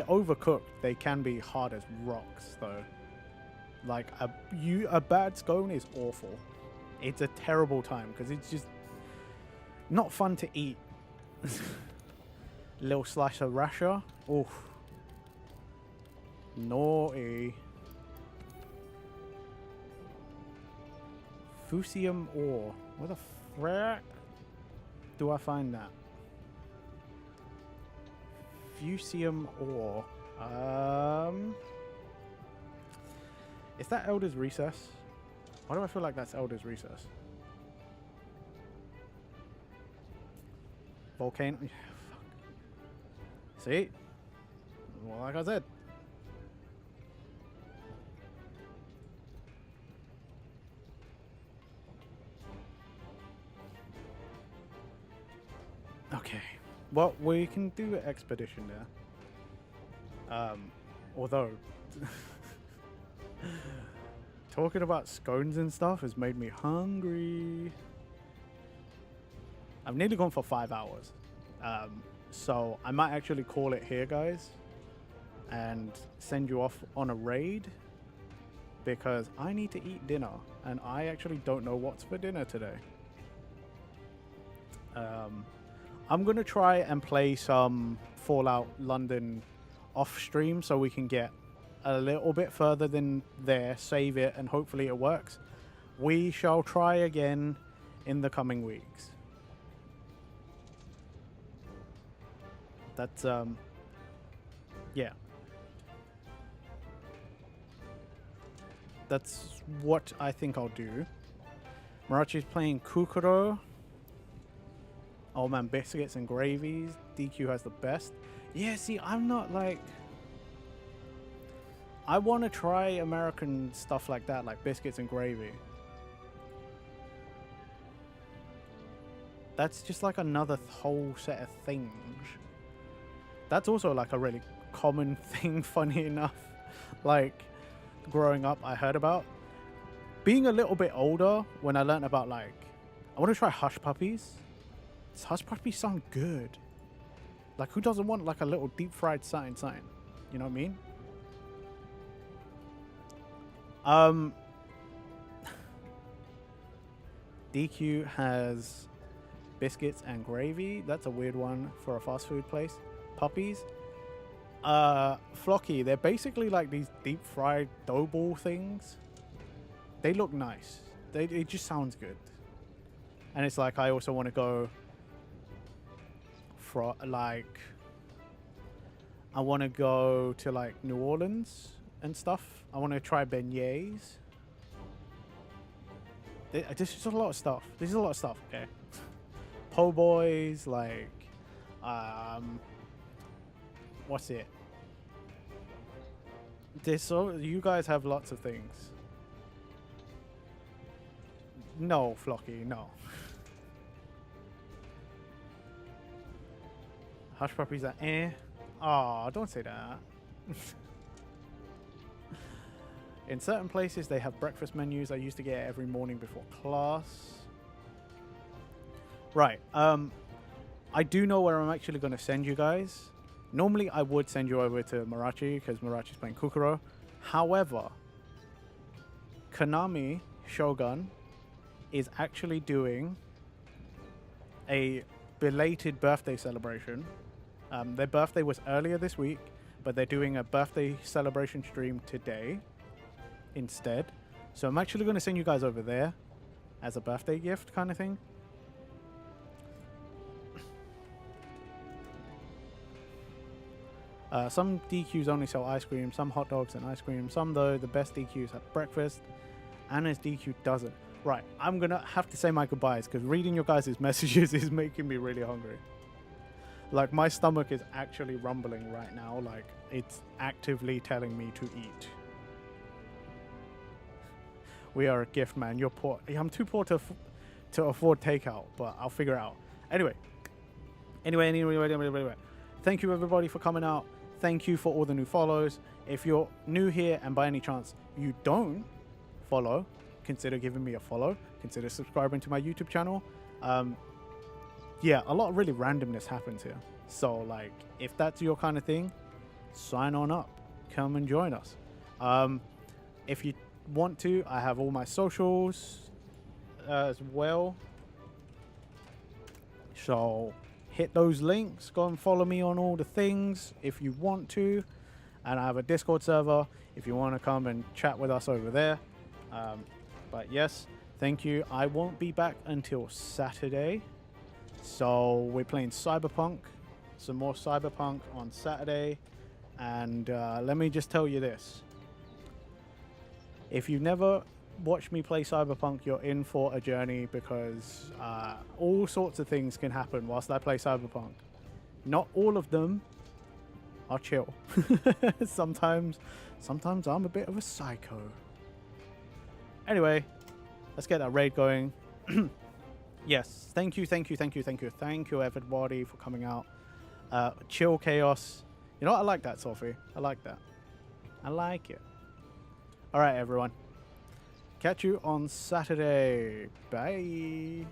S2: overcooked, they can be hard as rocks though. Like a bad scone is awful. It's a terrible time because it's just not fun to eat. Little slice of rasher. Oof. Naughty. Fusium ore. Where the frick do I find that? Fusium ore. Is that Elder's Recess? Why do I feel like that's Elder's Recess? Volcano. Fuck. See? Well, like I said. Okay. Well, we can do an expedition there. Although talking about scones and stuff has made me hungry. I've nearly gone for 5 hours. So I might actually call it here, guys, and send you off on a raid because I need to eat dinner and I actually don't know what's for dinner today. I'm gonna try and play some Fallout London off stream so we can get a little bit further than there, save it, and hopefully it works. We shall try again in the coming weeks. That's yeah, that's what I think I'll do. Marachi's playing Kukuro. Oh man, biscuits and gravies. DQ has the best. Yeah, see, I'm not like... I want to try American stuff like that, like biscuits and gravy. That's just like another whole set of things. That's also like a really common thing, funny enough. Like, growing up, I heard about. Being a little bit older, when I learned about like... I want to try Hush Puppies. Does Hush Puppies sound good? Like, who doesn't want like a little deep fried sign? You know what I mean? DQ has biscuits and gravy. That's a weird one for a fast food place. Puppies. Flocky, they're basically like these deep fried dough ball things. They look nice. It just sounds good. And it's like, I also want to go for like, I want to go to like New Orleans and stuff. I want to try beignets. This is a lot of stuff. This is a lot of stuff, okay? Po' boys, like, what's it? You guys have lots of things. No, Flocky, no. Hush Puppies are eh. Aw, don't say that. In certain places, they have breakfast menus. I used to get it every morning before class. Right. I do know where I'm actually going to send you guys. Normally, I would send you over to Marachi because Marachi's playing Kukuro. However, Konami Shogun is actually doing a belated birthday celebration. Their birthday was earlier this week, but they're doing a birthday celebration stream today instead. So I'm actually going to send you guys over there as a birthday gift kind of thing. Some DQs only sell ice cream, some hot dogs and ice cream. Some, though, the best DQs have breakfast. Anna's DQ doesn't. Right, I'm going to have to say my goodbyes because reading your guys' messages is making me really hungry. Like, my stomach is actually rumbling right now. Like, it's actively telling me to eat. We are a gift, man. You're poor. I'm too poor to afford takeout, but I'll figure it out. Anyway. Thank you, everybody, for coming out. Thank you for all the new follows. If you're new here and by any chance you don't follow, consider giving me a follow. Consider subscribing to my YouTube channel. Yeah, a lot of really randomness happens here. So, like, if that's your kind of thing, sign on up. Come and join us. If you want to, I have all my socials as well. So, hit those links. Go and follow me on all the things if you want to. And I have a Discord server if you want to come and chat with us over there. But yes, thank you. I won't be back until Saturday. So we're playing Cyberpunk. some more Cyberpunk on Saturday. And let me just tell you this. If you've never watched me play Cyberpunk, you're in for a journey, because all sorts of things can happen whilst I play Cyberpunk. Not all of them are chill. Sometimes I'm a bit of a psycho. Anyway, let's get that raid going. Yes, thank you everybody for coming out. Chill chaos. You know what? I like that, Sophie. I like that. I like it. All right, everyone. Catch you on Saturday. Bye.